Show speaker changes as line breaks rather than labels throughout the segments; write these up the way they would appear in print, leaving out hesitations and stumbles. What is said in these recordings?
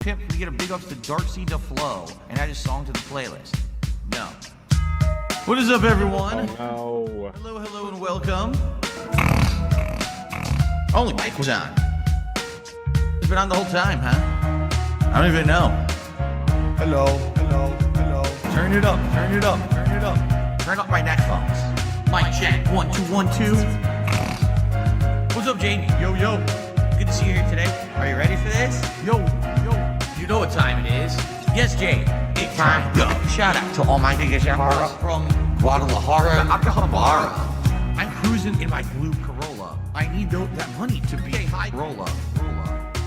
Pimp, we get a big ups to Darcy DeFlo and add his song to the playlist. No. What is up, everyone?
Oh, no.
Hello, hello, and welcome. Only mic was on. It's been on the whole time, huh? I don't even know.
Hello, hello, hello.
Turn it up, turn it up, turn it up. Turn up my headphones. Mic check, 1, 2, 1, 2. What's up, Jade? Yo, yo. Good to see you here today. Are you ready for this? Yo, yo. You know what time it is. Yes, Jade. It's time to go. Shout out to all my niggas from Guadalajara, Acapulco. I'm cruising in my blue Corolla. I need that money to be a high roller.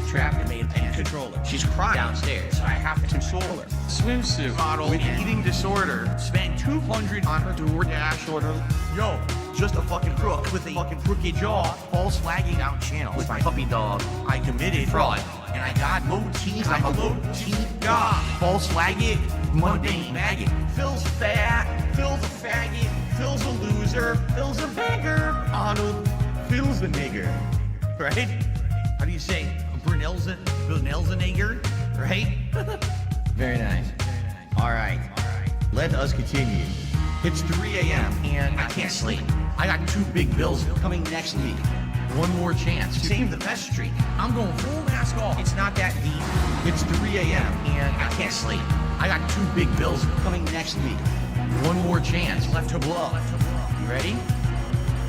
Trapped and made a controller. She's crying downstairs, so I have to console her. Swimsuit model with eating disorder. Spent $200 on her DoorDash order. Yo, just a fucking crook with a fucking crooked jaw. False flagging down channel with my puppy dog. I committed fraud, and I got low teeth. I'm a low teeth god. False flagging, mundane maggot. Phil's fat, Phil's a faggot, Phil's a loser, Phil's a beggar. Arnold, Phil's a nigger, right? How do you say? Brunel's a nigger, right? Very nice. All right. Let us continue. It's 3 a.m. and I can't sleep. I got 2 big bills coming next week. One more chance to save the best streak. I'm going full mask off. It's not that deep. It's 3 a.m. and I can't sleep. I got 2 big bills coming next week. One more chance left to blow. You ready?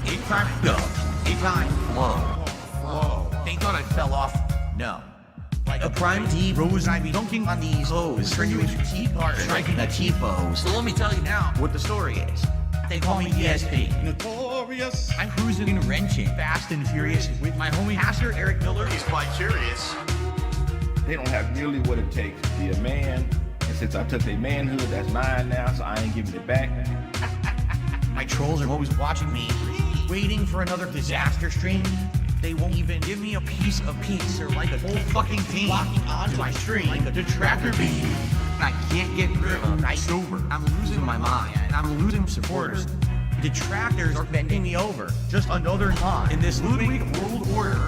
It's time to go. It's time to blow. They thought I fell off. No. Like a prime D rose, I be dunking on these hoes. Turn you into T-part, striking a T-pose. So let me tell you now what the story is. They call me DSP.
Notorious.
I'm cruising and wrenching, fast and furious, with my homie Pastor Eric Miller.
He's quite curious.
They don't have nearly what it takes to be a man. And since I took their manhood, that's mine now, so I ain't giving it back.
My trolls are always watching me, waiting for another disaster stream. They won't even give me a piece of peace or like a whole fucking team locking onto my stream like a detractor beam. I can't get rid of night sober. I'm losing my mind. I'm losing supporters. Detractors are bending me over. Just another pawn in this Ludwig world order.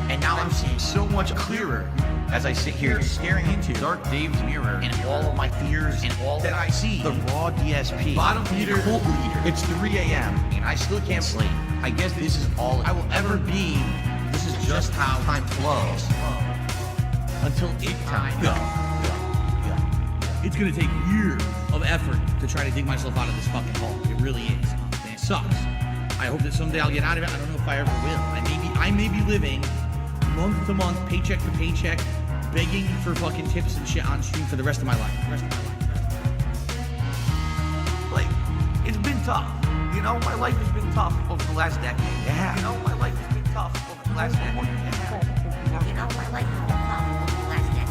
And now I'm seeing so much clearer as I sit here staring into Dark Dave's mirror and all of my fears and all that I see. The raw DSP, bottom feeder, cult leader. It's 3 a.m. and I still can't sleep. I guess this is all I will ever be. This is just how time flows. Until it's time to go. It's gonna take years of effort to try to dig myself out of this fucking hole. It really is. And it sucks. I hope that someday I'll get out of it. I don't know if I ever will. I may be living month to month, paycheck to paycheck, begging for fucking tips and shit on stream for the rest of my life. Like, it's been tough. You know, my life has been tough over the last decade. Yeah. You know, my life has been tough over the last decade. Yeah. You know, my life has been tough over the last decade.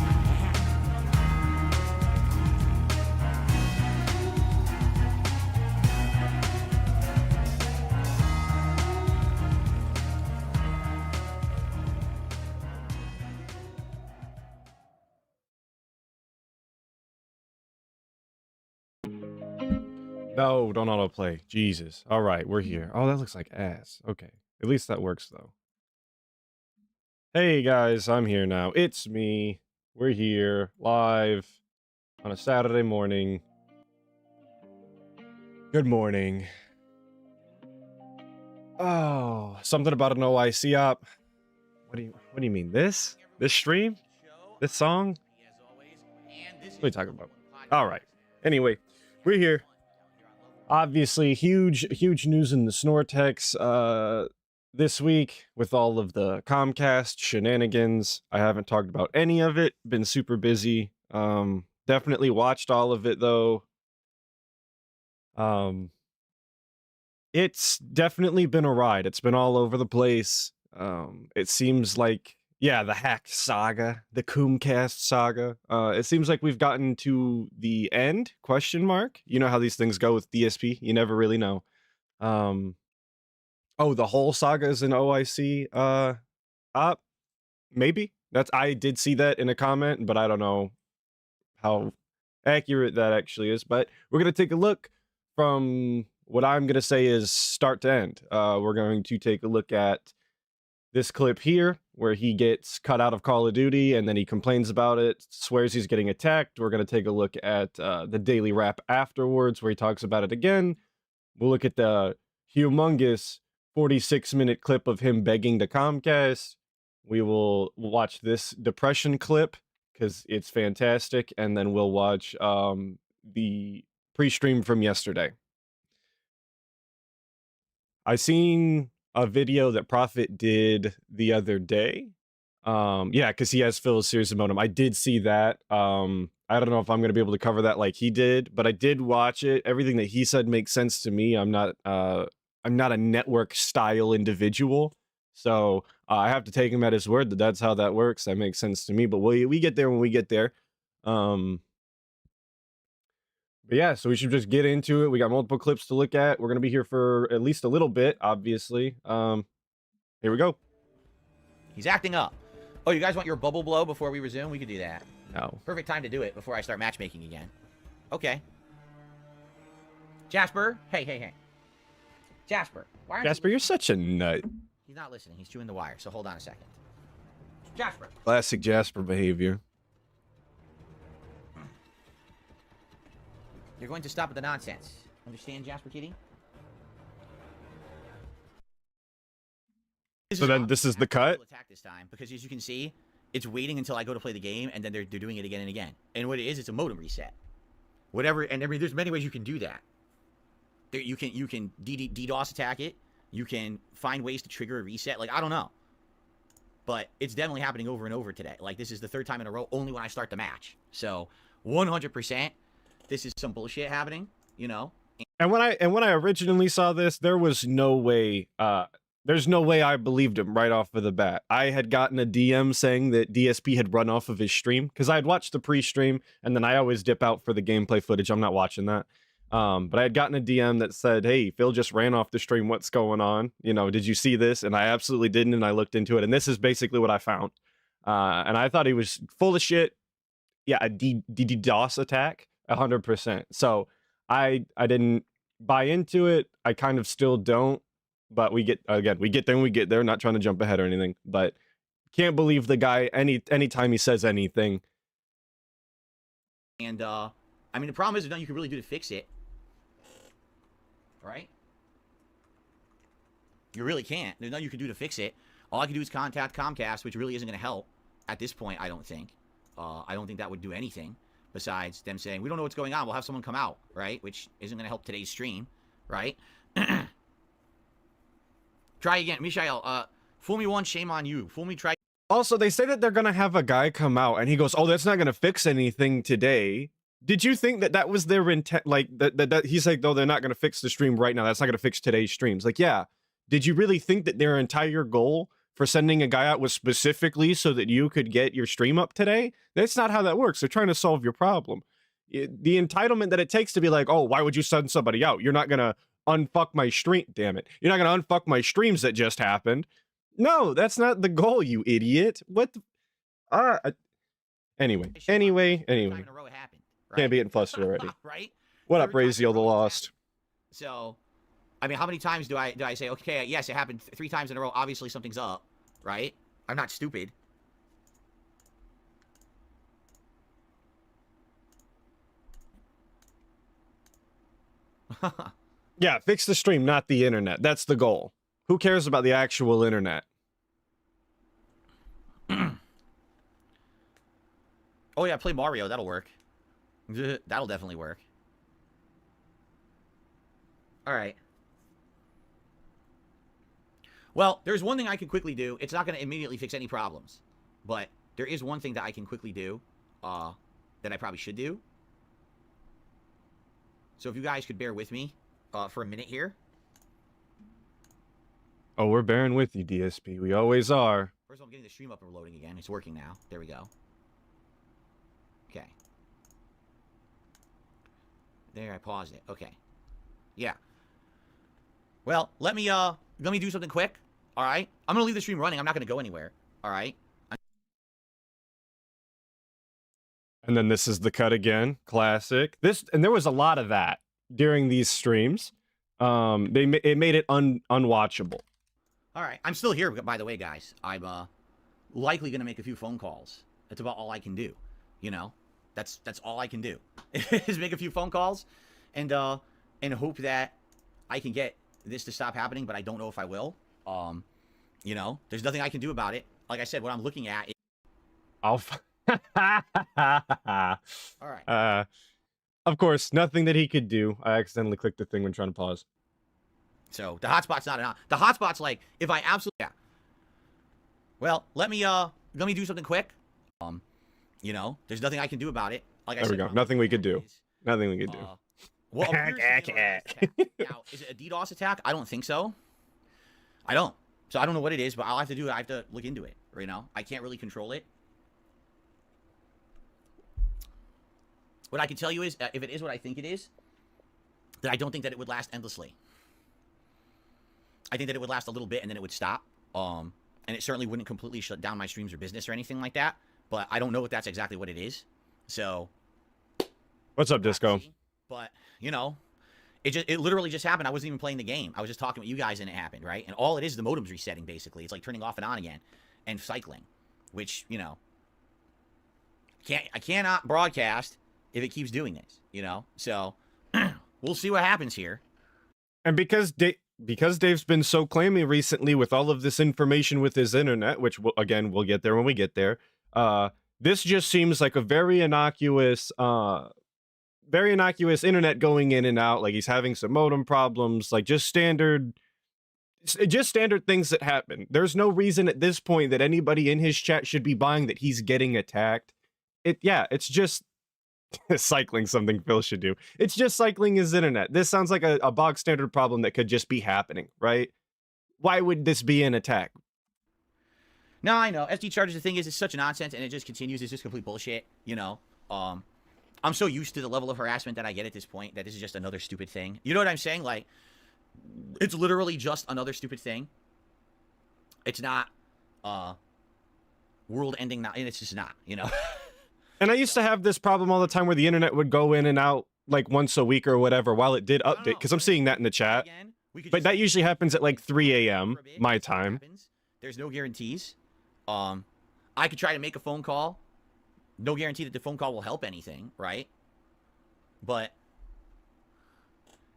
No, don't autoplay. Jesus. All right, we're here. Oh, that looks like ass. Okay. At least that works, though. Hey, guys. I'm here now. It's me. We're here, live, on a Saturday morning. Good morning. Oh, something about an OIC op. What do you mean? This stream? This song? What are you talking about? All right. Anyway, we're here. Obviously, huge news in the Snortex this week with all of the Comcast shenanigans. I haven't talked about any of it. Been super busy. Definitely watched all of it though. It's definitely been a ride. It's been all over the place. It seems like, yeah, the hacked saga, the Comcast saga. It seems like we've gotten to the end, question mark. You know how these things go with DSP. You never really know. Oh, the whole saga is an OIC op? Maybe. I did see that in a comment, but I don't know how accurate that actually is. But we're going to take a look from what I'm going to say is start to end. We're going to take a look at this clip here where he gets cut out of Call of Duty and then he complains about it, swears he's getting attacked. We're going to take a look at the daily wrap afterwards where he talks about it again. We'll look at the humongous 46-minute clip of him begging to Comcast. We will watch this depression clip because it's fantastic. And then we'll watch the pre-stream from yesterday. I seen a video that Prophet did the other day. Yeah, because he has Phil's serious about him. I did see that. I don't know if I'm going to be able to cover that like he did, but I did watch it. Everything that he said makes sense to me. I'm not a network style individual, so I have to take him at his word that that's how that works. That makes sense to me, but we get there when we get there. But yeah, so we should just get into it. We got multiple clips to look at. We're going to be here for at least a little bit, obviously. Here we go.
He's acting up. Oh, you guys want your bubble blow before we resume? We could do that.
No.
Perfect time to do it before I start matchmaking again. Okay. Jasper? Hey. Jasper, why aren't
Jasper, you're such a nut.
He's not listening. He's chewing the wire, so hold on a second. Jasper.
Classic Jasper behavior.
You're going to stop with the nonsense. Understand, Jasper Kitty?
So then this is the cut?
Attack this time, because as you can see, it's waiting until I go to play the game, and then they're doing it again and again. And what it is, it's a modem reset. Whatever, and I mean, there's many ways you can do that. You can DDoS attack it. You can find ways to trigger a reset. Like, I don't know. But it's definitely happening over and over today. Like, this is the third time in a row, only when I start the match. So, 100%, this is some bullshit happening, you know?
And when I originally saw this, there was no way, there's no way I believed him right off of the bat. I had gotten a DM saying that DSP had run off of his stream, because I had watched the pre-stream, and then I always dip out for the gameplay footage. I'm not watching that. But I had gotten a DM that said, hey, Phil just ran off the stream. What's going on? You know, did you see this? And I absolutely didn't, and I looked into it, and this is basically what I found. And I thought he was full of shit. Yeah, a DDoS attack, 100%. So I didn't buy into it. I kind of still don't. But we get there when we get there. Not trying to jump ahead or anything, but can't believe the guy anytime he says anything.
And I mean, the problem is there's nothing you can really do to fix it, right? You really can't. There's nothing you can do to fix it. All I can do is contact Comcast, which really isn't going to help at this point. I don't think. I don't think that would do anything besides them saying we don't know what's going on. We'll have someone come out, right? Which isn't going to help today's stream, right? Try again. Mishael, fool me once, shame on you. Fool me, try.
Also, they say that they're going to have a guy come out, and he goes, oh, that's not going to fix anything today. Did you think that that was their intent? Like, that he's like, no, they're not going to fix the stream right now. That's not going to fix today's streams. Like, yeah. Did you really think that their entire goal for sending a guy out was specifically so that you could get your stream up today? That's not how that works. They're trying to solve your problem. The entitlement that it takes to be like, oh, why would you send somebody out? You're not going to unfuck my stream, damn it. You're not gonna unfuck my streams that just happened. No, that's not the goal, you idiot. What the... Anyway.
Happened, right?
Can't be getting flustered already.
Right?
What up, Razio the Lost?
So, I mean, how many times do I say, okay, yes, it happened 3 times in a row, obviously something's up, right? I'm not stupid.
Yeah, fix the stream, not the internet. That's the goal. Who cares about the actual internet?
Oh yeah, play Mario. That'll work. That'll definitely work. All right. Well, there's one thing I can quickly do. It's not going to immediately fix any problems. But there is one thing that I can quickly do that I probably should do. So if you guys could bear with me for a minute here.
Oh, we're bearing with you, DSP. We always are.
First of all, I'm getting the stream up and loading again. It's working now. There we go. Okay. There, I paused it. Okay. Yeah. Well, let me do something quick. All right? I'm going to leave the stream running. I'm not going to go anywhere. All right?
And then this is the cut again. Classic. And there was a lot of that during these streams. It made it unwatchable.
All right, I'm still here, by the way, guys. I'm likely gonna make a few phone calls. That's about all I can do. You know, that's all I can do is make a few phone calls, and hope that I can get this to stop happening. But I don't know if I will. You know, there's nothing I can do about it. Like I said, what I'm looking at is...
All
right.
Of course, nothing that he could do. I accidentally clicked the thing when trying to pause.
So the hotspot's not enough. The hotspot's like, if I absolutely... Yeah. Well, let me do something quick. You know, there's nothing I can do about it. Like I said,
there we go. Nothing we could do. Nothing we could do.
Well, now, is it a DDoS attack? I don't think so. I don't. So I don't know what it is, but I'll have to do it. I have to look into it. You know, I can't really control it. What I can tell you is, if it is what I think it is, that I don't think that it would last endlessly. I think that it would last a little bit and then it would stop. And it certainly wouldn't completely shut down my streams or business or anything like that. But I don't know if that's exactly what it is. So,
what's up, Disco?
But you know, it literally just happened. I wasn't even playing the game. I was just talking with you guys and it happened, right? And all it is the modem's resetting basically. It's like turning off and on again, and cycling, which you know, I cannot broadcast if it keeps doing this. You know, so we'll see what happens here.
And because Dave's been so clammy recently with all of this information with his internet, which again we'll get there when we get there. This just seems like a very innocuous internet going in and out. Like he's having some modem problems, like just standard things that happen. There's no reason at this point that anybody in his chat should be buying that he's getting attacked. It's just cycling, something Phil should do. It's just cycling his internet. This sounds like a bog standard problem that could just be happening, right? Why would this be an attack?
No, I know. SD charges, the thing is, it's such nonsense, and it just continues. It's just complete bullshit, you know? I'm so used to the level of harassment that I get at this point that this is just another stupid thing. You know what I'm saying? Like, it's literally just another stupid thing. It's not, world-ending, not, and it's just not, you know?
And I used to have this problem all the time where the internet would go in and out, like, once a week or whatever while it did update, because I'm seeing that in the chat. But that usually happens at, like, 3 a.m. my time.
There's no guarantees. I could try to make a phone call. No guarantee that the phone call will help anything, right? But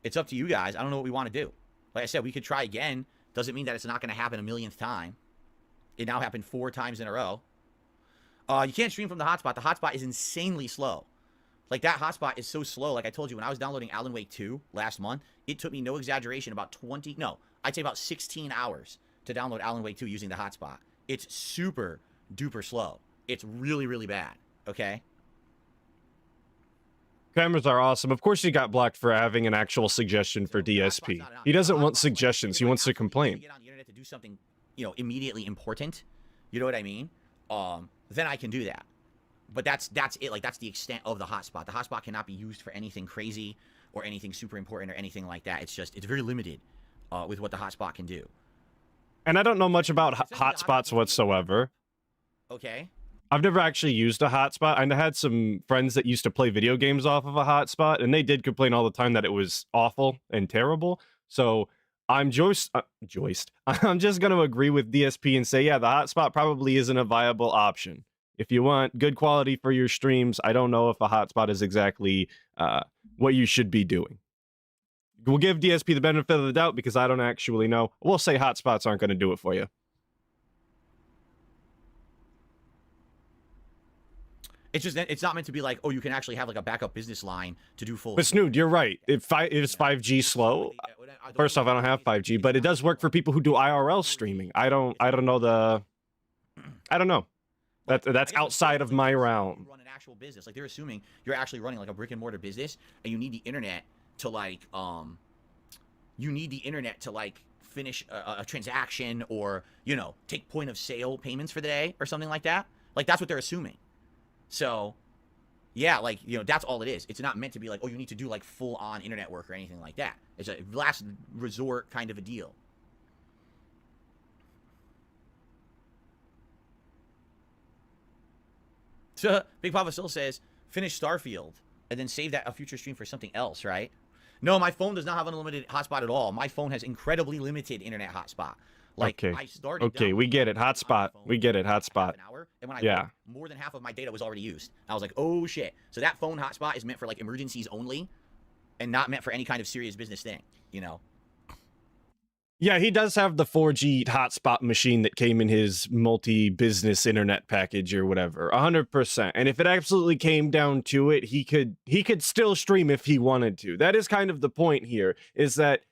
it's up to you guys. I don't know what we want to do. Like I said, we could try again. Doesn't mean that it's not going to happen a millionth time. It now happened 4 times in a row. You can't stream from the hotspot. The hotspot is insanely slow. Like, that hotspot is so slow. Like I told you, when I was downloading Alan Wake 2 last month, it took me, no exaggeration, about 16 hours to download Alan Wake 2 using the hotspot. It's super duper slow. It's really, really bad. Okay?
Cameras are awesome. Of course he got blocked for having an actual suggestion for DSP. He doesn't want suggestions. He wants to complain.
Get on the internet to do something, you know, immediately important. You know what I mean? Then I can do that. But that's it. Like, that's the extent of the hotspot. The hotspot cannot be used for anything crazy or anything super important or anything like that. It's very limited with what the hotspot can do.
And I don't know much about hotspots whatsoever.
Okay.
I've never actually used a hotspot. I had some friends that used to play video games off of a hotspot, and they did complain all the time that it was awful and terrible. So I'm I'm just going to agree with DSP and say, yeah, the hotspot probably isn't a viable option. If you want good quality for your streams, I don't know if a hotspot is exactly what you should be doing. We'll give DSP the benefit of the doubt because I don't actually know. We'll say hotspots aren't going to do it for you.
It's not meant to be like, oh, you can actually have like a backup business line to do full.
But Snood, you're right. If it's 5G slow, first off, I don't have 5G, but it does work for people who do IRL streaming. I don't know. That's outside of my realm.
Run an actual business, like they're assuming you're actually running like a brick and mortar business, and you need the internet to finish a transaction, or take point of sale payments for the day or something like that. Like, that's what they're assuming. So yeah, like, that's all it is. It's not meant to be like, oh, you need to do like full on internet work or anything like that. It's a last resort kind of a deal. So Big Papa still says finish Starfield and then save that a future stream for something else, right? No, my phone does not have unlimited hotspot at all. My phone has incredibly limited internet hotspot. Like,
Okay.
I started
Okay, we get it. Hotspot. We get it. Hotspot.
an hour, and when I
Yeah.
looked, more than half of my data was already used. I was like, oh shit. So that phone hotspot is meant for like emergencies only, and not meant for any kind of serious business thing. You know.
Yeah, he does have the 4G hotspot machine that came in his multi-business internet package or whatever, 100%. And if it absolutely came down to it, he could still stream if he wanted to. That is kind of the point here, is that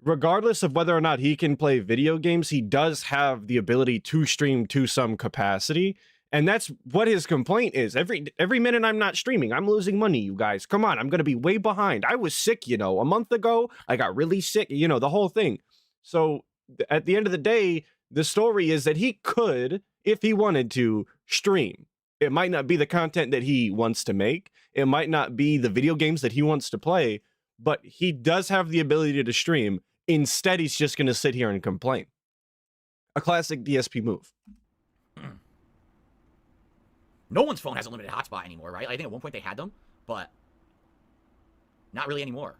regardless of whether or not he can play video games, he does have the ability to stream to some capacity. And that's what his complaint is. Every minute I'm not streaming, I'm losing money, you guys. Come on, I'm going to be way behind. I was sick, a month ago. I got really sick, the whole thing. So at the end of the day, the story is that he could, if he wanted to, stream. It might not be the content that he wants to make. It might not be the video games that he wants to play, but he does have the ability to stream. Instead, he's just going to sit here and complain. A classic DSP move.
No one's phone has a limited hotspot anymore, right? I think at one point they had them, but not really anymore.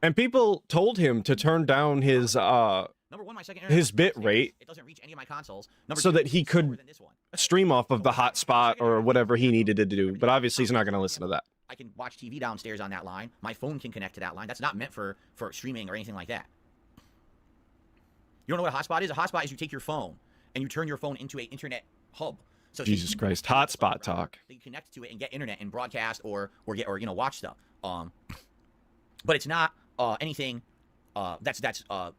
And people told him to turn down his
Number one, my second
his bit rate.
It doesn't reach any of my consoles. Number
so
two,
that he
it's slower
could
than this one.
stream off of the hotspot or whatever he needed to do. But obviously, he's not going to listen to that.
I can watch TV downstairs on that line. My phone can connect to that line. That's not meant for streaming or anything like that. You don't know what a hotspot is? A hotspot is you take your phone and you turn your phone into an internet hub. So
Jesus Christ, hotspot talk.
So you connect to it and get internet and broadcast or watch stuff. But it's not anything that's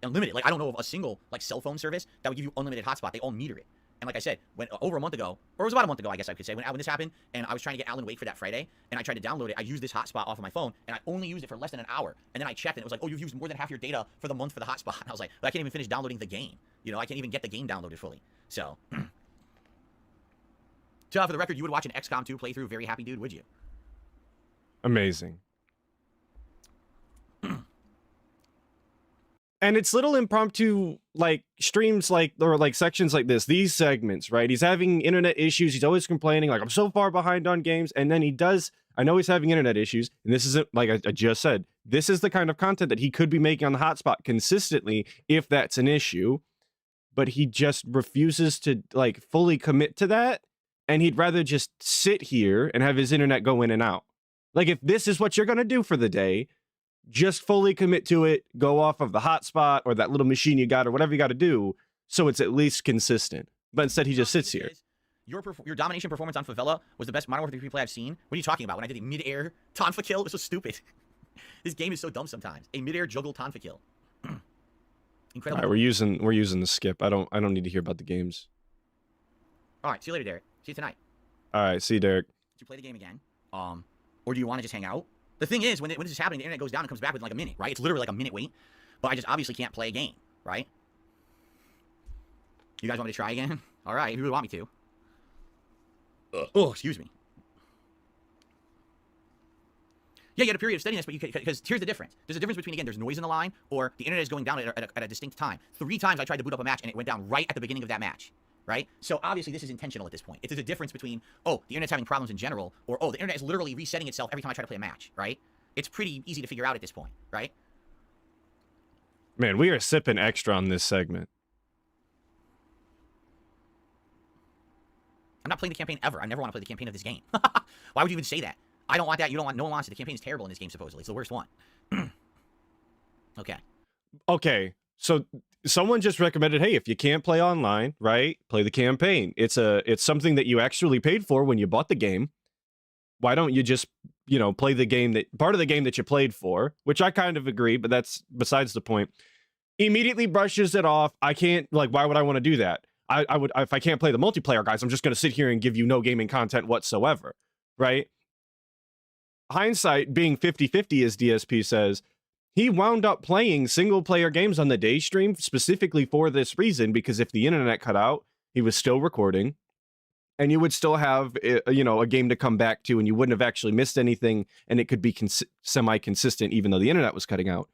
unlimited. Like, I don't know of a single cell phone service that would give you unlimited hotspot. They all meter it. And like I said, when over a month ago, or it was about a month ago, I guess I could say, when this happened, and I was trying to get Alan Wake for that Friday, and I tried to download it, I used this hotspot off of my phone, and I only used it for less than an hour. And then I checked, and it was like, oh, you've used more than half your data for the month for the hotspot. And I was like, but I can't even finish downloading the game. I can't even get the game downloaded fully. So, for the record, you would watch an XCOM 2 playthrough, very happy dude, would you?
Amazing. And it's little impromptu streams or sections like this, these segments, right? He's having internet issues. He's always complaining I'm so far behind on games. And then I know he's having internet issues. And this isn't, like I just said, this is the kind of content that he could be making on the hotspot consistently if that's an issue. But he just refuses to fully commit to that. And he'd rather just sit here and have his internet go in and out. If this is what you're going to do for the day, just fully commit to it, go off of the hotspot or that little machine you got or whatever you got to do so it's at least consistent. But instead, he just sits here.
Your domination performance on Favela was the best Modern Warfare 3 play I've seen. What are you talking about? When I did a mid-air Tonfa kill? It was so stupid. This game is so dumb sometimes. A mid-air juggle Tonfa kill. Incredible.
All right, we're using the skip. I don't need to hear about the games.
All right, see you later, Derek. See you tonight.
All right, see you, Derek.
Did you play the game again? Or do you want to just hang out? The thing is, when this is happening, the internet goes down and comes back within a minute, right? It's literally a minute wait. But I just obviously can't play a game, right? You guys want me to try again? All right, if you really want me to. Oh, excuse me. Yeah, you had a period of steadiness, but because here's the difference. There's a difference between, again, there's noise in the line, or the internet is going down at a distinct time. 3 times I tried to boot up a match, and it went down right at the beginning of that match. Right? So obviously this is intentional at this point. There's a difference between, oh, the internet's having problems in general, or, oh, the internet is literally resetting itself every time I try to play a match, right? It's pretty easy to figure out at this point, right?
Man, we are sipping extra on this segment.
I'm not playing the campaign ever. I never want to play the campaign of this game. Why would you even say that? I don't want that. You don't want, no one wants it. The campaign is terrible in this game, supposedly. It's the worst one. Okay.
Okay. So someone just recommended, hey, if you can't play online, right, play the campaign. It's something that you actually paid for when you bought the game. Why don't you just, play the game part of the game that you played for, which I kind of agree, but that's besides the point. Immediately brushes it off. I can't, why would I want to do that? I would, if I can't play the multiplayer, guys, I'm just going to sit here and give you no gaming content whatsoever, right? Hindsight being 50-50, as DSP says, he wound up playing single-player games on the day stream specifically for this reason, because if the internet cut out, he was still recording, and you would still have, a game to come back to, and you wouldn't have actually missed anything, and it could be semi-consistent even though the internet was cutting out.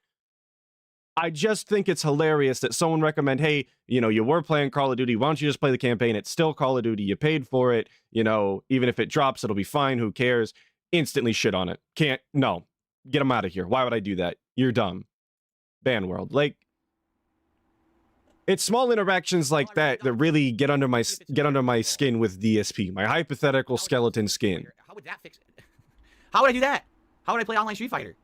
I just think it's hilarious that someone recommend, hey, you were playing Call of Duty, why don't you just play the campaign? It's still Call of Duty, you paid for it, even if it drops, it'll be fine, who cares? Instantly shit on it. No. Get him out of here. Why would I do that? You're dumb. Ban world. Like, it's small interactions like that that really get under my skin with DSP, my hypothetical skeleton skin.
How would that fix it? How would I do that? How would I play online Street Fighter?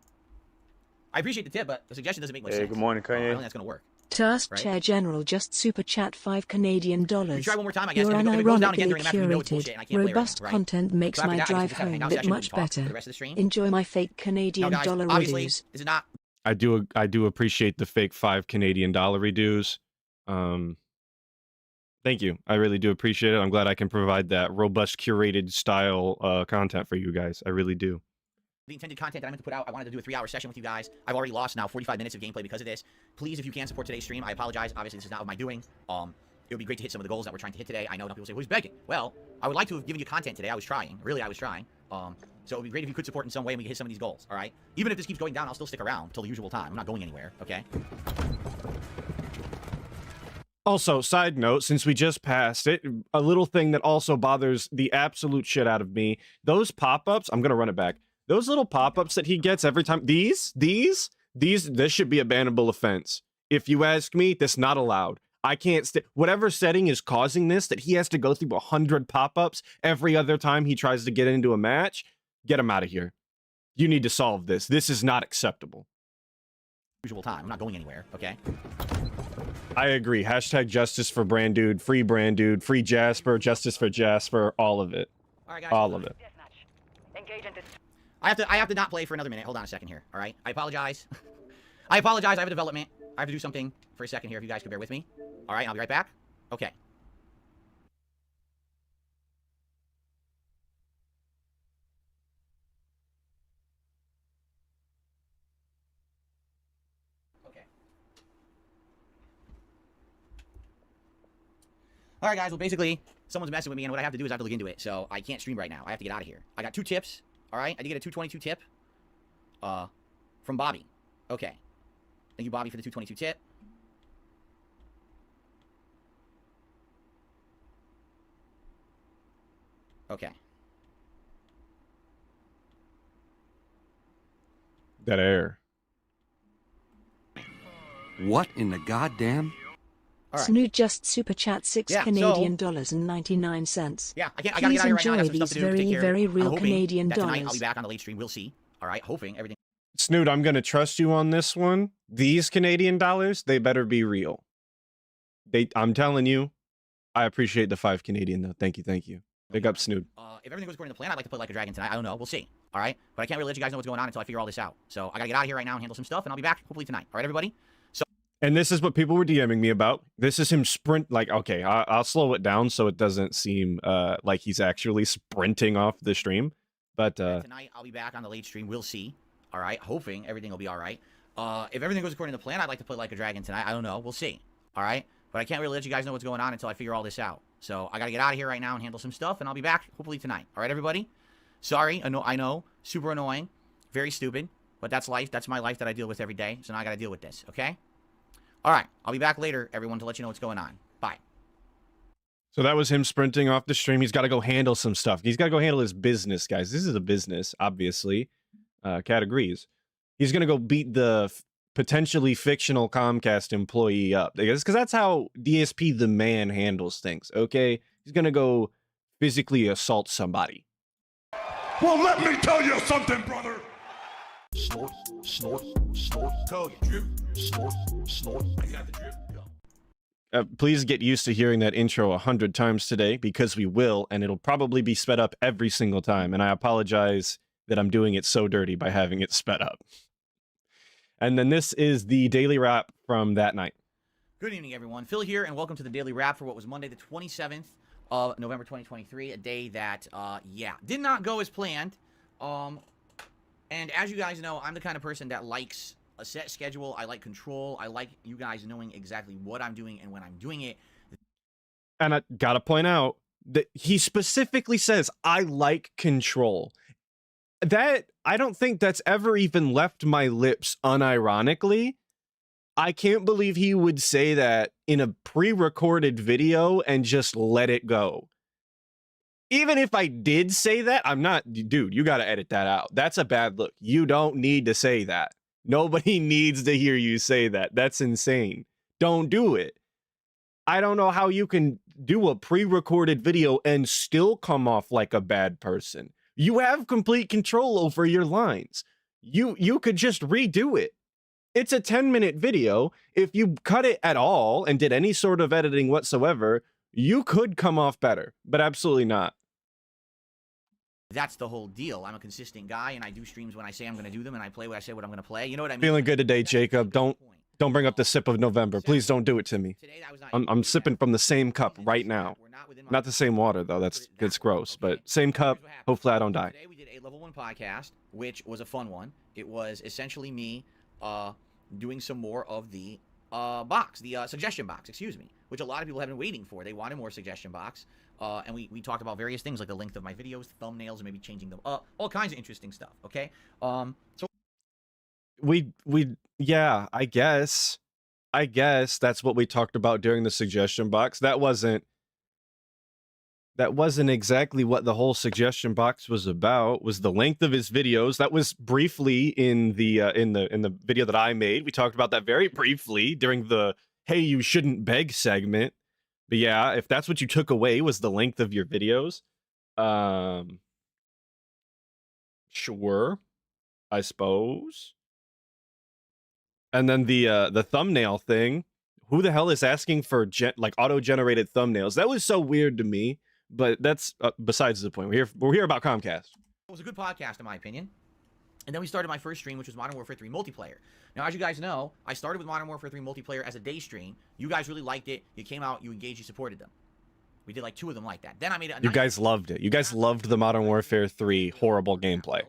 I appreciate the tip, but the suggestion doesn't make much sense.
Hey, good morning,
I don't
Kanye.
think that's gonna work.
Task
Right?
Chair General just super chat $5 Canadian.
You try one more time, I guess.
Your
If it goes down again
unironically
during the match, we know it's bullshit, and I
curated,
can't play
robust
right?
content makes
So after
my
that, I
drive
just have to hang
home
out
a
in
bit
session
much
and talk for
better.
the rest of the stream.
Enjoy my fake Canadian
Now, guys,
dollar
obviously,
reviews.
this is not.
I do appreciate the fake $5 Canadian reduce. Thank you. I really do appreciate it. I'm glad I can provide that robust curated style content for you guys. I really do.
The intended content that I meant to put out. I wanted to do a 3-hour session with you guys. I've already lost now 45 minutes of gameplay because of this. Please, if you can support today's stream, I apologize. Obviously, this is not of my doing. It would be great to hit some of the goals that we're trying to hit today. I know people say, "Who's begging?" Well, I would like to have given you content today. I was trying. Really, I was trying. So it would be great if you could support in some way and we could hit some of these goals. All right. Even if this keeps going down, I'll still stick around till the usual time. I'm not going anywhere. Okay.
Also, side note, since we just passed it, a little thing that also bothers the absolute shit out of me, those pop-ups, I'm going to run it back. Those little pop-ups that he gets every time, this should be a bannable offense. If you ask me, that's not allowed. I can't, whatever setting is causing this, that he has to go through 100 pop-ups every other time he tries to get into a match, get him out of here. You need to solve this. This is not acceptable.
Usual time. I'm not going anywhere. Okay.
I agree. Hashtag justice for Brand Dude, free Jasper, justice for Jasper, all of it.
All right, guys.
All of it.
I have to not play for another minute. Hold on a second here. All right. I apologize. I apologize. I have a development. I have to do something for a second here. If you guys could bear with me. All right. I'll be right back. Okay. All right, guys. Well, basically, someone's messing with me, and what I have to do is I have to look into it. So I can't stream right now. I have to get out of here. I got 2 tips. All right. I did get a 222 tip. From Bobby. Okay. Thank you, Bobby, for the 222 tip. Okay.
That air.
What in the goddamn?
All right.
Snoot just super chat $6
Yeah,
Canadian dollars and 99 cents.
Yeah, I gotta get out of here right now. I got some stuff to do. To take care of.
Very
I'm
real
hoping
Canadian
that tonight
dollars.
I'll be back on the late stream. We'll see. All right. Hoping everything.
Snoot, I'm going to trust you on this one. These Canadian dollars, they better be real. I'm telling you, I appreciate the 5 Canadian, though. Thank you. Big up, Snoot.
If everything goes according to plan, I'd like to play like a dragon tonight. I don't know. We'll see. All right. But I can't really let you guys know what's going on until I figure all this out. So I gotta get out of here right now and handle some stuff, and I'll be back hopefully tonight. All right, everybody.
And this is what people were DMing me about. This is him sprint. Like, okay, I'll slow it down so it doesn't seem like he's actually sprinting off the stream. But
tonight I'll be back on the late stream. We'll see. All right. Hoping everything will be all right. If everything goes according to plan, I'd like to play like a dragon tonight. I don't know. We'll see. All right. But I can't really let you guys know what's going on until I figure all this out. So I gotta get out of here right now and handle some stuff, and I'll be back hopefully tonight. All right, everybody. Sorry. I know. Super annoying. Very stupid. But that's life. That's my life that I deal with every day. So now I gotta deal with this. Okay. All right. I'll be back later, everyone, to let you know what's going on. Bye.
so that was him sprinting off the stream. He's got to go handle some stuff. He's got to go handle his business, guys. This is a business, obviously. Cat agrees. He's going to go beat the potentially fictional Comcast employee up. Because that's how DSP the man handles things, okay? He's going to go physically assault somebody.
Well, let me tell you something, brother.
Snort, Hogan, drip, snort. I got the drip. Go.
Please get used to hearing that intro 100 times today, because we will, and it'll probably be sped up every single time. And I apologize that I'm doing it so dirty by having it sped up. And then this is the daily wrap from that night.
Good evening, everyone. Phil here, and welcome to the daily wrap for what was Monday, the 27th of November 2023. A day that, did not go as planned. And as you guys know, I'm the kind of person that likes a set schedule. I like control. I like you guys knowing exactly what I'm doing and when I'm doing it.
And I gotta point out that he specifically says, I like control. That, I don't think that's ever even left my lips unironically. I can't believe he would say that in a pre-recorded video and just let it go. Even if I did say that, I'm not, dude, you got to edit that out. That's a bad look. You don't need to say that. Nobody needs to hear you say that. That's insane. Don't do it. I don't know how you can do a pre-recorded video and still come off like a bad person. You have complete control over your lines. You could just redo it. It's a 10-minute video. If you cut it at all and did any sort of editing whatsoever, you could come off better, but absolutely not.
That's the whole deal. I'm a consistent guy, and I do streams when I say I'm going to do them, and I play what I say what I'm going to play. You know what I mean?
Feeling good today, Jacob. Don't bring up the sip of November. Please don't do it to me. I'm sipping from the same cup right now. Not the same water, though. That's gross, but same cup. Hopefully I don't die.
Today we did a level 1 podcast, which was a fun one. It was essentially me doing some more of the suggestion box, excuse me, which a lot of people have been waiting for. They wanted more suggestion box. And we talked about various things like the length of my videos, thumbnails, and maybe changing them up, all kinds of interesting stuff. Okay. So
yeah, I guess that's what we talked about during the suggestion box. That wasn't exactly what the whole suggestion box was about. Was the length of his videos. That was briefly in the video that I made. We talked about that very briefly during the "Hey, you shouldn't beg" segment. But yeah, if that's what you took away was the length of your videos, sure, I suppose. And then the thumbnail thing. Who the hell is asking for like auto-generated thumbnails? That was so weird to me. But that's besides the point. We're here about Comcast.
it was a good podcast, in my opinion. And then we started my first stream, which was Modern Warfare 3 multiplayer. Now, as you guys know, I started with Modern Warfare 3 multiplayer as a day stream. You guys really liked it. You came out, you engaged, you supported them. We did like 2 of them like that. Then I made it.
You guys loved it. You guys loved the Modern Warfare 3 horrible gameplay.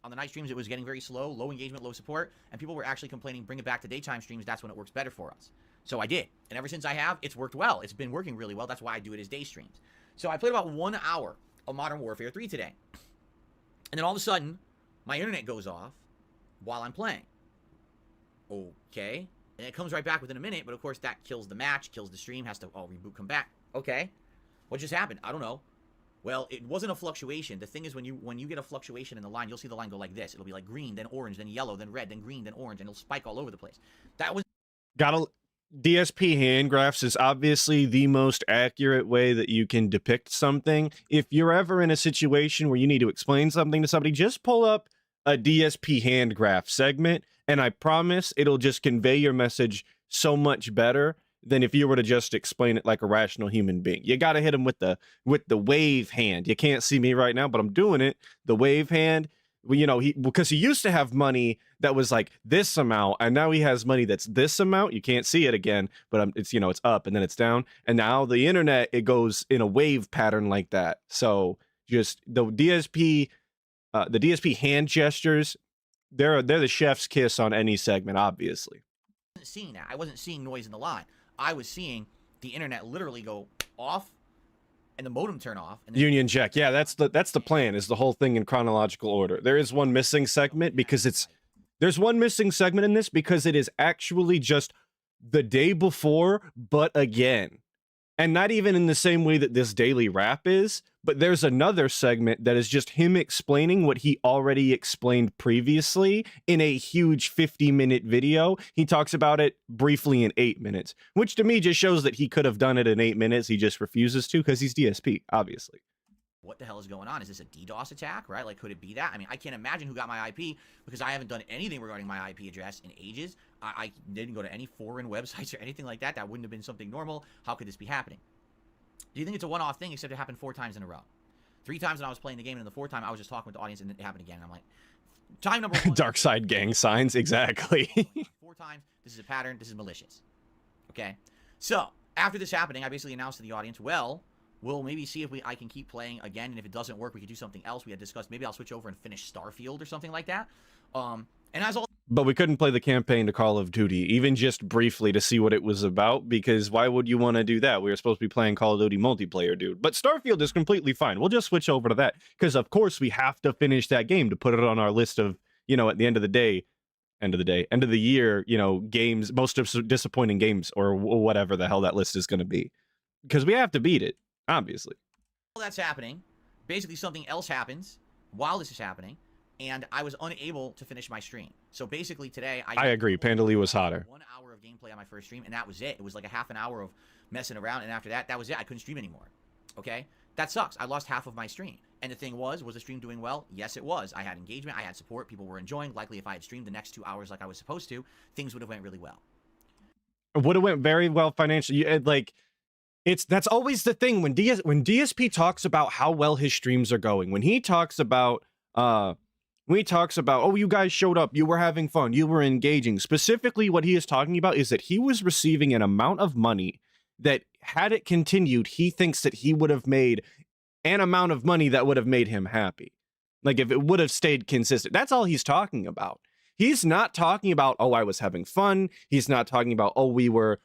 On the night streams, it was getting very slow, low engagement, low support, and people were actually complaining, bring it back to daytime streams. That's when it works better for us. So I did. And ever since I have, it's worked well. It's been working really well. That's why I do it as day streams. So I played about 1 hour of Modern Warfare 3 today. And then all of a sudden, my internet goes off while I'm playing. Okay. And it comes right back within a minute, but of course that kills the match, kills the stream, has to reboot, come back. Okay. What just happened? I don't know. Well, it wasn't a fluctuation. The thing is, when you get a fluctuation in the line, you'll see the line go like this. It'll be like green, then orange, then yellow, then red, then green, then orange, and it'll spike all over the place. That was...
DSP hand graphs is obviously the most accurate way that you can depict something. If you're ever in a situation where you need to explain something to somebody, just pull up a DSP hand graph segment, and I promise it'll just convey your message so much better than if you were to just explain it like a rational human being. You got to hit him with the wave hand. You can't see me right now, but I'm doing it. The wave hand. Well, you know, because he used to have money that was like this amount, and now he has money that's this amount. You can't see it again, but it's, you know, it's up and then it's down. And now the internet, it goes in a wave pattern like that. So just the DSP hand gestures, they're the chef's kiss on any segment, obviously.
Seeing that. I wasn't seeing noise in the line. I was seeing the internet literally go off and the modem turn off. And
Union Jack. Yeah, that's the plan, is the whole thing in chronological order. There is one missing segment because there's one missing segment in this because it is actually just the day before, but again. And not even in the same way that this daily wrap is, but there's another segment that is just him explaining what he already explained previously in a huge 50-minute video. He talks about it briefly in 8 minutes, which to me just shows that he could have done it in 8 minutes. He just refuses to because he's DSP, obviously.
What the hell is going on? Is this a DDoS attack, right? Like, could it be that? I mean, I can't imagine who got my IP because I haven't done anything regarding my IP address in ages. I didn't go to any foreign websites or anything like that. That wouldn't have been something normal. How could this be happening? Do you think it's a one-off thing, except it happened 4 times in a row? 3 times when I was playing the game, and the 4th time I was just talking with the audience, and it happened again. And I'm like, time number 1.
Dark side gang signs, exactly.
4 times. This is a pattern. This is malicious. Okay? So, after this happening, I basically announced to the audience, well, we'll maybe see if I can keep playing again, and if it doesn't work, we could do something else. We had discussed maybe I'll switch over and finish Starfield or something like that. And as all...
But we couldn't play the campaign to Call of Duty, even just briefly to see what it was about, because why would you want to do that? We were supposed to be playing Call of Duty multiplayer, dude. But Starfield is completely fine. We'll just switch over to that, because of course we have to finish that game to put it on our list of, you know, at the end of the year, you know, games, most disappointing games, or whatever the hell that list is going to be. Because we have to beat it, obviously.
that's happening, basically something else happens while this is happening, and I was unable to finish my stream. So basically today,
I agree. Panda Lee was hotter.
1 hour of gameplay on my first stream, and that was it. It was like a half an hour of messing around, and after that, that was it. I couldn't stream anymore. Okay? That sucks. I lost half of my stream. And the thing was the stream doing well? Yes, it was. I had engagement. I had support. People were enjoying. Likely, if I had streamed the next 2 hours like I was supposed to, things would have went really well.
It would have went very well financially. That's always the thing when DSP talks about how well his streams are going. When he talks about oh, you guys showed up, you were having fun, you were engaging. Specifically, what he is talking about is that he was receiving an amount of money that, had it continued, he thinks that he would have made an amount of money that would have made him happy. Like, if it would have stayed consistent. That's all he's talking about. He's not talking about, oh, I was having fun. He's not talking about, oh, we were,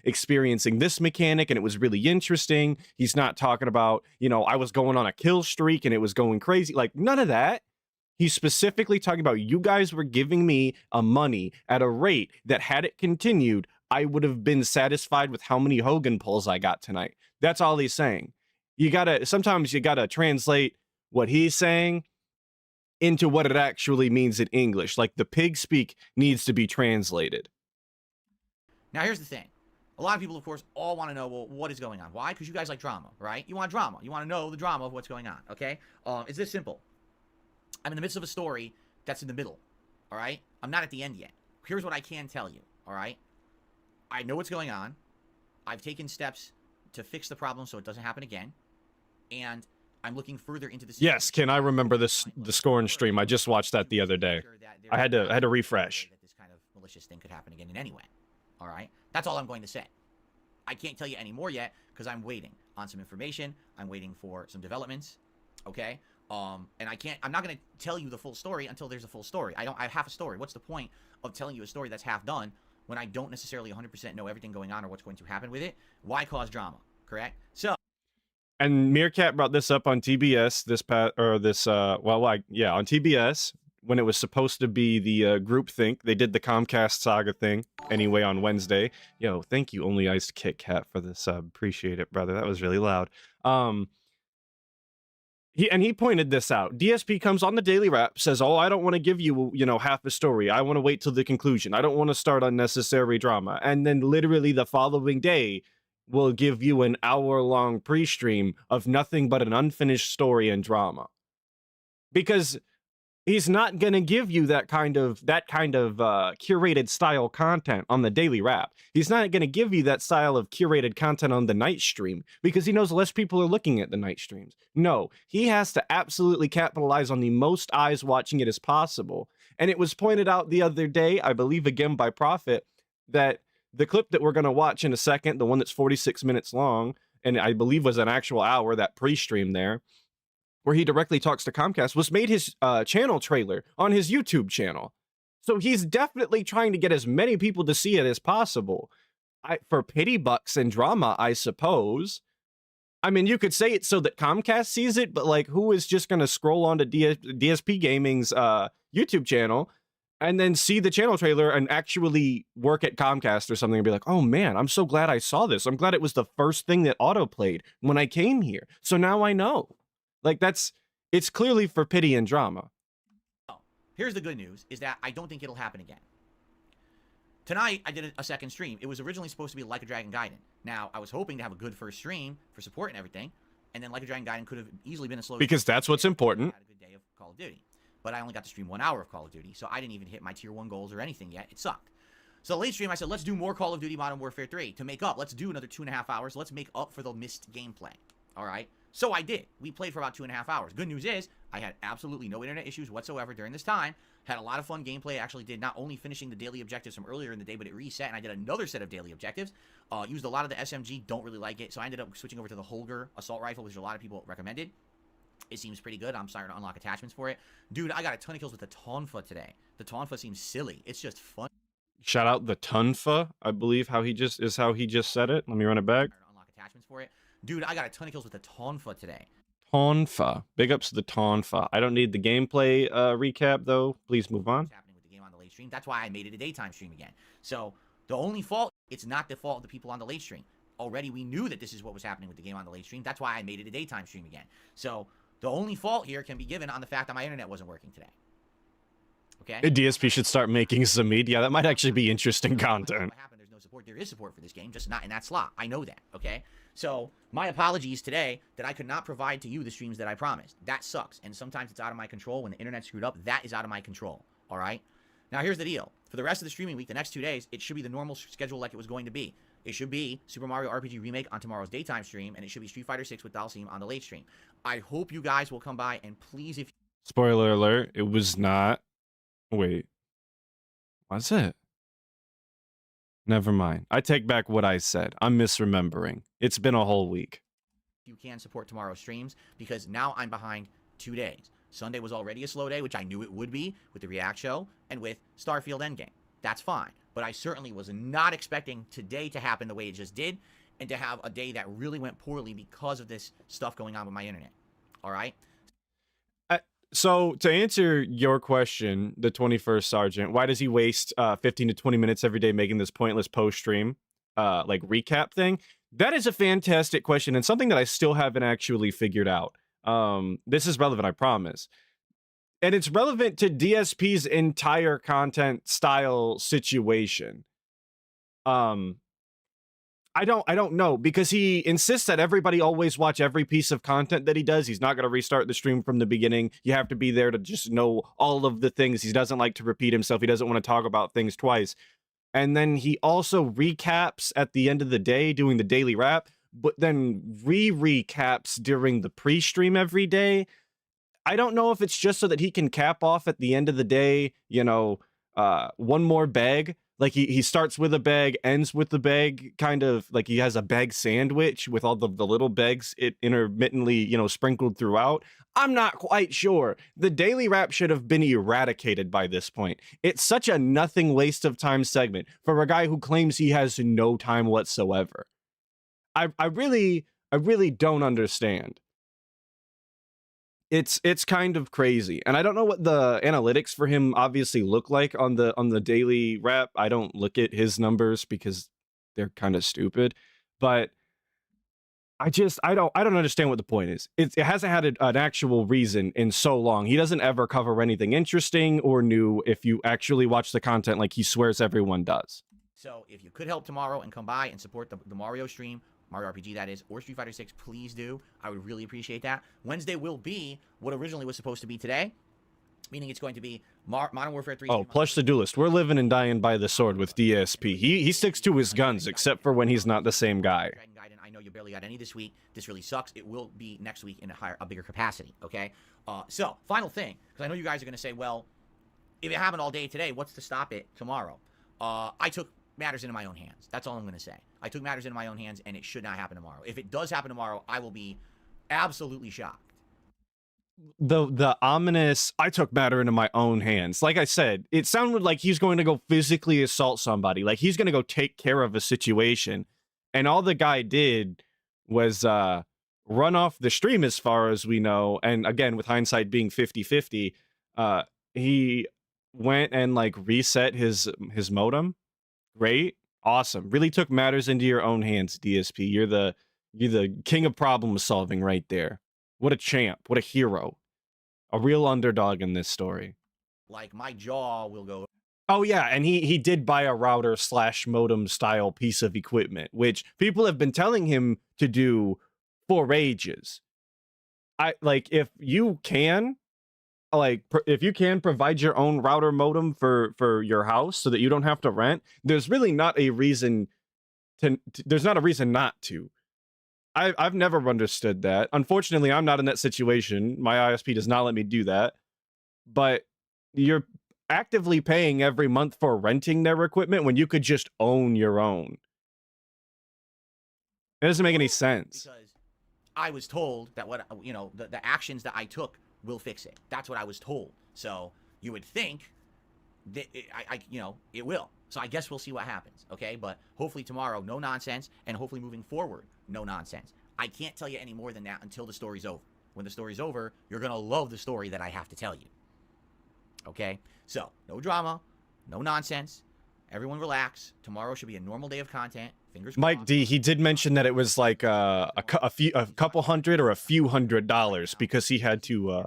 experiencing this mechanic and it was really interesting. He's not talking about, I was going on a kill streak and it was going crazy. Like, none of that. He's specifically talking about, you guys were giving me a money at a rate that, had it continued, I would have been satisfied with how many Hogan pulls I got tonight. That's all he's saying. Sometimes you gotta translate what he's saying into what it actually means in English. Like, the pig speak needs to be translated.
Now, here's the thing. A lot of people, of course, all want to know, well, what is going on? Why? Because you guys like drama, right? You want drama. You want to know the drama of what's going on, okay? It's this simple. I'm in the midst of a story that's in the middle, all right? I'm not at the end yet. Here's what I can tell you, all right? I know what's going on. I've taken steps to fix the problem so it doesn't happen again. And I'm looking further into this.
Yes, Ken, I remember the Scorn stream. I just watched that the other day. I had to refresh.
That this kind of malicious thing could happen again in any way. All right? That's all I'm going to say. I can't tell you any more yet because I'm waiting on some information. I'm waiting for some developments. Okay? And I'm not going to tell you the full story until there's a full story. I have half a story. What's the point of telling you a story that's half done when I don't necessarily 100% know everything going on or what's going to happen with it? Why cause drama? Correct? So,
and Meerkat brought this up on TBS on TBS when it was supposed to be the group think. They did the Comcast Saga thing anyway on Wednesday. Yo, thank you, Only Iced Kit Kat, for the sub. Appreciate it, brother. That was really loud. He pointed this out. DSP comes on the Daily Wrap, says, oh, I don't want to give you, half a story. I want to wait till the conclusion. I don't want to start unnecessary drama. And then literally the following day, will give you an hour-long pre-stream of nothing but an unfinished story and drama. Because he's not going to give you that kind of curated style content on the Daily Wrap. He's not going to give you that style of curated content on the night stream because he knows less people are looking at the night streams. No, he has to absolutely capitalize on the most eyes watching it as possible. And it was pointed out the other day, I believe again by Prophet, that the clip that we're going to watch in a second, the one that's 46 minutes long, and I believe was an actual hour, that pre-stream there, where he directly talks to Comcast, was made his channel trailer on his YouTube channel. So he's definitely trying to get as many people to see it as possible. For pity bucks and drama, I suppose. I mean, you could say it so that Comcast sees it, but like, who is just going to scroll onto DSP Gaming's YouTube channel and then see the channel trailer and actually work at Comcast or something and be like, oh man, I'm so glad I saw this. I'm glad it was the first thing that auto-played when I came here. So now I know. Like, it's clearly for pity and drama.
Here's the good news, is that I don't think it'll happen again. Tonight, I did a second stream. It was originally supposed to be Like a Dragon Gaiden. Now, I was hoping to have a good first stream for support and everything, and then Like a Dragon Gaiden could have easily been a slow...
Because that's what's important.
I had a good day of Call of Duty. But I only got to stream 1 hour of Call of Duty, so I didn't even hit my tier 1 goals or anything yet. It sucked. So late stream, I said, let's do more Call of Duty Modern Warfare 3 to make up. Let's do another 2.5 hours. Let's make up for the missed gameplay. All right? So I did. We played for about 2.5 hours. Good news is, I had absolutely no internet issues whatsoever during this time. Had a lot of fun gameplay. Actually did not only finishing the daily objectives from earlier in the day, but it reset, and I did another set of daily objectives. Used a lot of the SMG. Don't really like it. So I ended up switching over to the Hogan assault rifle, which a lot of people recommended. It seems pretty good. I'm starting to unlock attachments for it. Dude, I got a ton of kills with the Tonfa today. The Tonfa seems silly. It's just fun.
Shout out the Tunfa, I believe how he just said it. Let me run it back.
Unlock attachments for it. Dude, I got a ton of kills with the Tonfa today.
Tonfa. Big ups to the Tonfa. I don't need the gameplay recap though. Please move on.
What's happening with the game on the late stream? That's why I made it a daytime stream again. So the only fault, it's not the fault of the people on the late stream. already we knew that this is what was happening with the game on the late stream. That's why I made it a daytime stream again. So the only fault here can be given on the fact that my internet wasn't working today. Okay?
DSP should start making some media. That might actually be interesting content.
What happened? There's no support. There is support for this game, just not in that slot. I know that, okay? So my apologies today that I could not provide to you the streams that I promised. That sucks, and sometimes it's out of my control. When the internet screwed up, that is out of my control, all right? Now, here's the deal. For the rest of the streaming week, the next 2 days, it should be the normal schedule like it was going to be. It should be Super Mario RPG Remake on tomorrow's daytime stream, and it should be Street Fighter 6 with Dalsim on the late stream. I hope you guys will come by, and please, if...
Spoiler alert, it was not. Wait. Was it? Never mind. I take back what I said. I'm misremembering. It's been a whole week.
You can support tomorrow's streams, because now I'm behind 2 days. Sunday was already a slow day, which I knew it would be with the React show and with Starfield Endgame. That's fine. But I certainly was not expecting today to happen the way it just did, and to have a day that really went poorly because of this stuff going on with my internet. All right?
So to answer your question, the 21st Sergeant, why does he waste 15 to 20 minutes every day making this pointless post-stream like recap thing? That is a fantastic question, and something that I still haven't actually figured out. This is relevant, I promise. And it's relevant to DSP's entire content style situation. I don't know, because he insists that everybody always watch every piece of content that he does. He's not going to restart the stream from the beginning. You have to be there to just know all of the things. He doesn't like to repeat himself. He doesn't want to talk about things twice. And then he also recaps at the end of the day doing the daily wrap, but then recaps during the pre-stream every day. I don't know if it's just so that he can cap off at the end of the day, you know, one more bag. Like he starts with a bag, ends with the bag, kind of like he has a bag sandwich with all the little bags intermittently, you know, sprinkled throughout. I'm not quite sure. The daily wrap should have been eradicated by this point. It's such a nothing waste of time segment for a guy who claims he has no time whatsoever. I really don't understand. It's kind of crazy, and I don't know what the analytics for him obviously look like on the daily wrap. I don't look at his numbers because they're kind of stupid, but I don't understand what the point is. It hasn't had an actual reason in so long. He doesn't ever cover anything interesting or new. If you actually watch the content, like he swears everyone does.
So if you could help tomorrow and come by and support the Mario stream, Mario RPG that is, or Street Fighter 6, please do. I would really appreciate that. Wednesday will be what originally was supposed to be today, meaning it's going to be Modern Warfare 3.
Oh, Plush the Duelist. We're living and dying by the sword with DSP. He sticks to his guns, except for when he's not the same guy.
I know you barely got any this week. This really sucks. It will be next week in a bigger capacity, okay? So, final thing, because I know you guys are going to say, well, if it happened all day today, what's to stop it tomorrow? I took matters into my own hands. That's all I'm going to say. I took matters into my own hands, and it should not happen tomorrow. If it does happen tomorrow, I will be absolutely shocked.
The ominous, I took matter into my own hands. Like I said, it sounded like he's going to go physically assault somebody. Like he's going to go take care of a situation. And all the guy did was run off the stream as far as we know. And again, with hindsight being 50-50, he went and like reset his modem. Great. Awesome. Really took matters into your own hands, DSP. You're the king of problem solving right there. What a champ. What a hero. A real underdog in this story.
Like, my jaw will go...
Oh, yeah, and he did buy a router/modem style piece of equipment, which people have been telling him to do for ages. If you can provide your own router modem for your house so that you don't have to rent, there's really not a reason there's not a reason not to. I've never understood that. Unfortunately, I'm not in that situation. My ISP does not let me do that. But you're actively paying every month for renting their equipment when you could just own your own. It doesn't make any sense.
Because I was told that the actions that I took will fix it. That's what I was told. So you would think that it will. So I guess we'll see what happens, okay? But hopefully tomorrow, no nonsense, and hopefully moving forward, no nonsense. I can't tell you any more than that until the story's over. When the story's over, you're going to love the story that I have to tell you. Okay? So, no drama, no nonsense. Everyone relax. Tomorrow should be a normal day of content. Fingers crossed.
Mike D, he did mention that it was like a couple hundred or a few $100 because he had to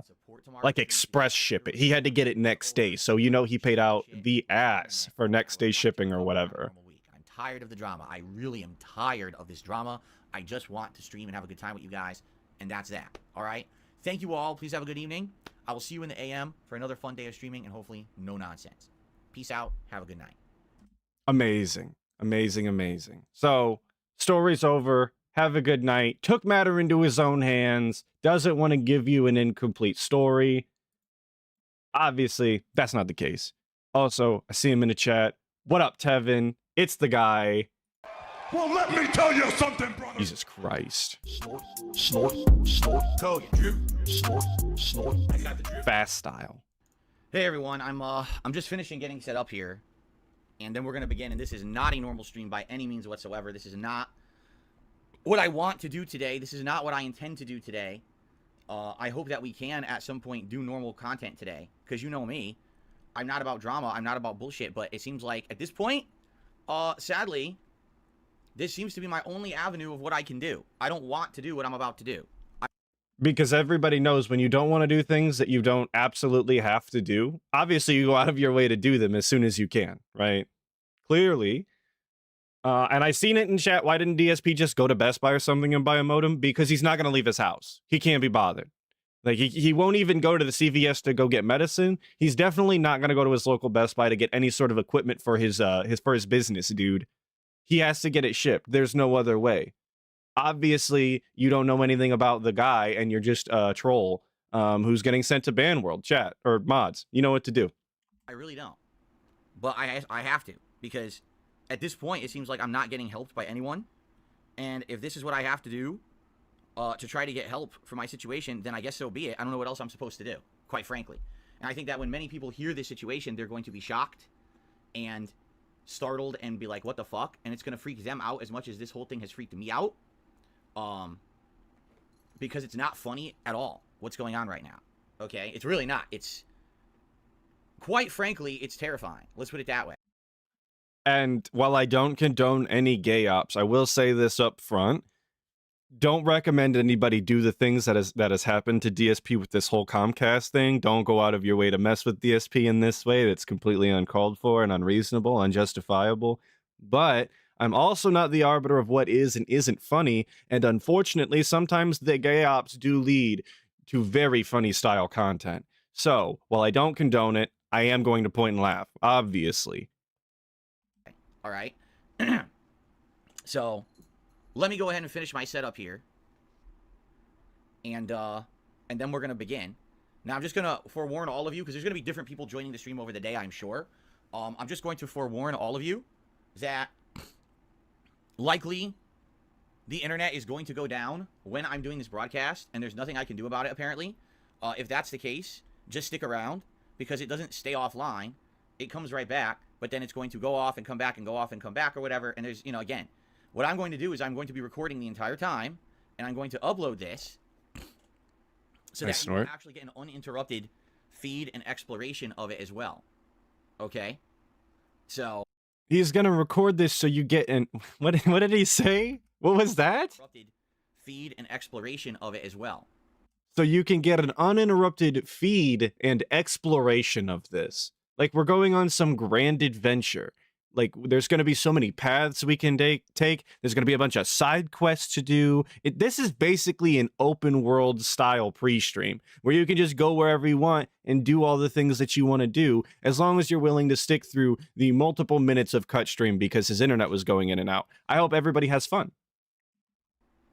like express ship it. He had to get it next day. So you know he paid out the ass for next day shipping or whatever.
I'm tired of the drama. I really am tired of this drama. I just want to stream and have a good time with you guys, and that's that. All right? Thank you all. Please have a good evening. I will see you in the AM for another fun day of streaming and hopefully no nonsense. Peace out. Have a good night.
Amazing. Amazing, amazing. So, story's over. Have a good night. Took matter into his own hands. Doesn't want to give you an incomplete story. Obviously, that's not the case. Also, I see him in the chat. What up, Tevin? It's the guy.
Well, let me tell you something, brother.
Jesus Christ.
Snort, snort, snort. Hogan, drip, snort, snort. I got the drip.
Fast style.
Hey everyone, I'm just finishing getting set up here. And then we're going to begin, and this is not a normal stream by any means whatsoever. This is not what I want to do today. This is not what I intend to do today. I hope that we can, at some point, do normal content today. Because you know me. I'm not about drama. I'm not about bullshit. But it seems like, at this point, sadly, this seems to be my only avenue of what I can do. I don't want to do what I'm about to do.
Because everybody knows when you don't want to do things that you don't absolutely have to do, obviously you go out of your way to do them as soon as you can, right? Clearly. And I seen it in chat. Why didn't DSP just go to Best Buy or something and buy a modem? Because he's not going to leave his house. He can't be bothered. Like, he won't even go to the CVS to go get medicine. He's definitely not going to go to his local Best Buy to get any sort of equipment for his business, dude. He has to get it shipped. There's no other way. Obviously, you don't know anything about the guy, and you're just a troll who's getting sent to ban world chat or mods. You know what to do.
I really don't. But I have to, because at this point, it seems like I'm not getting helped by anyone. And if this is what I have to do to try to get help for my situation, then I guess so be it. I don't know what else I'm supposed to do, quite frankly. And I think that when many people hear this situation, they're going to be shocked and startled and be like, what the fuck? And it's going to freak them out as much as this whole thing has freaked me out. Because it's not funny at all what's going on right now. Okay? It's really not. It's, quite frankly, it's terrifying. Let's put it that way.
And while I don't condone any gay ops, I will say this up front. Don't recommend anybody do the things that has happened to DSP with this whole Comcast thing. Don't go out of your way to mess with DSP in this way. That's completely uncalled for and unreasonable, unjustifiable. But I'm also not the arbiter of what is and isn't funny, and unfortunately, sometimes the gay ops do lead to very funny style content. So, while I don't condone it, I am going to point and laugh, obviously.
All right. So, let me go ahead and finish my setup here. And then we're going to begin. Now, I'm just going to forewarn all of you, because there's going to be different people joining the stream over the day, I'm sure. I'm just going to forewarn all of you that likely the internet is going to go down when I'm doing this broadcast, and there's nothing I can do about it, apparently. If that's the case, just stick around, because it doesn't stay offline. It comes right back, but then it's going to go off and come back and go off and come back or whatever. And there's, you know, again, what I'm going to do is I'm going to be recording the entire time, and I'm going to upload this so that you can actually get an uninterrupted feed and exploration of it as well. Okay? So
he's gonna record this so you get an what did he say? What was that?
Feed and exploration of it as well.
So you can get an uninterrupted feed and exploration of this. Like, we're going on some grand adventure. Like, there's going to be so many paths we can take. There's going to be a bunch of side quests to do. This is basically an open world style pre-stream where you can just go wherever you want and do all the things that you want to do, as long as you're willing to stick through the multiple minutes of cut stream because his internet was going in and out. I hope everybody has fun.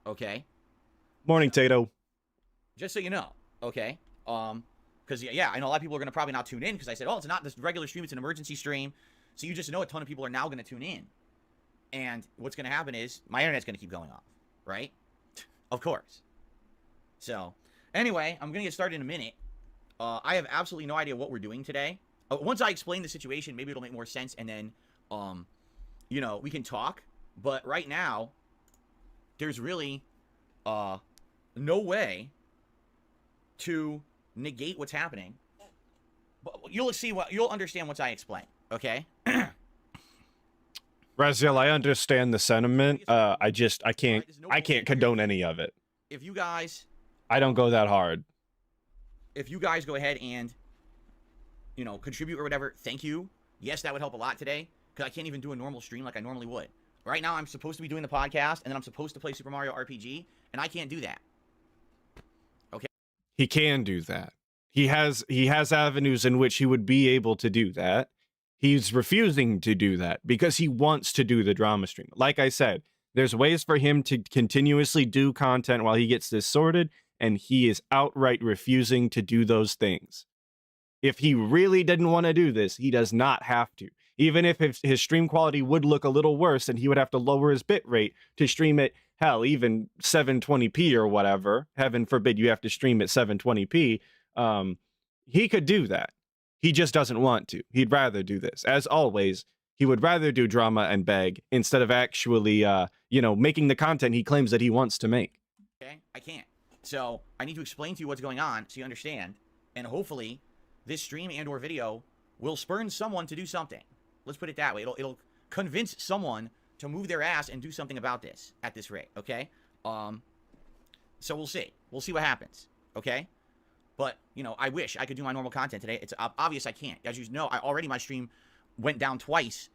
Okay.
Morning, Tato.
Just so you know, okay? Because, yeah, I know a lot of people are going to probably not tune in because I said, oh, it's not this regular stream, it's an emergency stream. So you just know a ton of people are now going to tune in. And what's going to happen is my internet's going to keep going off, right? Of course. So, anyway, I'm going to get started in a minute. I have absolutely no idea what we're doing today. Once I explain the situation, maybe it'll make more sense, and then, you know, we can talk. But right now, there's really no way to negate what's happening. But you'll understand once I explain, okay?
Raziel, I understand the sentiment. I can't condone any of it.
If you guys,
I don't go that hard.
if you guys go ahead and, you know, contribute or whatever, thank you. Yes, that would help a lot today, because I can't even do a normal stream like I normally would. Right now, I'm supposed to be doing the podcast, and then I'm supposed to play Super Mario RPG, and I can't do that. Okay?
He can do that. He has avenues in which he would be able to do that. He's refusing to do that because he wants to do the drama stream. Like I said, there's ways for him to continuously do content while he gets this sorted, and he is outright refusing to do those things. If he really didn't want to do this, he does not have to. Even if his stream quality would look a little worse and he would have to lower his bit rate to stream it, hell, even 720p or whatever, heaven forbid you have to stream at 720p, he could do that. He just doesn't want to. He'd rather do this. As always, he would rather do drama and beg instead of actually, making the content he claims that he wants to make.
Okay? I can't. So I need to explain to you what's going on so you understand, and hopefully this stream and or video will spurn someone to do something. Let's put it that way. It'll convince someone to move their ass and do something about this at this rate, okay? So we'll see. We'll see what happens, okay? But, you know, I wish I could do my normal content today. It's obvious I can't. As you know, my stream went down twice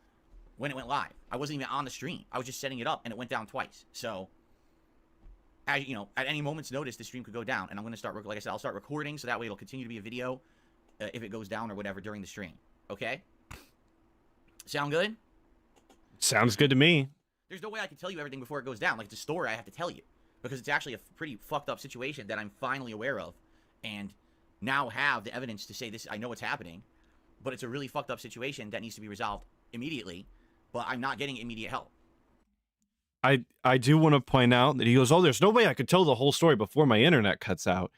when it went live. I wasn't even on the stream. I was just setting it up, and it went down twice. So, as you know, at any moment's notice, the stream could go down, and I'm going to start, like I said, I'll start recording, so that way it'll continue to be a video if it goes down or whatever during the stream, okay? Sound good?
Sounds good to me.
There's no way I can tell you everything before it goes down. Like, it's a story I have to tell you, because it's actually a pretty fucked up situation that I'm finally aware of, and now have the evidence to say this. I know what's happening, but it's a really fucked up situation that needs to be resolved immediately, but I'm not getting immediate help.
I do want to point out that he goes, oh, there's no way I could tell the whole story before my internet cuts out.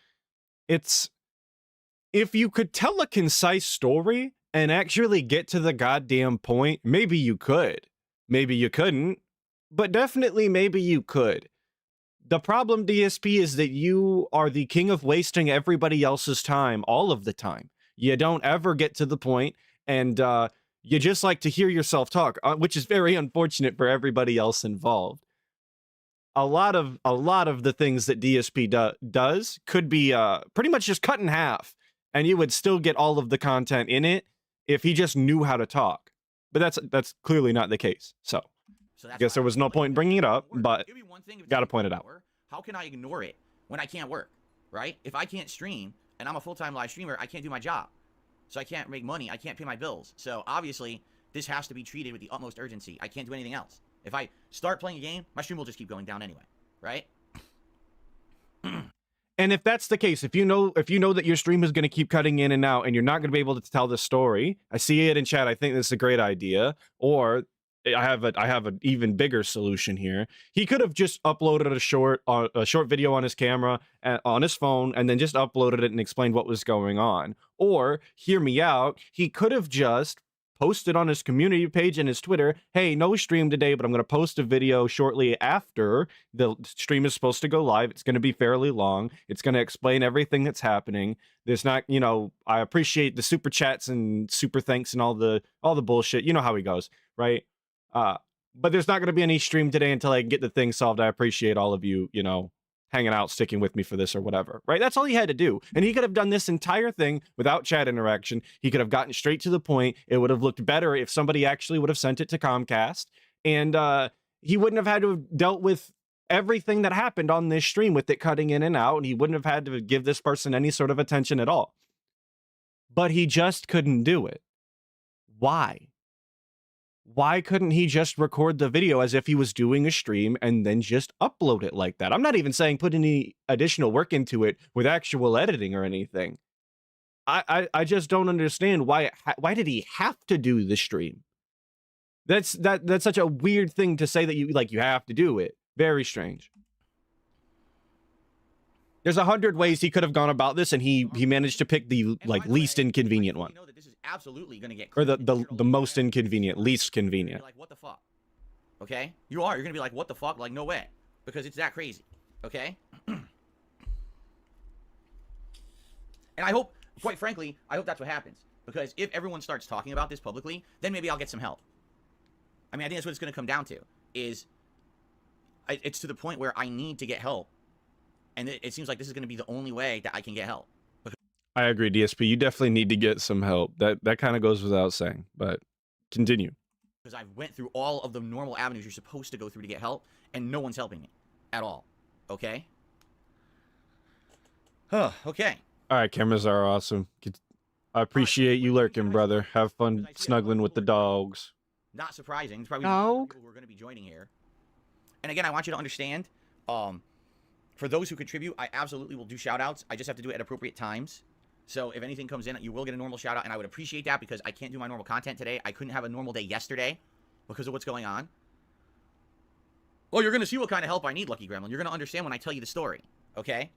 If you could tell a concise story and actually get to the goddamn point, maybe you could. Maybe you couldn't, but definitely maybe you could. The problem, DSP, is that you are the king of wasting everybody else's time all of the time. You don't ever get to the point, and you just like to hear yourself talk, which is very unfortunate for everybody else involved. A lot of the things that DSP does could be pretty much just cut in half, and you would still get all of the content in it if he just knew how to talk. But that's clearly not the case. So I guess there was no point in bringing it up, but got to point it out.
How can I ignore it when I can't work, right? If I can't stream and I'm a full-time live streamer, I can't do my job. So I can't make money. I can't pay my bills. So obviously, this has to be treated with the utmost urgency. I can't do anything else. If I start playing a game, my stream will just keep going down anyway, right?
And if that's the case, if you know that your stream is going to keep cutting in and out and you're not going to be able to tell the story, I see it in chat. I think this is a great idea. Or I have an even bigger solution here. He could have just uploaded a short video on his camera on his phone and then just uploaded it and explained what was going on. Or, hear me out, he could have just posted on his community page and his Twitter, hey, no stream today, but I'm going to post a video shortly after the stream is supposed to go live. It's going to be fairly long. It's going to explain everything that's happening. There's not, I appreciate the super chats and super thanks and all the bullshit. You know how he goes, right? But there's not going to be any stream today until I can get the thing solved. I appreciate all of you, hanging out, sticking with me for this or whatever, right? That's all he had to do. And he could have done this entire thing without chat interaction. He could have gotten straight to the point. It would have looked better if somebody actually would have sent it to Comcast. And he wouldn't have had to have dealt with everything that happened on this stream with it cutting in and out. And he wouldn't have had to give this person any sort of attention at all. But he just couldn't do it. Why? Why couldn't he just record the video as if he was doing a stream and then just upload it like that? I'm not even saying put any additional work into it with actual editing or anything. I just don't understand why did he have to do the stream? That's such a weird thing to say that you have to do it. Very strange. There's 100 ways he could have gone about this, and he managed to pick the least inconvenient one.
Know that this is absolutely going to get
or the most inconvenient, least convenient.
Like, what the fuck? Okay? You're going to be like, what the fuck? Like, no way. Because it's that crazy. Okay? And I hope, quite frankly, that's what happens. Because if everyone starts talking about this publicly, then maybe I'll get some help. I mean, I think that's what it's going to come down to. It's to the point where I need to get help, and it seems like this is going to be the only way that I can get help.
I agree, DSP. You definitely need to get some help. That kind of goes without saying, but continue.
Because I've went through all of the normal avenues you're supposed to go through to get help, and no one's helping me at all. Okay? Okay.
All right, cameras are awesome. I appreciate you lurking, brother. Have fun snuggling with the dogs.
Not surprising. There's probably
Dog.
people who are going to be joining here. And again, I want you to understand, for those who contribute, I absolutely will do shout-outs. I just have to do it at appropriate times. So if anything comes in, you will get a normal shout-out, and I would appreciate that because I can't do my normal content today. I couldn't have a normal day yesterday because of what's going on. Well, you're going to see what kind of help I need, Lucky Gremlin. You're going to understand when I tell you the story, okay?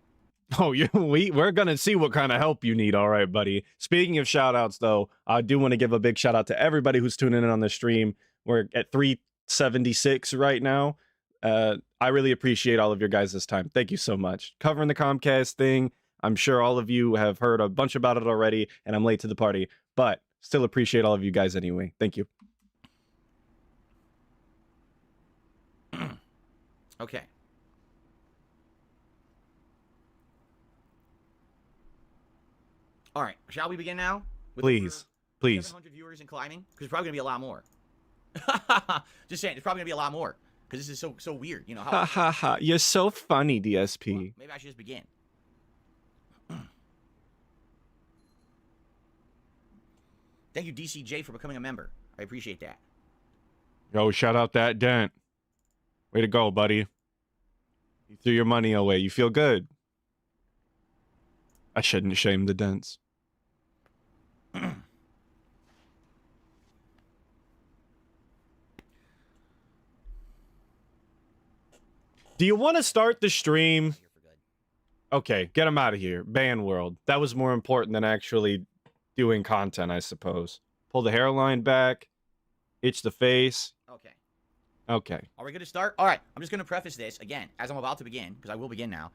Oh, we're going to see what kind of help you need. All right, buddy. Speaking of shout-outs, though, I do want to give a big shout-out to everybody who's tuning in on the stream. We're at 376 right now. I really appreciate all of your guys this time. Thank you so much. Covering the Comcast thing. I'm sure all of you have heard a bunch about it already, and I'm late to the party, but still appreciate all of you guys anyway. Thank you.
Okay. All right. Shall we begin now?
Please. Please.
700 viewers and climbing? Because it's probably going to be a lot more. Just saying, it's probably going to be a lot more. Because this is so weird. You know how...
Ha ha ha. You're so funny, DSP.
Well, maybe I should just begin. Thank you, DCJ, for becoming a member. I appreciate that.
Yo, shout out that dent. Way to go, buddy. You threw your money away. You feel good. I shouldn't shame the dents. Do you want to start the stream? Okay, get him out of here. Ban world. That was more important than actually doing content, I suppose. Pull the hairline back. Itch the face.
Okay.
Okay.
Are we going to start? All right. I'm just going to preface this again, as I'm about to begin, because I will begin now.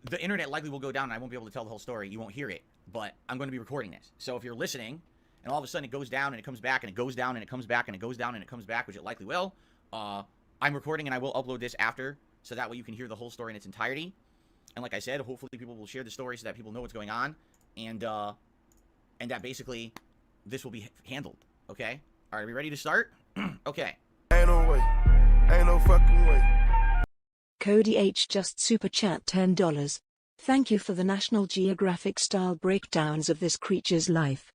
The internet likely will go down, and I won't be able to tell the whole story. You won't hear it, but I'm going to be recording this. So if you're listening, and all of a sudden it goes down, and it comes back, and it goes down, and it comes back, and it goes down, and it comes back, which it likely will, I'm recording, and I will upload this after, so that way you can hear the whole story in its entirety. And like I said, hopefully people will share the story so that people know what's going on, and that basically this will be handled. Okay? All right, are we ready to start? Okay.
Ain't no way. Ain't no fucking way.
Cody H just super chat $10. Thank you for the National Geographic style breakdowns of this creature's life.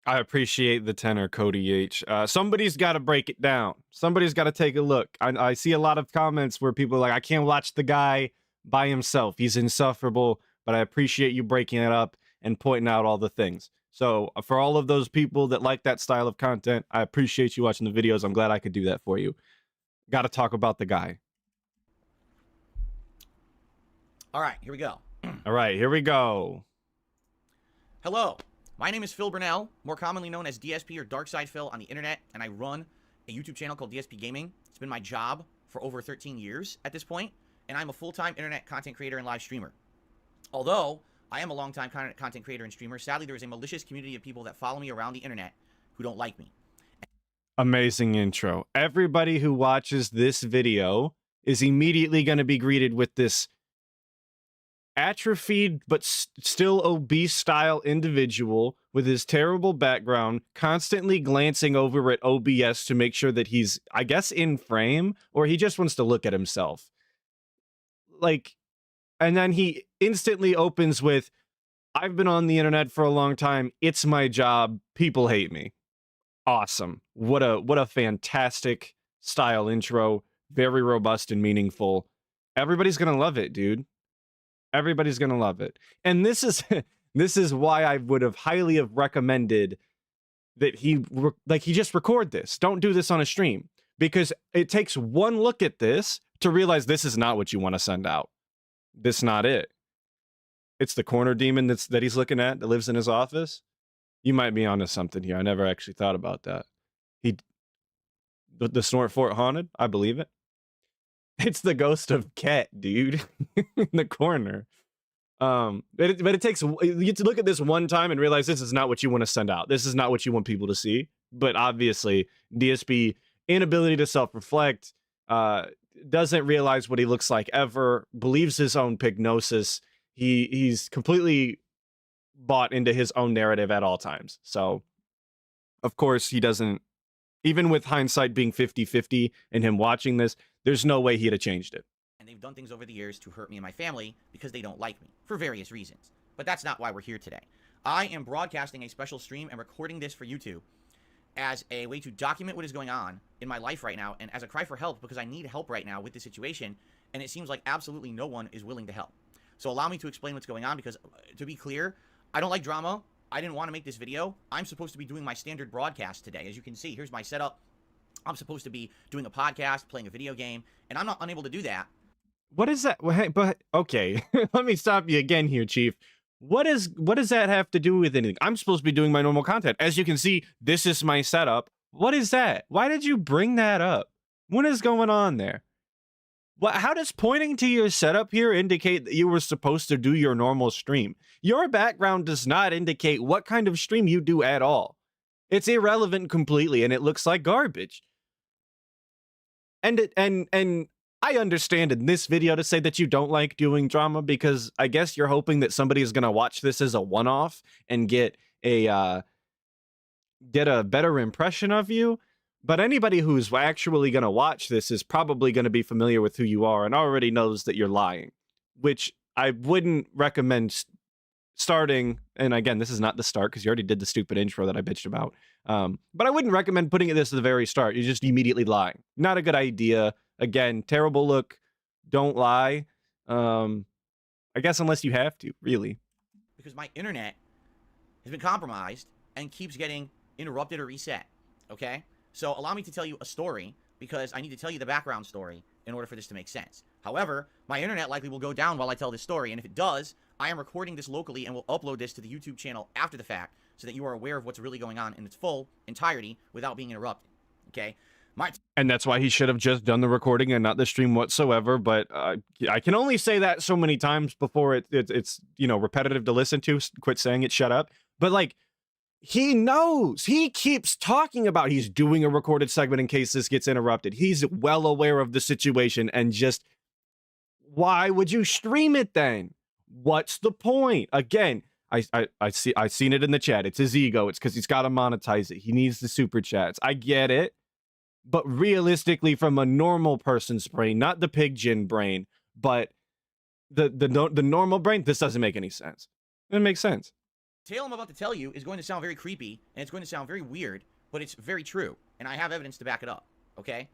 I appreciate the tenor, Cody H. Somebody's got to break it down. Somebody's got to take a look. I see a lot of comments where people are like, I can't watch the guy by himself. He's insufferable, but I appreciate you breaking it up and pointing out all the things. So for all of those people that like that style of content, I appreciate you watching the videos. I'm glad I could do that for you. Got to talk about the guy.
All right, here we go.
All right, here we go.
Hello, my name is Phil Burnell, more commonly known as DSP or Darkside Phil on the internet, and I run a YouTube channel called DSP Gaming. It's been my job for over 13 years at this point, and I'm a full-time internet content creator and live streamer. Although I am a long-time content creator and streamer, sadly there is a malicious community of people that follow me around the internet who don't like me.
Amazing intro. Everybody who watches this video is immediately going to be greeted with this atrophied but still obese style individual with his terrible background, constantly glancing over at OBS to make sure that he's, I guess, in frame, or he just wants to look at himself. Like, and then he instantly opens with, I've been on the internet for a long time. It's my job. People hate me. Awesome. What a fantastic style intro. Very robust and meaningful. Everybody's going to love it, dude. Everybody's going to love it. And this is why I would have highly have recommended that he just record this. Don't do this on a stream, because it takes one look at this to realize this is not what you want to send out. This is not it. It's the corner demon that he's looking at that lives in his office. You might be onto something here. I never actually thought about that. The Snort Fort haunted? I believe it. It's the ghost of Ket, dude, in the corner. But it takes, you get to look at this one time and realize this is not what you want to send out. This is not what you want people to see. but obviously DSP inability to self-reflect, doesn't realize what he looks like ever, believes his own pignosis. He's completely bought into his own narrative at all times. So of course he doesn't, even with hindsight being 50-50 and him watching this, there's no way he'd have changed it.
And they've done things over the years to hurt me and my family because they don't like me for various reasons. But that's not why we're here today. I am broadcasting a special stream and recording this for YouTube as a way to document what is going on in my life right now and as a cry for help, because I need help right now with the situation, and it seems like absolutely no one is willing to help. So allow me to explain what's going on, because to be clear, I don't like drama. I didn't want to make this video. I'm supposed to be doing my standard broadcast today. As you can see, here's my setup. I'm supposed to be doing a podcast, playing a video game, and I'm not unable to do that.
What is that? Well, hey, but okay, let me stop you again here, Chief. What does that have to do with anything? I'm supposed to be doing my normal content. As you can see, this is my setup. What is that? Why did you bring that up? What is going on there? What? How does pointing to your setup here indicate that you were supposed to do your normal stream? Your background does not indicate what kind of stream you do at all. It's irrelevant completely, and it looks like garbage. And I understand in this video to say that you don't like doing drama, because I guess you're hoping that somebody is going to watch this as a one-off and get a better impression of you. But anybody who's actually going to watch this is probably going to be familiar with who you are and already knows that you're lying, which I wouldn't recommend starting. And again, this is not the start, because you already did the stupid intro that I bitched about. But I wouldn't recommend putting this at the very start. You're just immediately lying. Not a good idea. Again, terrible look. Don't lie. I guess unless you have to, really.
Because my internet has been compromised and keeps getting interrupted or reset. Okay? So allow me to tell you a story, because I need to tell you the background story in order for this to make sense. However, my internet likely will go down while I tell this story, and if it does, I am recording this locally and will upload this to the YouTube channel after the fact, so that you are aware of what's really going on in its full entirety without being interrupted. Okay?
And that's why he should have just done the recording and not the stream whatsoever. But I can only say that so many times before it's repetitive to listen to. Quit saying it. Shut up. But like, he knows. He keeps talking about he's doing a recorded segment in case this gets interrupted. He's well aware of the situation, and just, why would you stream it then? What's the point? Again, I seen it in the chat. It's his ego. It's because he's got to monetize it. He needs the super chats. I get it. But realistically, from a normal person's brain, not the pig gin brain, but the normal brain, this doesn't make any sense. It doesn't make sense.
The tale I'm about to tell you is going to sound very creepy, and it's going to sound very weird, but it's very true, and I have evidence to back it up, okay?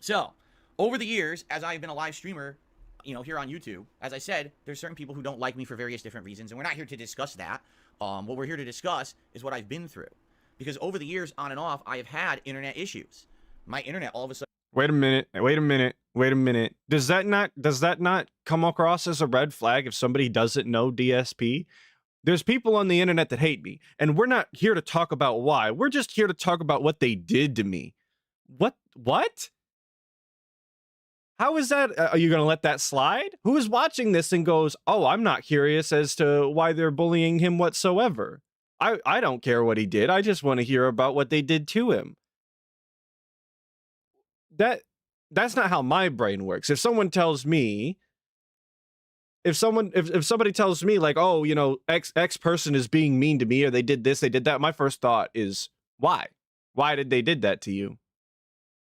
So, over the years, as I've been a live streamer, here on YouTube, as I said, there's certain people who don't like me for various different reasons, and we're not here to discuss that. What we're here to discuss is what I've been through. Because over the years, on and off, I have had internet issues. My internet all of a sudden...
Wait a minute. Does that not come across as a red flag if somebody doesn't know DSP? There's people on the internet that hate me, and we're not here to talk about why. We're just here to talk about what they did to me. What? How is that? Are you going to let that slide? Who is watching this and goes, oh, I'm not curious as to why they're bullying him whatsoever. I don't care what he did. I just want to hear about what they did to him. That's not how my brain works. If someone tells me, if somebody tells me like, oh, X person is being mean to me, or they did this, they did that, my first thought is, why did they did that to you?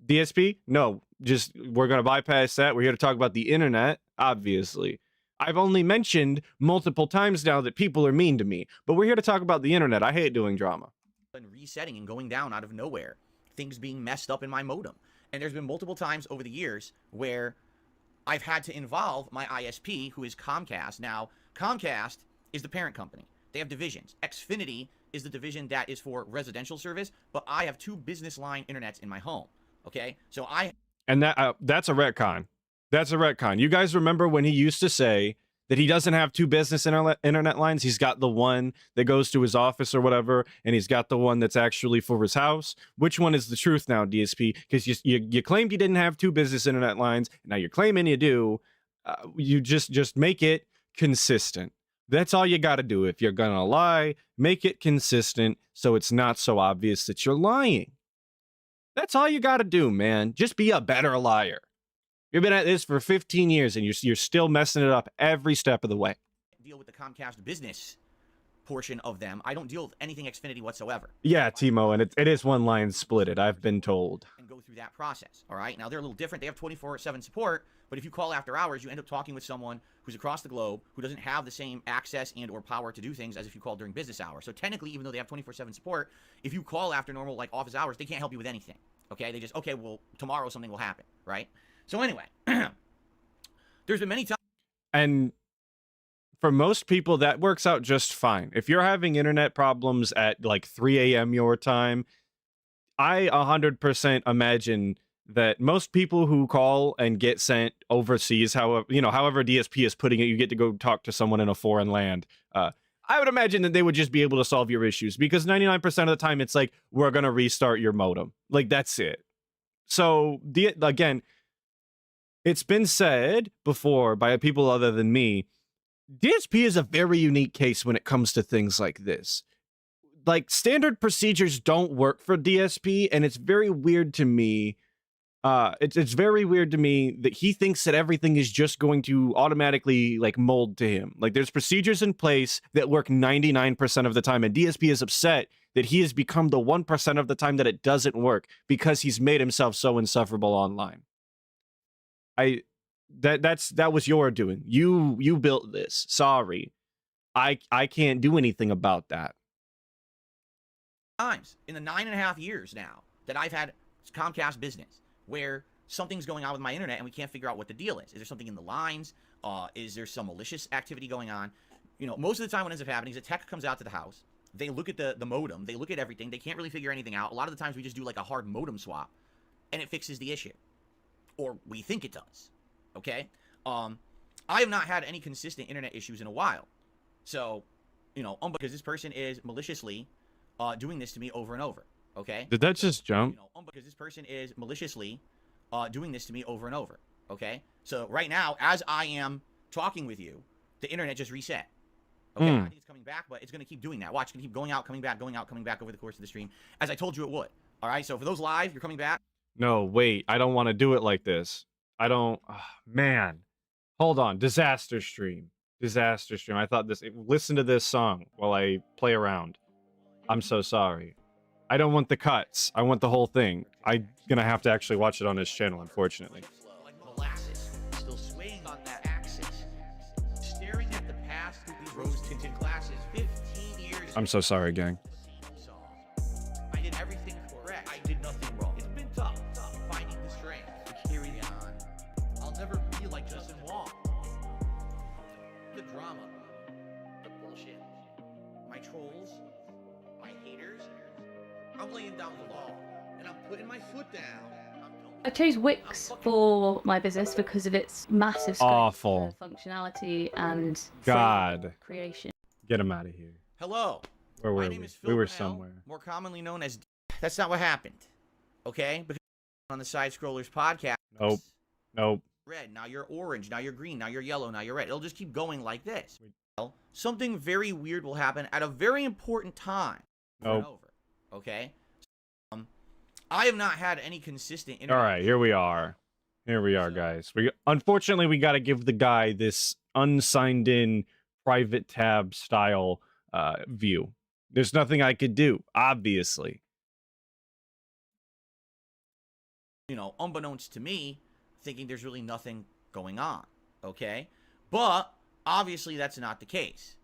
DSP? No, just, we're going to bypass that. We're here to talk about the internet, obviously. I've only mentioned multiple times now that people are mean to me, but we're here to talk about the internet. I hate doing drama.
And resetting and going down out of nowhere, things being messed up in my modem. And there's been multiple times over the years where I've had to involve my ISP, who is Comcast. Now, Comcast is the parent company. They have divisions. Xfinity is the division that is for residential service, but I have 2 business line internets in my home. Okay? So
And that's a retcon. That's a retcon. You guys remember when he used to say that he doesn't have 2 business internet lines? He's got the one that goes to his office or whatever, and he's got the one that's actually for his house. Which one is the truth now, DSP? Because you claimed you didn't have 2 business internet lines, and now you're claiming you do. You just make it consistent. That's all you got to do. If you're going to lie, make it consistent so it's not so obvious that you're lying. That's all you got to do, man. Just be a better liar. You've been at this for 15 years and you're still messing it up every step of the way.
Deal with the Comcast business portion of them. I don't deal with anything Xfinity whatsoever.
Yeah, Timo, and it is one line split it, I've been told.
And go through that process, all right? Now, they're a little different. They have 24/7 support, but if you call after hours, you end up talking with someone who's across the globe who doesn't have the same access and or power to do things as if you call during business hours. So technically, even though they have 24/7 support, if you call after normal, like, office hours, they can't help you with anything, okay? They just, okay, well, tomorrow something will happen, right? So anyway, there's been many times.
And for most people, that works out just fine. If you're having internet problems at like 3 a.m. your time, I 100% imagine that most people who call and get sent overseas, however DSP is putting it, you get to go talk to someone in a foreign land. I would imagine that they would just be able to solve your issues because 99% of the time it's like, we're going to restart your modem. Like, that's it. So, again, it's been said before by people other than me, DSP is a very unique case when it comes to things like this. Like, standard procedures don't work for DSP, and it's very weird to me. It's very weird to me that he thinks that everything is just going to automatically, like, mold to him. Like, there's procedures in place that work 99% of the time, and DSP is upset that he has become the 1% of the time that it doesn't work because he's made himself so insufferable online. That was your doing. You built this. Sorry. I can't do anything about that.
Times in the 9.5 years now that I've had Comcast business where something's going on with my internet and we can't figure out what the deal is. Is there something in the lines? Is there some malicious activity going on? You know, most of the time what ends up happening is a tech comes out to the house. They look at the modem. They look at everything. They can't really figure anything out. A lot of the times we just do like a hard modem swap and it fixes the issue. Or we think it does. Okay? I have not had any consistent internet issues in a while. So, you know, because this person is maliciously doing this to me over and over. Okay?
Did that just jump?
You know, because this person is maliciously doing this to me over and over. Okay? So right now, as I am talking with you, the internet just reset. Okay? I think it's coming back, but it's going to keep doing that. Watch, it's going to keep going out, coming back over the course of the stream, as I told you it would. All right? So for those live, you're coming back.
No, wait. I don't want to do it like this. I don't... Oh, man. Hold on. Disaster stream. Disaster stream. I thought this... Listen to this song while I play around. I'm so sorry. I don't want the cuts. I want the whole thing. I'm going to have to actually watch it on his channel, unfortunately.
Like molasses, still swaying on that axis. Staring at the past through these rose-tinted glasses. 15 years...
I'm so sorry, gang.
I did everything correct. I did nothing wrong. It's been tough finding the strength to carry on. I'll never be like Justin Wong. The drama, the bullshit, my trolls, my haters. I'm laying down the law, and I'm putting my foot down.
I chose Wix for my business because of its massive scope
Awful.
for functionality and
God.
creation.
Get him out of here.
Hello.
Where were
My
we?
name is Phil
We were
Pennell,
somewhere.
more commonly known as... That's not what happened. Okay? Because on the Side Scrollers podcast...
Nope. Nope.
Red, now you're orange, now you're green, now you're yellow, now you're red. It'll just keep going like this. Well, something very weird will happen at a very important time.
Nope.
Over. Okay? I have not had any consistent internet.
All right, here we are. Here we are, guys. Unfortunately, we got to give the guy this unsigned in private tab style view. There's nothing I could do, obviously.
You know, unbeknownst to me, thinking there's really nothing going on, okay? But obviously that's not the case,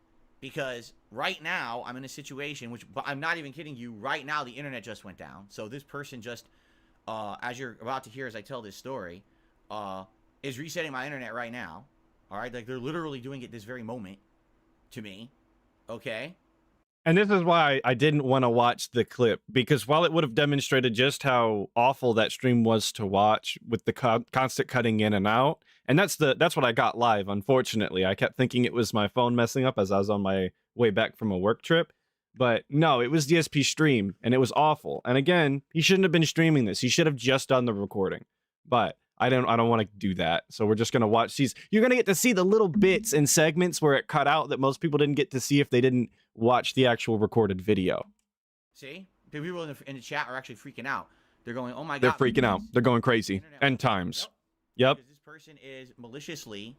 because right now I'm in a situation which, but I'm not even kidding you, right now the internet just went down. So this person just, as you're about to hear as I tell this story, is resetting my internet right now. All right, like they're literally doing it this very moment to me, okay?
And this is why I didn't want to watch the clip, because while it would have demonstrated just how awful that stream was to watch with the constant cutting in and out, and that's what I got live, unfortunately. I kept thinking it was my phone messing up as I was on my way back from a work trip, but no, it was DSP stream, and it was awful. And again, he shouldn't have been streaming this. He should have just done the recording. But I don't want to do that. So we're just gonna watch these. You're gonna get to see the little bits and segments where it cut out that most people didn't get to see if they didn't watch the actual recorded video.
See, the people in the chat are actually freaking out. They're going, "Oh my God!"
They're freaking out. They're going crazy. End times. Yep.
Because this person is maliciously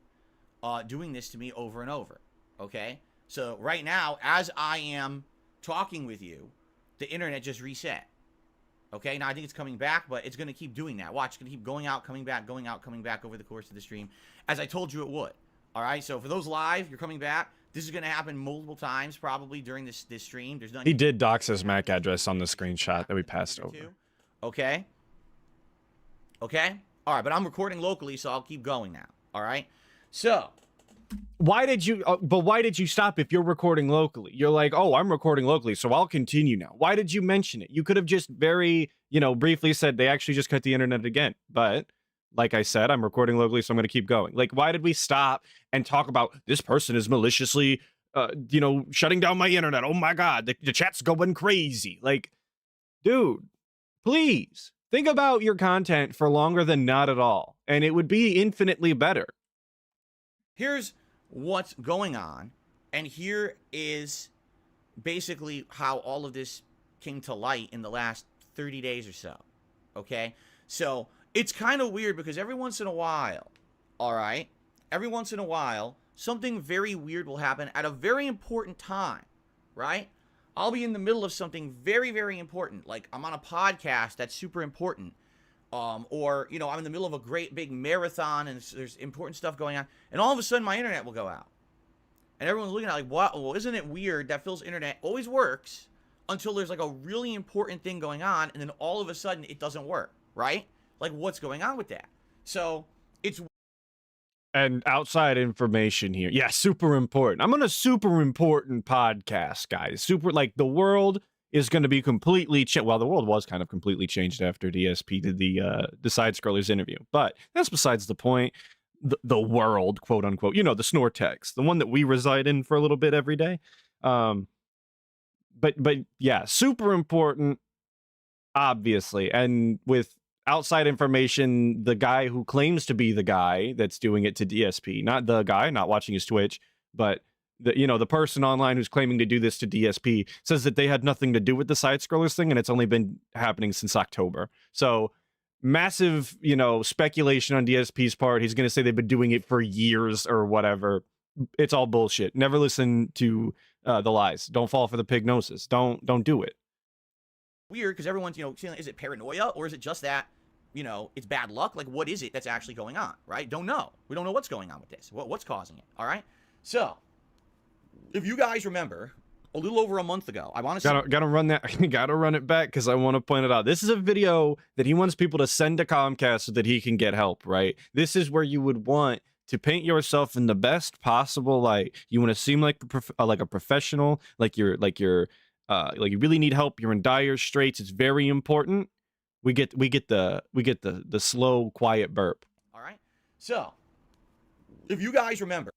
doing this to me over and over. Okay. So right now, as I am talking with you, the internet just reset. Okay, now I think it's coming back, but it's going to keep doing that. Watch, it's going to keep going out, coming back over the course of the stream, as I told you it would. All right, so for those live, you're coming back. This is going to happen multiple times probably during this stream. There's nothing.
He did dox his MAC address on the screenshot that we passed over.
Okay. Okay. All right, but I'm recording locally, so I'll keep going now. All right. So.
Why did you stop if you're recording locally? You're like, oh, I'm recording locally, so I'll continue now. Why did you mention it? You could have just very, briefly said they actually just cut the internet again. But like I said, I'm recording locally, so I'm going to keep going. Like, why did we stop and talk about this person is maliciously, shutting down my internet? Oh my God, the chat's going crazy. Like, dude, please think about your content for longer than not at all, and it would be infinitely better.
Here's what's going on, and here is basically how all of this came to light in the last 30 days or so. Okay, so it's kind of weird because every once in a while, all right, something very weird will happen at a very important time, right? I'll be in the middle of something very, very important, like I'm on a podcast that's super important. Or, I'm in the middle of a great big marathon and there's important stuff going on, and all of a sudden my internet will go out. And everyone's looking at it like, what? Well, isn't it weird that Phil's internet always works until there's like a really important thing going on, and then all of a sudden it doesn't work, right? Like, what's going on with that? So it's.
And outside information here. Yeah, super important. I'm on a super important podcast, guys. Super, like, the world is going to be completely changed. Well, the world was kind of completely changed after DSP did the side scrollers interview, but that's besides the point. The world, quote unquote, the Snort text, the one that we reside in for a little bit every day. But yeah, super important, obviously. And with outside information, the guy who claims to be the guy that's doing it to DSP, not the guy, not watching his Twitch, but the person online who's claiming to do this to DSP says that they had nothing to do with the side scrollers thing, and it's only been happening since October. So massive, speculation on DSP's part. He's going to say they've been doing it for years or whatever. It's all bullshit. Never listen to the lies. Don't fall for the pignosis. Don't do it.
Weird because everyone's, feeling, is it paranoia or is it just that, it's bad luck? Like, what is it that's actually going on, right? Don't know. We don't know what's going on with this. What's causing it, all right? So, if you guys remember, a little over a month ago, I want to
gotta run that. Gotta run it back because I want to point it out. This is a video that he wants people to send to Comcast so that he can get help. Right? This is where you would want to paint yourself in the best possible light. You want to seem like a professional, like you really need help. You're in dire straits. It's very important. We get the slow, quiet burp.
All right. So, if you guys remember.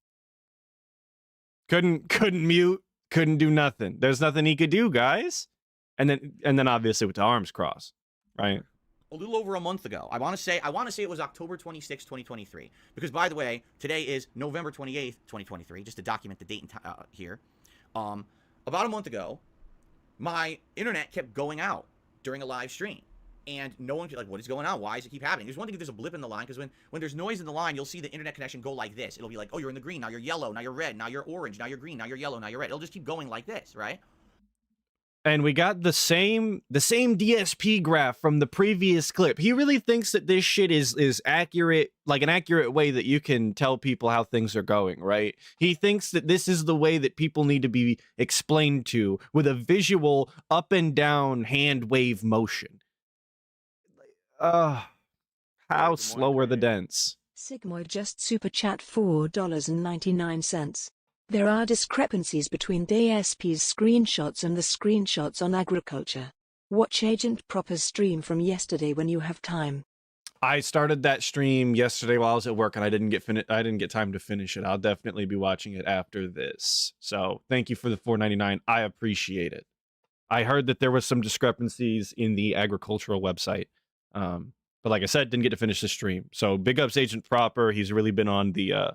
Couldn't mute, couldn't do nothing. There's nothing he could do, guys. And then obviously with the arms crossed, right?
A little over a month ago. I want to say it was October 26, 2023. Because by the way, today is November 28th, 2023, just to document the date and time here. About a month ago, my internet kept going out during a live stream. And no one, like, what is going on? Why does it keep happening? There's one thing if there's a blip in the line, because when there's noise in the line, you'll see the internet connection go like this. It'll be like, oh, you're in the green, now you're yellow, now you're red, now you're orange, now you're green, now you're yellow, now you're red. It'll just keep going like this, right?
And we got the same DSP graph from the previous clip. He really thinks that this shit is accurate, like an accurate way that you can tell people how things are going, right? He thinks that this is the way that people need to be explained to with a visual up and down hand wave motion. How slow are the dents?
Sigmoid just super chat $4.99. There are discrepancies between DSP's screenshots and the screenshots on agriculture. Watch Agent Proper's stream from yesterday when you have time.
I started that stream yesterday while I was at work, and I didn't get time to finish it. I'll definitely be watching it after this. So thank you for the $4.99. I appreciate it. I heard that there was some discrepancies in the agricultural website. But like I said, didn't get to finish the stream. So big ups Agent Proper. He's really been on the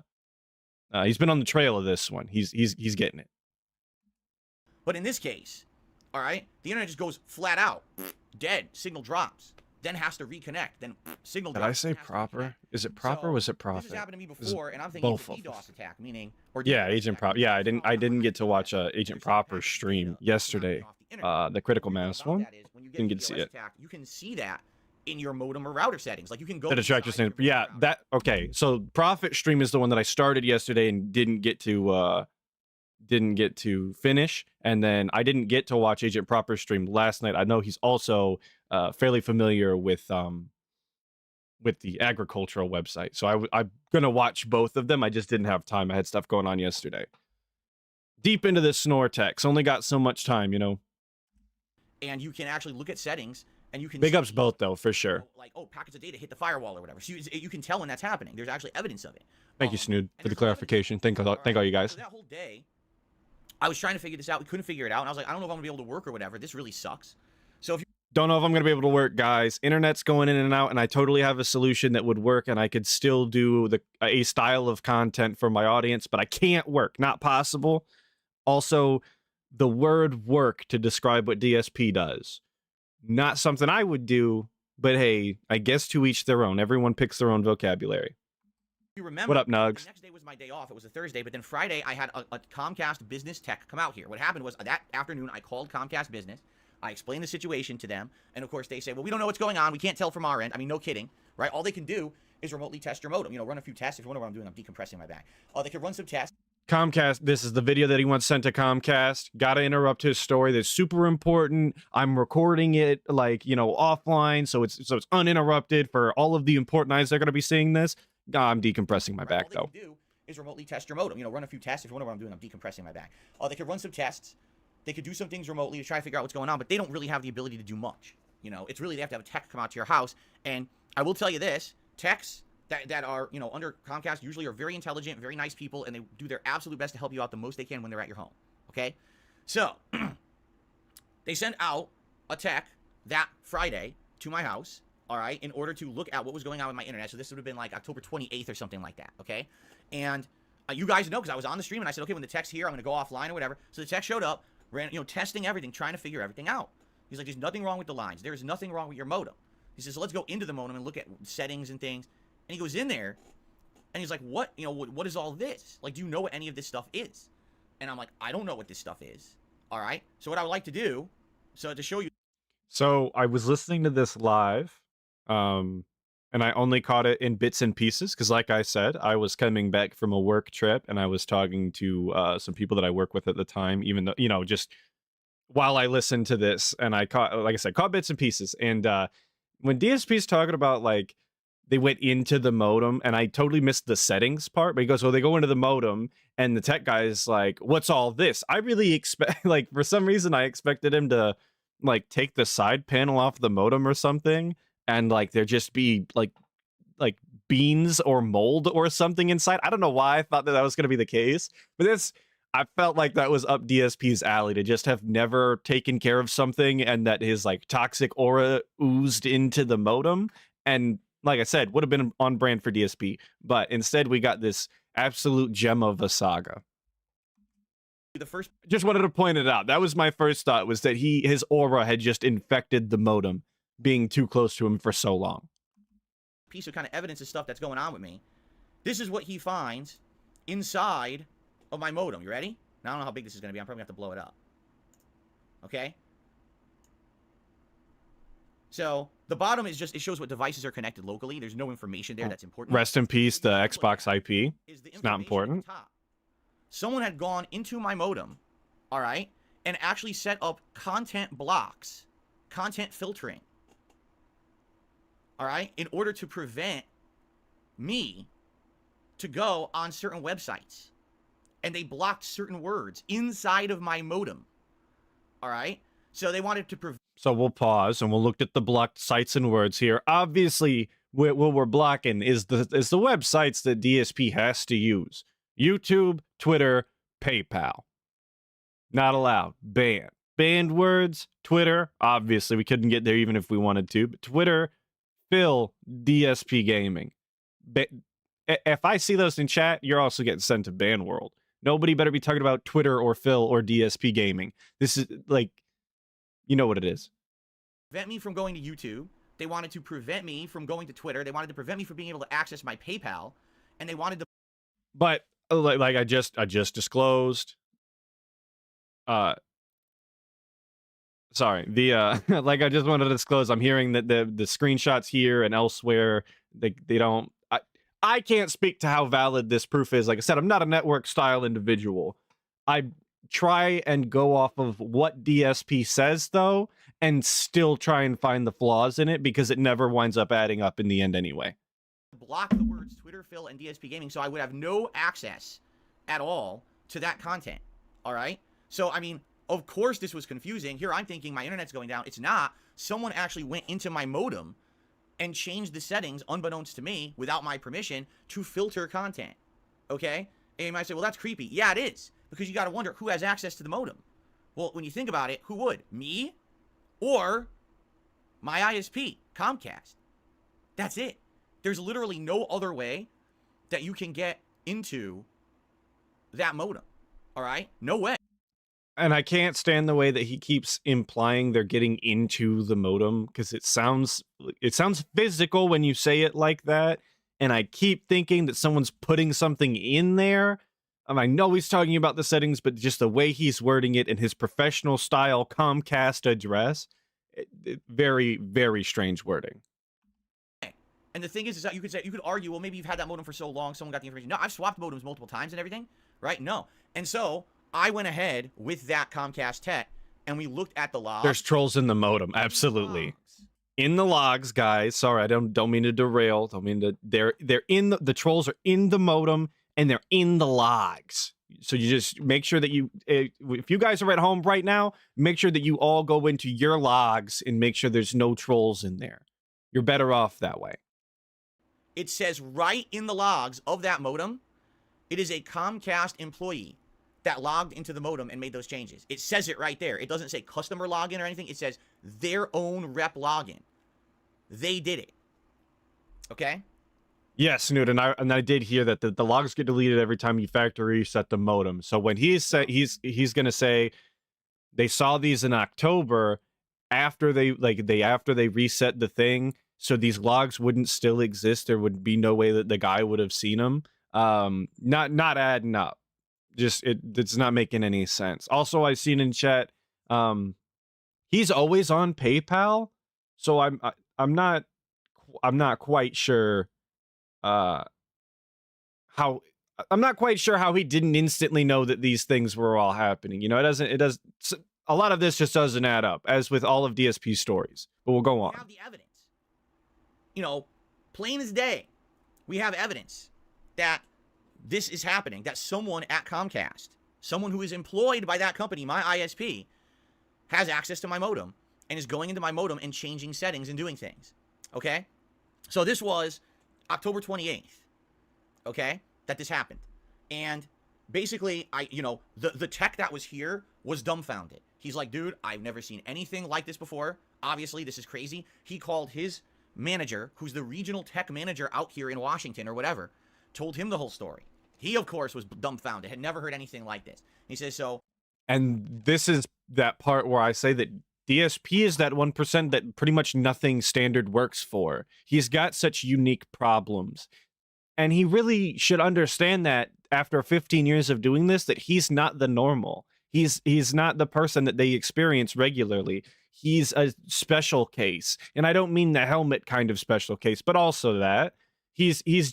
he's been on the trail of this one. He's getting it.
But in this case, all right, the internet just goes flat out, dead, signal drops, then has to reconnect, then signal
Did
drops.
I say Proper? Is it Proper or was it Profit?
This has happened to me before, and I'm thinking
both
it's a
of
DDoS attack, meaning... Or
Yeah,
DDoS
Agent
attack,
Proper. Yeah, I didn't get to watch Agent Proper stream yesterday. The Critical Mass one. Didn't get to see it.
You can see that in your modem or router settings. Like you can go...
The detractor
inside
stand.
your
Yeah,
router.
that okay. So Profit stream is the one that I started yesterday and didn't get to finish, and then I didn't get to watch Agent Proper stream last night. I know he's also fairly familiar with the agricultural website, so I'm gonna watch both of them. I just didn't have time. I had stuff going on yesterday. Deep into this Snortex, only got so much time, you know.
And you can actually look at settings, and you can
Big ups
see,
both though, for sure.
like, oh, packets of data hit the firewall or whatever. So you can tell when that's happening. There's actually evidence of it.
Thank you, Snood, for the
there's
clarification. Thank all you guys.
So that whole day, I was trying to figure this out. We couldn't figure it out, and I was like, I don't know if I'm gonna be able to work or whatever. This really sucks. So if you
Don't know if I'm going to be able to work, guys. Internet's going in and out, and I totally have a solution that would work, and I could still do a style of content for my audience, but I can't work. Not possible. Also, the word work to describe what DSP does. Not something I would do, but hey, I guess to each their own. Everyone picks their own vocabulary.
You remember,
what up, Nugs?
The next day was my day off. It was a Thursday, but then Friday I had a Comcast business tech come out here. What happened was that afternoon I called Comcast business. I explained the situation to them, and of course they say, well, we don't know what's going on. We can't tell from our end. I mean, no kidding, right? All they can do is remotely test your modem. You know, run a few tests. If you wonder what I'm doing, I'm decompressing my back. They can run some tests.
Comcast, this is the video that he wants sent to Comcast. Gotta interrupt his story. That's super important. I'm recording it, like, you know, offline, so it's uninterrupted for all of the important eyes that are gonna be seeing this. I'm decompressing my back, though.
All they can do is remotely test your modem. You know, run a few tests. If you wonder what I'm doing, I'm decompressing my back. They could run some tests. They could do some things remotely to try to figure out what's going on, but they don't really have the ability to do much. You know, it's really, they have to have a tech come out to your house. And I will tell you this, techs that are, you know, under Comcast usually are very intelligent, very nice people, and they do their absolute best to help you out the most they can when they're at your home. Okay? So, they sent out a tech that Friday to my house, all right, in order to look at what was going on with my internet. So this would have been like October 28th or something like that, okay? And you guys know, because I was on the stream, and I said, okay, when the tech's here, I'm going to go offline or whatever. So the tech showed up, ran, you know, testing everything, trying to figure everything out. He's like, there's nothing wrong with the lines. There's nothing wrong with your modem. He says, so let's go into the modem and look at settings and things. And he goes in there, and he's like, what, you know, what is all this? Like, do you know what any of this stuff is? And I'm like, I don't know what this stuff is. All right? So what I would like to do, so to show you.
So I was listening to this live, and I only caught it in bits and pieces, because like I said, I was coming back from a work trip, and I was talking to some people that I work with at the time, even though, you know, just while I listened to this, and I caught, like I said, caught bits and pieces. And when DSP's talking about, like, they went into the modem, and I totally missed the settings part, but he goes, well, they go into the modem, and the tech guy is like, what's all this? I really expect, like, for some reason, I expected him to, like, take the side panel off the modem or something, and, like, there just be, like beans or mold or something inside. I don't know why I thought that was going to be the case, but I felt like that was up DSP's alley, to just have never taken care of something, and that his, like, toxic aura oozed into the modem. And like I said, would have been on brand for DSP, but instead we got this absolute gem of a saga. Just wanted to point it out. That was my first thought, was that his aura had just infected the modem, being too close to him for so long.
Piece of kind of evidence of stuff that's going on with me. This is what he finds inside of my modem. You ready? Now, I don't know how big this is going to be. I'm probably going to have to blow it up. Okay? So, the bottom is just, it shows what devices are connected locally. There's no information there that's important.
Rest in peace, the Xbox IP. It's not important.
Someone had gone into my modem, all right, and actually set up content blocks, content filtering, all right, in order to prevent me to go on certain websites. And they blocked certain words inside of my modem, all right? So they wanted to prevent.
So we'll pause and we'll look at the blocked sites and words here. Obviously, what we're blocking is the websites that DSP has to use. YouTube, Twitter, PayPal. Not allowed. Banned. Banned words, Twitter. Obviously, we couldn't get there even if we wanted to. But Twitter, Phil, DSP Gaming. If I see those in chat, you're also getting sent to ban world. Nobody better be talking about Twitter or Phil or DSP Gaming. This is like, you know what it is.
Prevent me from going to YouTube. They wanted to prevent me from going to Twitter. They wanted to prevent me from being able to access my PayPal, and they wanted to.
But like I just disclosed. Sorry. The like I just wanted to disclose. I'm hearing that the screenshots here and elsewhere they don't. I can't speak to how valid this proof is. Like I said, I'm not a network style individual. I try and go off of what DSP says though, and still try and find the flaws in it because it never winds up adding up in the end anyway.
Block the words Twitter, Phil, and DSP Gaming, so I would have no access at all to that content. All right. So I mean, of course this was confusing. Here I'm thinking my internet's going down. It's not. Someone actually went into my modem and changed the settings, unbeknownst to me, without my permission, to filter content. Okay? And you might say, well, that's creepy. Yeah, it is. Because you got to wonder who has access to the modem. Well, when you think about it, who would? Me? Or my ISP, Comcast. That's it. There's literally no other way that you can get into that modem. All right? No way.
And I can't stand the way that he keeps implying they're getting into the modem because it sounds physical when you say it like that. And I keep thinking that someone's putting something in there. I know he's talking about the settings, but just the way he's wording it in his professional style Comcast address, very, very strange wording.
And the thing is that you could argue, well, maybe you've had that modem for so long, someone got the information. No, I've swapped modems multiple times and everything, right? No. And so I went ahead with that Comcast tech, and we looked at the logs.
There's trolls in the modem, absolutely. In the logs, guys. Sorry, I don't mean to derail. Don't mean to. They're in the trolls are in the modem, and they're in the logs. So you just make sure that if you guys are at home right now, make sure that you all go into your logs and make sure there's no trolls in there. You're better off that way.
It says right in the logs of that modem, it is a Comcast employee that logged into the modem and made those changes. It says it right there. It doesn't say customer login or anything. It says their own rep login. They did it. Okay?
Yes, Snoot, and I did hear that the logs get deleted every time you factory reset the modem. So when he's gonna say they saw these in October after they reset the thing, so these logs wouldn't still exist. There would be no way that the guy would have seen them. Not adding up. Just it's not making any sense. Also, I've seen in chat, he's always on PayPal, so I'm not quite sure how he didn't instantly know that these things were all happening. You know, a lot of this just doesn't add up, as with all of DSP's stories. But we'll go on.
We have the evidence. You know, plain as day, we have evidence that this is happening, that someone at Comcast, someone who is employed by that company, my ISP, has access to my modem and is going into my modem and changing settings and doing things. Okay? So this was October 28th, okay, that this happened. And basically, the tech that was here was dumbfounded. He's like, dude, I've never seen anything like this before. Obviously, this is crazy. He called his manager, who's the regional tech manager out here in Washington or whatever, told him the whole story. He, of course, was dumbfounded, had never heard anything like this. He says, so.
And this is that part where I say that DSP is that 1% that pretty much nothing standard works for. He's got such unique problems. And he really should understand that after 15 years of doing this, that he's not the normal. He's not the person that they experience regularly. He's a special case. And I don't mean the helmet kind of special case, but also that. He is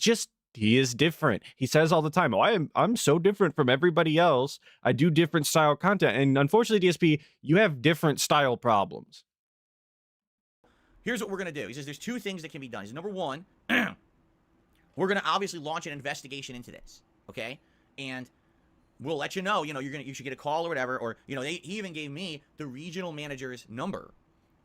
different. He says all the time, oh, I'm so different from everybody else. I do different style content. And unfortunately, DSP, you have different style problems.
Here's what we're going to do. He says there's two things that can be done. He says, number one, we're going to obviously launch an investigation into this. Okay? And we'll let you know, you should get a call or whatever. Or, he even gave me the regional manager's number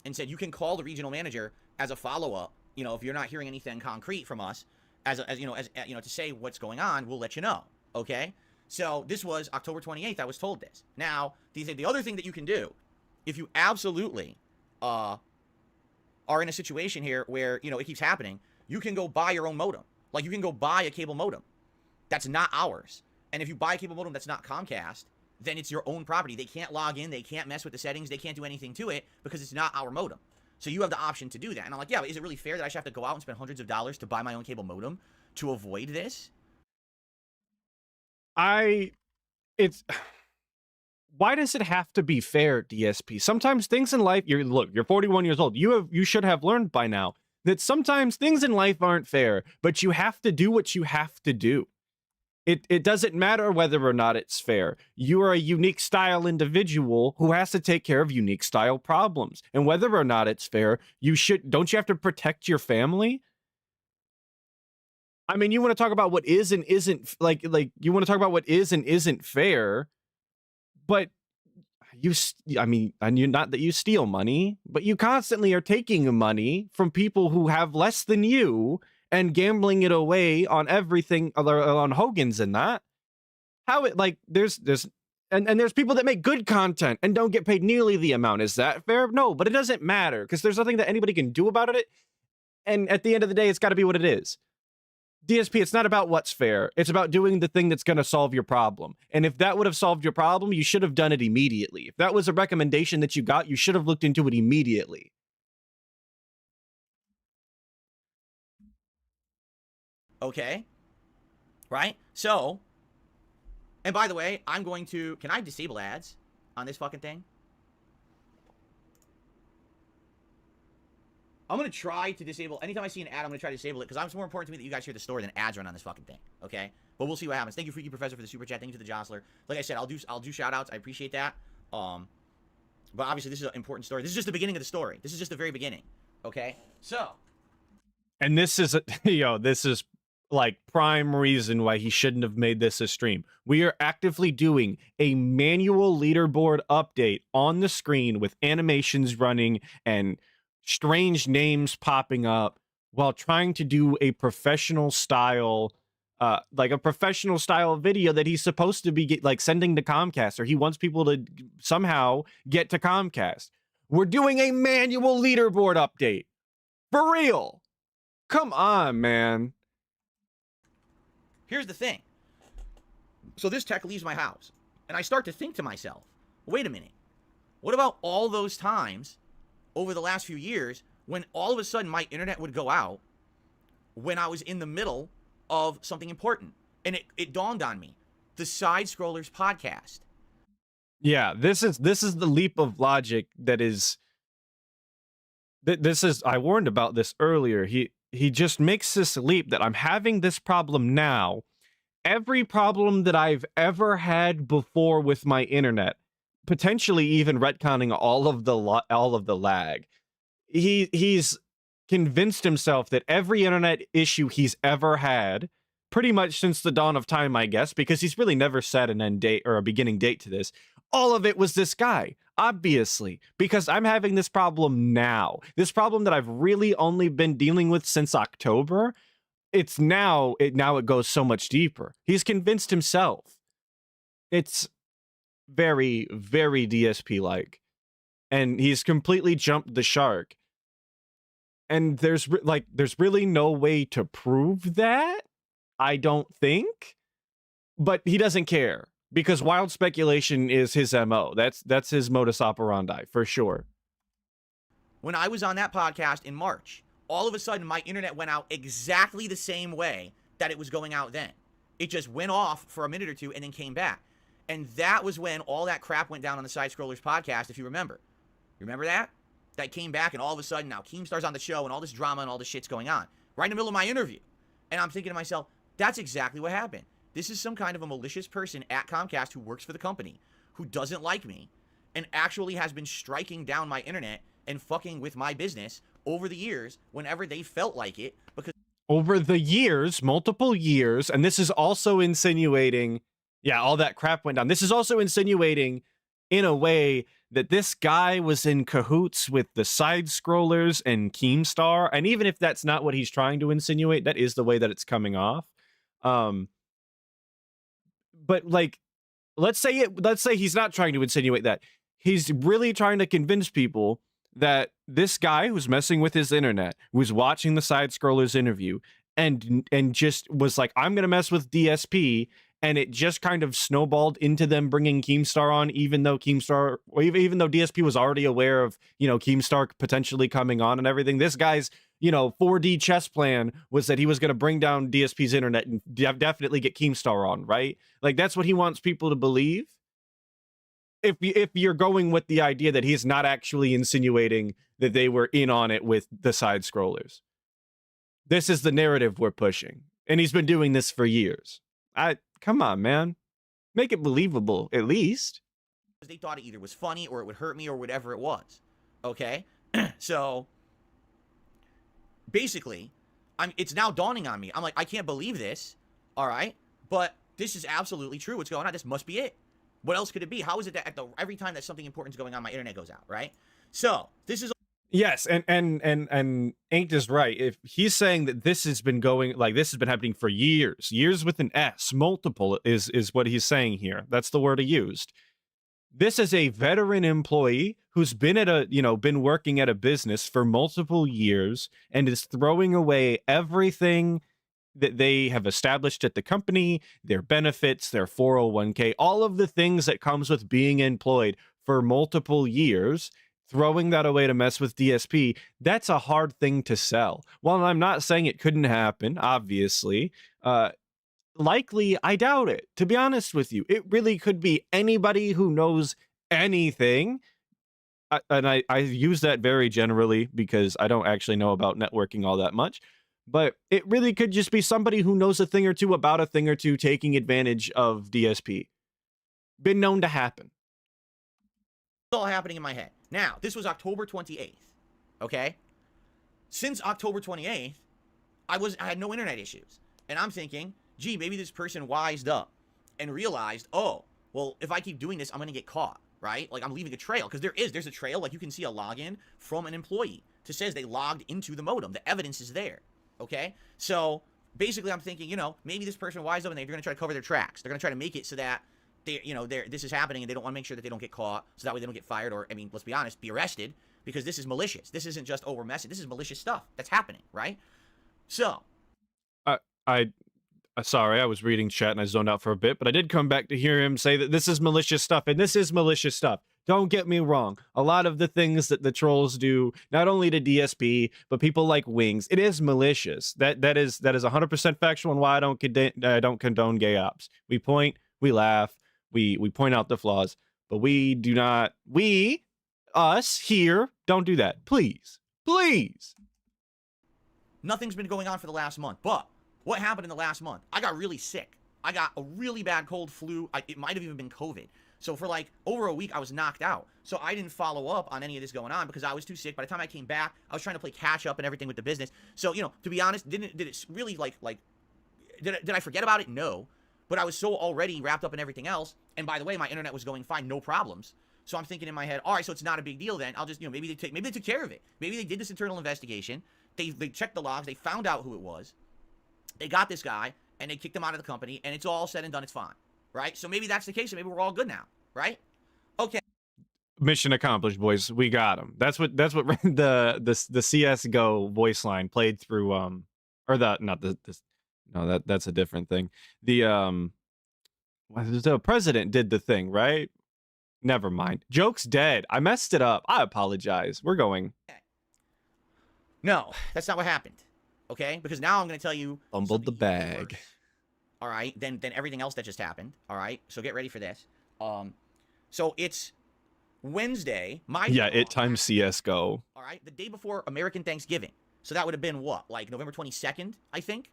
and said, you can call the regional manager as a follow-up. If you're not hearing anything concrete from us, as to say what's going on, we'll let you know. Okay? So this was October 28th. I was told this. Now, the other thing that you can do, if you absolutely are in a situation here where, you know, it keeps happening. You can go buy your own modem. Like, you can go buy a cable modem that's not ours. And if you buy a cable modem that's not Comcast, then it's your own property. They can't log in. They can't mess with the settings. They can't do anything to it because it's not our modem. So you have the option to do that. And I'm like, yeah, but is it really fair that I should have to go out and spend hundreds of dollars to buy my own cable modem to avoid this?
It's why does it have to be fair, DSP? Sometimes things in life, you're 41 years old. You should have learned by now that sometimes things in life aren't fair, but you have to do what you have to do. It doesn't matter whether or not it's fair. You are a unique style individual who has to take care of unique style problems. And whether or not it's fair, don't you have to protect your family? I mean, you want to talk about what is and isn't, like you want to talk about what is and isn't fair, but and you're not that you steal money, but you constantly are taking money from people who have less than you and gambling it away on everything on Hogan's and that. How it, like, there's people that make good content and don't get paid nearly the amount. Is that fair? No, but it doesn't matter because there's nothing that anybody can do about it. And at the end of the day, it's got to be what it is. DSP, it's not about what's fair. It's about doing the thing that's going to solve your problem. And if that would have solved your problem, you should have done it immediately. If that was a recommendation that you got, you should have looked into it immediately.
Okay. Right? So, and by the way, can I disable ads on this fucking thing? I'm going to try to disable, anytime I see an ad, I'm going to try to disable it, because it's more important to me that you guys hear the story than ads run on this fucking thing, okay? But we'll see what happens. Thank you, Freaky Professor, for the super chat. Thank you to the Jostler. Like I said, I'll do shout-outs. I appreciate that. But obviously, this is an important story. This is just the beginning of the story. This is just the very beginning, okay? So.
And this is, this is, like, prime reason why he shouldn't have made this a stream. We are actively doing a manual leaderboard update on the screen with animations running and strange names popping up while trying to do a professional style video that he's supposed to be sending to Comcast, or he wants people to somehow get to Comcast. We're doing a manual leaderboard update. For real. Come on, man.
Here's the thing. So this tech leaves my house, and I start to think to myself, wait a minute. What about all those times over the last few years when all of a sudden my internet would go out when I was in the middle of something important? And it dawned on me. The Side Scrollers podcast.
Yeah, this is the leap of logic that is... I warned about this earlier. He just makes this leap that I'm having this problem now. Every problem that I've ever had before with my internet, potentially even retconning all of the lag. He's convinced himself that every internet issue he's ever had, pretty much since the dawn of time, I guess, because he's really never set an end date or a beginning date to this. All of it was this guy, obviously, because I'm having this problem now. This problem that I've really only been dealing with since October. It goes so much deeper. He's convinced himself. It's very, very DSP-like. And he's completely jumped the shark. And there's really no way to prove that, I don't think. But he doesn't care. Because wild speculation is his MO. That's his modus operandi, for sure.
When I was on that podcast in March, all of a sudden my internet went out exactly the same way that it was going out then. It just went off for a minute or two and then came back. And that was when all that crap went down on the Side Scrollers podcast, if you remember. You remember that? That came back, and all of a sudden now Keemstar's on the show and all this drama and all this shit's going on. Right in the middle of my interview. And I'm thinking to myself, that's exactly what happened. This is some kind of a malicious person at Comcast who works for the company, who doesn't like me, and actually has been striking down my internet and fucking with my business over the years whenever they felt like it. Because
over the years, multiple years, and this is also insinuating, yeah, all that crap went down. This is also insinuating, in a way, that this guy was in cahoots with the Side Scrollers and Keemstar, and even if that's not what he's trying to insinuate, that is the way that it's coming off. But like, let's say he's not trying to insinuate that. He's really trying to convince people that this guy who's messing with his internet was watching the side scrollers interview and just was like, I'm gonna mess with DSP, and it just kind of snowballed into them bringing Keemstar on, even though DSP was already aware of, you know, Keemstar potentially coming on and everything. This guy's, you know, 4D chess plan was that he was going to bring down DSP's internet and definitely get Keemstar on, right? Like, that's what he wants people to believe. If you're going with the idea that he's not actually insinuating that they were in on it with the side scrollers. This is the narrative we're pushing. And he's been doing this for years. Come on, man. Make it believable, at least.
They thought it either was funny or it would hurt me or whatever it was. Okay? So, basically, it's now dawning on me. I'm like, I can't believe this. All right? But this is absolutely true. What's going on? This must be it. What else could it be? How is it that every time that something important is going on, my internet goes out, right? So, this is...
Yes, and Ain't is right. If he's saying that this has been going, like, this has been happening for years with an S, multiple is what he's saying here. That's the word he used. This is a veteran employee who's been working at a business for multiple years and is throwing away everything that they have established at the company, their benefits, their 401k, all of the things that comes with being employed for multiple years, throwing that away to mess with DSP. That's a hard thing to sell. While I'm not saying it couldn't happen, obviously, likely, I doubt it. To be honest with you, it really could be anybody who knows anything. I use that very generally because I don't actually know about networking all that much. But it really could just be somebody who knows a thing or two about a thing or two taking advantage of DSP. Been known to happen.
It's all happening in my head. Now, this was October 28th, okay? Since October 28th, I had no internet issues. And I'm thinking, gee, maybe this person wised up and realized, oh, well, if I keep doing this, I'm going to get caught, right? Like, I'm leaving a trail, because there's a trail. Like, you can see a login from an employee that says they logged into the modem. The evidence is there. Okay, so basically I'm thinking, you know, maybe this person wised up and they're going to try to cover their tracks. They're going to try to make it so that this is happening and they don't want to make sure that they don't get caught, so that way they don't get fired or, I mean, let's be honest, be arrested, because this is malicious. This isn't just, oh, we're messing. This is malicious stuff that's happening, right? So,
sorry, I was reading chat and I zoned out for a bit, but I did come back to hear him say that this is malicious stuff, and this is malicious stuff. Don't get me wrong. A lot of the things that the trolls do, not only to DSP, but people like Wings, it is malicious. That is 100% factual, and why I don't condone gay ops. We point, we laugh, we point out the flaws, but we do not. Us here, don't do that. Please.
Nothing's been going on for the last month, but what happened in the last month? I got really sick. I got a really bad cold, flu. It might have even been COVID. So for like over a week, I was knocked out. So I didn't follow up on any of this going on because I was too sick. By the time I came back, I was trying to play catch up and everything with the business. So, you know, to be honest, did it really did I forget about it? No. But I was so already wrapped up in everything else. And by the way, my internet was going fine, no problems. So I'm thinking in my head, all right, so it's not a big deal then. I'll just, you know, maybe they took care of it. Maybe they did this internal investigation. They checked the logs. They found out who it was. They got this guy and they kicked him out of the company, and it's all said and done. It's fine, right? So maybe that's the case, and maybe we're all good now, right? Okay.
Mission accomplished, boys. We got him. That's what the CS:GO voice line played through that's a different thing. The president did the thing, right? Never mind. Joke's dead. I messed it up. I apologize. We're going.
No, that's not what happened. Okay? Because now I'm going to tell you.
Fumbled the bag.
Worse. All right? Then everything else that just happened. All right? So get ready for this. So it's Wednesday.
It times CS:GO.
All right? The day before American Thanksgiving. So that would have been what? Like November 22nd, I think?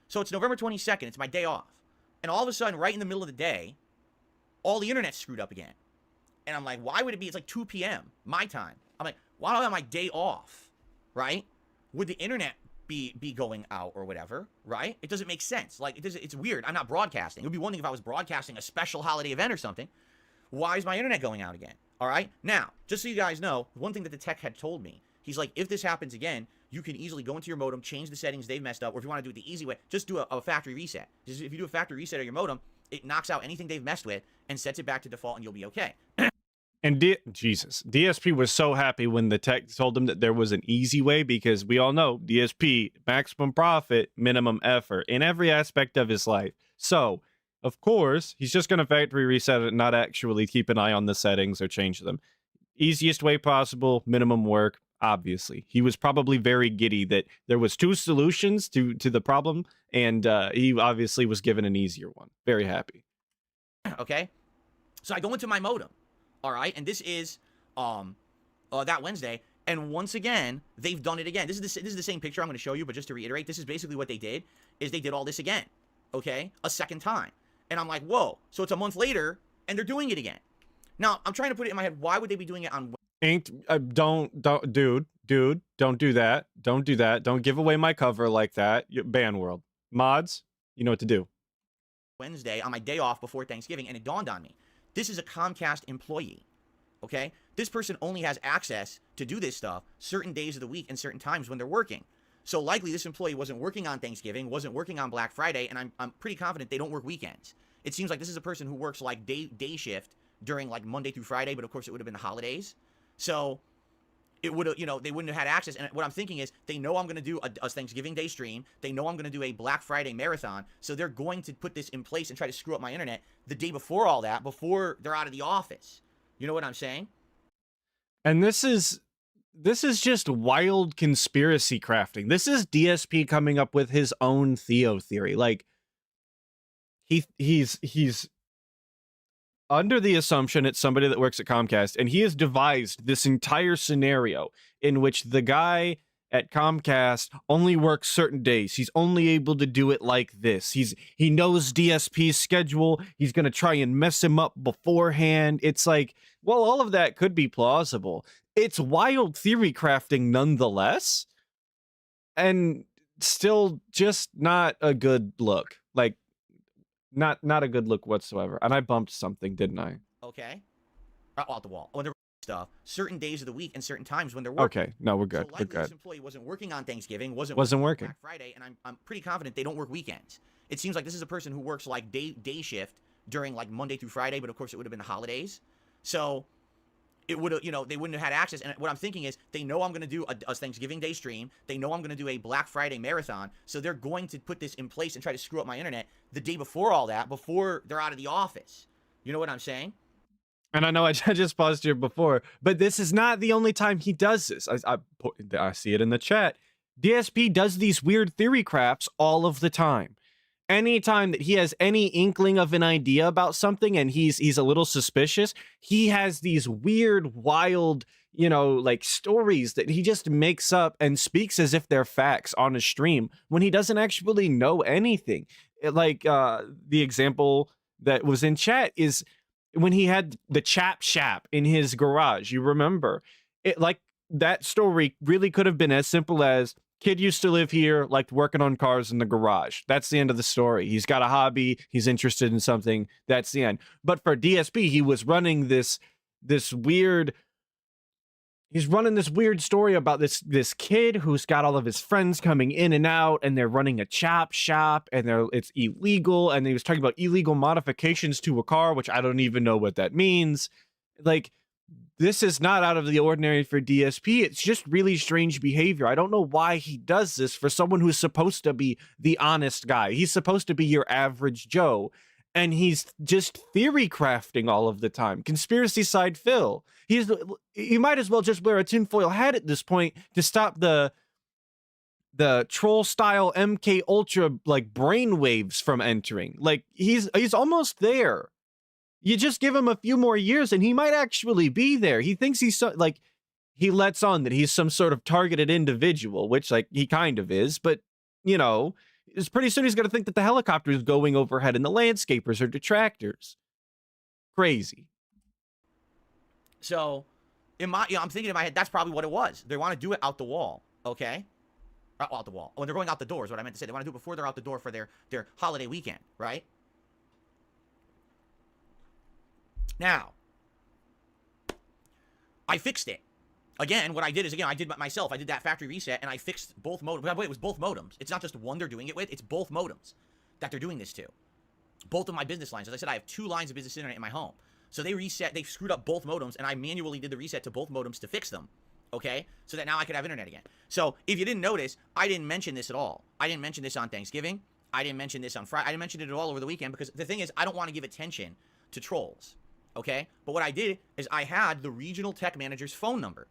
So it's November 22nd. It's my day off. And all of a sudden, right in the middle of the day, all the internet's screwed up again. And I'm like, why would it be? It's like 2 p.m. my time. I'm like, why do I have my day off? Right? Would the internet be going out or whatever? Right? It doesn't make sense. Like, it's weird. I'm not broadcasting. It would be one thing if I was broadcasting a special holiday event or something. Why is my internet going out again? All right? Now, just so you guys know, one thing that the tech had told me, he's like, if this happens again, you can easily go into your modem, change the settings they've messed up, or if you want to do it the easy way, just do a factory reset. Just if you do a factory reset of your modem, it knocks out anything they've messed with and sets it back to default, and you'll be okay.
And Jesus, DSP was so happy when the tech told him that there was an easy way, because we all know DSP, maximum profit, minimum effort in every aspect of his life. So, of course, he's just going to factory reset it and not actually keep an eye on the settings or change them. Easiest way possible, minimum work, obviously. He was probably very giddy that there was 2 solutions to the problem, and he obviously was given an easier one. Very happy.
Okay? So I go into my modem. All right, and this is that Wednesday, and once again they've done it again. This is the same picture I'm going to show you, but just to reiterate, this is basically what they did. Is they did all this again, okay, a second time, and I'm like, whoa! So it's a month later, and they're doing it again. Now I'm trying to put it in my head. Why would they be doing it on?
Don't, dude, don't do that. Don't do that. Don't give away my cover like that. Ban world mods, you know what to do.
Wednesday on my day off before Thanksgiving, and it dawned on me. This is a Comcast employee, okay? This person only has access to do this stuff certain days of the week and certain times when they're working. So likely this employee wasn't working on Thanksgiving, wasn't working on Black Friday, and I'm pretty confident they don't work weekends. It seems like this is a person who works like day shift during like Monday through Friday, but of course it would have been the holidays. So it would have, they wouldn't have had access. And what I'm thinking is they know I'm going to do a Thanksgiving Day stream. They know I'm going to do a Black Friday marathon. So they're going to put this in place and try to screw up my internet the day before all that, before they're out of the office. You know what I'm saying?
And this is just wild conspiracy crafting. This is DSP coming up with his own Theo theory. Like he's under the assumption it's somebody that works at Comcast, and he has devised this entire scenario in which the guy at Comcast only works certain days. He's only able to do it like this. He knows DSP's schedule. He's going to try and mess him up beforehand. It's like, well, all of that could be plausible. It's wild theory crafting nonetheless, and still just not a good look. Like, not a good look whatsoever. And I bumped something, didn't I?
Okay. Out the wall. When they're stuff certain days of the week and certain times when they're working.
Okay, no, we're good.
So
We're good.
This employee wasn't working on Thanksgiving, wasn't
working
Black Friday, and I'm pretty confident they don't work weekends. It seems like this is a person who works like day shift during like Monday through Friday, but of course it would have been the holidays. So it would have, they wouldn't have had access. And what I'm thinking is they know I'm going to do a Thanksgiving Day stream. They know I'm going to do a Black Friday marathon. So they're going to put this in place and try to screw up my internet the day before all that, before they're out of the office. You know what I'm saying?
And I know I just paused here before, but this is not the only time he does this. I see it in the chat. DSP does these weird theory crafts all of the time. Anytime that he has any inkling of an idea about something and he's a little suspicious, he has these weird, wild, like stories that he just makes up and speaks as if they're facts on a stream when he doesn't actually know anything. Like the example that was in chat is when he had the chap shop in his garage. You remember it? Like that story really could have been as simple as kid used to live here, liked working on cars in the garage. That's the end of the story. He's got a hobby. He's interested in something. That's the end. But for DSP, he was running this weird. He's running this weird story about this kid who's got all of his friends coming in and out, and they're running a chop shop, and it's illegal. And he was talking about illegal modifications to a car, which I don't even know what that means. Like, this is not out of the ordinary for DSP. It's just really strange behavior. I don't know why he does this for someone who's supposed to be the honest guy. He's supposed to be your average Joe, and he's just theory crafting all of the time. Conspiracy side Phil. You might as well just wear a tinfoil hat at this point to stop the troll style MK Ultra like brainwaves from entering. Like he's almost there. You just give him a few more years and he might actually be there. He thinks he's he lets on that he's some sort of targeted individual, which like he kind of is, but it's pretty soon he's going to think that the helicopter is going overhead and the landscapers are detractors. Crazy.
So I'm thinking in my head, that's probably what it was. They want to do it out the wall. Okay. Out the wall. When they're going out the door is what I meant to say. They want to do it before they're out the door for their holiday weekend. Right. Now, I fixed it. Again, what I did is, I did it myself. I did that factory reset, and I fixed both modems. By the way, it was both modems. It's not just one they're doing it with. It's both modems that they're doing this to. Both of my business lines. As I said, I have 2 lines of business internet in my home. So they screwed up both modems, and I manually did the reset to both modems to fix them. Okay, so that now I could have internet again. So if you didn't notice, I didn't mention this at all. I didn't mention this on Thanksgiving. I didn't mention this on Friday. I didn't mention it at all over the weekend because the thing is, I don't want to give attention to trolls. Okay, but what I did is I had the regional tech manager's phone number,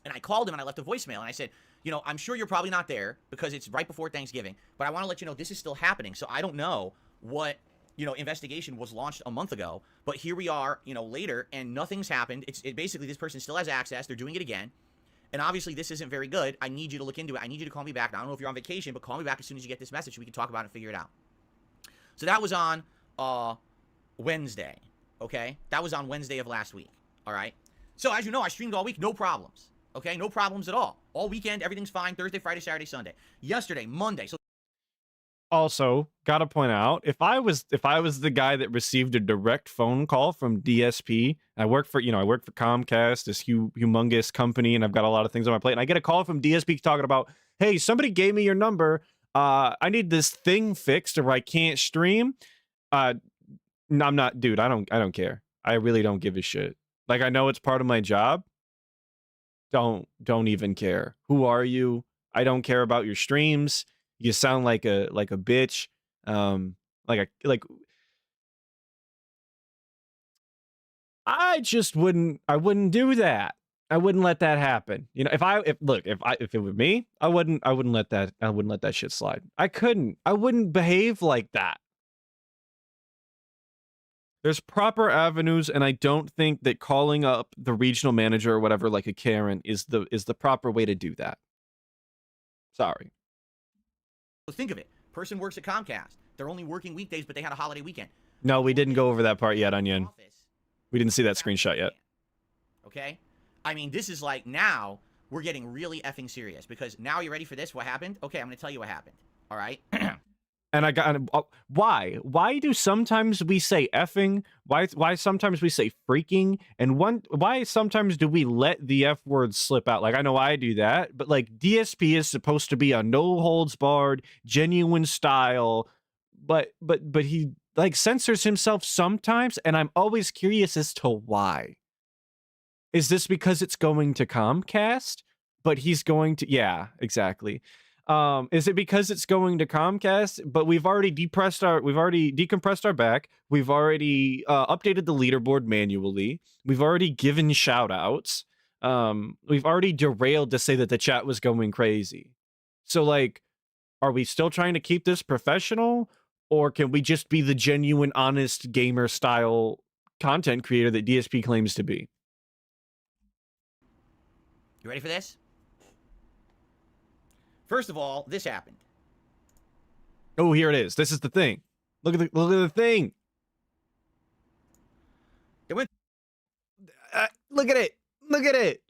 and I called him and I left a voicemail and I said, you know, I'm sure you're probably not there because it's right before Thanksgiving, but I want to let you know this is still happening. So I don't know what, you know, investigation was launched a month ago, but here we are, you know, later, and nothing's happened. It basically, this person still has access. They're doing it again. And obviously, this isn't very good. I need you to look into it. I need you to call me back. Now, I don't know if you're on vacation, but call me back as soon as you get this message so we can talk about it and figure it out. So that was on Wednesday, okay? That was on Wednesday of last week, all right? So as you know, I streamed all week, no problems, okay? No problems at all. All weekend, everything's fine. Thursday, Friday, Saturday, Sunday. Yesterday, Monday. So
Also, gotta point out, if I was the guy that received a direct phone call from DSP, I work for Comcast, this humongous company, and I've got a lot of things on my plate, and I get a call from DSP talking about, hey, somebody gave me your number, I need this thing fixed or I can't stream. No, I'm not, dude, I don't care. I really don't give a shit. Like, I know it's part of my job. Don't even care. Who are you? I don't care about your streams. You sound like a bitch. I just wouldn't do that. I wouldn't let that happen. You know, if it were me, I wouldn't let that shit slide. I couldn't. I wouldn't behave like that. There's proper avenues, and I don't think that calling up the regional manager or whatever, like a Karen, is the proper way to do that. Sorry.
think of it. Person works at Comcast. They're only working weekdays, but they had a holiday weekend.
No, we didn't go over that part yet, Onion. We didn't see that screenshot yet.
Okay? I mean, this is like, now we're getting really effing serious, because now you ready for this? What happened? Okay, I'm going to tell you what happened. All right?
And I got why? Why do sometimes we say effing? Why sometimes we say freaking? And why sometimes do we let the F word slip out? Like, I know I do that, but like, DSP is supposed to be a no holds barred, genuine style, but he like censors himself sometimes, and I'm always curious as to why. Is this because it's going to Comcast? But he's going to, yeah, exactly. Is it because it's going to Comcast? But we've already decompressed our back. We've already updated the leaderboard manually. We've already given shout outs. We've already derailed to say that the chat was going crazy. So like, are we still trying to keep this professional? Or can we just be the genuine, honest gamer style content creator that DSP claims to be?
You ready for this? First of all, this happened.
Oh, here it is. This is the thing. Look at the thing.
They went.
Look at it. Look at it.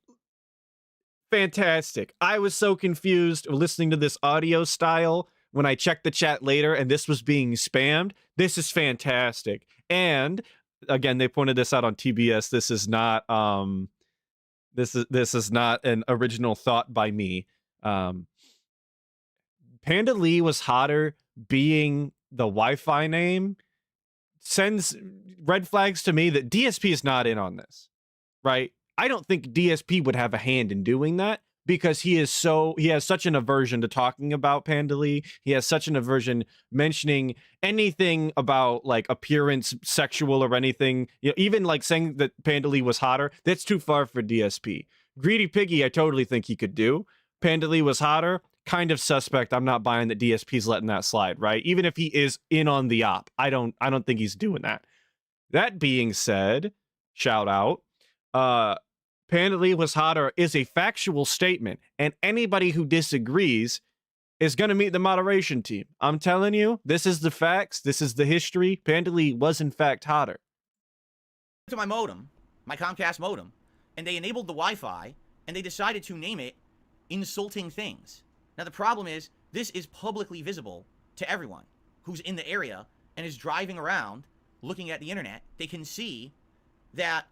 Fantastic. I was so confused listening to this audio style when I checked the chat later and this was being spammed. This is fantastic. And again, they pointed this out on TBS. This is not this is not an original thought by me. Panda Lee was hotter being the Wi-Fi name sends red flags to me that DSP is not in on this, right? I don't think DSP would have a hand in doing that because he has such an aversion to talking about Panda Lee. He has such an aversion mentioning anything about like appearance, sexual or anything. You know, even like saying that Panda Lee was hotter, that's too far for DSP. Greedy Piggy, I totally think he could do. Panda Lee was hotter. Kind of suspect. I'm not buying that DSP's letting that slide, right? Even if he is in on the op, I don't think he's doing that. That being said, shout out, Panda Lee was hotter is a factual statement, and anybody who disagrees is going to meet the moderation team. I'm telling you, this is the facts. This is the history. Panda Lee was in fact hotter.
To my modem, my Comcast modem, and they enabled the Wi-Fi, and they decided to name it Insulting Things. Now, the problem is, this is publicly visible to everyone who's in the area and is driving around looking at the internet. They can see that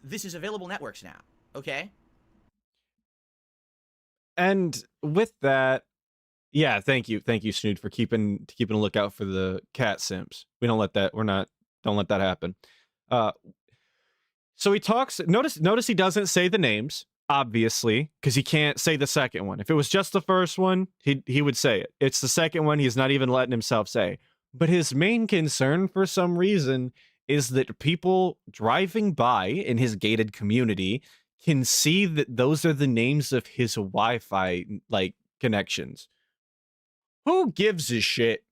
this is available networks now, okay?
And with that, yeah, thank you, Snood, for keeping a lookout for the cat simps. We don't let that, don't let that happen. So he talks. Notice he doesn't say the names, obviously, because he can't say the second one. If it was just the first one, he would say it. It's the second one he's not even letting himself say. But his main concern, for some reason, is that people driving by in his gated community can see that those are the names of his Wi-Fi like connections. Who gives a shit?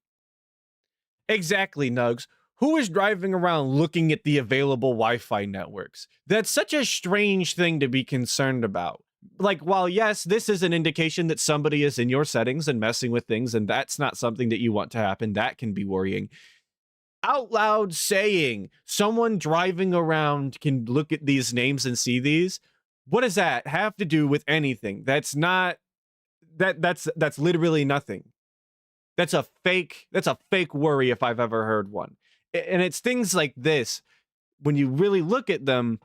Exactly, Nugs. Who is driving around looking at the available Wi-Fi networks? That's such a strange thing to be concerned about. Like, while yes, this is an indication that somebody is in your settings and messing with things, and that's not something that you want to happen, that can be worrying. Out loud saying someone driving around can look at these names and see these, what does that have to do with anything? That's not that's literally nothing. That's a fake worry if I've ever heard one. And it's things like this, when you really look at them,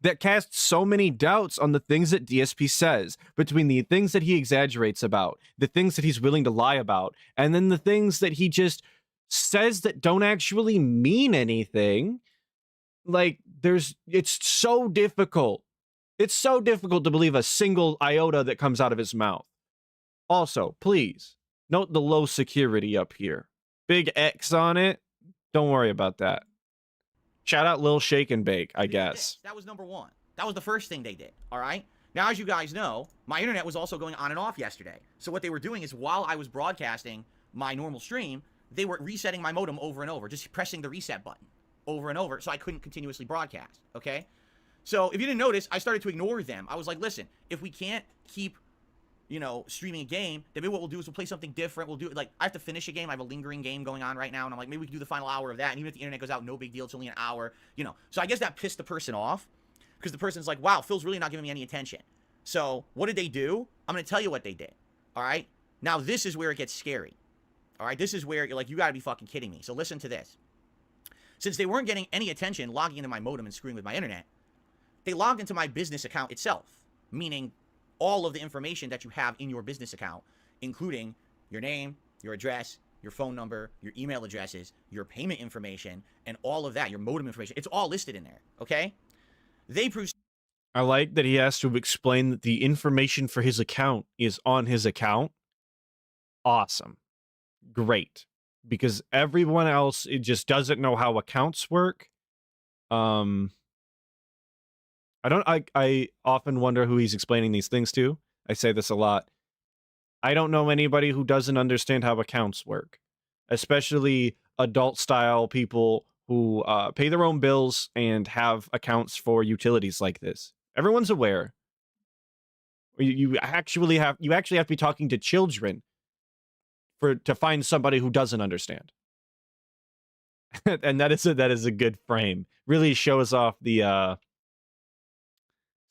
that cast so many doubts on the things that DSP says, between the things that he exaggerates about, the things that he's willing to lie about, and then the things that he just says that don't actually mean anything. Like, it's so difficult. It's so difficult to believe a single iota that comes out of his mouth. Also, please, note the low security up here. Big X on it. Don't worry about that. Shout out Lil Shake and Bake, I guess.
That was number one. That was the first thing they did, all right? Now, as you guys know, my internet was also going on and off yesterday. So what they were doing is, while I was broadcasting my normal stream, they were resetting my modem over and over, just pressing the reset button over and over, so I couldn't continuously broadcast, okay? So if you didn't notice, I started to ignore them. I was like, listen, if we can't keep, you know, streaming a game, then maybe what we'll do is we'll play something different. We'll do it, like, I have to finish a game. I have a lingering game going on right now, and I'm like, maybe we can do the final hour of that, and even if the internet goes out, no big deal, it's only an hour, you know. So I guess that pissed the person off, because the person's like, wow, Phil's really not giving me any attention. So what did they do? I'm going to tell you what they did, all right? Now, this is where it gets scary, all right? This is where you're like, you got to be fucking kidding me. So listen to this. Since they weren't getting any attention logging into my modem and screwing with my internet, they logged into my business account itself, meaning all of the information that you have in your business account, including your name, your address, your phone number, your email addresses, your payment information, and all of that, your modem information. It's all listed in there, okay? They
I like that he has to explain that the information for his account is on his account. Awesome. Great. Because everyone else, it just doesn't know how accounts work. I often wonder who he's explaining these things to. I say this a lot. I don't know anybody who doesn't understand how accounts work, especially adult style people who pay their own bills and have accounts for utilities like this. Everyone's aware. You actually have to be talking to children to find somebody who doesn't understand. And that is a good frame. Really shows off the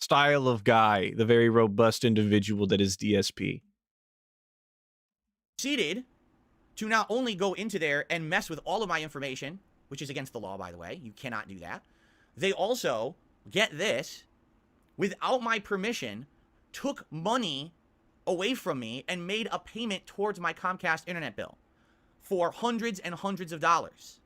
style of guy, the very robust individual that is DSP.
proceeded to not only go into there and mess with all of my information, which is against the law, by the way. You cannot do that. They also, get this, without my permission, took money away from me and made a payment towards my Comcast internet bill for hundreds and hundreds of dollars.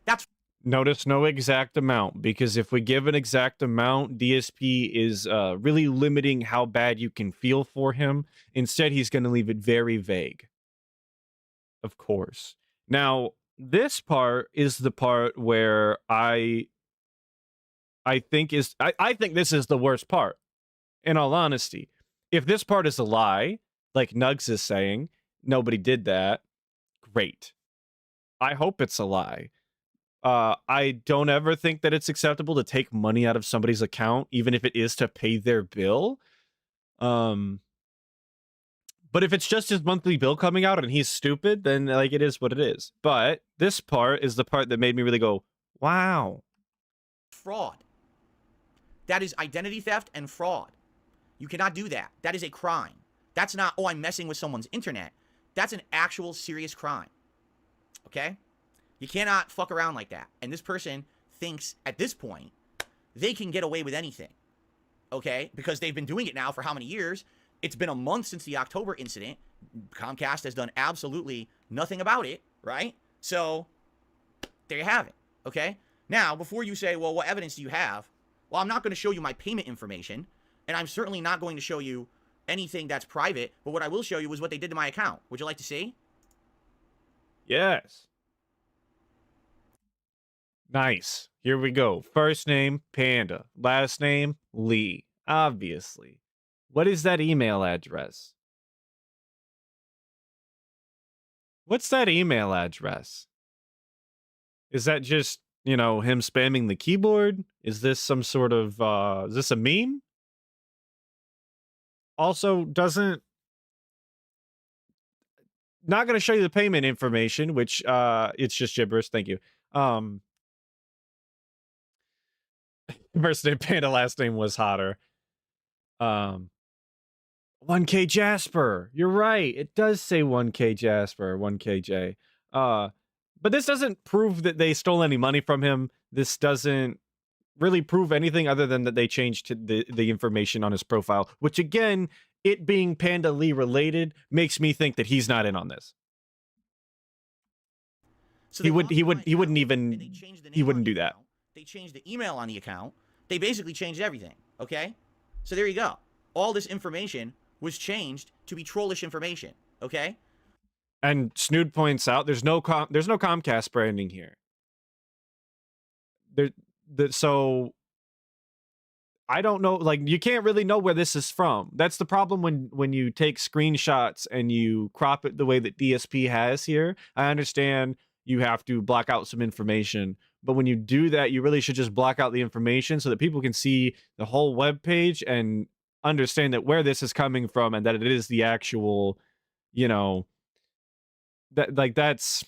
That's...
Notice no exact amount, because if we give an exact amount, DSP is really limiting how bad you can feel for him. Instead, he's going to leave it very vague. Of course. Now, this part is the part where I think this is the worst part. In all honesty, if this part is a lie, like Nugs is saying, nobody did that, great. I hope it's a lie. I don't ever think that it's acceptable to take money out of somebody's account, even if it is to pay their bill. But if it's just his monthly bill coming out and he's stupid, then like it is what it is. But this part is the part that made me really go, wow.
Fraud. That is identity theft and fraud. You cannot do that. That is a crime. That's not, oh, I'm messing with someone's internet. That's an actual serious crime. Okay? You cannot fuck around like that. And this person thinks at this point they can get away with anything. Okay? Because they've been doing it now for how many years? It's been a month since the October incident. Comcast has done absolutely nothing about it, right? So, there you have it. Okay? Now, before you say, well, what evidence do you have? Well, I'm not going to show you my payment information, and I'm certainly not going to show you anything that's private, but what I will show you is what they did to my account. Would you like to see?
Yes. Nice. Here we go. First name, Panda. Last name, Lee. Obviously. What is that email address? What's that email address? Is that just, you know, him spamming the keyboard? Is this some sort of, is this a meme? Also, not going to show you the payment information, which, it's just gibberish. Thank you. First name Panda, last name was hotter. 1K Jasper. You're right. It does say 1K Jasper, 1KJ. But this doesn't prove that they stole any money from him. This doesn't really prove anything other than that they changed the information on his profile, which again, it being Panda Lee related makes me think that he's not in on this.
So
He wouldn't even do that.
They changed the email on the account. They basically changed everything, okay? So there you go. All this information was changed to be trollish information, okay?
And Snood points out there's no Comcast branding here. So I don't know, like, you can't really know where this is from. That's the problem when you take screenshots and you crop it the way that DSP has here. I understand you have to block out some information, but when you do that, you really should just block out the information so that people can see the whole web page and understand that where this is coming from and that it is the actual, you know, that's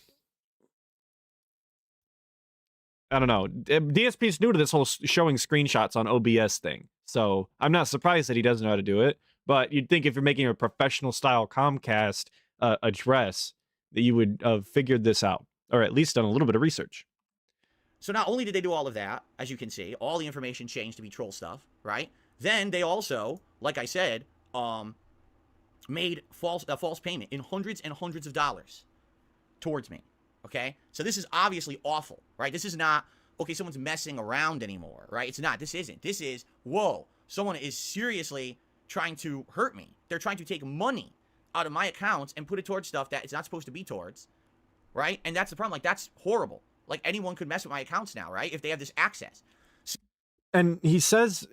I don't know. DSP is new to this whole showing screenshots on OBS thing, so I'm not surprised that he doesn't know how to do it. But you'd think if you're making a professional style Comcast address, that you would have figured this out, or at least done a little bit of research.
So not only did they do all of that, as you can see, all the information changed to be troll stuff, right? Then they also, like I said, made a false payment in hundreds and hundreds of dollars towards me. Okay, so this is obviously awful, right? This is not, okay, someone's messing around anymore, right? It's not. This isn't. This is, whoa, someone is seriously trying to hurt me. They're trying to take money out of my accounts and put it towards stuff that it's not supposed to be towards, right? And that's the problem. Like, that's horrible. Like, anyone could mess with my accounts now, right? If they have this access.
And he says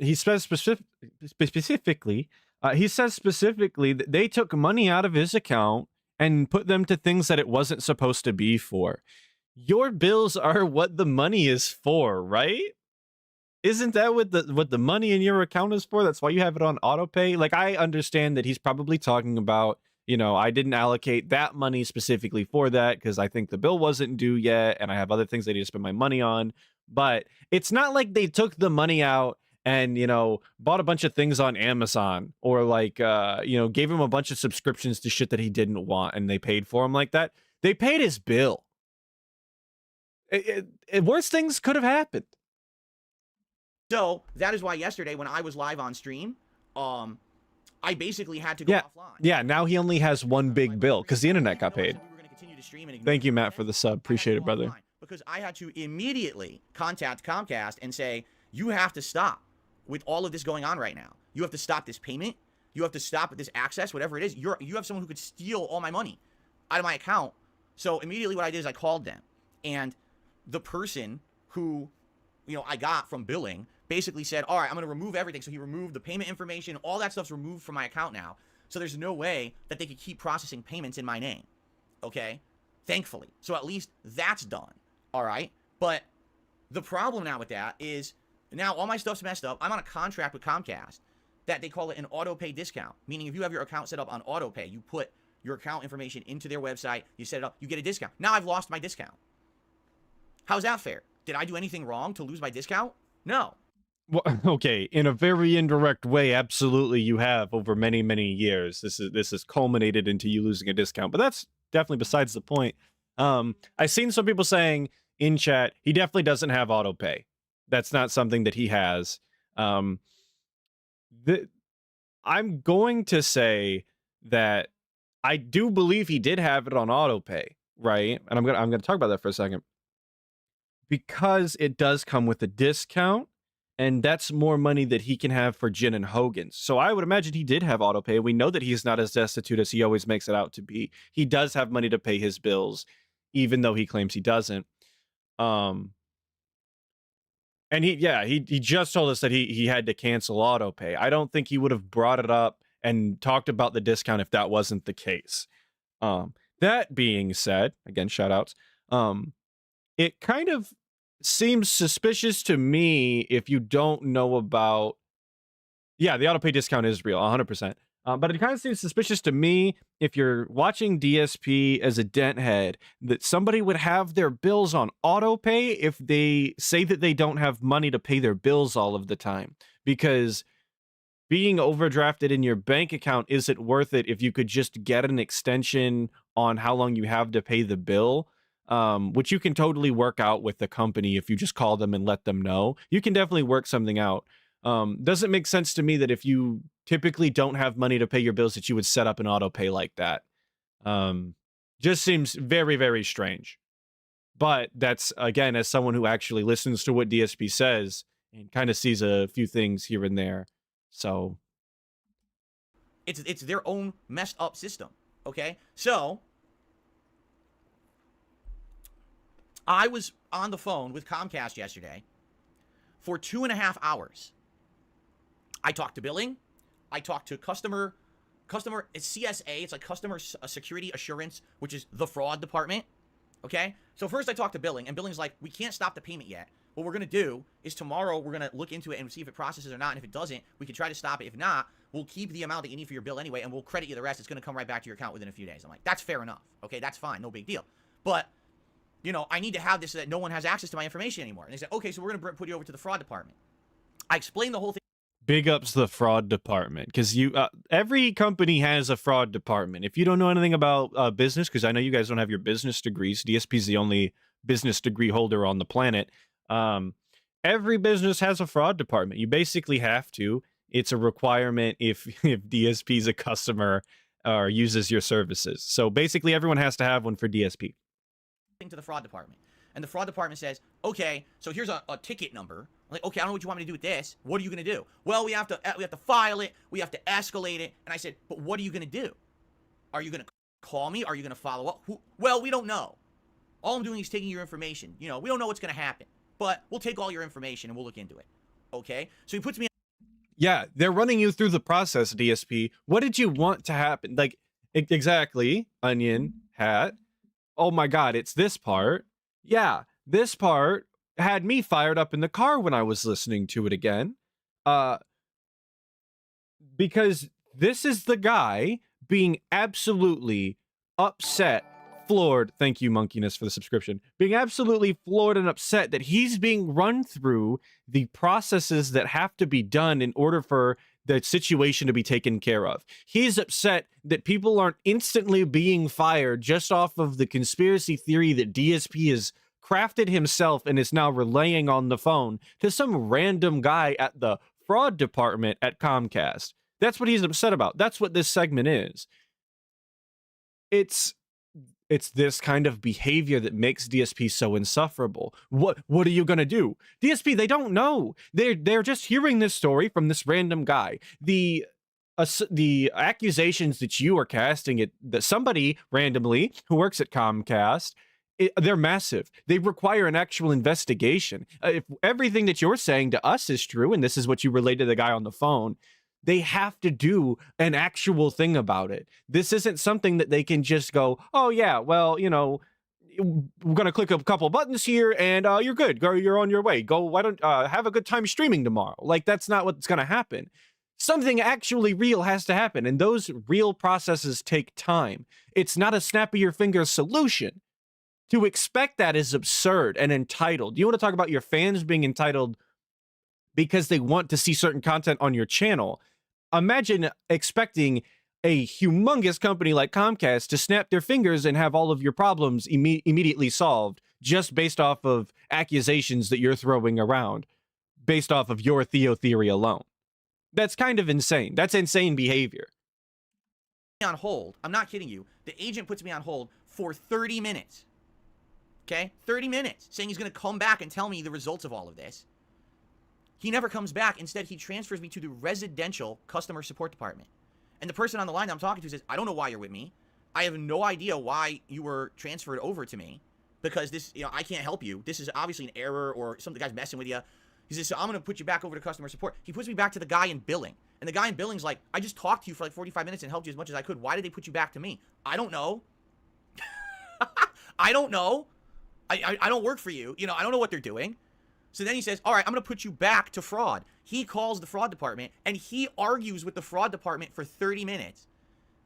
specifically that they took money out of his account and put them to things that it wasn't supposed to be for. Your bills are what the money is for, right? Isn't that what the money in your account is for? That's why you have it on autopay. Like, I understand that he's probably talking about, you know, I didn't allocate that money specifically for that because I think the bill wasn't due yet and I have other things I need to spend my money on. But it's not like they took the money out and, you know, bought a bunch of things on Amazon or like, you know, gave him a bunch of subscriptions to shit that he didn't want and they paid for him like that. They paid his bill. Worse things could have happened.
So that is why yesterday when I was live on stream, I basically had to go offline.
Yeah, now he only has one big bill because the internet got paid. Thank you, Matt, for the sub. Appreciate it, brother.
Because I had to immediately contact Comcast and say, you have to stop with all of this going on right now. You have to stop this payment. You have to stop this access, whatever it is. You have someone who could steal all my money out of my account. So immediately what I did is I called them. And the person who, you know, I got from billing basically said, all right, I'm going to remove everything. So he removed the payment information. All that stuff's removed from my account now. So there's no way that they could keep processing payments in my name. Okay? Thankfully. So at least that's done. All right? But the problem now with that is now all my stuff's messed up. I'm on a contract with Comcast that they call it an auto pay discount. Meaning if you have your account set up on auto pay, you put your account information into their website, you set it up, you get a discount. Now I've lost my discount. How's that fair? Did I do anything wrong to lose my discount? No.
Well, okay, in a very indirect way, absolutely you have over many, many years. This has culminated into you losing a discount, but that's definitely besides the point. I've seen some people saying in chat, he definitely doesn't have auto pay. That's not something that he has. I'm going to say that I do believe he did have it on auto pay, right? And I'm gonna talk about that for a second. because it does come with a discount, and that's more money that he can have for Jin and Hogan's. So I would imagine he did have auto pay. We know that he's not as destitute as he always makes it out to be. He does have money to pay his bills, even though he claims he doesn't. And he just told us that he had to cancel auto pay. I don't think he would have brought it up and talked about the discount if that wasn't the case. That being said, again, shout outs. It kind of seems suspicious to me if you don't know about. Yeah, the autopay discount is real, 100%. But it kind of seems suspicious to me if you're watching DSP as a dent head that somebody would have their bills on autopay if they say that they don't have money to pay their bills all of the time. Because being overdrafted in your bank account isn't worth it if you could just get an extension on how long you have to pay the bill. Which you can totally work out with the company if you just call them and let them know. You can definitely work something out. Doesn't make sense to me that if you typically don't have money to pay your bills that you would set up an auto pay like that. Just seems very, very strange. But that's, again, as someone who actually listens to what DSP says and kind of sees a few things here and there. So
It's their own messed up system, okay? So I was on the phone with Comcast yesterday for 2.5 hours. I talked to billing. I talked to customer, it's CSA. It's like customer security assurance, which is the fraud department. Okay. So first I talked to billing, and billing's like, we can't stop the payment yet. What we're going to do is tomorrow we're going to look into it and see if it processes or not. And if it doesn't, we can try to stop it. If not, we'll keep the amount that you need for your bill anyway, and we'll credit you the rest. It's going to come right back to your account within a few days. I'm like, that's fair enough. Okay. That's fine. No big deal. But you know, I need to have this so that no one has access to my information anymore. And they said, okay, so we're going to put you over to the fraud department. I explained the whole thing.
big ups the fraud department, because every company has a fraud department. If you don't know anything about business, because I know you guys don't have your business degrees, DSP is the only business degree holder on the planet. Every business has a fraud department. You basically have to. It's a requirement if DSP is a customer or uses your services. So basically everyone has to have one for DSP.
To the fraud department, and the fraud department says, okay, so here's a ticket number. I'm like, okay, I don't know what you want me to do with this. What are you gonna do? Well, we have to file it, we have to escalate it. And I said, but what are you gonna do? Are you gonna call me? Are you gonna follow up? Well, we don't know. All I'm doing is taking your information. You know, we don't know what's gonna happen, but we'll take all your information and we'll look into it. Okay, so he puts me.
Yeah, they're running you through the process, DSP. What did you want to happen? Like, exactly, onion hat. Oh my God, it's this part. Yeah, this part had me fired up in the car when I was listening to it again. Because this is the guy being absolutely upset, floored. Thank you, Monkeyness, for the subscription. Being absolutely floored and upset that he's being run through the processes that have to be done in order for the situation to be taken care of. He's upset that people aren't instantly being fired just off of the conspiracy theory that DSP has crafted himself and is now relaying on the phone to some random guy at the fraud department at Comcast. That's what he's upset about. That's what this segment is. It's this kind of behavior that makes DSP so insufferable. What are you gonna do? DSP, they don't know. They're just hearing this story from this random guy. The accusations that you are casting at that somebody randomly who works at Comcast, they're massive. They require an actual investigation. If everything that you're saying to us is true, and this is what you relayed to the guy on the phone, they have to do an actual thing about it. This isn't something that they can just go, oh yeah, well, you know, we're going to click a couple buttons here and you're good. Go, you're on your way. Go, why don't have a good time streaming tomorrow? Like, that's not what's going to happen. Something actually real has to happen, and those real processes take time. It's not a snap of your fingers solution. To expect that is absurd and entitled. You want to talk about your fans being entitled because they want to see certain content on your channel? Imagine expecting a humongous company like Comcast to snap their fingers and have all of your problems immediately solved just based off of accusations that you're throwing around, based off of your theory alone. That's kind of insane. That's insane behavior.
On hold. I'm not kidding you. The agent puts me on hold for 30 minutes. Okay? 30 minutes, saying he's going to come back and tell me the results of all of this. He never comes back. Instead, he transfers me to the residential customer support department. And the person on the line that I'm talking to says, I don't know why you're with me. I have no idea why you were transferred over to me, because this, I can't help you. This is obviously an error, or some guy's messing with you. He says, so I'm going to put you back over to customer support. He puts me back to the guy in billing. And the guy in billing's like, I just talked to you for like 45 minutes and helped you as much as I could. Why did they put you back to me? I don't know. I don't know. I don't work for you. I don't know what they're doing. So then he says, all right, I'm going to put you back to fraud. He calls the fraud department, and he argues with the fraud department for 30 minutes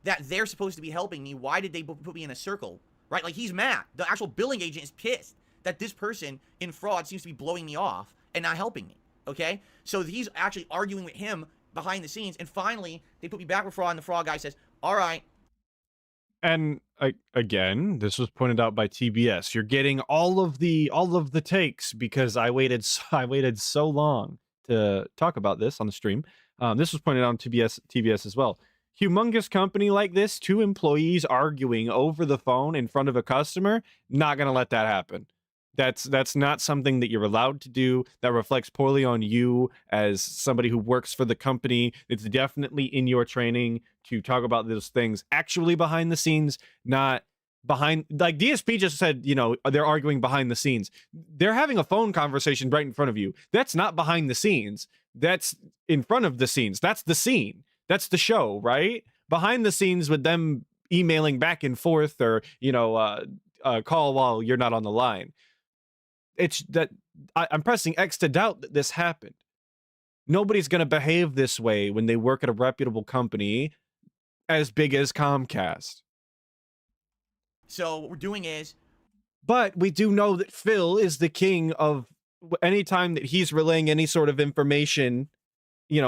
that they're supposed to be helping me. Why did they put me in a circle? Right? Like, he's mad. The actual billing agent is pissed that this person in fraud seems to be blowing me off and not helping me. Okay? So he's actually arguing with him behind the scenes, and finally, they put me back with fraud, and the fraud guy says, all right.
And again, this was pointed out by TBS. You're getting all of the takes because I waited so long to talk about this on the stream. This was pointed out on TBS as well. Humongous company like this, 2 employees arguing over the phone in front of a customer, not gonna let that happen. That's not something that you're allowed to do. That reflects poorly on you as somebody who works for the company. It's definitely in your training to talk about those things actually behind the scenes, not behind. Like DSP just said, they're arguing behind the scenes. They're having a phone conversation right in front of you. That's not behind the scenes. That's in front of the scenes. That's the scene. That's the show, right? Behind the scenes with them emailing back and forth, or call while you're not on the line. It's that I'm pressing X to doubt that this happened. Nobody's going to behave this way when they work at a reputable company as big as Comcast.
So what we're doing is...
But we do know that Phil is the king of anytime that he's relaying any sort of information,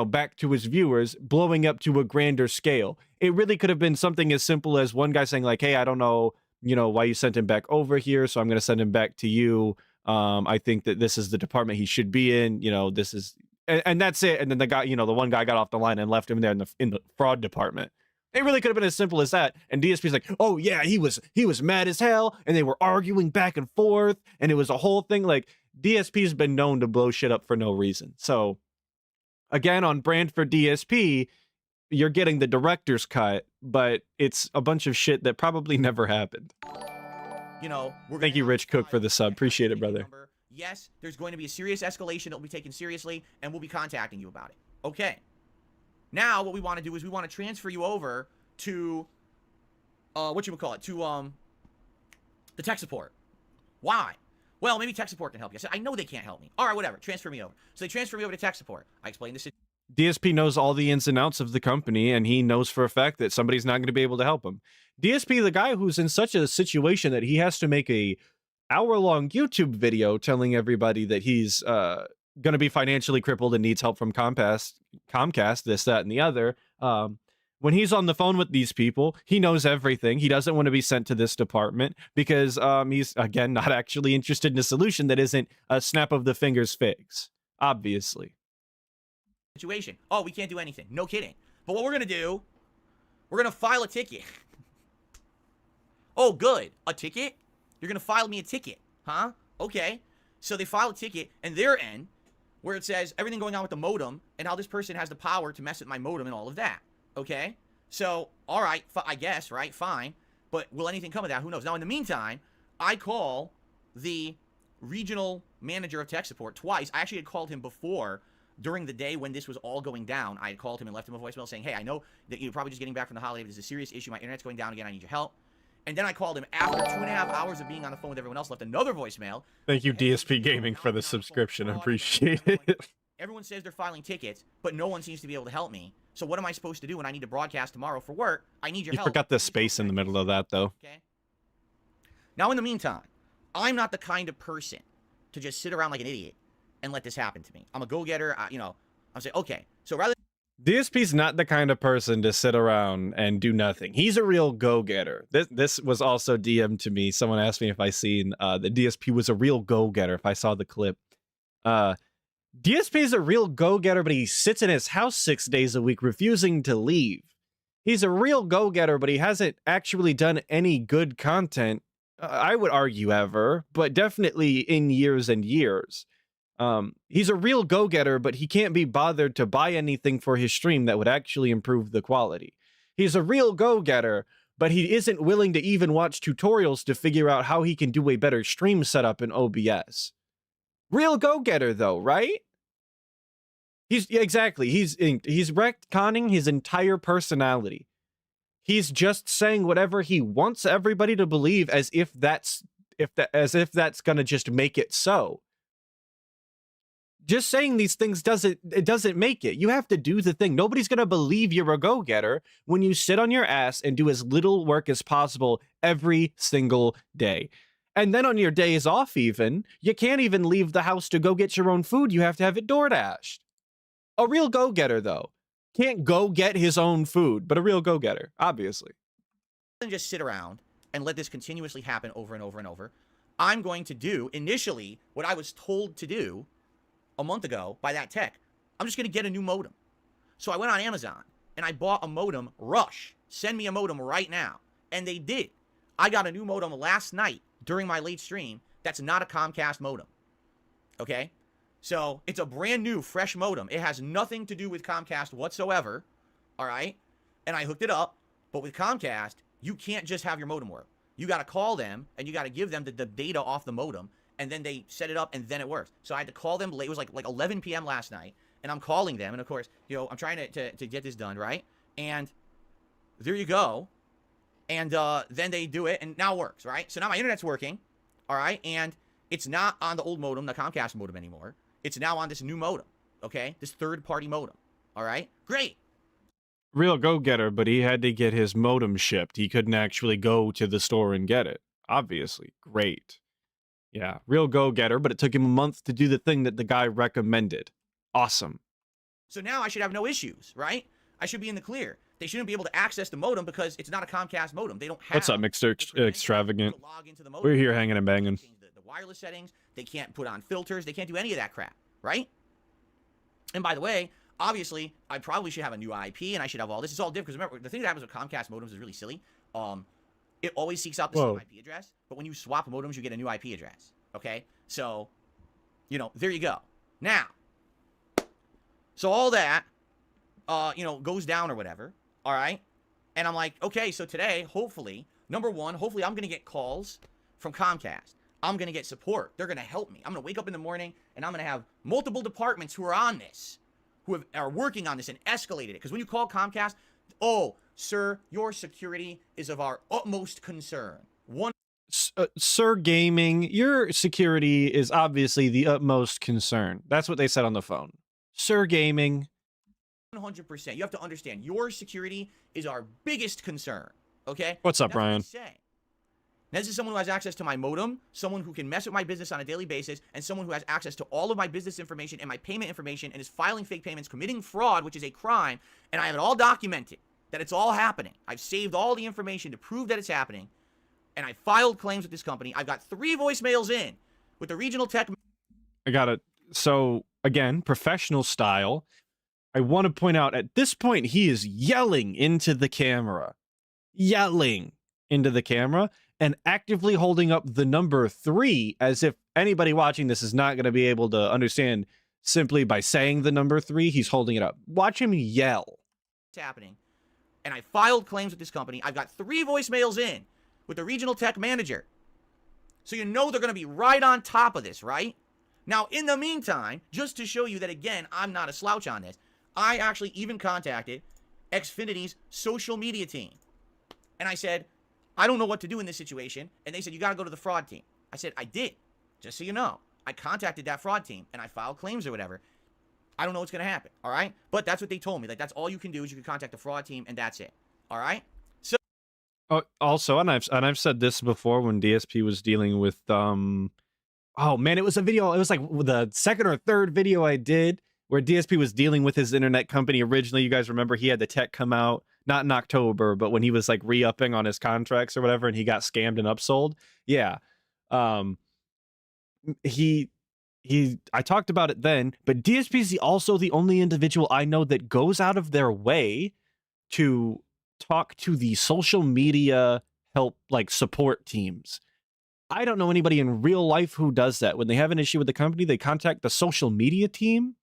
back to his viewers, blowing up to a grander scale. It really could have been something as simple as one guy saying like, hey, I don't know, why you sent him back over here, so I'm going to send him back to you. I think that this is the department he should be in. This is, and that's it. And then the guy, the one guy got off the line and left him there in the fraud department. It really could have been as simple as that. And DSP's like, oh yeah, he was mad as hell, and they were arguing back and forth, and it was a whole thing. Like, DSP's been known to blow shit up for no reason. So again, on brand for DSP, you're getting the director's cut, but it's a bunch of shit that probably never happened. Thank you, Rich Cook, for the sub. Appreciate it, brother.
Yes, there's going to be a serious escalation that will be taken seriously, and we'll be contacting you about it. Okay. Now, what we want to do is we want to transfer you over to, to the tech support. Why? Well, maybe tech support can help you. I said, I know they can't help me. All right, whatever. Transfer me over. So they transfer me over to tech support. I explained this.
DSP knows all the ins and outs of the company, and he knows for a fact that somebody's not going to be able to help him. DSP, the guy who's in such a situation that he has to make a hour-long YouTube video telling everybody that he's going to be financially crippled and needs help from Comcast, this, that, and the other. When he's on the phone with these people, he knows everything. He doesn't want to be sent to this department because he's, again, not actually interested in a solution that isn't a snap of the fingers fix, obviously.
Situation. Oh, we can't do anything. No kidding. But what we're going to do, we're going to file a ticket. Oh, good. A ticket? You're going to file me a ticket, huh? Okay. So they file a ticket, and their end, where it says everything going on with the modem and how this person has the power to mess with my modem and all of that. Okay? So, all right, I guess, right? Fine. But will anything come of that? Who knows? Now, in the meantime, I call the regional manager of tech support twice. I actually had called him before, during the day when this was all going down. I had called him and left him a voicemail saying, hey, I know that you're probably just getting back from the holiday. This is a serious issue. My internet's going down again. I need your help. And then I called him after 2.5 hours of being on the phone with everyone else, left another voicemail.
Thank you, DSP Gaming, for the subscription. I appreciate it.
Everyone says they're filing tickets, but no one seems to be able to help me. So what am I supposed to do when I need to broadcast tomorrow for work? I need your help.
You forgot the space in the middle of that, though.
Okay. Now, in the meantime, I'm not the kind of person to just sit around like an idiot and let this happen to me. I'm a go-getter. I'm saying, okay, so rather...
DSP's not the kind of person to sit around and do nothing. He's a real go-getter. This was also DM'd to me. Someone asked me if I seen the DSP was a real go-getter, if I saw the clip. DSP is a real go-getter, but he sits in his house 6 days a week, refusing to leave. He's a real go-getter, but he hasn't actually done any good content I would argue ever, but definitely in years and years. He's a real go-getter, but he can't be bothered to buy anything for his stream that would actually improve the quality. He's a real go-getter, but he isn't willing to even watch tutorials to figure out how he can do a better stream setup in OBS. Real go-getter though, right? Exactly. He's retconning his entire personality. He's just saying whatever he wants everybody to believe as if that's gonna just make it so. Just saying these things doesn't make it. You have to do the thing. Nobody's gonna believe you're a go-getter when you sit on your ass and do as little work as possible every single day. And then on your days off even, you can't even leave the house to go get your own food. You have to have it DoorDashed. A real go-getter, though, can't go get his own food, but a real go-getter, obviously.
And just sit around and let this continuously happen over and over and over. I'm going to do, initially, what I was told to do a month ago by that tech. I'm just going to get a new modem. So I went on Amazon, and I bought a modem. Rush, send me a modem right now. And they did. I got a new modem last night during my late stream that's not a Comcast modem. Okay? So it's a brand new, fresh modem. It has nothing to do with Comcast whatsoever, all right? And I hooked it up, but with Comcast, you can't just have your modem work. You got to call them, and you got to give them the data off the modem, and then they set it up, and then it works. So I had to call them late. It was like 11 p.m. last night, and I'm calling them, and of course, I'm trying to get this done, right? And there you go. And then they do it, and now it works, right? So now my internet's working, all right? And it's not on the old modem, the Comcast modem anymore. It's now on this new modem, okay? This third-party modem, all right? Great.
Real go-getter, but he had to get his modem shipped. He couldn't actually go to the store and get it. Obviously. Great. Yeah, real go-getter, but it took him a month to do the thing that the guy recommended. Awesome.
So now I should have no issues, right? I should be in the clear. They shouldn't be able to access the modem because it's not a Comcast modem. They don't have...
What's up, Mr. Extravagant?
To log into the modem.
We're here hanging and banging.
The wireless settings. They can't put on filters. They can't do any of that crap, right? And by the way, obviously, I probably should have a new IP, and I should have all this. It's all different, because remember, the thing that happens with Comcast modems is really silly. It always seeks out the same IP address, but when you swap modems, you get a new IP address, okay? So, there you go. Now, so all that, goes down or whatever, all right? And I'm like, okay, so today, hopefully, number one, hopefully I'm going to get calls from Comcast. I'm going to get support. They're going to help me. I'm going to wake up in the morning, and I'm going to have multiple departments who are on this, are working on this and escalated it. Because when you call Comcast, oh, sir, your security is of our utmost concern.
Sir Gaming, your security is obviously the utmost concern. That's what they said on the phone. Sir Gaming.
100%. You have to understand, your security is our biggest concern. Okay?
What's up, Brian?
Now, this is someone who has access to my modem, someone who can mess with my business on a daily basis, and someone who has access to all of my business information and my payment information and is filing fake payments, committing fraud, which is a crime, and I have it all documented, that it's all happening. I've saved all the information to prove that it's happening, and I filed claims with this company. I've got 3 voicemails in with the regional tech...
I got it. So, again, professional style. I want to point out, at this point, he is yelling into the camera. Yelling into the camera. And actively holding up the number 3 as if anybody watching this is not going to be able to understand simply by saying the number 3. He's holding it up. Watch him yell.
It's happening. And I filed claims with this company. I've got 3 voicemails in with the regional tech manager. So they're going to be right on top of this, right? Now, in the meantime, just to show you that, again, I'm not a slouch on this, I actually even contacted Xfinity's social media team. And I said, I don't know what to do in this situation. And they said, you got to go to the fraud team. I said, I did. Just so you know. I contacted that fraud team, and I filed claims or whatever. I don't know what's going to happen, all right? But that's what they told me. Like, that's all you can do is you can contact the fraud team, and that's it, all right? So...
also, and I've said this before when DSP was dealing with... oh, man, it was a video. It was like the second or third video I did where DSP was dealing with his internet company originally. You guys remember he had the tech come out. Not in October, but when he was like re-upping on his contracts or whatever, and he got scammed and upsold. Yeah. I talked about it then, but DSP is also the only individual I know that goes out of their way to talk to the social media help, like support teams I don't know anybody in real life who does that. When they have an issue with the company, they contact the social media team,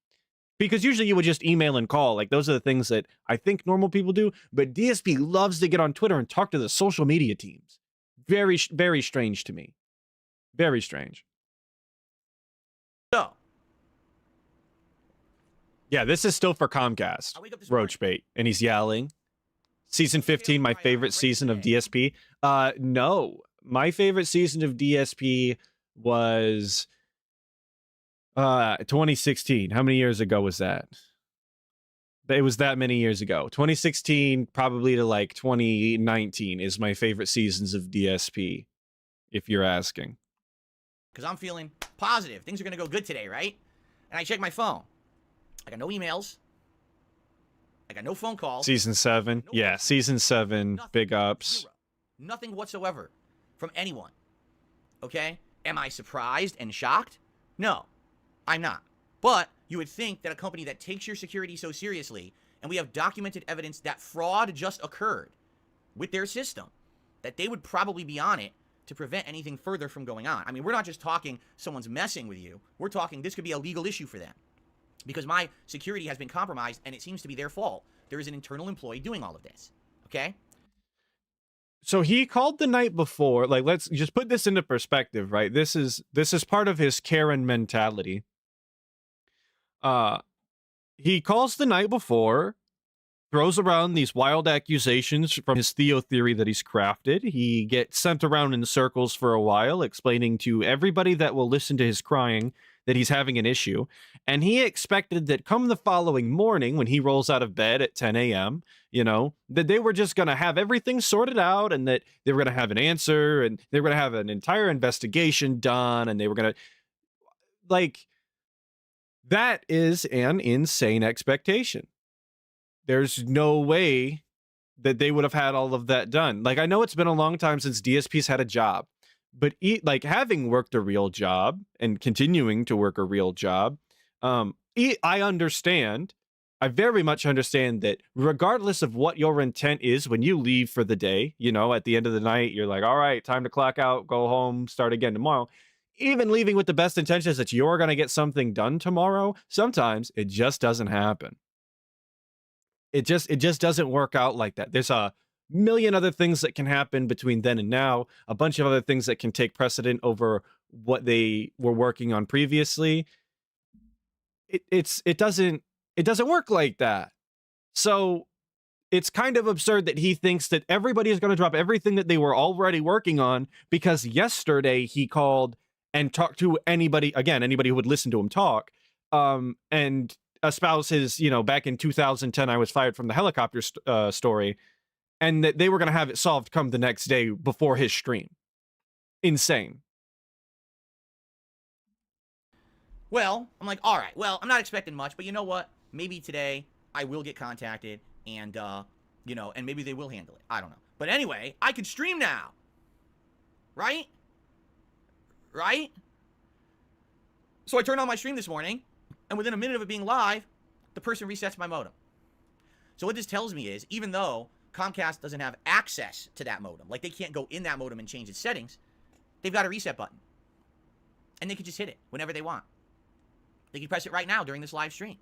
because usually you would just email and call. Like, those are the things that I think normal people do. But DSP loves to get on Twitter and talk to the social media teams. Very, very strange to me. Very strange.
So,
Yeah, this is still for Comcast.
I wake up this
Roach bait, and he's yelling. Season 15, my favorite season of DSP. No, my favorite season of DSP was 2016. How many years ago was that? It was that many years ago. 2016 probably to like 2019 is my favorite seasons of DSP, if you're asking.
because I'm feeling positive. Things are going to go good today, right? And I check my phone. I got no emails. I got no phone calls.
Season 7. Yeah, season 7.
Nothing.
Big ups.
Zero. Nothing whatsoever from anyone. Okay? Am I surprised and shocked? No, I'm not. But you would think that a company that takes your security so seriously, and we have documented evidence that fraud just occurred with their system, that they would probably be on it to prevent anything further from going on. I mean, we're not just talking someone's messing with you. We're talking this could be a legal issue for them. Because my security has been compromised, and it seems to be their fault. There is an internal employee doing all of this. Okay?
So he called the night before. Like, let's just put this into perspective, right? This is part of his Karen mentality. He calls the night before, throws around these wild accusations from his Theo theory that he's crafted. He gets sent around in circles for a while, explaining to everybody that will listen to his crying that he's having an issue. And he expected that come the following morning, when he rolls out of bed at 10 a.m., you know, that they were just going to have everything sorted out, and that they were going to have an answer, and they were going to have an entire investigation done, and they were going to, like, that is an insane expectation. There's no way that they would have had all of that done. Like, I know it's been a long time since DSP's had a job, but like, having worked a real job and continuing to work a real job, I understand. I very much understand that regardless of what your intent is when you leave for the day, you know, at the end of the night, you're like, all right, time to clock out, go home, start again tomorrow. Even leaving with the best intentions that you're going to get something done tomorrow, sometimes it just doesn't happen. It just doesn't work out like that. There's a million other things that can happen between then and now, a bunch of other things that can take precedent over what they were working on previously. It doesn't work like that. So it's kind of absurd that he thinks that everybody is going to drop everything that they were already working on because yesterday he called and talked to anybody who would listen to him talk, and espouse his, you know, back in 2010, I was fired from the helicopter story, and that they were going to have it solved come the next day before his stream. Insane.
Well, I'm like, all right, well, I'm not expecting much, but you know what? Maybe today I will get contacted, and, you know, and maybe they will handle it. I don't know. But anyway, I can stream now. Right? Right? So I turned on my stream this morning, and within a minute of it being live, the person resets my modem. So what this tells me is, even though Comcast doesn't have access to that modem, like they can't go in that modem and change its settings, they've got a reset button. And they can just hit it whenever they want. They can press it right now during this live stream.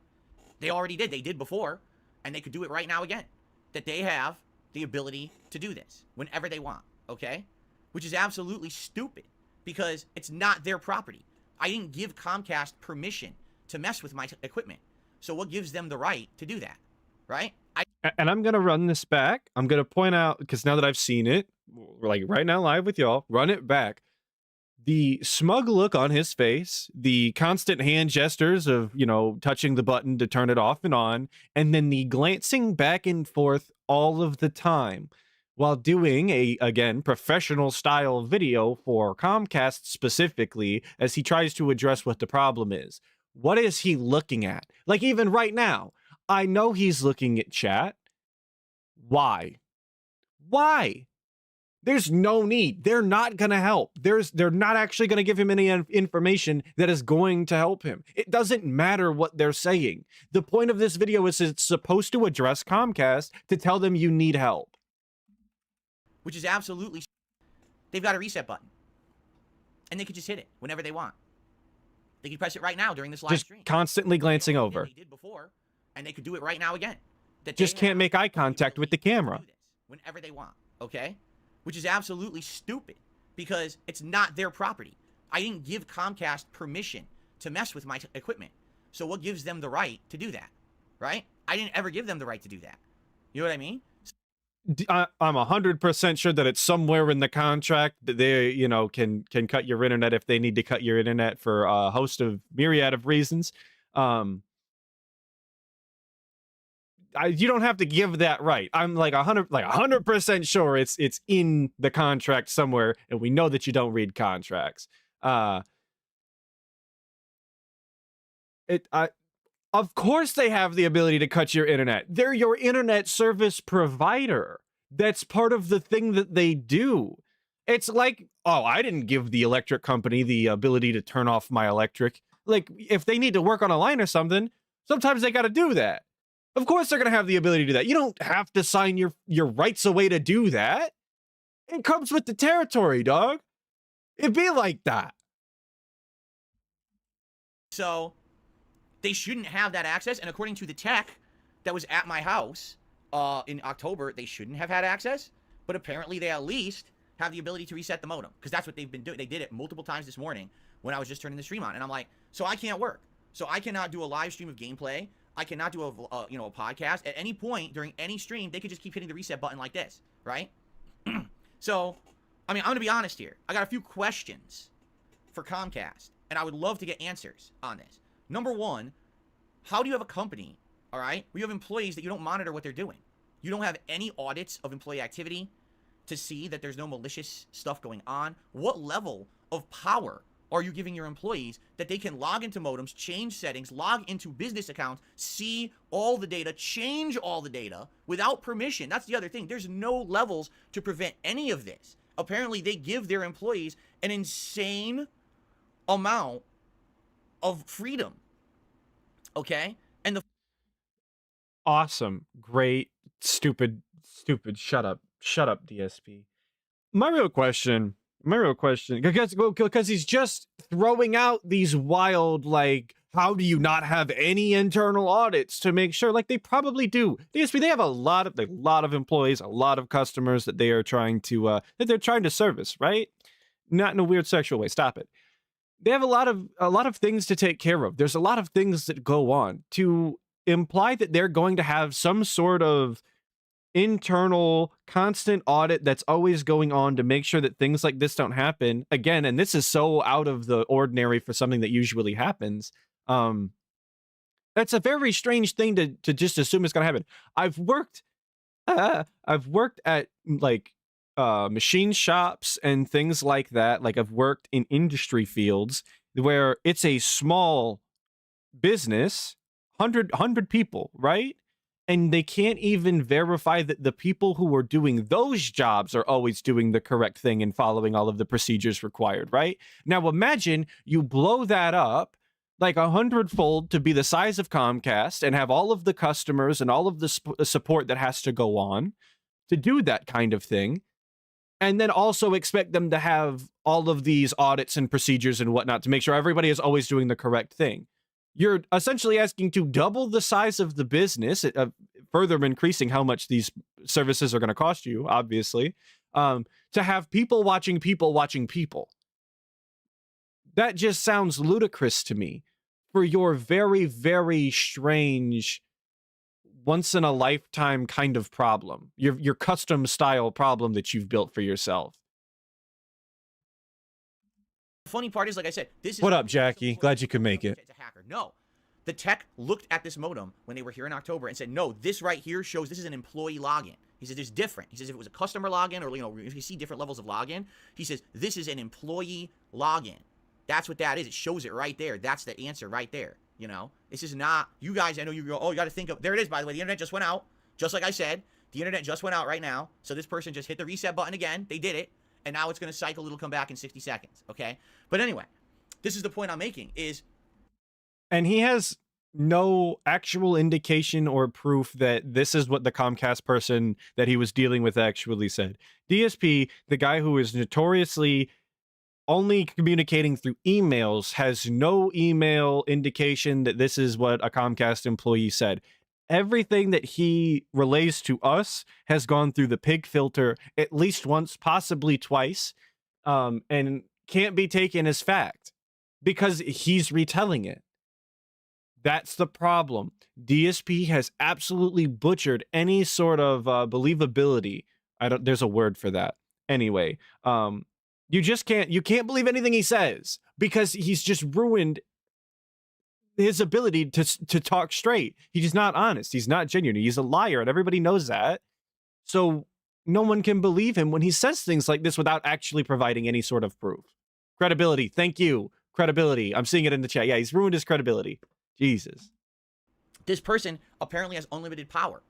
They already did. They did before, and they could do it right now again. That they have the ability to do this whenever they want, okay? Which is absolutely stupid because it's not their property. I didn't give Comcast permission to mess with my equipment. So what gives them the right to do that, right?
And I'm going to run this back. I'm going to point out, because now that I've seen it, like right now live with y'all, run it back. The smug look on his face, the constant hand gestures of, you know, touching the button to turn it off and on, and then the glancing back and forth all of the time while doing a, again, professional style video for Comcast specifically as he tries to address what the problem is. What is he looking at? Like, even right now, I know he's looking at chat. Why? Why? There's no need. They're not going to help. They're not actually going to give him any information that is going to help him. It doesn't matter what they're saying. The point of this video is it's supposed to address Comcast to tell them you need help.
Which is absolutely... They've got a reset button. and they could just hit it whenever they want. They could press it right now during this live
Just
stream.
constantly glancing over.
They did before, and they could do it right now again. That
Just can't make eye contact with the camera.
Whenever they want, okay? Which is absolutely stupid because it's not their property. I didn't give Comcast permission to mess with my equipment. So what gives them the right to do that, right? I didn't ever give them the right to do that. You know what I mean?
I'm 100% sure that it's somewhere in the contract that they, you know, can cut your internet if they need to cut your internet for a host of myriad of reasons. You don't have to give that right. I'm like 100% sure it's in the contract somewhere, and we know that you don't read contracts. Of course they have the ability to cut your internet. They're your internet service provider. That's part of the thing that they do. It's like, oh, I didn't give the electric company the ability to turn off my electric. Like, if they need to work on a line or something, sometimes they got to do that. Of course they're going to have the ability to do that. You don't have to sign your rights away to do that. It comes with the territory, dog. It'd be like that.
So they shouldn't have that access. And according to the tech that was at my house in October, they shouldn't have had access. But apparently they at least have the ability to reset the modem, because that's what they've been doing. They did it multiple times this morning when I was just turning the stream on. And I'm like, so I can't work. So I cannot do a live stream of gameplay. I cannot do a podcast. At any point during any stream, they could just keep hitting the reset button like this, right? So, I mean, I'm going to be honest here. I got a few questions for Comcast, and I would love to get answers on this. Number one, how do you have a company, all right, where you have employees that you don't monitor what they're doing? You don't have any audits of employee activity to see that there's no malicious stuff going on? What level of power are you giving your employees that they can log into modems, change settings, log into business accounts, see all the data, change all the data without permission? That's the other thing. There's no levels to prevent any of this. Apparently, they give their employees an insane amount of freedom. Okay? And the
Awesome, great, stupid, shut up, DSP. My real question, because he's just throwing out these wild, like, how do you not have any internal audits to make sure? Like, they probably do. DSP, they have a lot of employees, a lot of customers that they are trying to service, right? Not in a weird sexual way. Stop it. They have a lot of things to take care of. There's a lot of things that go on. To imply that they're going to have some sort of internal constant audit that's always going on to make sure that things like this don't happen again, and this is so out of the ordinary for something that usually happens, that's a very strange thing to just assume it's going to happen. I've worked at like machine shops and things like that. Like, I've worked in industry fields where it's a small business, 100 people, right? And they can't even verify that the people who are doing those jobs are always doing the correct thing and following all of the procedures required, right? Now imagine you blow that up like 100-fold to be the size of Comcast and have all of the customers and all of the support that has to go on to do that kind of thing. And then also expect them to have all of these audits and procedures and whatnot to make sure everybody is always doing the correct thing. You're essentially asking to double the size of the business, further increasing how much these services are going to cost you, obviously, to have people watching people watching people. That just sounds ludicrous to me for your very, very strange, once-in-a-lifetime kind of problem, your custom-style problem that you've built for yourself.
funny part is, like I said, this is...
What up, Jackie? Glad you could make it.
It's a hacker. No. The tech looked at this modem when they were here in October and said, no, this right here shows this is an employee login. He says, there's different. He says, if it was a customer login or, you know, if you see different levels of login, he says, this is an employee login. That's what that is. It shows it right there. That's the answer right there. You know, this is not, you guys, I know you go, oh, you got to think of, there it is, by the way, the internet just went out. Just like I said, the internet just went out right now. So this person just hit the reset button again. They did it. And now it's going to cycle. It'll come back in 60 seconds. Okay. But anyway, this is the point I'm making is.
And he has no actual indication or proof that this is what the Comcast person that he was dealing with actually said. DSP, the guy who is notoriously only communicating through emails has no email indication that this is what a Comcast employee said. Everything that he relays to us has gone through the pig filter at least once, possibly twice, and can't be taken as fact because he's retelling it. That's the problem. DSP has absolutely butchered any sort of believability. There's a word for that. Anyway, you can't believe anything he says because he's just ruined his ability to talk straight. He's not honest. He's not genuine. He's a liar, and everybody knows that. So no one can believe him when he says things like this without actually providing any sort of proof. Credibility. Thank you. Credibility. I'm seeing it in the chat. Yeah, he's ruined his credibility. Jesus.
This person apparently has unlimited power,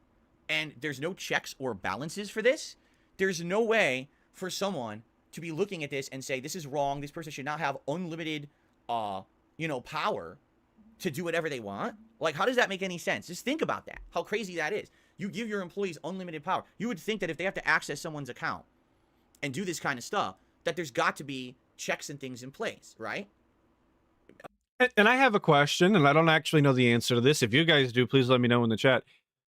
and there's no checks or balances for this. There's no way for someone to be looking at this and say, this is wrong. This person should not have unlimited, power to do whatever they want. Like, how does that make any sense? Just think about that. How crazy that is. You give your employees unlimited power. You would think that if they have to access someone's account and do this kind of stuff, that there's got to be checks and things in place, right?
And I have a question, and I don't actually know the answer to this. If you guys do, please let me know in the chat.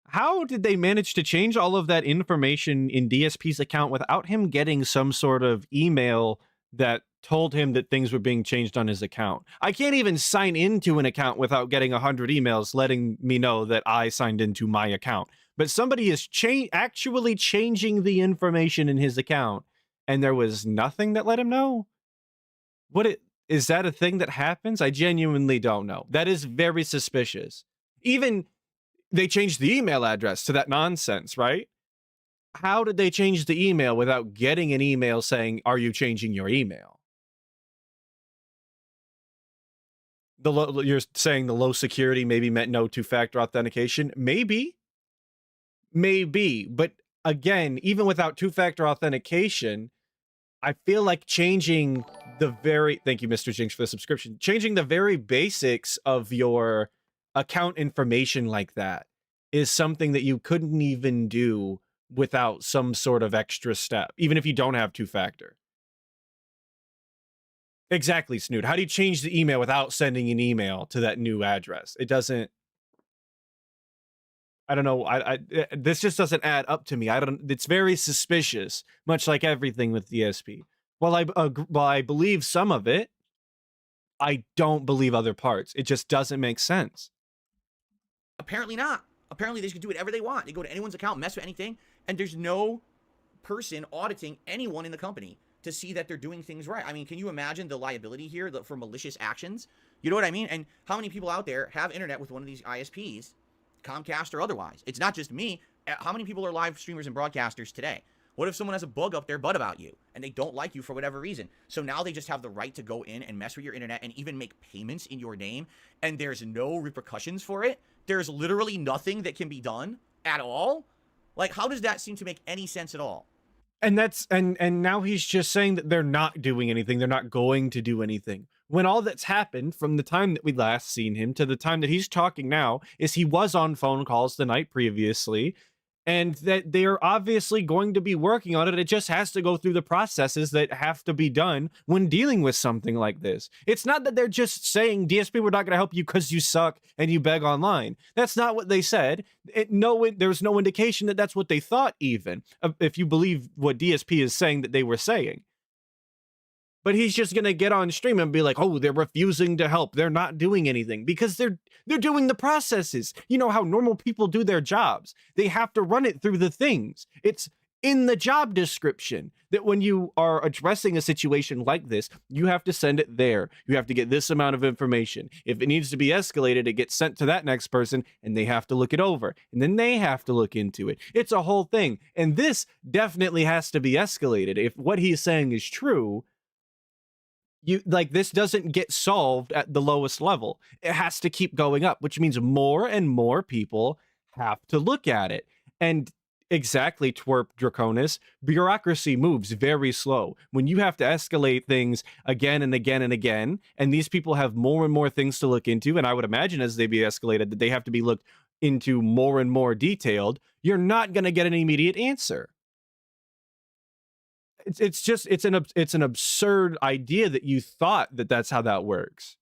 How did they manage to change all of that information in DSP's account without him getting some sort of email that told him that things were being changed on his account? I can't even sign into an account without getting 100 emails letting me know that I signed into my account. But somebody is actually changing the information in his account, and there was nothing that let him know? Is that a thing that happens? I genuinely don't know. That is very suspicious. Even they changed the email address to that nonsense, right? How did they change the email without getting an email saying, are you changing your email? You're saying the low security maybe meant no two-factor authentication? Maybe. But again, even without two-factor authentication, I feel like changing thank you, Mr. Jinx, for the subscription. Changing the very basics of your account information like that is something that you couldn't even do without some sort of extra step, even if you don't have two-factor. Exactly, Snoot. How do you change the email without sending an email to that new address? It doesn't... I don't know. This just doesn't add up to me. It's very suspicious, much like everything with DSP. While I believe some of it, I don't believe other parts. It just doesn't make sense.
Apparently not. Apparently they can do whatever they want. They go to anyone's account, mess with anything, and there's no person auditing anyone in the company to see that they're doing things right. I mean, can you imagine the liability here for malicious actions? You know what I mean? And how many people out there have internet with one of these ISPs, Comcast or otherwise? It's not just me. How many people are live streamers and broadcasters today? What if someone has a bug up their butt about you and they don't like you for whatever reason? So now they just have the right to go in and mess with your internet and even make payments in your name, and there's no repercussions for it? There's literally nothing that can be done at all? Like, how does that seem to make any sense at all?
And that's and now he's just saying that they're not doing anything. They're not going to do anything. When all that's happened from the time that we last seen him to the time that he's talking now is he was on phone calls the night previously, and that they're obviously going to be working on it. It just has to go through the processes that have to be done when dealing with something like this. It's not that they're just saying, DSP, we're not going to help you because you suck and you beg online. That's not what they said. There's no indication that that's what they thought, even, if you believe what DSP is saying that they were saying. But he's just going to get on stream and be like, oh, they're refusing to help. They're not doing anything because they're doing the processes. You know how normal people do their jobs. They have to run it through the things. It's in the job description that when you are addressing a situation like this, you have to send it there. You have to get this amount of information. If it needs to be escalated, it gets sent to that next person and they have to look it over. And then they have to look into it. It's a whole thing. And this definitely has to be escalated. If what he's saying is true, this doesn't get solved at the lowest level. It has to keep going up, which means more and more people have to look at it. And exactly, Twerp Draconis, bureaucracy moves very slow. When you have to escalate things again and again and again, and these people have more and more things to look into, and I would imagine as they be escalated that they have to be looked into more and more detailed, you're not going to get an immediate answer. it's an absurd idea that you thought that that's how that works.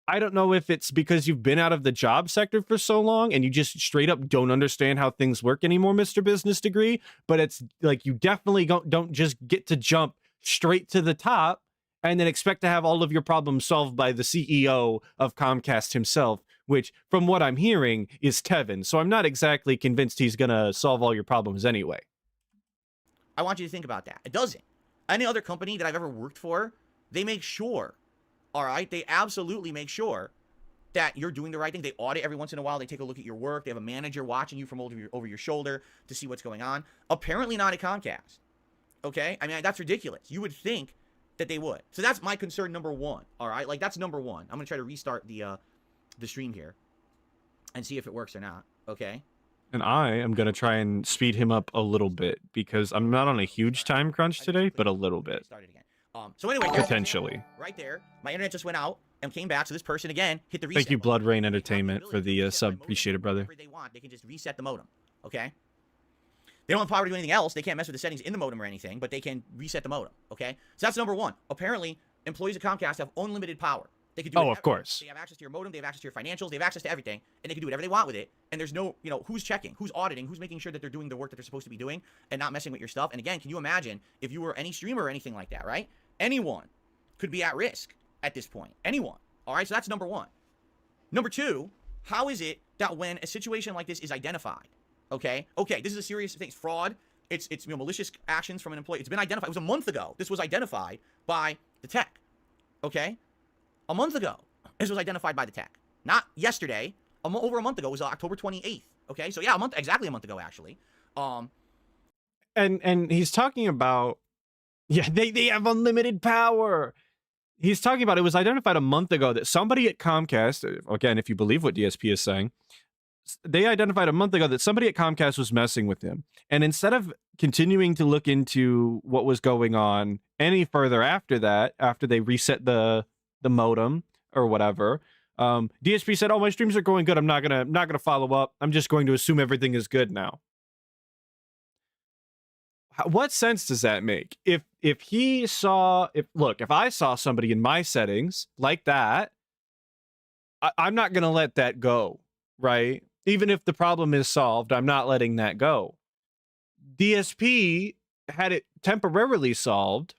I don't know if it's because you've been out of the job sector for so long and you just straight up don't understand how things work anymore, Mr. Business Degree, but it's like you definitely don't just get to jump straight to the top and then expect to have all of your problems solved by the CEO of Comcast himself, which from what I'm hearing is Tevin. So I'm not exactly convinced he's going to solve all your problems anyway.
I want you to think about that. It doesn't. Any other company that I've ever worked for, they make sure, all right, they absolutely make sure that you're doing the right thing. They audit every once in a while. They take a look at your work. They have a manager watching you from over your shoulder to see what's going on. Apparently not at Comcast. Okay? I mean, that's ridiculous. You would think that they would. So that's my concern number one, all right? Like, that's number one. I'm going to try to restart the stream here and see if it works or not, okay?
And I am going to try and speed him up a little bit because I'm not on a huge time crunch today, but a little bit.
Start it again. So anyway,
potentially.
Right there, my internet just went out and came back. So this person again hit the reset.
Thank you,
button.
Blood Rain Entertainment, for the sub. Appreciate it, brother.
They want, they can just reset the modem. Okay. They don't have power to do anything else. They can't mess with the settings in the modem or anything, but they can reset the modem. Okay. So that's number one. Apparently, employees of Comcast have unlimited power. They could do.
Oh, of course.
They have access to your modem. They have access to your financials. They have access to everything, and they can do whatever they want with it. And there's no, who's checking, who's auditing, who's making sure that they're doing the work that they're supposed to be doing and not messing with your stuff. And again, can you imagine if you were any streamer or anything like that, right? Anyone could be at risk at this point. Anyone. All right, so that's number one. Number two, how is it that when a situation like this is identified, okay, this is a serious thing, it's fraud, it's malicious actions from an employee, it's been identified, it was a month ago, this was identified by the tech, okay? A month ago, this was identified by the tech. Not yesterday, over a month ago, it was October 28th, okay? So yeah, exactly a month ago, actually.
And he's talking about, yeah, they have unlimited power. He's talking about it was identified a month ago that somebody at Comcast, again, if you believe what DSP is saying, they identified a month ago that somebody at Comcast was messing with him. And instead of continuing to look into what was going on any further after that, after they reset the modem or whatever, DSP said, "Oh, my streams are going good. I'm not gonna follow up. I'm just going to assume everything is good now." What sense does that make? If I saw somebody in my settings like that, I'm not going to let that go, right? Even if the problem is solved, I'm not letting that go. DSP had it temporarily solved,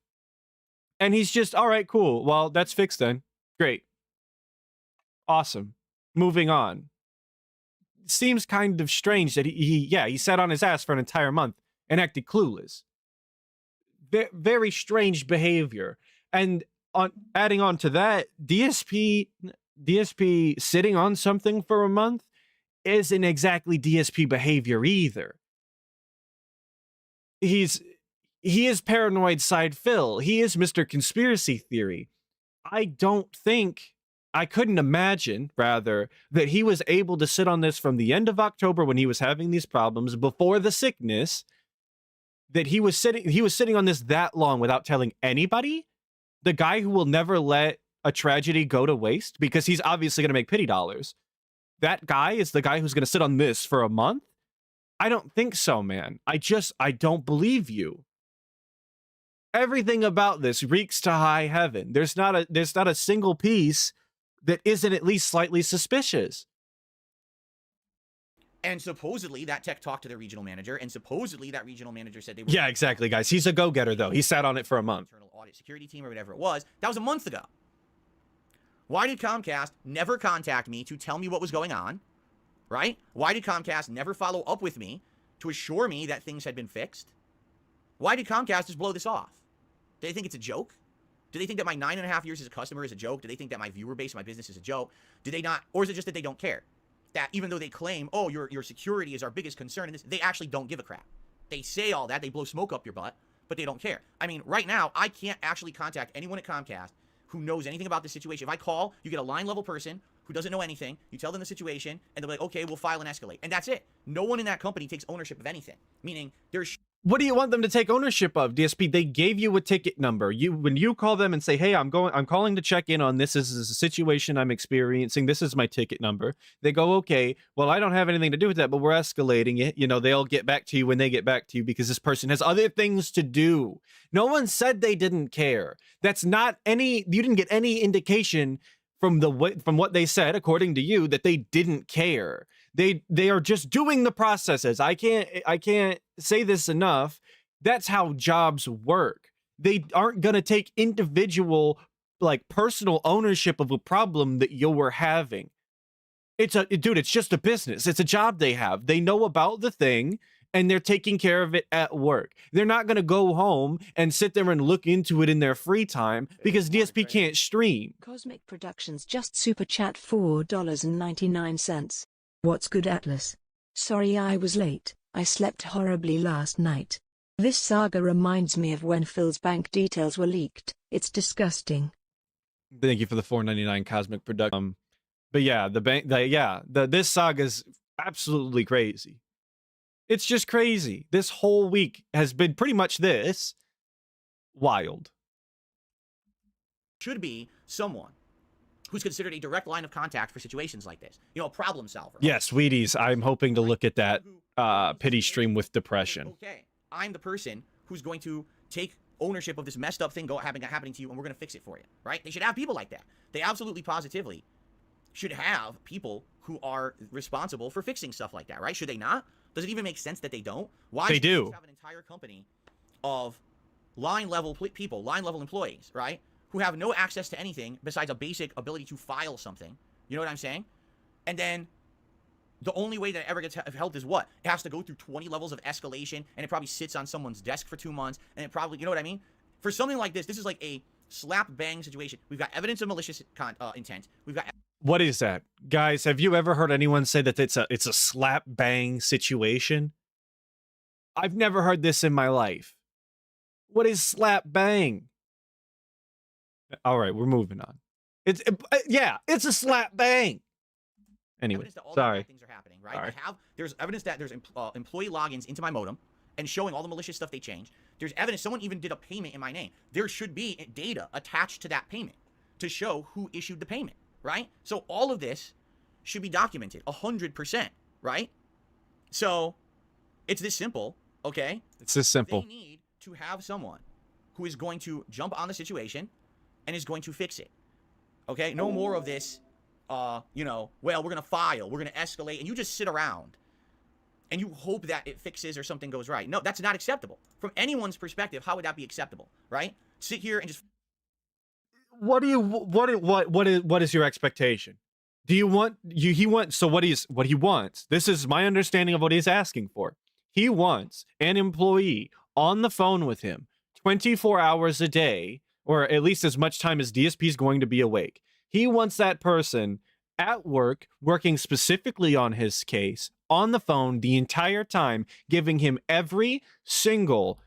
and he's just, all right, cool. Well, that's fixed then. Great. Awesome. Moving on. Seems kind of strange that he sat on his ass for an entire month and acted clueless. Very strange behavior. And adding on to that, DSP sitting on something for a month isn't exactly DSP behavior either. He is paranoid side Phil. He is Mr. Conspiracy Theory. I couldn't imagine, rather, that he was able to sit on this from the end of October when he was having these problems before the sickness, that he was sitting on this that long without telling anybody. The guy who will never let a tragedy go to waste because he's obviously going to make pity dollars. That guy is the guy who's going to sit on this for a month? I don't think so, man. I don't believe you. Everything about this reeks to high heaven. There's not a single piece that isn't at least slightly suspicious.
And supposedly that tech talked to the regional manager, and supposedly that regional manager said they were...
Yeah, exactly, guys. He's a go-getter, though. He sat on it for a month.
Internal audit security team or whatever it was. That was a month ago. Why did Comcast never contact me to tell me what was going on? Right? Why did Comcast never follow up with me to assure me that things had been fixed? Why did Comcast just blow this off? Do they think it's a joke? Do they think that my 9.5 years as a customer is a joke? Do they think that my viewer base, my business is a joke? Do they not? Or is it just that they don't care? That even though they claim, oh, your security is our biggest concern in this, they actually don't give a crap. They say all that, they blow smoke up your butt, but they don't care. I mean, right now, I can't actually contact anyone at Comcast who knows anything about the situation. If I call, you get a line level person who doesn't know anything, you tell them the situation, and they're like, okay, we'll file and escalate. And that's it. No one in that company takes ownership of anything. Meaning, there's
What do you want them to take ownership of, DSP? They gave you a ticket number. When you call them and say, hey, I'm calling to check in on this. This is a situation I'm experiencing. This is my ticket number. They go, okay, well, I don't have anything to do with that, but we're escalating it. You know, they'll get back to you when they get back to you because this person has other things to do. No one said they didn't care. That's not you didn't get any indication from what they said, according to you, that they didn't care. They are just doing the processes. I can't say this enough. That's how jobs work. They aren't going to take individual, like, personal ownership of a problem that you were having. Dude, it's just a business. It's a job they have. They know about the thing and they're taking care of it at work. They're not going to go home and sit there and look into it in their free time because DSP can't stream.
Cosmic Productions just super chat $4.99. What's good, Atlas? Sorry I was late, I slept horribly last night. This saga reminds me of when Phil's bank details were leaked. It's disgusting.
Thank you for the $4.99 Cosmic Production. But yeah, this saga's absolutely crazy. It's just crazy. This whole week has been pretty much this. Wild.
Should be someone who's considered a direct line of contact for situations like this. You know, a problem solver.
Yes, Wheaties, I'm hoping to look at that pity stream with depression.
Okay, I'm the person who's going to take ownership of this messed up thing happening to you, and we're going to fix it for you, right? They should have people like that. They absolutely positively should have people who are responsible for fixing stuff like that, right? Should they not? Does it even make sense that they don't? Why
they
should
do.
they have an entire company of line-level people, line-level employees, right? Who have no access to anything besides a basic ability to file something. You know what I'm saying? And then the only way that it ever gets helped is what? It has to go through 20 levels of escalation, and it probably sits on someone's desk for 2 months, and it probably, you know what I mean? For something like this is like a slap-bang situation. We've got evidence of malicious intent. We've got...
What is that? Guys, have you ever heard anyone say that it's a slap-bang situation? I've never heard this in my life. What is slap-bang? All right, we're moving on. It's a slap bang. Anyway, sorry.
Things are happening, right? There's evidence that there's employee logins into my modem and showing all the malicious stuff they changed. There's evidence someone even did a payment in my name. There should be data attached to that payment to show who issued the payment, right? So all of this should be documented 100%, right? So it's this simple, okay?
It's this simple.
They need to have someone who is going to jump on the situation and is going to fix it. Okay? No more of this, you know, well, we're going to file, we're going to escalate, and you just sit around and you hope that it fixes or something goes right. No, that's not acceptable. From anyone's perspective, how would that be acceptable, right? Sit here and just...
What is your expectation? Do you want, so what he wants, this is my understanding of what he's asking for. He wants an employee on the phone with him 24 hours a day, or at least as much time as DSP is going to be awake. He wants that person at work, working specifically on his case, on the phone the entire time, giving him every single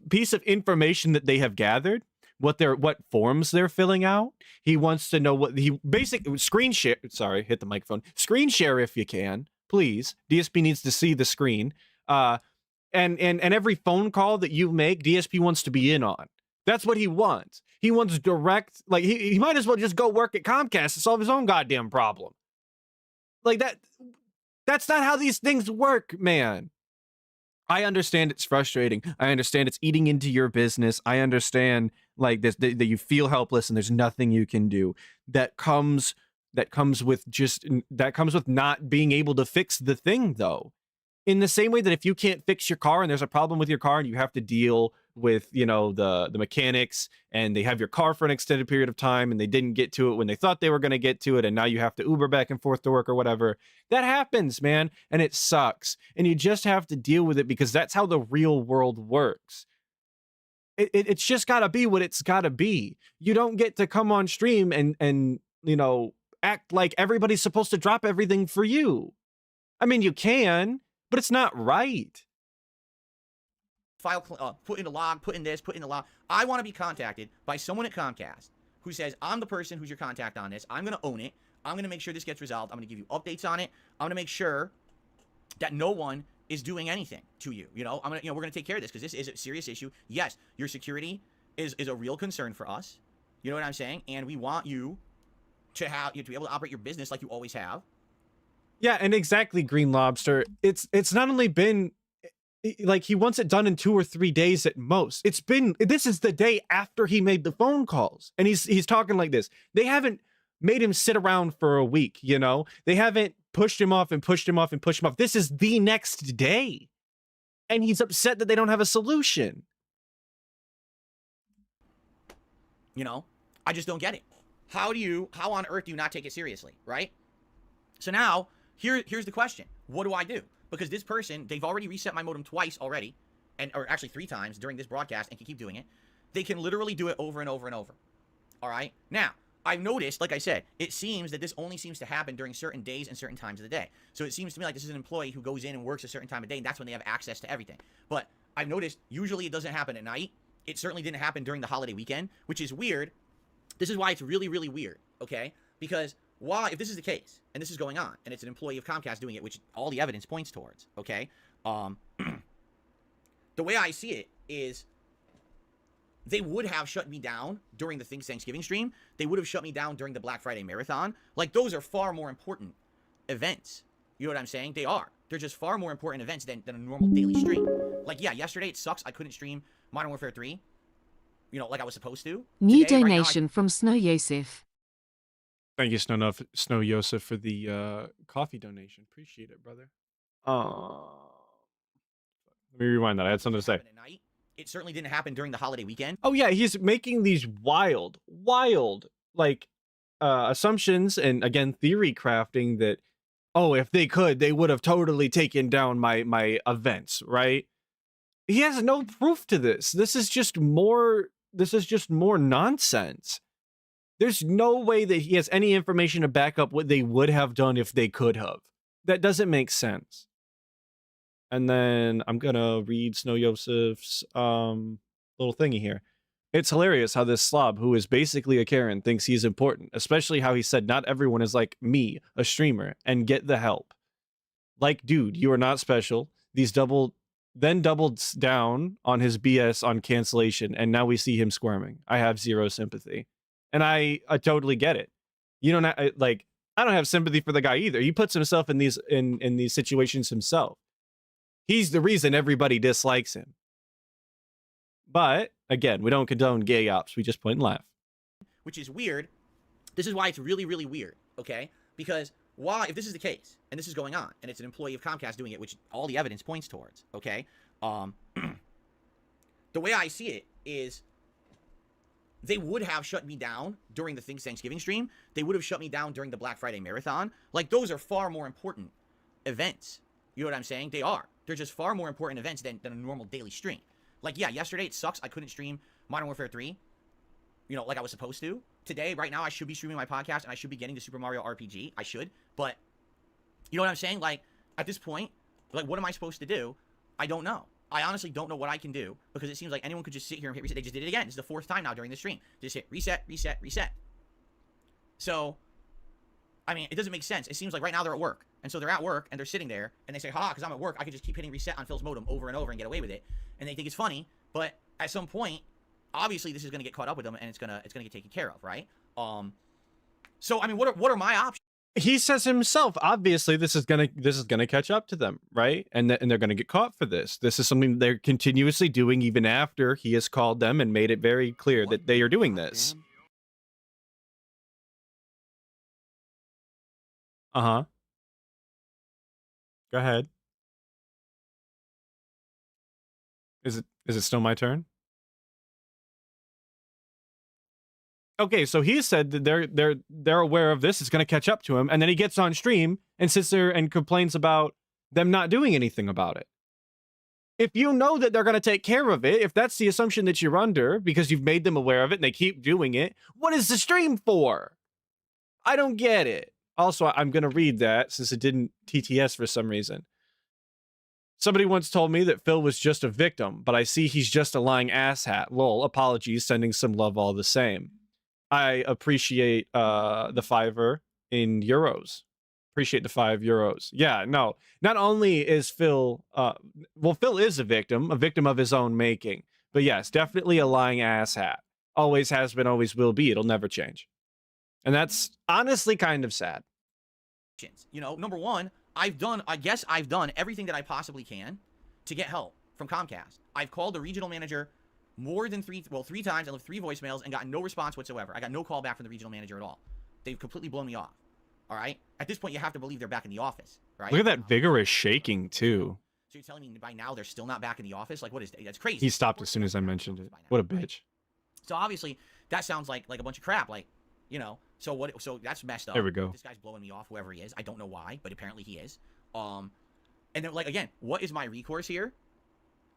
piece of information that they have gathered, what forms they're filling out. He wants to know what screen share. Sorry, hit the microphone. Screen share if you can, please. DSP needs to see the screen. And every phone call that you make, DSP wants to be in on. That's what he wants. He wants direct, like, he might as well just go work at Comcast to solve his own goddamn problem. Like, that's not how these things work, man. I understand it's frustrating. I understand it's eating into your business. I understand, like, this, that you feel helpless and there's nothing you can do. That comes with not being able to fix the thing, though. In the same way that if you can't fix your car and there's a problem with your car and you have to deal with, you know, the mechanics, and they have your car for an extended period of time and they didn't get to it when they thought they were going to get to it, and now you have to Uber back and forth to work or whatever. That happens, man, and it sucks. And you just have to deal with it because that's how the real world works. It's just got to be what it's got to be. You don't get to come on stream and you know, act like everybody's supposed to drop everything for you. I mean, you can, but it's not right.
File, put in a log, put in this, put in a log. I want to be contacted by someone at Comcast who says, I'm the person who's your contact on this. I'm going to own it. I'm going to make sure this gets resolved. I'm going to give you updates on it. I'm going to make sure that no one is doing anything to you. You know, we're gonna take care of this because this is a serious issue. Yes, your security is a real concern for us. You know what I'm saying? And we want you to be able to operate your business like you always have.
Yeah, and exactly, Green Lobster. It's not only been like he wants it done in 2 or 3 days at most. This is the day after he made the phone calls, and he's talking like this. They haven't made him sit around for a week, you know? They haven't pushed him off and pushed him off and pushed him off. This is the next day. And he's upset that they don't have a solution.
You know, I just don't get it. How on earth do you not take it seriously, right? So now, here's the question. What do I do? Because this person, they've already reset my modem twice already, or actually 3 times during this broadcast, and can keep doing it. They can literally do it over and over and over. All right? Now, I've noticed, like I said, it seems that this only seems to happen during certain days and certain times of the day. So it seems to me like this is an employee who goes in and works a certain time of day, and that's when they have access to everything. But I've noticed usually it doesn't happen at night. It certainly didn't happen during the holiday weekend, which is weird. This is why it's really, really weird, okay? Because if this is the case, and this is going on, and it's an employee of Comcast doing it, which all the evidence points towards, okay? The way I see it is they would have shut me down during the Thanksgiving stream. They would have shut me down during the Black Friday marathon. Like, those are far more important events. You know what I'm saying? They are. They're just far more important events than a normal daily stream. Like, yeah, yesterday it sucks. I couldn't stream Modern Warfare 3, you know, like I was supposed to.
New
Today,
donation from Snow Yosef.
Thank you, Snow Yosef, for the coffee donation. Appreciate it, brother. Let me rewind that. I had something to say.
It certainly didn't happen during the holiday weekend.
Oh yeah, he's making these wild, like assumptions, and again, theory crafting that, oh, if they could, they would have totally taken down my events, right? He has no proof to this. This is just more nonsense. There's no way that he has any information to back up what they would have done if they could have. That doesn't make sense. And then I'm gonna read Snow Yosef's little thingy here. It's hilarious how this slob, who is basically a Karen, thinks he's important, especially how he said not everyone is like me, a streamer, and get the help. Like, dude, you are not special. Then doubled down on his BS on cancellation, and now we see him squirming. I have zero sympathy. And I totally get it. You don't I don't have sympathy for the guy either. He puts himself in these situations himself. He's the reason everybody dislikes him. But again, we don't condone gay ops. We just point and laugh.
Which is weird. This is why it's really, really weird, okay? Because if this is the case, and this is going on, and it's an employee of Comcast doing it, which all the evidence points towards, okay? The way I see it is they would have shut me down during the Thanksgiving stream. They would have shut me down during the Black Friday marathon. Like, those are far more important events. You know what I'm saying? They are. They're just far more important events than a normal daily stream. Like, yeah, yesterday it sucks. I couldn't stream Modern Warfare 3, you know, like I was supposed to. Today, right now, I should be streaming my podcast, and I should be getting to Super Mario RPG. I should. But, you know what I'm saying? Like, at this point, like, what am I supposed to do? I don't know. I honestly don't know what I can do, because it seems like anyone could just sit here and hit reset. They just did it again. This is the 4th time now during the stream. Just hit reset, reset, reset. So, I mean, it doesn't make sense. It seems like right now they're at work. And so they're at work, and they're sitting there, and they say, ha, because I'm at work, I can just keep hitting reset on Phil's modem over and over and get away with it. And they think it's funny, but at some point, obviously this is going to get caught up with them, and it's gonna get taken care of, right? So I mean, what are my options?
He says himself, obviously this is gonna catch up to them, right? And they're gonna get caught for this. This is something they're continuously doing even after he has called them and made it very clear that they are doing this. Uh-huh. Go ahead. Is it still my turn? Okay, so he said that they're aware of this. It's going to catch up to him, and then he gets on stream and sits there and complains about them not doing anything about it. If you know that they're going to take care of it, if that's the assumption that you're under because you've made them aware of it and they keep doing it, what is the stream for? I don't get it. Also, I'm going to read that since it didn't TTS for some reason. Somebody once told me that Phil was just a victim, but I see he's just a lying asshat. Lol, apologies, sending some love all the same. I appreciate the $5 in euros. Appreciate the €5. Yeah, no. Not only is Phil, well, Phil is a victim of his own making. But yes, definitely a lying asshat. Always has been, always will be. It'll never change. And that's honestly kind of sad.
You know, number one, I guess I've done everything that I possibly can to get help from Comcast. I've called the regional manager more than three times. I left 3 voicemails and got no response whatsoever. I got no call back from the regional manager at all. They've completely blown me off. All right? At this point, you have to believe they're back in the office, right?
Look at that vigorous shaking, too.
So you're telling me by now they're still not back in the office? Like, what is that? That's crazy.
He stopped as soon as I mentioned it. What a bitch.
So obviously, that sounds like a bunch of crap. Like, you know, so what? So that's messed up.
There we go.
This guy's blowing me off, whoever he is. I don't know why, but apparently he is. And then, like, again, what is my recourse here?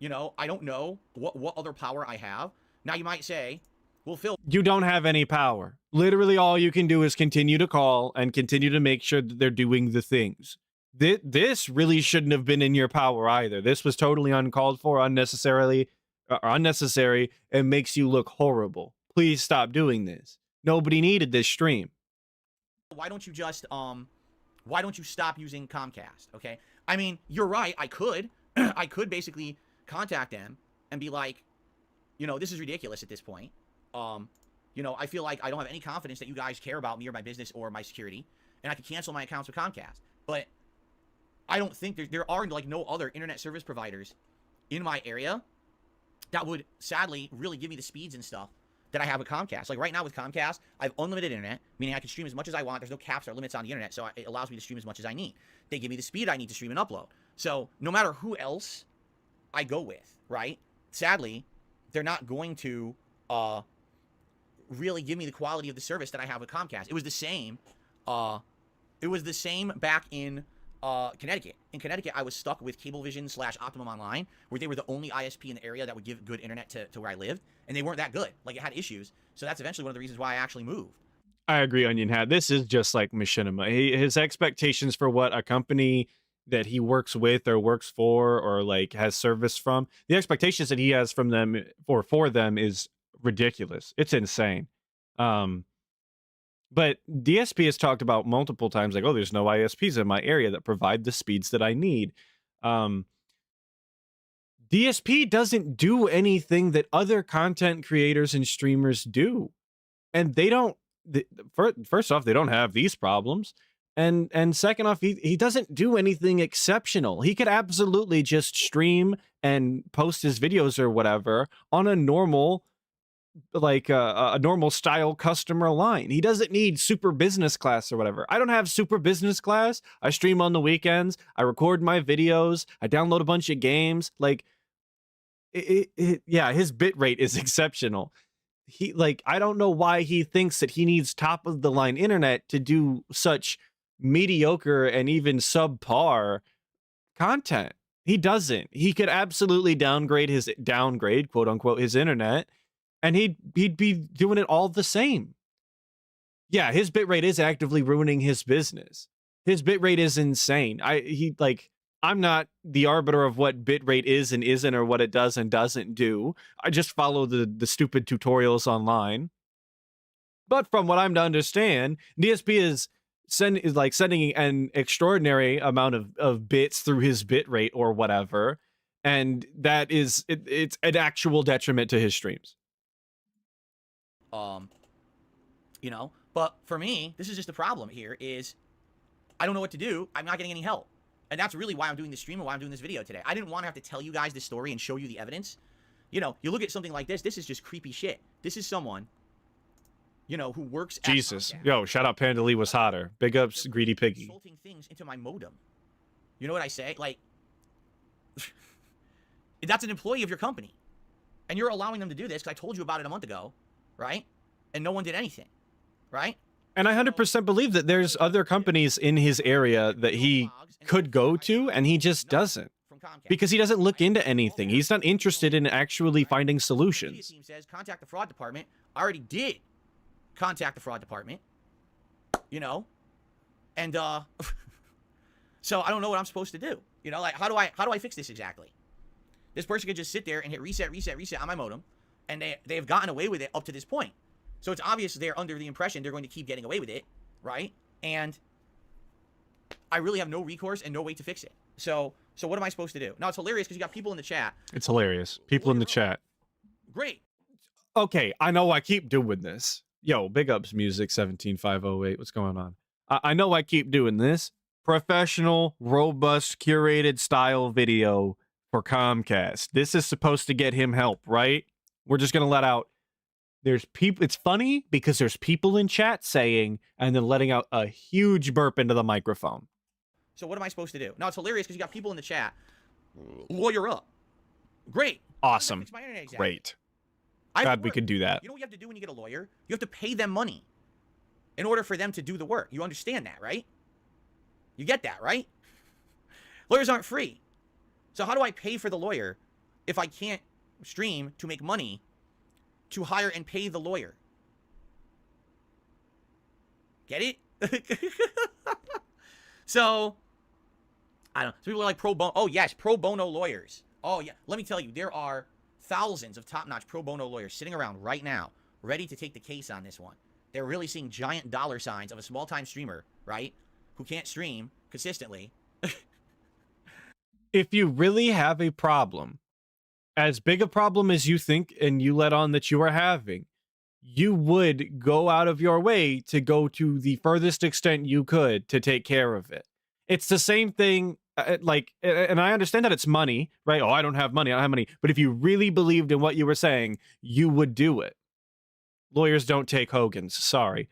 You know, I don't know what other power I have. Now you might say, well, Phil,
you don't have any power. Literally all you can do is continue to call and continue to make sure that they're doing the things. This really shouldn't have been in your power either. This was totally uncalled for, unnecessary, and makes you look horrible. Please stop doing this. Nobody needed this stream.
why don't you just why don't you stop using Comcast? Okay, I mean, you're right. I could I could basically contact them and be like, you know, this is ridiculous at this point. You know, I feel like I don't have any confidence that you guys care about me or my business or my security, and I could cancel my accounts with Comcast. But I don't think there are like no other internet service providers in my area that would sadly really give me the speeds and stuff that I have with Comcast. Like right now with Comcast, I have unlimited internet, meaning I can stream as much as I want. There's no caps or limits on the internet, so it allows me to stream as much as I need. They give me the speed I need to stream and upload. So no matter who else I go with, right? Sadly, they're not going to really give me the quality of the service that I have with Comcast. It was the same. It was the same back in Connecticut. In Connecticut, I was stuck with Cablevision/Optimum Online, where they were the only ISP in the area that would give good internet to where I lived, and they weren't that good. Like, it had issues. So that's eventually one of the reasons why I actually moved.
I agree, Onion Hat. This is just like Machinima. His expectations for what a company that he works with or works for or like has service from, the expectations that he has from them or for them is ridiculous. It's insane. But DSP has talked about multiple times, like, oh, there's no ISPs in my area that provide the speeds that I need. DSP doesn't do anything that other content creators and streamers do. And they don't, first off, they don't have these problems. And second off, he doesn't do anything exceptional. He could absolutely just stream and post his videos or whatever on a normal, like a normal style customer line. He doesn't need super business class or whatever. I don't have super business class. I stream on the weekends. I record my videos. I download a bunch of games. Like, yeah, his bitrate is exceptional. I don't know why he thinks that he needs top of the line internet to do such mediocre and even subpar content. He doesn't. He could absolutely downgrade, quote unquote, his internet, and he'd be doing it all the same. Yeah, his bitrate is actively ruining his business. His bitrate is insane. I'm not the arbiter of what bitrate is and isn't, or what it does and doesn't do. I just follow the stupid tutorials online. But from what I'm to understand, DSP is sending an extraordinary amount of bits through his bitrate or whatever, and that is it's an actual detriment to his streams.
You know, but for me, this is just the problem here is I don't know what to do. I'm not getting any help. And that's really why I'm doing this stream and why I'm doing this video today. I didn't want to have to tell you guys this story and show you the evidence. You know, you look at something like this. This is just creepy shit. This is someone, you know, who works at
Jesus.
Comcast.
Yo, shout out Panda Lee was hotter. Big ups, Greedy Piggy.
Insulting things into my modem. You know what I say? Like, that's an employee of your company. And you're allowing them to do this because I told you about it a month ago, right? And no one did anything, right?
And I 100% believe that there's other companies in his area that he could go to, and he just doesn't. Because he doesn't look into anything. He's not interested in actually finding solutions.
The team says, contact the fraud department. I already did contact the fraud department, you know? And, so I don't know what I'm supposed to do. You know, like, how do I fix this exactly? This person could just sit there and hit reset on my modem, and they've gotten away with it up to this point. So it's obvious they're under the impression they're going to keep getting away with it, right? And I really have no recourse and no way to fix it. So what am I supposed to do? Now, it's hilarious because you got people in the chat.
It's hilarious. People in the chat.
Great.
Okay, I know I keep doing this. Yo, big ups music 17508. What's going on? I know I keep doing this. Professional, robust, curated style video for Comcast. This is supposed to get him help, right? We're just gonna let out. There's people. It's funny because there's people in chat saying and then letting out a huge burp into the microphone.
So what am I supposed to do? Now, it's hilarious because you got people in the chat. Lawyer up. Great.
Awesome.
Fix my internet exam.
Great.
I
God, we could do that.
You know what you have to do when you get a lawyer? You have to pay them money in order for them to do the work. You understand that, right? You get that, right? Lawyers aren't free. So how do I pay for the lawyer if I can't stream to make money to hire and pay the lawyer? Get it? So, I don't know. Some people are like pro bono. Oh, yes, pro bono lawyers. Oh, yeah. Let me tell you, there are thousands of top-notch pro bono lawyers sitting around right now ready to take the case on this one. They're really seeing giant dollar signs of a small-time streamer, right, who can't stream consistently.
If you really have a problem, as big a problem as you think and you let on that you are having, you would go out of your way to go to the furthest extent you could to take care of it. It's the same thing, and I understand that it's money, right? Oh, I don't have money. But if you really believed in what you were saying, you would do it. Lawyers don't take Hogan's. Sorry.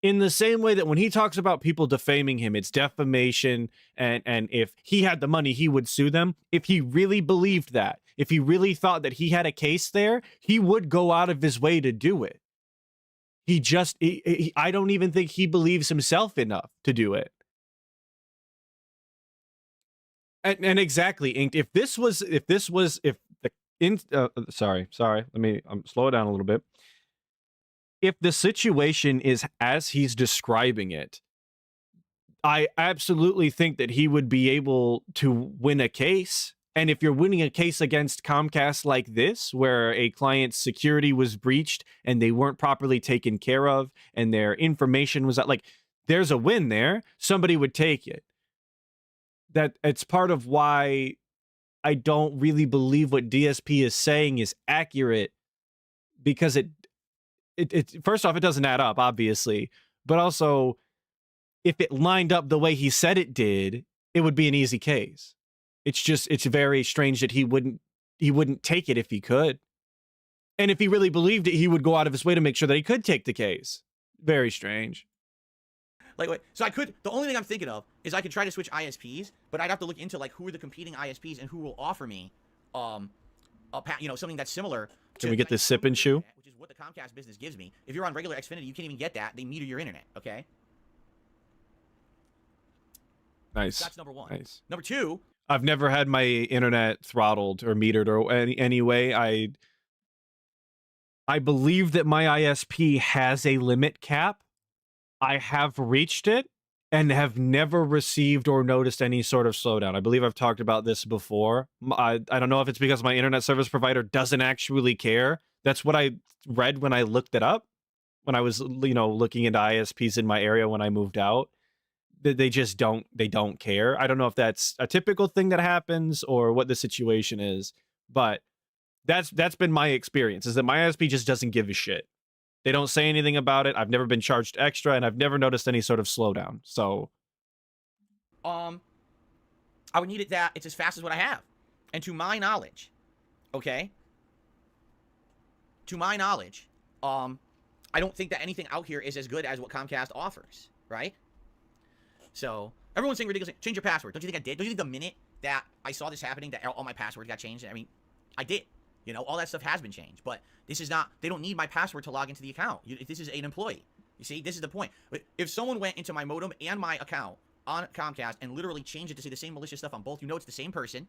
In the same way that when he talks about people defaming him, it's defamation. And if he had the money, he would sue them. If he really believed that, if he really thought that he had a case there, he would go out of his way to do it. I don't even think he believes himself enough to do it. And exactly, Inked. Sorry, let me slow it down a little bit. If the situation is as he's describing it, I absolutely think that he would be able to win a case. And if you're winning a case against Comcast like this, where a client's security was breached and they weren't properly taken care of and their information was like, there's a win there. Somebody would take it. That it's part of why I don't really believe what DSP is saying is accurate, because it first off, it doesn't add up, obviously, but also if it lined up the way he said it did, it would be an easy case. It's very strange that he wouldn't take it if he could. And if he really believed it, he would go out of his way to make sure that he could take the case. Very strange.
Like, wait, so the only thing I'm thinking of is I could try to switch ISPs, but I'd have to look into, like, who are the competing ISPs and who will offer me, something that's similar.
Can we get this sip and chew?
Which is what the Comcast business gives me. If you're on regular Xfinity, you can't even get that. They meter your internet, okay?
Nice.
That's number one.
Nice.
Number two.
I've never had my internet throttled or metered or any way. I believe that my ISP has a limit cap. I have reached it and have never received or noticed any sort of slowdown. I believe I've talked about this before. I don't know if it's because my internet service provider doesn't actually care. That's what I read when I looked it up, when I was, looking into ISPs in my area when I moved out. They just don't care. I don't know if that's a typical thing that happens or what the situation is, but that's been my experience, is that my ISP just doesn't give a shit. They don't say anything about it. I've never been charged extra, and I've never noticed any sort of slowdown. So,
I would need it that it's as fast as what I have. And to my knowledge, okay? To my knowledge, I don't think that anything out here is as good as what Comcast offers, right? So, everyone's saying ridiculous. Change your password. Don't you think I did? Don't you think the minute that I saw this happening, that all my passwords got changed? I mean, I did. All that stuff has been changed. But this is not, they don't need my password to log into the account. This is an employee. You see, this is the point. If someone went into my modem and my account on Comcast and literally changed it to say the same malicious stuff on both, it's the same person,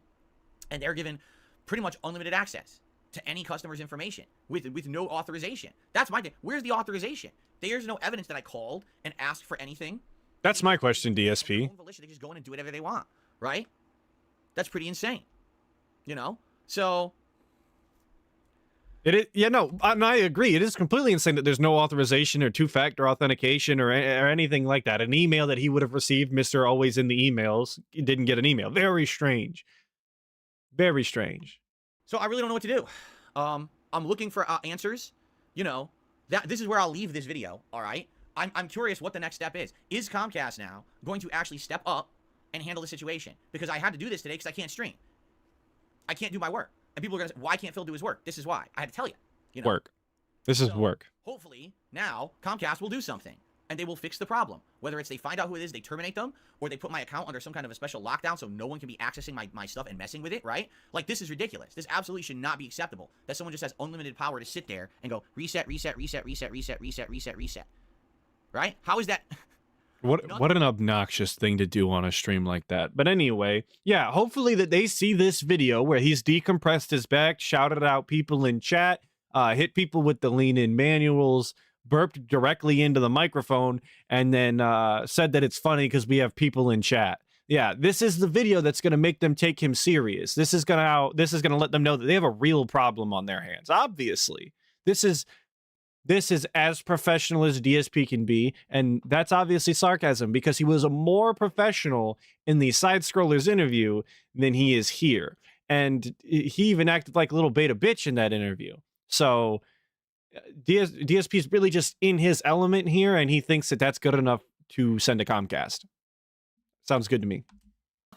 and they're given pretty much unlimited access to any customer's information with no authorization. That's my thing. Where's the authorization? There's no evidence that I called and asked for anything.
That's my question, DSP.
They just go in and do whatever they want, right? That's pretty insane. So
It is, yeah, no, and I agree. It is completely insane that there's no authorization or two-factor authentication or anything like that. An email that he would have received, Mr. Always in the emails, didn't get an email. Very strange. Very strange.
So I really don't know what to do. I'm looking for answers. You know, this is where I'll leave this video, all right? I'm curious what the next step is. Is Comcast now going to actually step up and handle the situation? Because I had to do this today because I can't stream. I can't do my work. And people are going to say, why can't Phil do his work? This is why. I had to tell you. You know?
Work. This is work.
Hopefully, now, Comcast will do something. And they will fix the problem. Whether it's they find out who it is, they terminate them, or they put my account under some kind of a special lockdown so no one can be accessing my stuff and messing with it, right? Like, this is ridiculous. This absolutely should not be acceptable. That someone just has unlimited power to sit there and go, reset, reset, reset, reset, reset, reset, reset, reset. Right? How is that...
What an obnoxious thing to do on a stream like that. But anyway, yeah, hopefully that they see this video where he's decompressed his back, shouted out people in chat, hit people with the lean-in manuals, burped directly into the microphone, and then said that it's funny because we have people in chat. Yeah, this is the video that's going to make them take him serious. This is going to let them know that they have a real problem on their hands. Obviously, this is as professional as DSP can be, and that's obviously sarcasm because he was a more professional in the Side Scrollers interview than he is here. And he even acted like a little beta bitch in that interview. So DSP is really just in his element here, and he thinks that that's good enough to send to Comcast. Sounds good to me.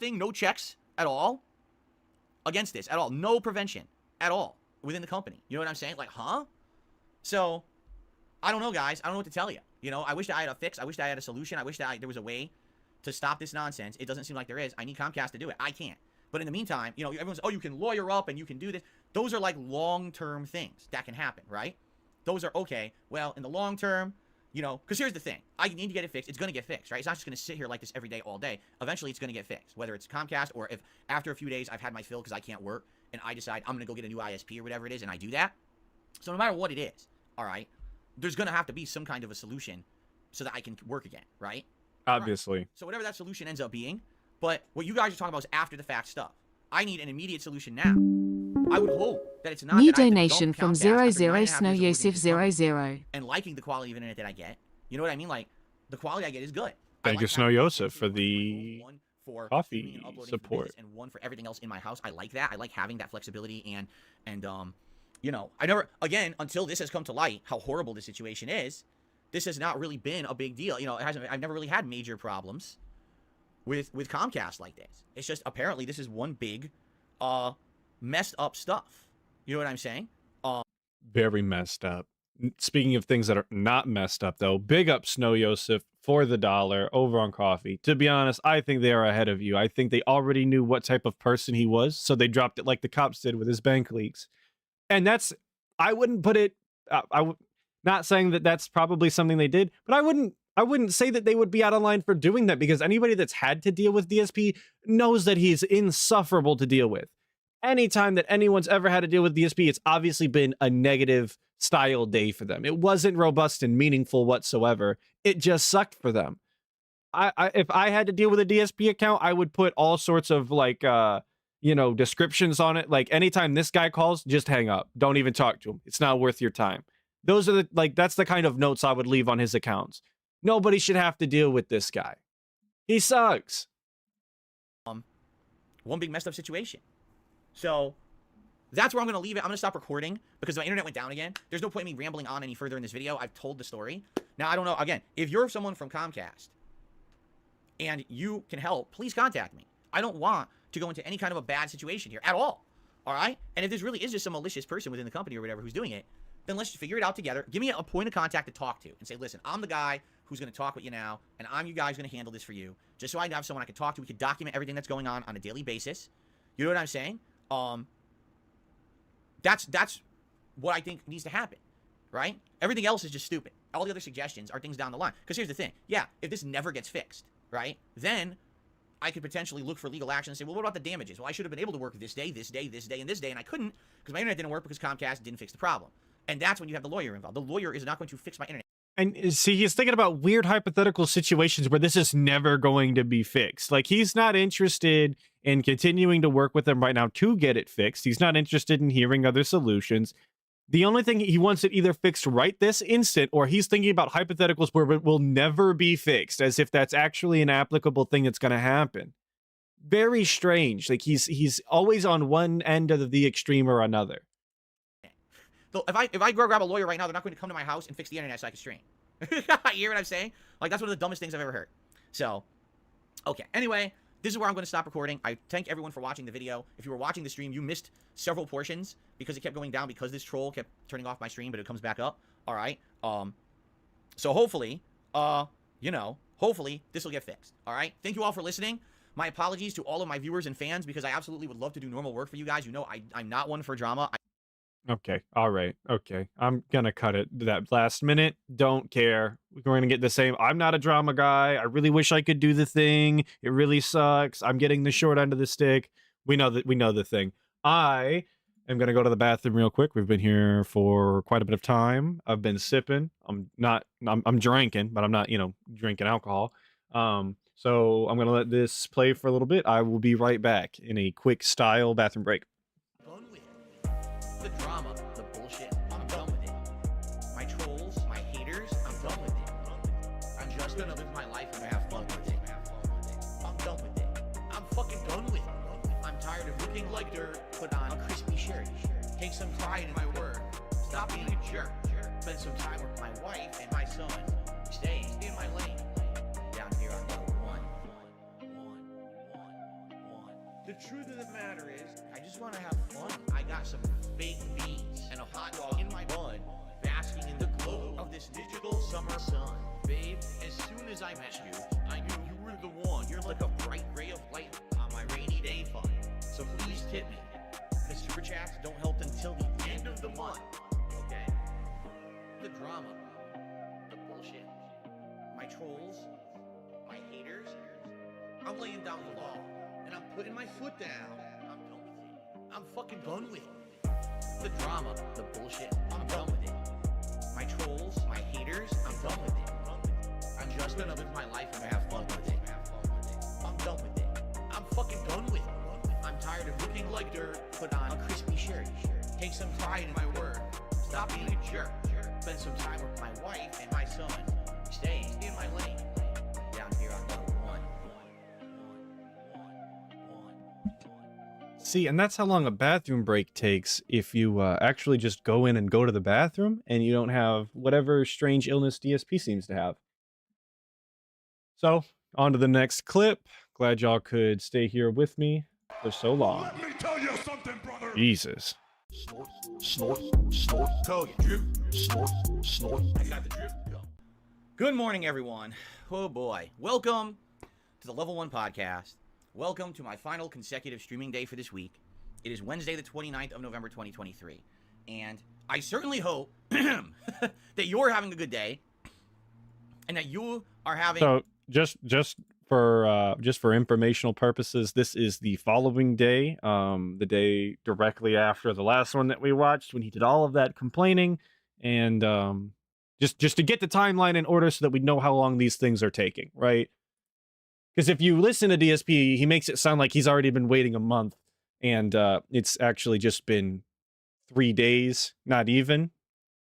No checks at all against this, at all. No prevention at all within the company. You know what I'm saying? Like, huh? So... I don't know, guys. I don't know what to tell you. You know, I wish that I had a fix. I wish that I had a solution. I wish that there was a way to stop this nonsense. It doesn't seem like there is. I need Comcast to do it. I can't. But in the meantime, you know, everyone's, oh, you can lawyer up and you can do this. Those are like long-term things that can happen, right? Those are okay. Well, in the long term, you know, because here's the thing. I need to get it fixed. It's going to get fixed, right? It's not just going to sit here like this every day, all day. Eventually, it's going to get fixed, whether it's Comcast or if after a few days I've had my fill because I can't work and I decide I'm going to go get a new ISP or whatever it is, and I do that. So no matter what it is, all right, there's going to have to be some kind of a solution so that I can work again, right?
Obviously.
Right. So whatever that solution ends up being, but what you guys are talking about is after the fact stuff. I need an immediate solution now. I would hope that it's not
New
that I have to
donation
dump
from
Comcast after
00
9.5
Snow
years of working
Yosef
with this company
00.
and liking the quality of internet that I get. You know what I mean? Like, the quality I get is good.
Thank you, Snow Yosef, for the coffee support
and one for everything else in my house. I like that. I like having that flexibility and you know, I never, again, until this has come to light, how horrible the situation is, this has not really been a big deal. You know, I've never really had major problems with Comcast like this. It's just, apparently, this is one big, messed up stuff. You know what I'm saying?
Very messed up. Speaking of things that are not messed up, though, big up Snow Yosef for the $1 over on coffee. To be honest, I think they are ahead of you. I think they already knew what type of person he was, so they dropped it like the cops did with his bank leaks. And that's, I wouldn't put it, not saying that that's probably something they did, but I wouldn't say that they would be out of line for doing that, because anybody that's had to deal with DSP knows that he's insufferable to deal with. Anytime that anyone's ever had to deal with DSP, it's obviously been a negative style day for them. It wasn't robust and meaningful whatsoever. It just sucked for them. If I had to deal with a DSP account, I would put all sorts of like, you know, descriptions on it. Like, anytime this guy calls, just hang up. Don't even talk to him. It's not worth your time. Those are that's the kind of notes I would leave on his accounts. Nobody should have to deal with this guy. He sucks.
One big messed up situation. So that's where I'm going to leave it. I'm going to stop recording because my internet went down again. There's no point in me rambling on any further in this video. I've told the story. Now, I don't know. Again, if you're someone from Comcast and you can help, please contact me. I don't want to go into any kind of a bad situation here at all. All right? And if this really is just some malicious person within the company or whatever who's doing it, then let's just figure it out together. Give me a point of contact to talk to and say, listen, I'm the guy who's going to talk with you now, and I'm you guys going to handle this for you, just so I have someone I can talk to. We can document everything that's going on a daily basis. You know what I'm saying? That's what I think needs to happen, right? Everything else is just stupid. All the other suggestions are things down the line. Because here's the thing. Yeah, if this never gets fixed, right, then I could potentially look for legal action and say, well, what about the damages? Well, I should have been able to work this day, this day, this day, and this day, and I couldn't because my internet didn't work because Comcast didn't fix the problem. And that's when you have the lawyer involved. The lawyer is not going to fix my internet.
And see, he's thinking about weird hypothetical situations where this is never going to be fixed. Like, he's not interested in continuing to work with them right now to get it fixed. He's not interested in hearing other solutions. The only thing he wants it either fixed right this instant, or he's thinking about hypotheticals where it will never be fixed, as if that's actually an applicable thing that's going to happen. Very strange. Like he's always on one end of the extreme or another.
So if I go grab a lawyer right now, they're not going to come to my house and fix the internet so I can stream. You hear what I'm saying? Like, that's one of the dumbest things I've ever heard. So, okay. Anyway, this is where I'm going to stop recording. I thank everyone for watching the video. If you were watching the stream, you missed several portions because it kept going down because this troll kept turning off my stream, but it comes back up. All right. So hopefully, hopefully this will get fixed. All right. Thank you all for listening. My apologies to all of my viewers and fans because I absolutely would love to do normal work for you guys. You know, I'm not one for drama.
Okay. All right. Okay. I'm going to cut it that last minute. Don't care. We're going to get the same. I'm not a drama guy. I really wish I could do the thing. It really sucks. I'm getting the short end of the stick. We know the thing. I am going to go to the bathroom real quick. We've been here for quite a bit of time. I've been sipping. I'm drinking, but I'm not, drinking alcohol. So I'm going to let this play for a little bit. I will be right back in a quick style bathroom break.
Done with it. The drama, the bullshit, I'm done with it. My trolls, my haters, I'm done with it. I'm just gonna live my life and have fun with it. I'm done with it. I'm fucking done with it. I'm tired of looking like dirt, put on a crispy shirt. Take some pride in my work. Stop being a jerk. Spend some time with my wife and my son. Stay in my lane. Down here on level one. The truth of the matter is, I just want to have fun. I got some baked beans and a hot dog in my bun, basking in the glow of this digital summer sun. Babe, as soon as I met you, I knew you were the one. You're like a bright ray of light on my rainy day fun. So please tip me, because super chats don't help until the end of the month. Okay? The drama, the bullshit, my trolls, my haters. I'm laying down the law. And I'm putting my foot down. I'm done with it. I'm fucking done with it. The drama, the bullshit, I'm done with it. My trolls, my haters, I'm done with it. I'm just gonna live my life and have fun with it. I'm done with it. I'm fucking done with it. I'm tired of looking like dirt, put on a crispy shirt. Take some pride in my work. Stop being a jerk. Spend some time with my wife and my son. Stay in my lane. Down here on level one.
See, and that's how long a bathroom break takes if you actually just go in and go to the bathroom and you don't have whatever strange illness DSP seems to have. So, on to the next clip. Glad y'all could stay here with me for so long.
Let me tell you something, brother.
Jesus.
Snort, snort, snort.
Hogan, drip,
Snort, snort.
I got the drip. Go. Good morning, everyone. Oh boy. Welcome to the Level 1 podcast. Welcome to my final consecutive streaming day for this week. It is Wednesday, the 29th of November, 2023. And I certainly hope that you're having a good day and that you are having...
So, just for informational purposes, this is the following day, the day directly after the last one that we watched when he did all of that complaining, and just to get the timeline in order so that we know how long these things are taking, right? Because if you listen to DSP, he makes it sound like he's already been waiting a month, and it's actually just been 3 days, not even.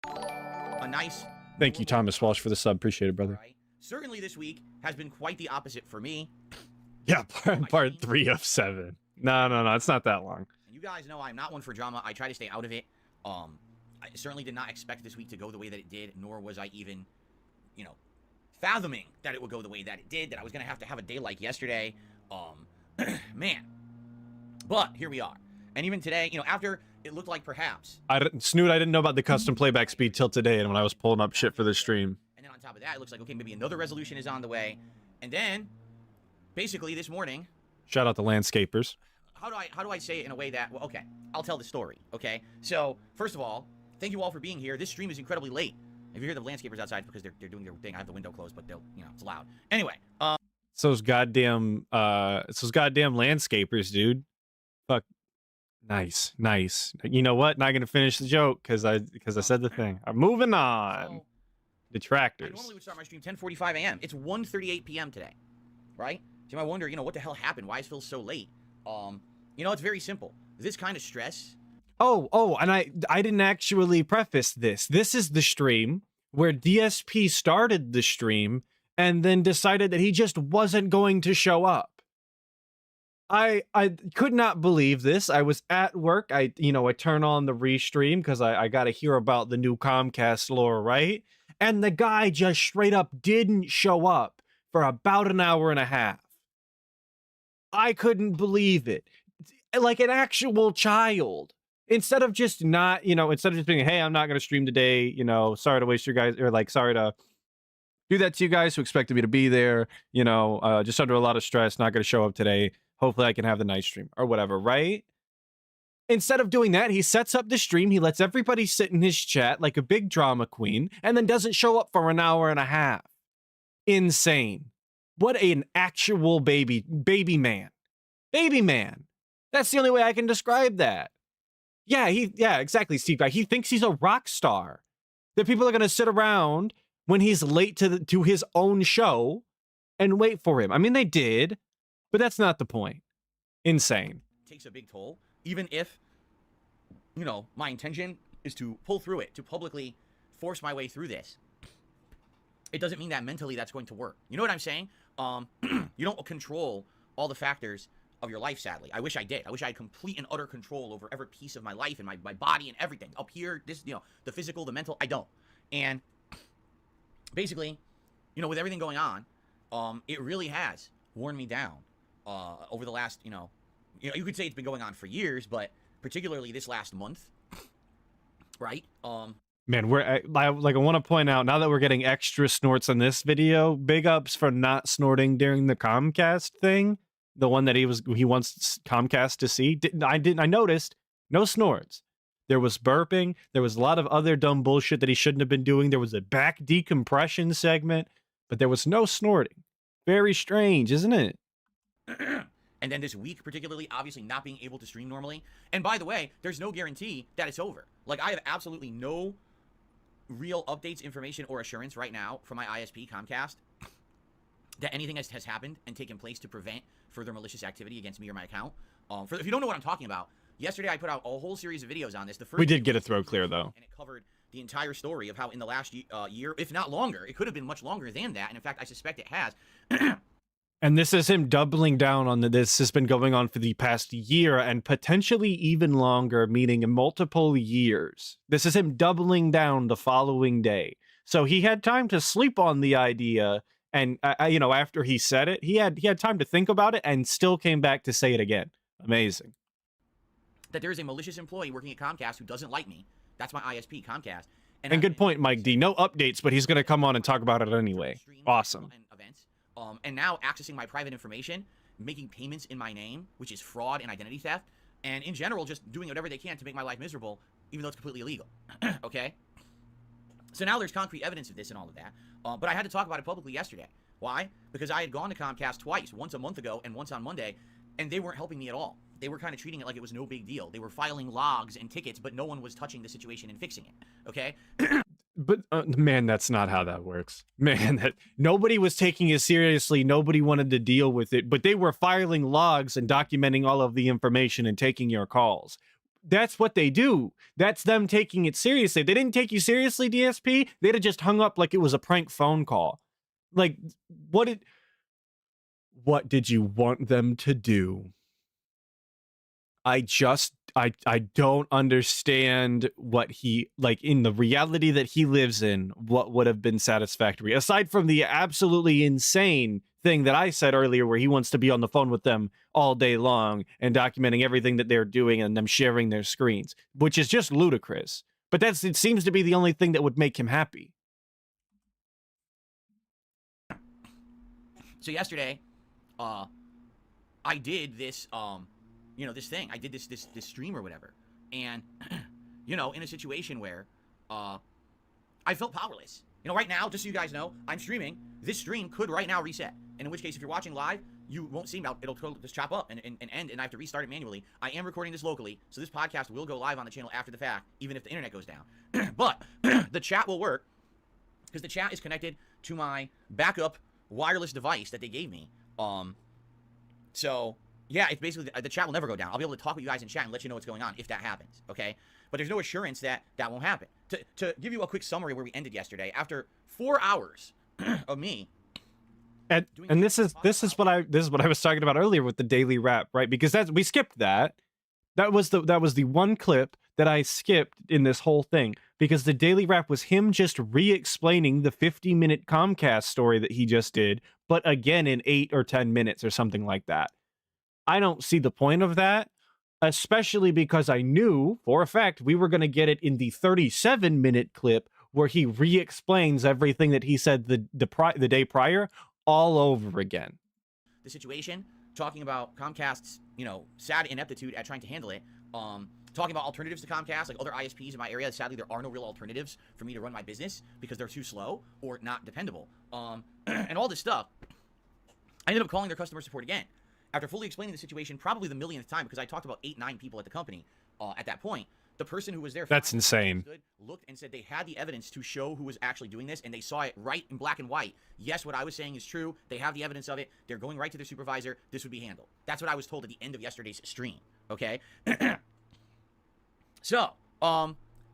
A nice...
Thank you, Thomas Walsh, for the sub. Appreciate it, brother.
Right. Certainly this week has been quite the opposite for me.
Yeah, part 3 of 7. No, it's not that long.
And you guys know I'm not one for drama. I try to stay out of it. I certainly did not expect this week to go the way that it did, nor was I even, fathoming that it would go the way that it did, that I was going to have a day like yesterday. Man. But here we are. And even today, after it looked like perhaps...
Snoot, I didn't know about the custom playback speed till today, and when I was pulling up shit for the stream.
And then on top of that, it looks like, okay, maybe another resolution is on the way. And then, basically, this morning...
Shout out to landscapers.
How do I say it in a way that... Well, okay, I'll tell the story, okay? So, first of all, thank you all for being here. This stream is incredibly late. If you hear the landscapers outside, because they're doing their thing. I have the window closed, but they'll, it's loud. Anyway,
those goddamn landscapers, dude. Fuck. Nice. You know what? Not gonna finish the joke because I said the thing. I'm moving on.
So,
Detractors.
I normally would start my stream 10:45 a.m. It's 1:38 p.m. today, right? So you might wonder, what the hell happened? Why is Phil so late? It's very simple. This kind of stress.
And I didn't actually preface this. This is the stream where DSP started the stream and then decided that he just wasn't going to show up. I could not believe this. I was at work. I turn on the restream because I got to hear about the new Comcast lore, right? And the guy just straight up didn't show up for about an hour and a half. I couldn't believe it. Like an actual child. Instead of just not, instead of just being, hey, I'm not going to stream today, sorry to waste your guys, or like, sorry to do that to you guys who expected me to be there, just under a lot of stress, not going to show up today. Hopefully I can have the night stream or whatever, right? Instead of doing that, he sets up the stream, he lets everybody sit in his chat like a big drama queen, and then doesn't show up for an hour and a half. Insane. What an actual baby man. Baby man. That's the only way I can describe that. Yeah, exactly, Steve Guy. He thinks he's a rock star. That people are going to sit around when he's late to his own show and wait for him. I mean, they did, but that's not the point. Insane.
Takes a big toll, even if, my intention is to pull through it, to publicly force my way through this. It doesn't mean that mentally that's going to work. You know what I'm saying? You don't control all the factors of your life, sadly. I wish I did. I wish I had complete and utter control over every piece of my life and my body and everything. Up here, this, the physical, the mental, I don't. And basically, with everything going on, it really has worn me down over the last, you could say it's been going on for years, but particularly this last month, right?
Man, I want to point out, now that we're getting extra snorts on this video, big ups for not snorting during the Comcast thing. The one that he wants Comcast to see. I noticed no snorts. There was burping. There was a lot of other dumb bullshit that he shouldn't have been doing. There was a back decompression segment, but there was no snorting. Very strange, isn't it?
And then this week, particularly, obviously not being able to stream normally. And by the way, there's no guarantee that it's over. Like, I have absolutely no real updates, information, or assurance right now from my ISP, Comcast, that anything has happened and taken place to prevent further malicious activity against me or my account. If you don't know what I'm talking about, yesterday I put out a whole series of videos on this. We
did get a throat clear, though.
And it covered the entire story of how in the last year, if not longer, it could have been much longer than that. And in fact, I suspect it has.
And this is him doubling down on this has been going on for the past year and potentially even longer, meaning multiple years. This is him doubling down the following day. So he had time to sleep on the idea. And, after he said it, he had time to think about it and still came back to say it again. Amazing.
That there is a malicious employee working at Comcast who doesn't like me. That's my ISP, Comcast.
And good point, Mike D. No updates, but he's going to come on and talk about it anyway. Awesome.
And events. And now accessing my private information, making payments in my name, which is fraud and identity theft, and in general, just doing whatever they can to make my life miserable, even though it's completely illegal. Okay? So now there's concrete evidence of this and all of that. But I had to talk about it publicly yesterday. Why? Because I had gone to Comcast twice, once a month ago and once on Monday, and they weren't helping me at all. They were kind of treating it like it was no big deal. They were filing logs and tickets, but no one was touching the situation and fixing it. Okay?
But man, that's not how that works. Man, that nobody was taking it seriously. Nobody wanted to deal with it, but they were filing logs and documenting all of the information and taking your calls. That's what they do. That's them taking it seriously. They didn't take you seriously, DSP. They'd have just hung up like it was a prank phone call. Like, what did you want them to do? I don't understand what he, like, in the reality that he lives in, what would have been satisfactory, aside from the absolutely insane thing that I said earlier, where he wants to be on the phone with them all day long and documenting everything that they're doing and them sharing their screens, which is just ludicrous. But it seems to be the only thing that would make him happy.
So yesterday, I did this, this thing. I did this stream or whatever. And, in a situation where I felt powerless. Right now, just so you guys know, I'm streaming. This stream could right now reset. And in which case, if you're watching live, you won't see me. It'll just chop up and end, and I have to restart it manually. I am recording this locally, so this podcast will go live on the channel after the fact, even if the internet goes down. But the chat will work, because the chat is connected to my backup wireless device that they gave me. So yeah, it's basically the chat will never go down. I'll be able to talk with you guys in chat and let you know what's going on if that happens, okay? But there's no assurance that that won't happen. To give you a quick summary where we ended yesterday, after 4 hours of me.
And this is what I was talking about earlier with the daily wrap, right? Because we skipped that. That was the one clip that I skipped in this whole thing, because the daily wrap was him just re-explaining the 50-minute Comcast story that he just did, but again in 8 or 10 minutes or something like that. I don't see the point of that, especially because I knew for a fact we were going to get it in the 37-minute clip where he re-explains everything that he said the day prior all over again.
The situation, talking about Comcast's, sad ineptitude at trying to handle it, talking about alternatives to Comcast, like other ISPs in my area. Sadly, there are no real alternatives for me to run my business because they're too slow or not dependable. And all this stuff, I ended up calling their customer support again. After fully explaining the situation, probably the millionth time, because I talked about 8-9 people at the company at that point, the person who was there—
That's insane.
Looked and said they had the evidence to show who was actually doing this, and they saw it right in black and white. Yes, what I was saying is true. They have the evidence of it. They're going right to their supervisor. This would be handled. That's what I was told at the end of yesterday's stream, okay? So,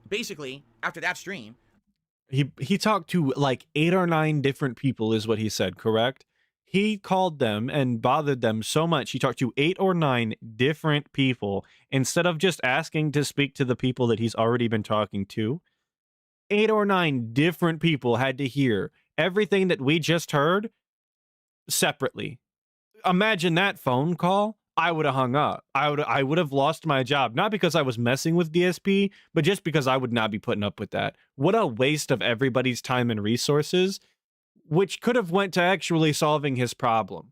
basically, after that stream—
He talked to like 8 or 9 different people is what he said, correct? He called them and bothered them so much. He talked to 8 or 9 different people instead of just asking to speak to the people that he's already been talking to. 8 or 9 different people had to hear everything that we just heard separately. Imagine that phone call. I would have hung up. I would have lost my job, not because I was messing with DSP, but just because I would not be putting up with that. What a waste of everybody's time and resources, which could have went to actually solving his problem.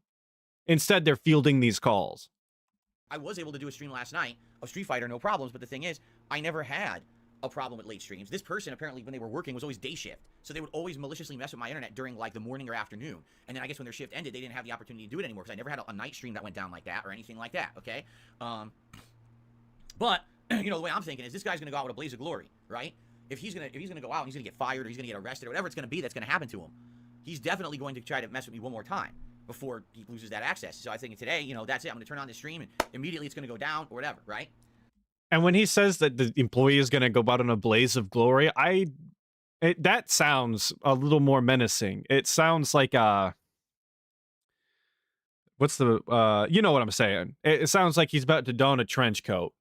Instead, they're fielding these calls.
I was able to do a stream last night of Street Fighter, no problems, but the thing is, I never had a problem with late streams. This person, apparently, when they were working, was always day shift, so they would always maliciously mess with my internet during, like, the morning or afternoon, and then I guess when their shift ended, they didn't have the opportunity to do it anymore, because I never had a night stream that went down like that, or anything like that, okay? But, the way I'm thinking is, this guy's gonna go out with a blaze of glory, right? If he's gonna go out and he's gonna get fired, or he's gonna get arrested, or whatever it's gonna be that's gonna happen to him, he's definitely going to try to mess with me one more time before he loses that access. So I think today, that's it. I'm going to turn on the stream and immediately it's going to go down or whatever, right?
And when he says that the employee is going to go out in a blaze of glory, that sounds a little more menacing. It sounds like what's the you know what I'm saying? It sounds like he's about to don a trench coat.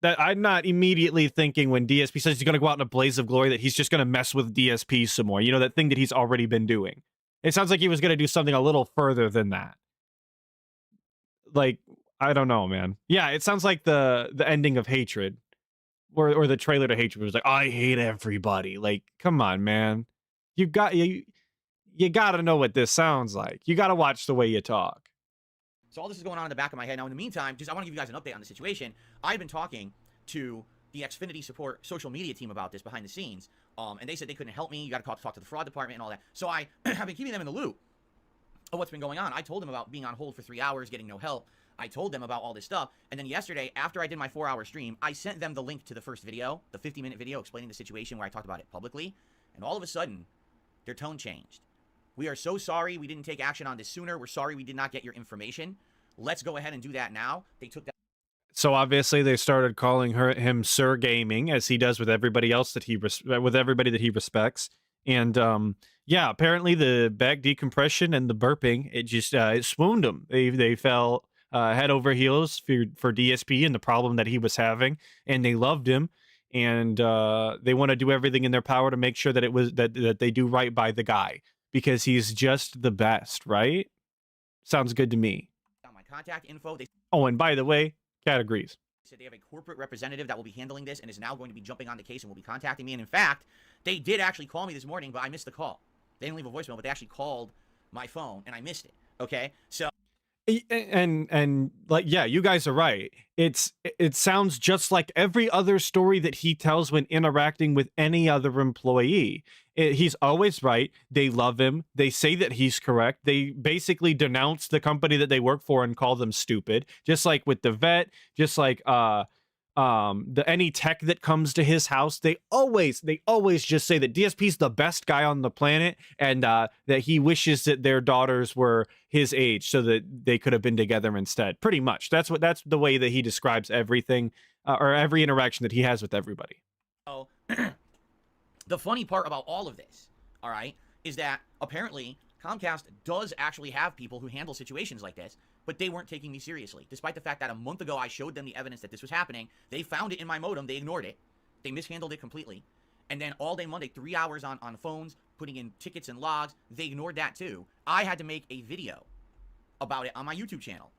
That I'm not immediately thinking when DSP says he's going to go out in a blaze of glory that he's just going to mess with DSP some more. That thing that he's already been doing. It sounds like he was going to do something a little further than that. Like, I don't know, man. Yeah, it sounds like the ending of Hatred, or the trailer to Hatred was like, I hate everybody. Like, come on, man. You got to know what this sounds like. You got to watch the way you talk.
So all this is going on in the back of my head. Now, in the meantime, I want to give you guys an update on the situation. I've been talking to the Xfinity support social media team about this behind the scenes, and they said they couldn't help me. You got to talk to the fraud department and all that. So I have been keeping them in the loop of what's been going on. I told them about being on hold for 3 hours, getting no help. I told them about all this stuff. And then yesterday, after I did my 4-hour stream, I sent them the link to the first video, the 50-minute video explaining the situation where I talked about it publicly. And all of a sudden, their tone changed. We are so sorry we didn't take action on this sooner. We're sorry we did not get your information. Let's go ahead and do that now. They took that.
So obviously they started calling him Sir Gaming, as he does with everybody else that with everybody that he respects. And yeah, apparently the bag decompression and the burping, it swooned them. They fell head over heels for DSP and the problem that he was having, and they loved him. And they want to do everything in their power to make sure that that they do right by the guy, because he's just the best, right? Sounds good to me.
My contact info.
Oh, and by the way, Cat agrees.
They said they have a corporate representative that will be handling this and is now going to be jumping on the case and will be contacting me. And in fact, they did actually call me this morning, but I missed the call. They didn't leave a voicemail, but they actually called my phone and I missed it. Okay, so.
And like, yeah, you guys are right. It sounds just like every other story that he tells when interacting with any other employee. He's always right. They love him. They say that he's correct. They basically denounce the company that they work for and call them stupid. Just like with the vet, just like any tech that comes to his house, they always just say that DSP's the best guy on the planet, and that he wishes that their daughters were his age so that they could have been together instead. Pretty much, that's the way that he describes everything, or every interaction that he has with everybody.
So, the funny part about all of this, all right, is that apparently Comcast does actually have people who handle situations like this, but they weren't taking me seriously. Despite the fact that a month ago I showed them the evidence that this was happening, they found it in my modem, they ignored it, they mishandled it completely. And then all day Monday, 3 hours on phones, putting in tickets and logs, they ignored that too. I had to make a video about it on my YouTube channel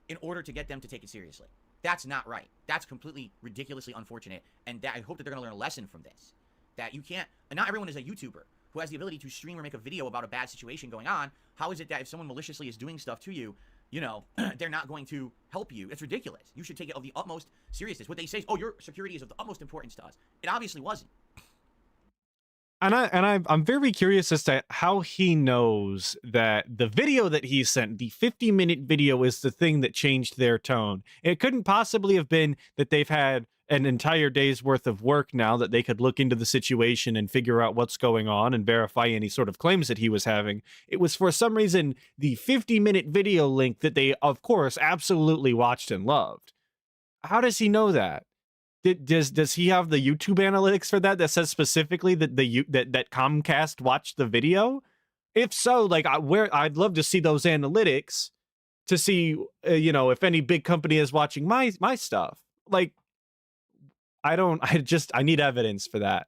in order to get them to take it seriously. That's not right. That's completely ridiculously unfortunate, and I hope that they're going to learn a lesson from this. That you can't, and not everyone is a YouTuber who has the ability to stream or make a video about a bad situation going on. How is it that if someone maliciously is doing stuff to you, you know, they're not going to help you? It's ridiculous. You should take it of the utmost seriousness. What they say is, oh, your security is of the utmost importance to us. It obviously wasn't.
And I'm very curious as to how he knows that the video that he sent, the 50-minute video, is the thing that changed their tone. It couldn't possibly have been that they've had an entire day's worth of work now that they could look into the situation and figure out what's going on and verify any sort of claims that he was having. It was for some reason the 50-minute video link that they, of course, absolutely watched and loved. How does he know that? Does he have the YouTube analytics for that says specifically that that Comcast watched the video? If so, like, I'd love to see those analytics to see, you know, if any big company is watching my stuff. Like, I need evidence for that.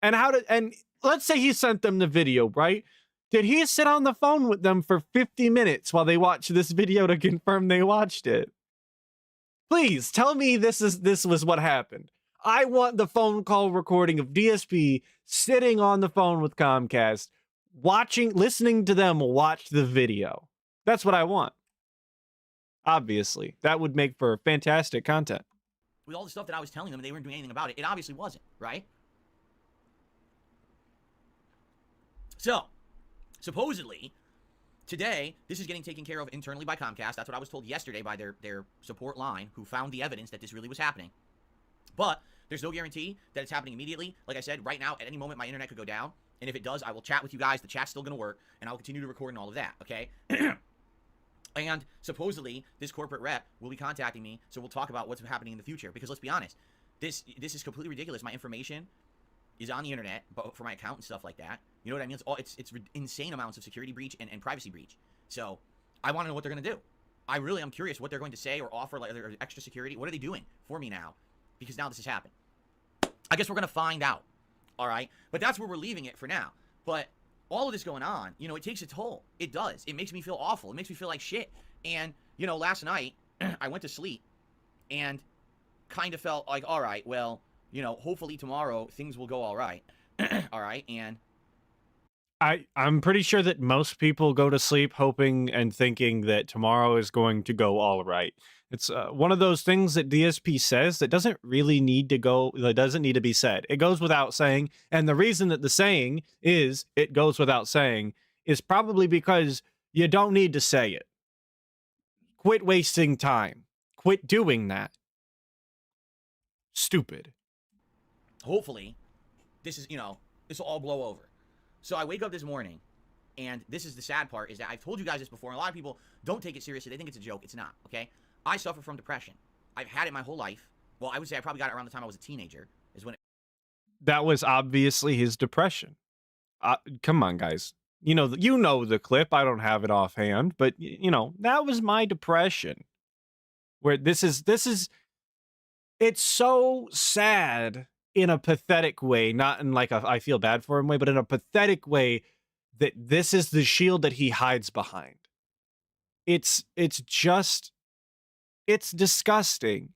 And let's say he sent them the video, right? Did he sit on the phone with them for 50 minutes while they watched this video to confirm they watched it? Please tell me this was what happened. I want the phone call recording of DSP sitting on the phone with Comcast, listening to them watch the video. That's what I want. Obviously, that would make for fantastic content.
With all the stuff that I was telling them, they weren't doing anything about it. It obviously wasn't, right? So, supposedly, today, this is getting taken care of internally by Comcast. That's what I was told yesterday by their support line, who found the evidence that this really was happening. But there's no guarantee that it's happening immediately. Like I said, right now, at any moment, my internet could go down. And if it does, I will chat with you guys. The chat's still going to work. And I'll continue to record and all of that, okay? And supposedly, this corporate rep will be contacting me, so we'll talk about what's happening in the future. Because let's be honest, this is completely ridiculous. My information is on the internet, but for my account and stuff like that. You know what I mean? It's insane amounts of security breach and privacy breach. So I want to know what they're going to do. I really am curious what they're going to say or offer, like, or extra security. What are they doing for me now? Because now this has happened. I guess we're going to find out. All right? But that's where we're leaving it for now. But all of this going on, you know, it takes a toll. It does. It makes me feel awful. It makes me feel like shit. And, you know, last night, I went to sleep and kind of felt like, all right, well, you know, hopefully tomorrow things will go all right. All right? And
I'm pretty sure that most people go to sleep hoping and thinking that tomorrow is going to go all right. It's one of those things that DSP says that doesn't really need to go, that doesn't need to be said. It goes without saying. And the reason that the saying is it goes without saying is probably because you don't need to say it. Quit wasting time. Quit doing that. Stupid.
Hopefully, this is, you know, this will all blow over. So I wake up this morning, and this is the sad part, is that I've told you guys this before, and a lot of people don't take it seriously. They think it's a joke. It's not, okay? I suffer from depression. I've had it my whole life. Well, I would say I probably got it around the time I was a teenager, is when it...
That was obviously his depression. Come on, guys. You know the clip. I don't have it offhand, but, you know, that was my depression. Where this is, it's so sad in a pathetic way, not in like a I feel bad for him way, but in a pathetic way that this is the shield that he hides behind. It's disgusting.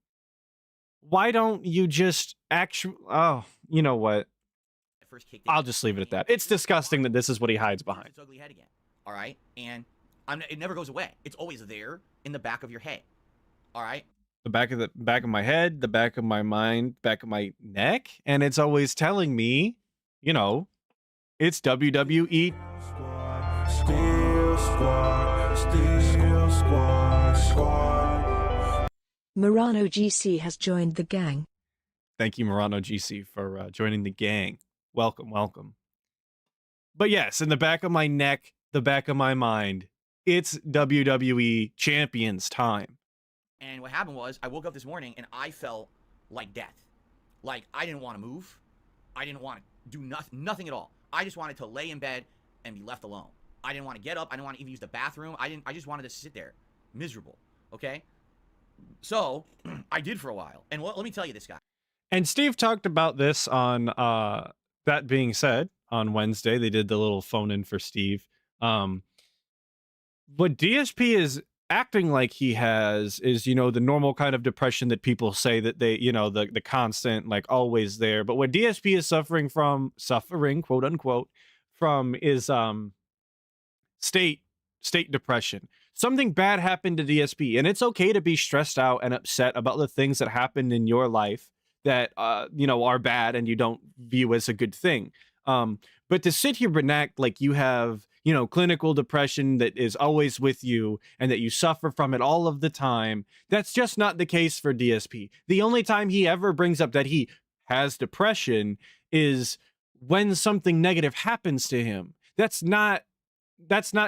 Why don't you just actually, oh, you know what? I'll just leave it at that. It's disgusting that this is what he hides behind.
Its ugly head again. All right? And it never goes away. It's always there in the back of your head. All right?
The back of my head, the back of my mind, back of my neck, and it's always telling me, you know, it's WWE.
Still squad, still squad, squad.
Murano GC has joined the gang.
Thank you, Murano GC, for joining the gang. Welcome, welcome. But yes, in the back of my neck, the back of my mind, it's WWE Champions time.
And what happened was, I woke up this morning and I felt like death. Like, I didn't want to move. I didn't want to do nothing at all. I just wanted to lay in bed and be left alone. I didn't want to get up. I didn't want to even use the bathroom. I just wanted to sit there, miserable. Okay? So, I did for a while. And let me tell you this, guy.
And Steve talked about this on, that being said, on Wednesday. They did the little phone in for Steve. What DSP is acting like he has is, the normal kind of depression that people say that they, the constant, like, always there. But what DSP is suffering, quote unquote, from is state depression. Something bad happened to DSP, and it's okay to be stressed out and upset about the things that happened in your life that are bad and you don't view as a good thing. But to sit here and act like you have, clinical depression that is always with you and that you suffer from it all of the time, that's just not the case for DSP. The only time he ever brings up that he has depression is when something negative happens to him. That's not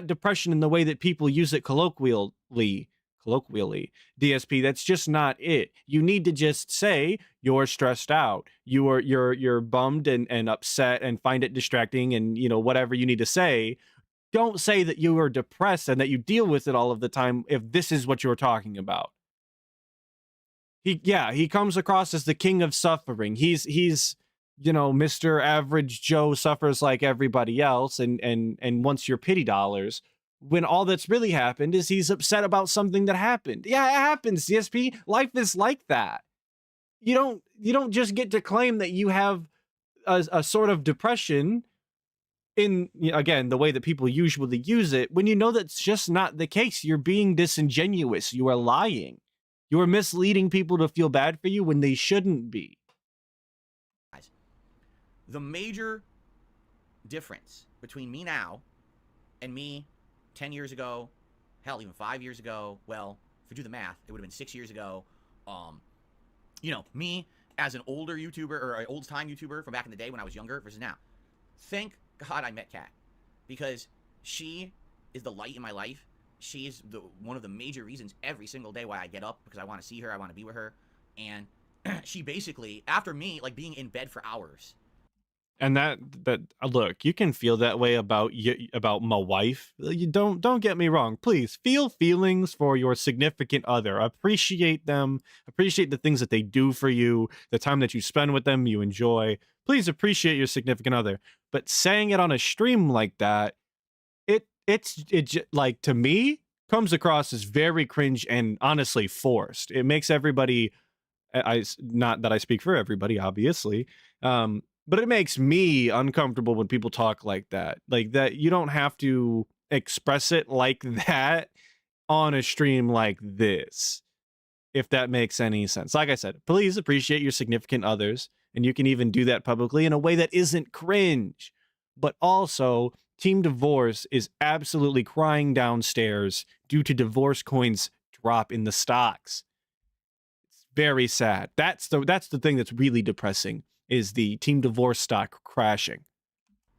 depression in the way that people use it colloquially. DSP, that's just not it. You need to just say you're stressed out, you're bummed and upset and find it distracting, and whatever you need to say. Don't say that you are depressed and that you deal with it all of the time if this is what you're talking about. He comes across as the king of suffering. He's Mr. Average Joe suffers like everybody else and wants your pity dollars, when all that's really happened is he's upset about something that happened. Yeah, it happens, DSP. Life is like that. You don't just get to claim that you have a sort of depression in, again, the way that people usually use it, when you know that's just not the case. You're being disingenuous. You are lying. You are misleading people to feel bad for you when they shouldn't be.
The major difference between me now and me 10 years ago, hell, even 5 years ago, well, if you do the math, it would have been 6 years ago. Me as an older YouTuber, or an old-time YouTuber from back in the day when I was younger versus now. Thank God I met Kat, because she is the light in my life. She is one of the major reasons every single day why I get up, because I want to see her, I want to be with her. And she basically, after me, like, being in bed for hours.
And that look, you can feel that way about my wife. You don't get me wrong. Please feel feelings for your significant other. Appreciate them. Appreciate the things that they do for you, the time that you spend with them, you enjoy. Please appreciate your significant other. But saying it on a stream like that, it's like, to me, comes across as very cringe and honestly forced. It makes everybody, not that I speak for everybody, obviously, but it makes me uncomfortable when people talk like that. Like that, you don't have to express it like that on a stream like this, if that makes any sense. Like I said, please appreciate your significant others, and you can even do that publicly in a way that isn't cringe. But also, Team Divorce is absolutely crying downstairs due to divorce coins drop in the stocks. It's very sad. That's the thing that's really depressing, is the Team Divorce stock crashing.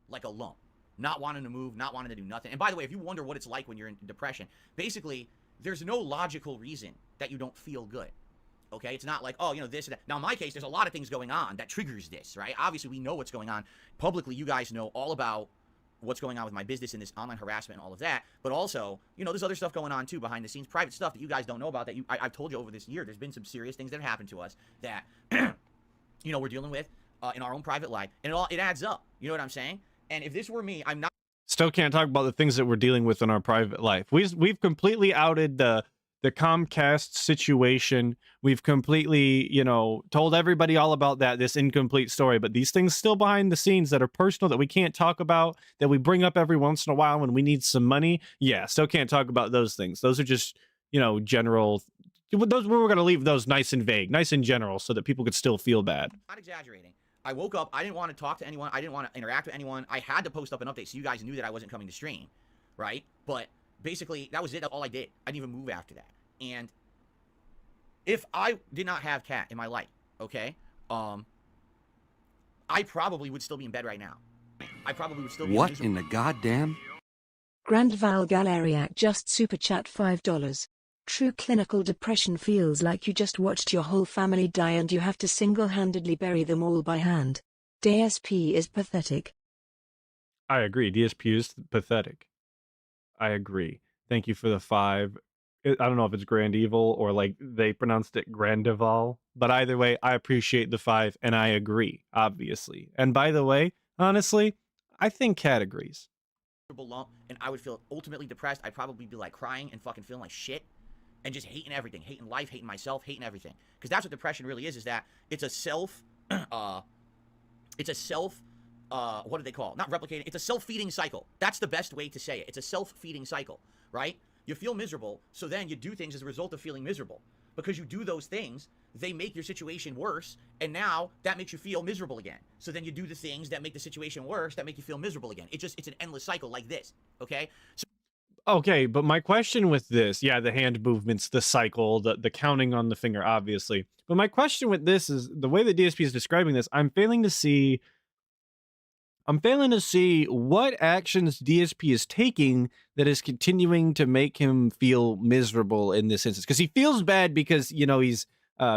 Like a lump. Not wanting to move, not wanting to do nothing. And by the way, if you wonder what it's like when you're in depression, basically, there's no logical reason that you don't feel good. Okay? It's not like, oh, this and that. Now, in my case, there's a lot of things going on that triggers this, right? Obviously, we know what's going on. Publicly, you guys know all about what's going on with my business and this online harassment and all of that. But also, there's other stuff going on, too, behind the scenes. Private stuff that you guys don't know about that I've told you over this year. There's been some serious things that have happened to us that, we're dealing with in our own private life. And it adds up. You know what I'm saying? And if this were me, I'm not...
Still can't talk about the things that we're dealing with in our private life. We've completely outed the Comcast situation. We've completely, told everybody all about this incomplete story. But these things still behind the scenes that are personal, that we can't talk about, that we bring up every once in a while when we need some money. Yeah, still can't talk about those things. Those are just, general... Those, we're going to leave those nice and vague, nice and general, so that people could still feel bad.
Not exaggerating. I woke up, I didn't want to talk to anyone, I didn't want to interact with anyone. I had to post up an update so you guys knew that I wasn't coming to stream, right? But basically, that was it. That's all I did. I didn't even move after that. And if I did not have Kat in my life, okay, I probably would still be in bed right now. I probably would still be
What
miserable.
in the goddamn?
Grand Val Galeriac just super chat $5. True clinical depression feels like you just watched your whole family die and you have to single-handedly bury them all by hand. DSP is pathetic.
I agree. DSP is pathetic. I agree. Thank you for the 5. I don't know if it's Grand Evil or like they pronounced it Grandival, but either way, I appreciate the 5 and I agree, obviously. And by the way, honestly, I think Kat agrees.
Lump, and I would feel ultimately depressed. I'd probably be like crying and fucking feeling like shit and just hating everything, hating life, hating myself, hating everything. Because that's what depression really is that it's a self, what do they call it? Not replicating, it's a self-feeding cycle. That's the best way to say it. It's a self-feeding cycle, right? You feel miserable, so then you do things as a result of feeling miserable. Because you do those things, they make your situation worse, and now that makes you feel miserable again. So then you do the things that make the situation worse, that make you feel miserable again. It's an endless cycle like this, okay? So
Okay, but my question with this, yeah, the hand movements, the cycle, the counting on the finger, obviously. But my question with this is the way that DSP is describing this, I'm failing to see what actions DSP is taking that is continuing to make him feel miserable in this instance. Because he feels bad because, you know, he's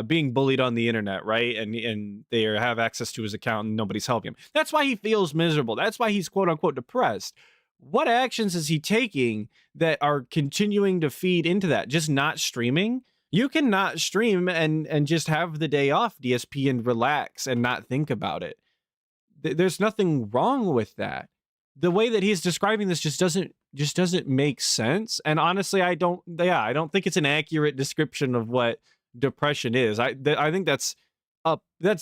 being bullied on the internet, right? And they have access to his account and nobody's helping him. That's why he feels miserable. That's why he's quote unquote depressed. What actions is he taking that are continuing to feed into that? Just not streaming? You can not stream and just have the day off, DSP, and relax and not think about it. There's nothing wrong with that. The way that he's describing this just doesn't make sense. And honestly, I don't think it's an accurate description of what depression is. I think that's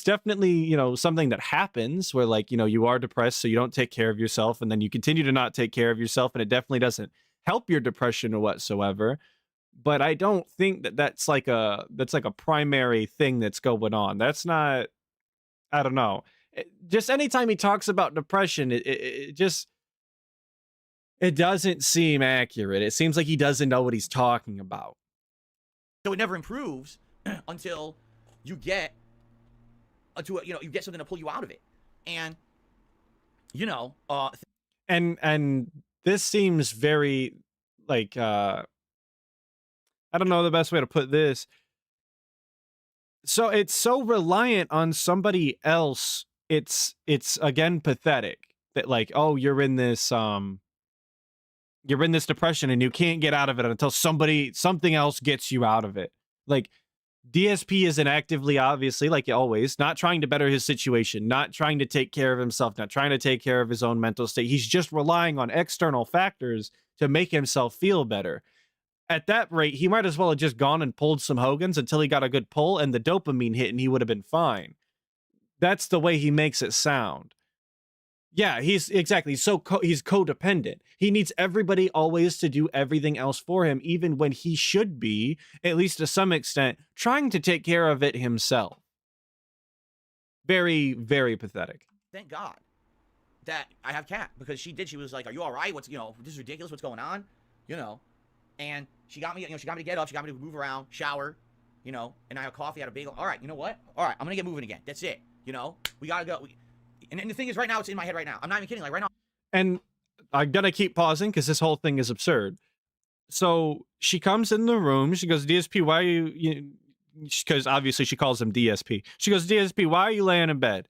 definitely, you know, something that happens where, like, you know, you are depressed, so you don't take care of yourself, and then you continue to not take care of yourself, and it definitely doesn't help your depression whatsoever. But I don't think that's like a primary thing that's going on. That's not, I don't know. Just anytime he talks about depression, it doesn't seem accurate. It seems like he doesn't know what he's talking about.
it never improves until you get you get something to pull you out of it. And
and this seems very like I don't know the best way to put this. So it's so reliant on somebody else. It's again pathetic that, like, oh, you're in this depression and you can't get out of it until something else gets you out of it. Like, DSP isn't actively, obviously, like always, not trying to better his situation, not trying to take care of himself, not trying to take care of his own mental state. He's just relying on external factors to make himself feel better. At that rate, he might as well have just gone and pulled some Hogans until he got a good pull and the dopamine hit and he would have been fine. That's the way he makes it sound. Yeah, he's codependent. He needs everybody always to do everything else for him, even when he should be, at least to some extent, trying to take care of it himself. Very, very pathetic.
thank God that I have Kat, because she was like, "Are you all right? What's, this is ridiculous. What's going on?" And she got me, she got me to get up, she got me to move around, shower, and I had coffee, I had a bagel. All right, you know what? All right, I'm gonna get moving again. That's it. We gotta go. And the thing is, right now, it's in my head right now. I'm not even kidding. Like, right now.
And I gotta keep pausing because this whole thing is absurd. So she comes in the room. She goes, DSP, why are you because obviously she calls him DSP. She goes, DSP, why are you laying in bed?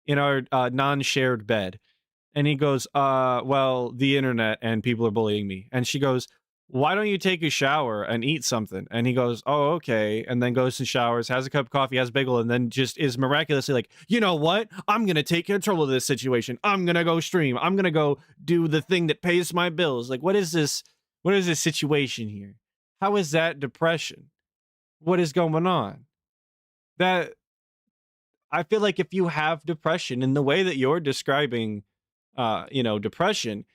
In our non-shared bed. And he goes, well, the internet and people are bullying me. And she goes, why don't you take a shower and eat something? And he goes, oh, okay. And then goes and showers, has a cup of coffee, has a bagel, and then just is miraculously like, you know what? I'm going to take control of this situation. I'm going to go stream. I'm going to go do the thing that pays my bills. Like, what is this? What is this situation here? How is that depression? What is going on? That, I feel like if you have depression in the way that you're describing, depression,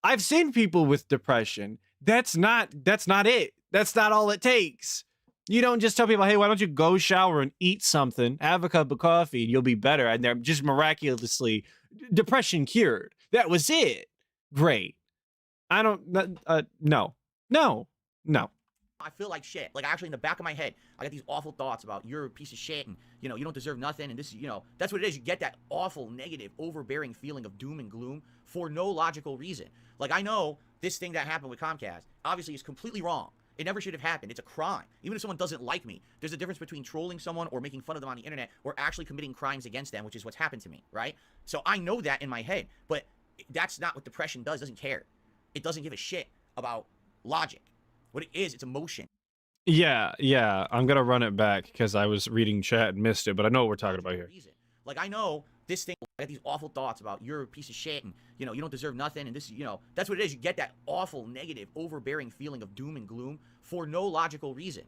I've seen people with depression. That's not it. That's not all it takes. You don't just tell people, hey, why don't you go shower and eat something, have a cup of coffee, and you'll be better. And they're just miraculously depression cured. That was it. Great. I don't, no.
I feel like shit. Like, actually, in the back of my head, I got these awful thoughts about you're a piece of shit and, you know, you don't deserve nothing. And this is, you know, that's what it is. You get that awful, negative, overbearing feeling of doom and gloom for no logical reason. Like, I know this thing that happened with Comcast obviously is completely wrong. It never should have happened. It's a crime. Even if someone doesn't like me, there's a difference between trolling someone or making fun of them on the internet or actually committing crimes against them, which is what's happened to me, right? So I know that in my head, but that's not what depression does. It doesn't care. It doesn't give a shit about logic. What it is, it's emotion.
Yeah, I'm gonna run it back because I was reading chat and missed it, but I know what we're talking about here.
Like, I know this thing, I got these awful thoughts about you're a piece of shit and, you know, you don't deserve nothing. And this is, you know, that's what it is. You get that awful, negative, overbearing feeling of doom and gloom for no logical reason.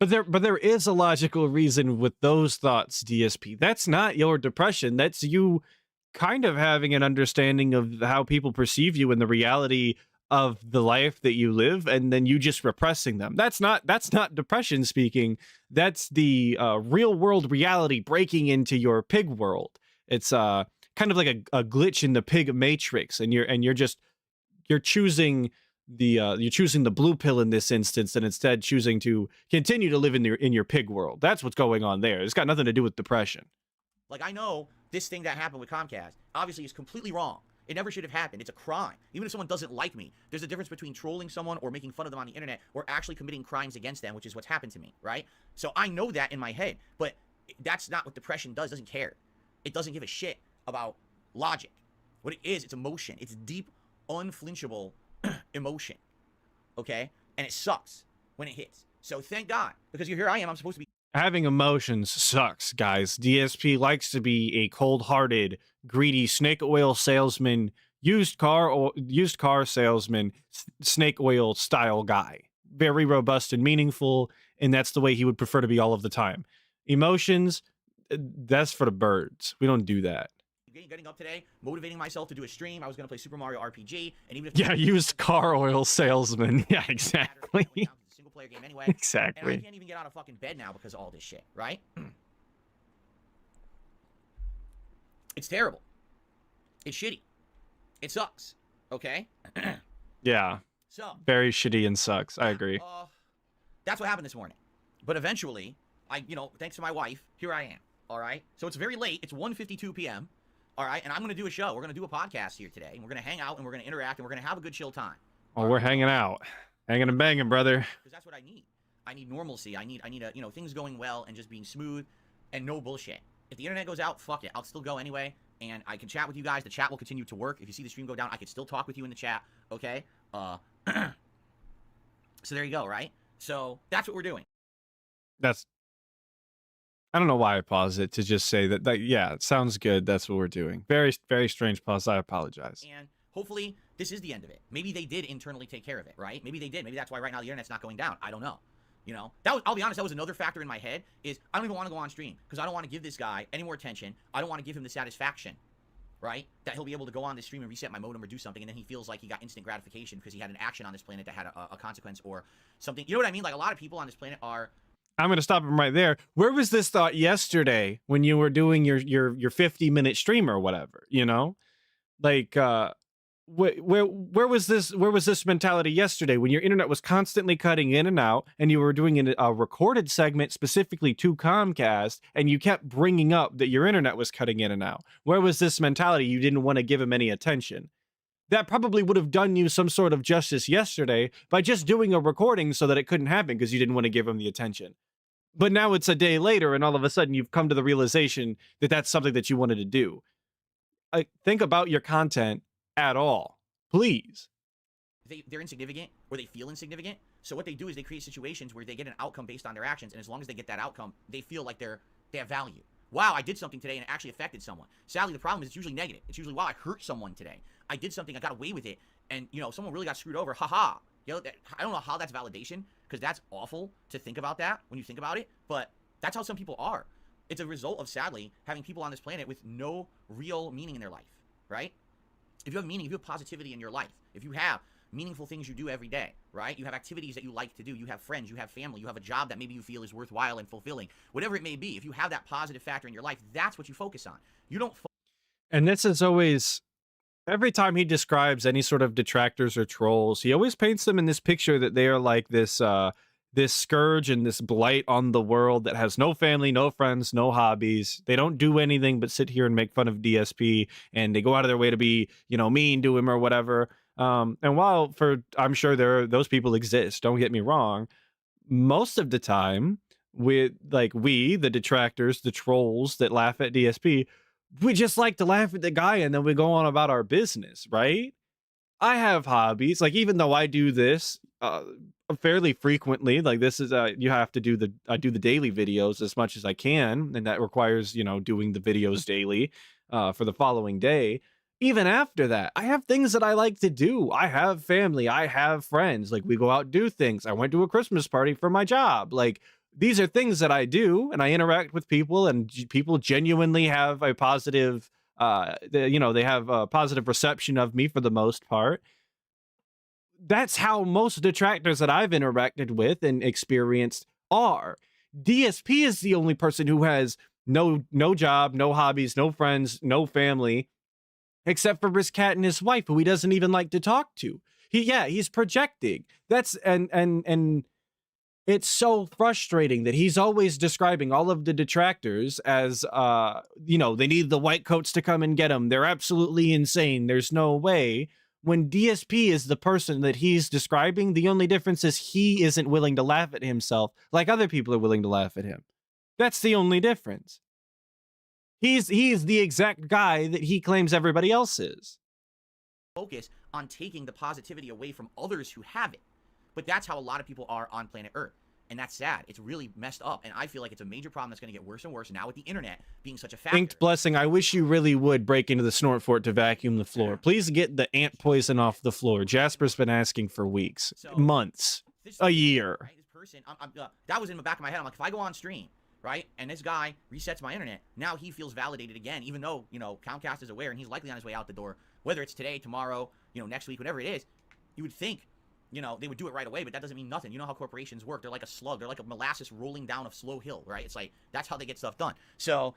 But there is a logical reason with those thoughts, DSP. That's not your depression. That's you kind of having an understanding of how people perceive you and the reality of the life that you live, and then you just repressing them. That's not depression speaking. That's the real world reality breaking into your pig world. It's kind of like a glitch in the pig matrix, and you're choosing the blue pill in this instance, and instead choosing to continue to live in your pig world. That's what's going on there. It's got nothing to do with depression.
Like, I know this thing that happened with Comcast obviously is completely wrong. It never should have happened. It's a crime. Even if someone doesn't like me, there's a difference between trolling someone or making fun of them on the internet or actually committing crimes against them, which is what's happened to me, right? So I know that in my head, but that's not what depression does. It doesn't care. It doesn't give a shit about logic. What it is, it's emotion. It's deep, unflinchable emotion, okay? And it sucks when it hits. So thank God, because here I am, I'm supposed to be...
Having emotions sucks, guys. DSP likes to be a cold-hearted, greedy snake oil salesman, used car salesman, snake oil style guy. Very robust and meaningful, and that's the way he would prefer to be all of the time. Emotions, that's for the birds. We don't do that.
Getting up today, motivating myself to do a stream. I was going to play Super Mario RPG, and even if...
Yeah, used car oil salesman. Yeah, exactly.
Single player game anyway.
Exactly.
And I can't even get out of fucking bed now because of all this shit, right? It's terrible. It's shitty. It sucks. Okay?
Yeah.
So
very shitty and sucks. I agree.
That's what happened this morning. But eventually, thanks to my wife, here I am. All right? So it's very late. It's 1:52 p.m. All right? And I'm going to do a show. We're going to do a podcast here today. And we're going to hang out and we're going to interact and we're going to have a good chill time.
Oh, we're hanging out. Hanging and banging, brother.
Because that's what I need. I need normalcy. I need things going well and just being smooth and no bullshit. If the internet goes out, fuck it. I'll still go anyway. And I can chat with you guys. The chat will continue to work. If you see the stream go down, I can still talk with you in the chat. Okay? So there you go, right? So that's what we're doing.
I don't know why I paused it to just say that yeah, it sounds good. That's what we're doing. Very, very strange pause. I apologize.
And hopefully this is the end of it. Maybe they did internally take care of it, right? Maybe they did. Maybe that's why right now the internet's not going down. I don't know. You know, I'll be honest, that was another factor in my head is I don't even want to go on stream because I don't want to give this guy any more attention. I don't want to give him the satisfaction, right? That he'll be able to go on this stream and reset my modem or do something, and then he feels like he got instant gratification because he had an action on this planet that had a consequence or something. You know what I mean? Like a lot of people on this planet are...
I'm going to stop him right there. Where was this thought yesterday when you were doing your 50-minute stream or whatever, you know? Like, where was this mentality yesterday when your internet was constantly cutting in and out and you were doing a recorded segment specifically to Comcast and you kept bringing up that your internet was cutting in and out? Where was this mentality? You didn't want to give him any attention. That probably would have done you some sort of justice yesterday by just doing a recording so that it couldn't happen because you didn't want to give him the attention. But now it's a day later and all of a sudden you've come to the realization that that's something that you wanted to do. Think about your content at all, please.
They're insignificant or they feel insignificant. So what they do is they create situations where they get an outcome based on their actions. And as long as they get that outcome, they feel like they have value. Wow, I did something today and it actually affected someone. Sadly, the problem is it's usually negative. It's usually, wow, I hurt someone today. I did something, I got away with it. And, someone really got screwed over. Haha. I don't know how that's validation because that's awful to think about that when you think about it. But that's how some people are. It's a result of, sadly, having people on this planet with no real meaning in their life, right? If you have meaning, if you have positivity in your life, if you have meaningful things you do every day, right? You have activities that you like to do. You have friends, you have family, you have a job that maybe you feel is worthwhile and fulfilling. Whatever it may be, if you have that positive factor in your life, that's what you focus on. You don't...
And this is always... Every time he describes any sort of detractors or trolls, he always paints them in this picture that they are like this this scourge and this blight on the world that has no family, no friends, no hobbies. They don't do anything but sit here and make fun of DSP, and they go out of their way to be, mean to him or whatever. And while I'm sure those people exist, don't get me wrong, most of the time with the detractors, the trolls that laugh at DSP, we just like to laugh at the guy and then we go on about our business, right? I have hobbies, like even though I do this fairly frequently, like this is I do the daily videos as much as I can, and that requires doing the videos daily for the following day. Even after that, I have things that I like to do. I have family, I have friends, like we go out and do things. I went to a Christmas party for my job. Like these are things that I do, and I interact with people, and people genuinely have a positive they have a positive reception of me for the most part. That's how most detractors that I've interacted with and experienced are. DSP is the only person who has no job, no hobbies, no friends, no family, except for his cat and his wife, who he doesn't even like to talk to. He's projecting. That's and it's so frustrating that he's always describing all of the detractors as, they need the white coats to come and get them. They're absolutely insane. There's no way. When DSP is the person that he's describing, the only difference is he isn't willing to laugh at himself like other people are willing to laugh at him. That's the only difference. He's the exact guy that he claims everybody else is.
Focus on taking the positivity away from others who have it. But that's how a lot of people are on planet Earth. And that's sad. It's really messed up. And I feel like it's a major problem that's going to get worse and worse now with the internet being such a factor.
Inked Blessing, I wish you really would break into the Snort Fort to vacuum the floor. Please get the ant poison off the floor. Jasper's been asking for weeks, months, a year.
Right? This person, that was in the back of my head. I'm like, if I go on stream, right, and this guy resets my internet, now he feels validated again, even though, Comcast is aware and he's likely on his way out the door, whether it's today, tomorrow, next week, whatever it is. You would think, they would do it right away, but that doesn't mean nothing. You know how corporations work. They're like a slug. They're like a molasses rolling down a slow hill, right? It's like, that's how they get stuff done. So...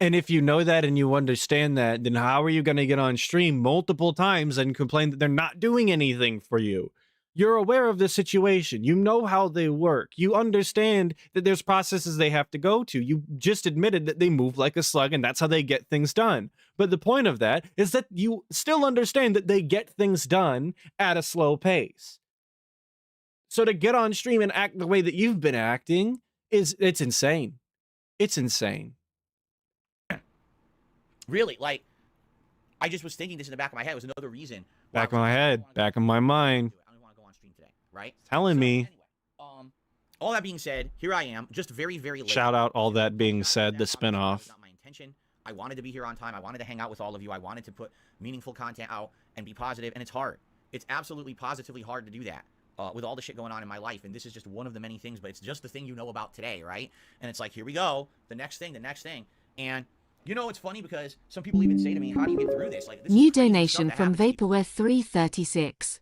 And if you know that and you understand that, then how are you going to get on stream multiple times and complain that they're not doing anything for you? You're aware of the situation. You know how they work. You understand that there's processes they have to go to. You just admitted that they move like a slug and that's how they get things done. But the point of that is that you still understand that they get things done at a slow pace. So to get on stream and act the way that you've been acting it's insane. It's insane.
Really, like, I just was thinking this in the back of my head. It was another reason.
Back of my head, back of my mind.
I don't want to go on stream today, right?
Telling me.
Anyway, all that being said, here I am, just very, very late.
Shout out All That Being Said, the spinoff.
Not my intention. I wanted to be here on time. I wanted to hang out with all of you. I wanted to put meaningful content out and be positive, and it's hard. It's absolutely positively hard to do that with all the shit going on in my life, and this is just one of the many things, but it's just the thing you know about today, right? And it's like, here we go, the next thing, and it's funny because some people even say to me, how do you get through this? Like, this
New donation from Vaporware 336.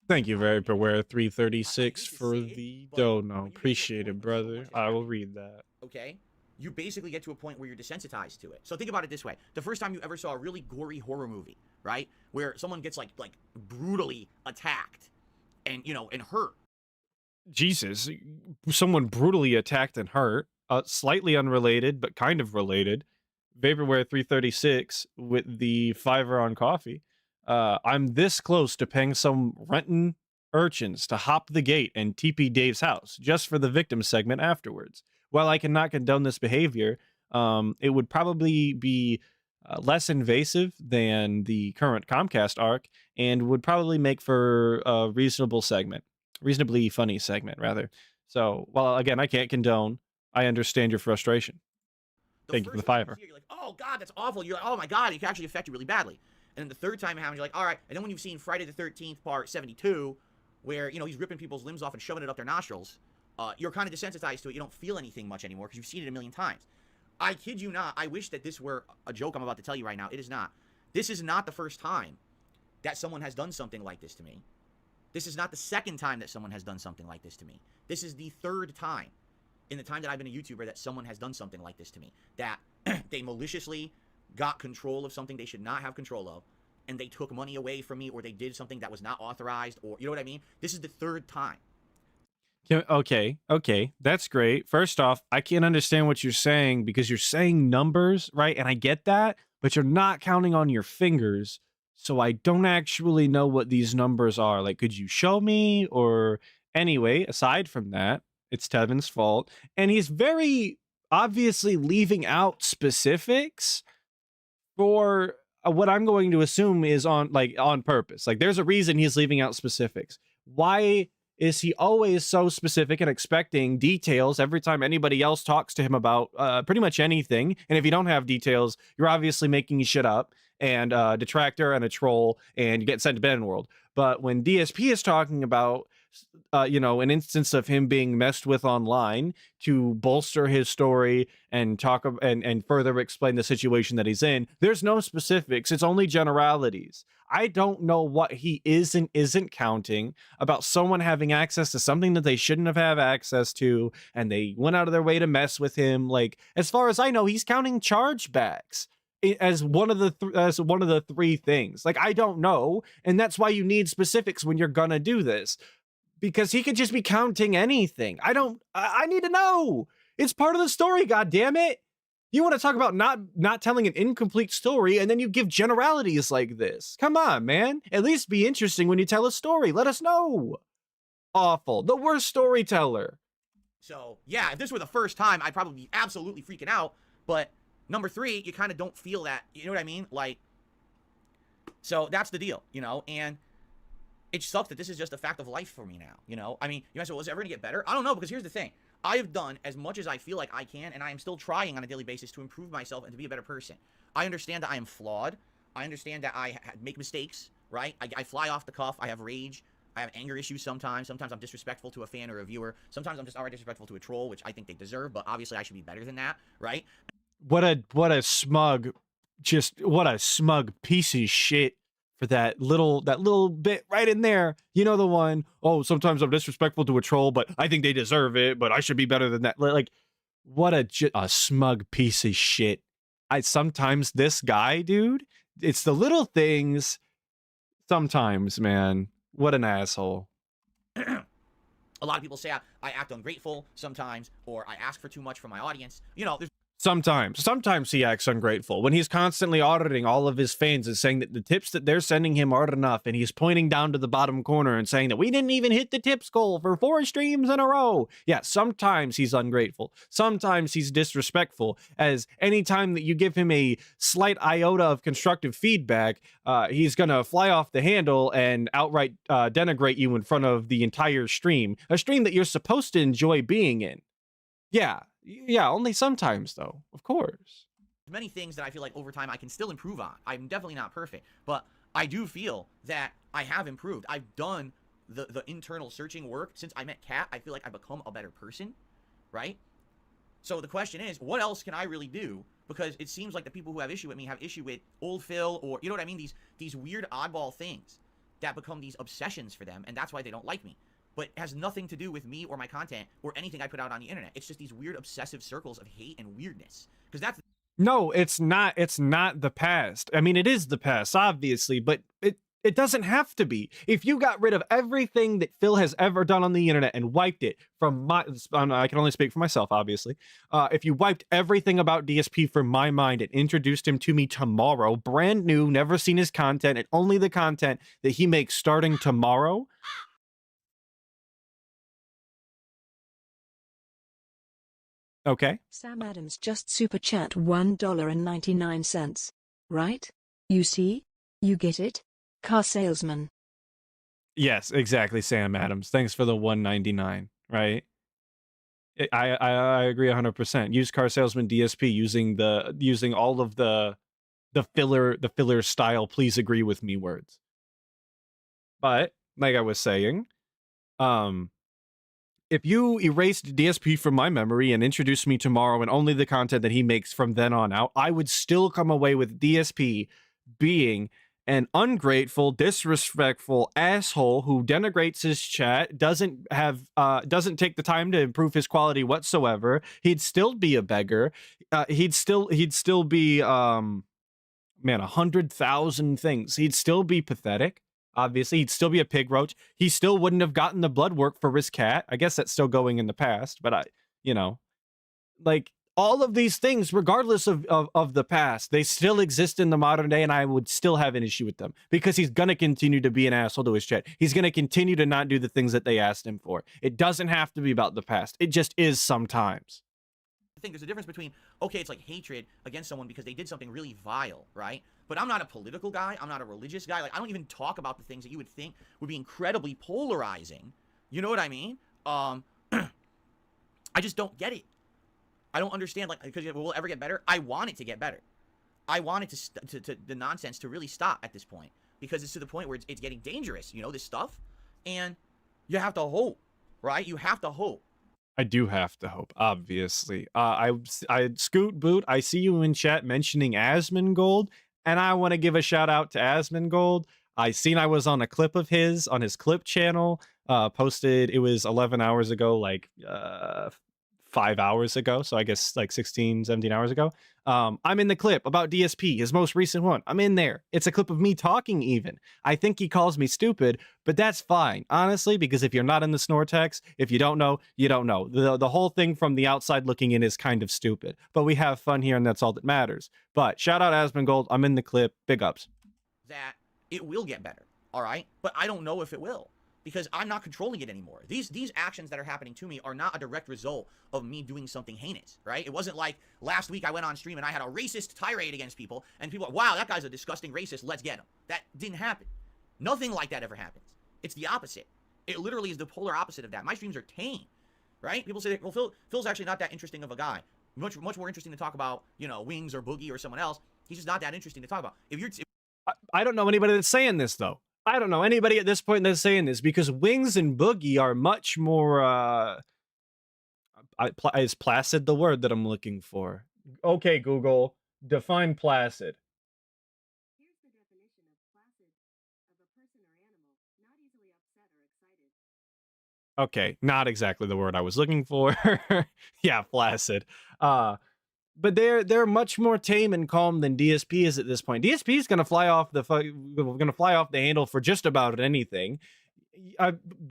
Thank you, Vaporware 336, for the dono. Appreciate it, brother. I will read that.
Okay? You basically get to a point where you're desensitized to it. So think about it this way. The first time you ever saw a really gory horror movie, right? Where someone gets like brutally attacked and, and hurt.
Jesus, someone brutally attacked and hurt. Slightly unrelated, but kind of related. Vaporware 336 with the $5 on coffee. I'm this close to paying some rentin' urchins to hop the gate and TP Dave's house just for the victim segment afterwards. While I cannot condone this behavior, it would probably be less invasive than the current Comcast arc and would probably make for a reasonably funny segment, rather. So, while again, I can't condone, I understand your frustration. Thank you for the $5.
You're like, oh God, that's awful. You're like, oh my God, it can actually affect you really badly. And then the third time it happens, you're like, all right. And then when you've seen Friday the 13th, part 72, where, he's ripping people's limbs off and shoving it up their nostrils, you're kind of desensitized to it. You don't feel anything much anymore because you've seen it a million times. I kid you not. I wish that this were a joke I'm about to tell you right now. It is not. This is not the first time that someone has done something like this to me. This is not the second time that someone has done something like this to me. This is the third time in the time that I've been a YouTuber that someone has done something like this to me. That they maliciously got control of something they should not have control of, and they took money away from me, or they did something that was not authorized, or, you know what I mean? This is the third time.
Okay, that's great. First off, I can't understand what you're saying because you're saying numbers, right? And I get that, but you're not counting on your fingers. So I don't actually know what these numbers are. Like, could you show me? Or anyway, aside from that, it's Tevin's fault. And he's very obviously leaving out specifics for what I'm going to assume is on purpose. Like, there's a reason he's leaving out specifics. Why is he always so specific and expecting details every time anybody else talks to him about pretty much anything? And if you don't have details, you're obviously making shit up and a detractor and a troll, and you get sent to bed in the world. But when DSP is talking about an instance of him being messed with online to bolster his story and talk and further explain the situation that he's in, there's no specifics. It's only generalities. I don't know what he is and isn't counting about someone having access to something that they shouldn't have access to, and they went out of their way to mess with him. Like, as far as I know, he's counting chargebacks as one of the three things. Like, I don't know, and that's why you need specifics when you're gonna do this, because he could just be counting anything. I need to know. It's part of the story, god damn it. You want to talk about not telling an incomplete story, and then you give generalities like this. Come on, man. At least be interesting when you tell a story. Let us know. Awful. The worst storyteller.
So, yeah, if this were the first time, I'd probably be absolutely freaking out. But number 3, you kind of don't feel that. You know what I mean? Like, so that's the deal, and it sucks that this is just a fact of life for me now, I mean, you might say, well, is it ever going to get better? I don't know, because here's the thing. I have done as much as I feel like I can, and I am still trying on a daily basis to improve myself and to be a better person. I understand that I am flawed. I understand that I make mistakes, right? I fly off the cuff. I have rage. I have anger issues sometimes. Sometimes I'm disrespectful to a fan or a viewer. Sometimes I'm just already disrespectful to a troll, which I think they deserve, but obviously I should be better than that, right?
What a smug piece of shit for that little bit right in there. You know, the one, oh, sometimes I'm disrespectful to a troll, but I think they deserve it, but I should be better than that. Like, what a smug piece of shit. Sometimes this guy, dude, it's the little things. Sometimes, man, what an asshole.
A lot of people say I act ungrateful sometimes, or I ask for too much from my audience. There's
Sometimes he acts ungrateful when he's constantly auditing all of his fans and saying that the tips that they're sending him aren't enough, and he's pointing down to the bottom corner and saying that we didn't even hit the tips goal for 4 streams in a row. Yeah, sometimes he's ungrateful. Sometimes he's disrespectful, as anytime that you give him a slight iota of constructive feedback, he's gonna fly off the handle and outright denigrate you in front of the entire stream, a stream that you're supposed to enjoy being in. Yeah, only sometimes, though, of course.
many things that I feel like over time I can still improve on. I'm definitely not perfect, but I do feel that I have improved. I've done the internal searching work since I met Kat. I feel like I've become a better person, right? So the question is, what else can I really do? Because it seems like the people who have issue with me have issue with old Phil, or, you know what I mean? These weird oddball things that become these obsessions for them, and that's why they don't like me. But it has nothing to do with me or my content or anything I put out on the internet. It's just these weird obsessive circles of hate and weirdness. Because that's...
No, it's not the past. I mean, it is the past, obviously, but it doesn't have to be. If you got rid of everything that Phil has ever done on the internet and wiped it from my... I can only speak for myself, obviously. If you wiped everything about DSP from my mind and introduced him to me tomorrow, brand new, never seen his content, and only the content that he makes starting tomorrow... Okay.
Sam Adams just super chat $1.99. Right? You see? You get it? Car salesman.
Yes, exactly, Sam Adams. Thanks for the $1.99, right? I agree 100%. Used car salesman DSP using all of the filler style please agree with me words. But like I was saying, if you erased DSP from my memory and introduced me tomorrow and only the content that he makes from then on out, I would still come away with DSP being an ungrateful, disrespectful asshole who denigrates his chat, doesn't take the time to improve his quality whatsoever. He'd still be a beggar. He'd still be 100,000 things. He'd still be pathetic. Obviously, he'd still be a pig roach. He still wouldn't have gotten the blood work for his cat. I guess that's still going in the past, but like all of these things, regardless of the past, they still exist in the modern day, and I would still have an issue with them because he's going to continue to be an asshole to his chat. He's going to continue to not do the things that they asked him for. It doesn't have to be about the past. It just is sometimes.
I think there's a difference between, okay, it's like hatred against someone because they did something really vile, right? But I'm not a political guy. I'm not a religious guy. Like, I don't even talk about the things that you would think would be incredibly polarizing. You know what I mean? I just don't get it. I don't understand, like, because will it ever get better? I want it to get better. I want it to the nonsense to really stop at this point, because it's to the point where it's getting dangerous, you know, this stuff. And you have to hope, right? You have to hope.
I do have to hope, obviously. I Scoot Boot, I see you in chat mentioning Asmongold, and I want to give a shout out to Asmongold. I was on a clip of his on his clip channel, posted, it was 11 hours ago, like 5 hours ago, so I guess like 16, 17 hours ago. I'm in the clip about DSP, his most recent one. I'm in there. It's a clip of me talking even. I think he calls me stupid, but that's fine, honestly, because if you're not in the Snortex, if you don't know, you don't know. The whole thing from the outside looking in is kind of stupid, but we have fun here, and that's all that matters. But shout out Asmongold. I'm in the clip. Big ups.
That it will get better, all right? But I don't know if it will, because I'm not controlling it anymore. These actions that are happening to me are not a direct result of me doing something heinous, right? It wasn't like last week I went on stream and I had a racist tirade against people, and people, wow, that guy's a disgusting racist, let's get him. That didn't happen. Nothing like that ever happens. It's the opposite. It literally is the polar opposite of that. My streams are tame, right? People say, well, Phil's actually not that interesting of a guy. Much more interesting to talk about, you know, Wings or Boogie or someone else. He's just not that interesting to talk about.
I don't know anybody that's saying this, though. I don't know anybody at this point that's saying this, because Wings and Boogie are much more, is placid the word that I'm looking for? Okay, Google, define placid.
Here's the definition of placid of a person or animal, not easily upset or excited.
Okay, not exactly the word I was looking for. Yeah, flaccid. But they're much more tame and calm than DSP is at this point. DSP is gonna fly off the handle for just about anything.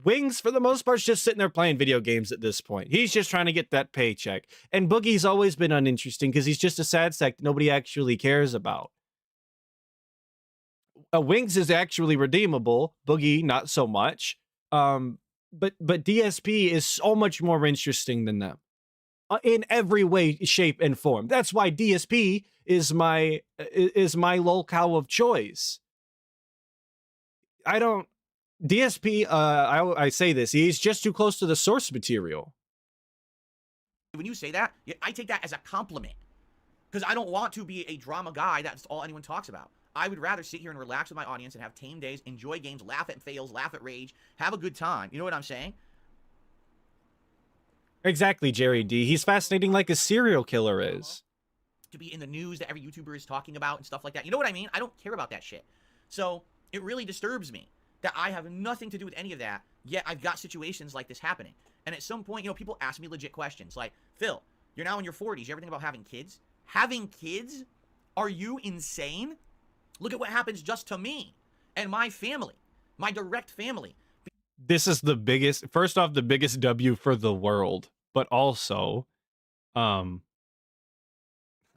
Wings, for the most part, is just sitting there playing video games at this point. He's just trying to get that paycheck. And Boogie's always been uninteresting because he's just a sad sack that nobody actually cares about. Wings is actually redeemable. Boogie, not so much. But DSP is so much more interesting than them. In every way, shape, and form. That's why DSP is my lolcow of choice. DSP, I say this, he's just too close to the source material.
When you say that, I take that as a compliment, because I don't want to be a drama guy that's all anyone talks about. I would rather sit here and relax with my audience and have tame days, enjoy games, laugh at fails, laugh at rage, have a good time. You know what I'm saying?
Exactly, Jerry D. He's fascinating like a serial killer is.
To be in the news that every YouTuber is talking about and stuff like that. You know what I mean? I don't care about that shit. So it really disturbs me that I have nothing to do with any of that, yet I've got situations like this happening. And at some point, you know, people ask me legit questions like, Phil, you're now in your 40s. You ever think about having kids? Having kids? Are you insane? Look at what happens just to me and my family, my direct family.
This is the biggest, first off, the biggest W for the world. But also, I'm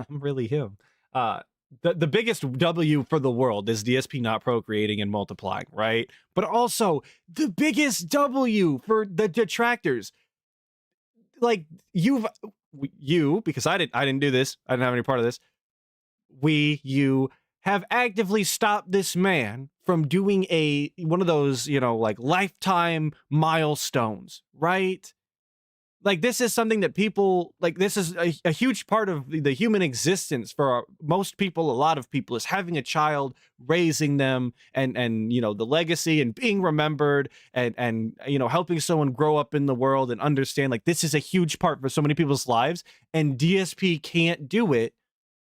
really him. The biggest W for the world is DSP not procreating and multiplying, right? But also, the biggest W for the detractors. Like, you, because I didn't do this. I didn't have any part of this. You have actively stopped this man from doing one of those, you know, like lifetime milestones, right? Like, this is something that people, like, this is a huge part of the human existence for most people. A lot of people is having a child, raising them, and you know, the legacy and being remembered, and you know, helping someone grow up in the world and understand, like, this is a huge part for so many people's lives, and DSP can't do it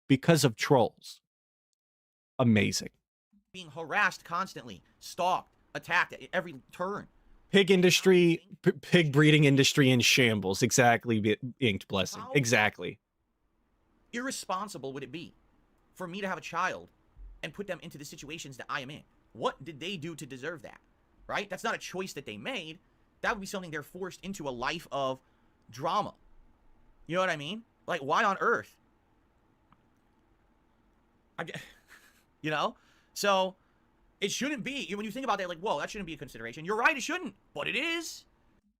because of trolls. Amazing.
Being harassed constantly, stalked, attacked at every turn.
Pig industry, pig breeding industry in shambles. Exactly, Inked Blessing. Exactly.
Irresponsible would it be for me to have a child and put them into the situations that I am in? What did they do to deserve that? Right? That's not a choice that they made. That would be something they're forced into, a life of drama. You know what I mean? Like, why on earth? You know? So, it shouldn't be. When you think about that, like, whoa, that shouldn't be a consideration. You're right, it shouldn't. But it is.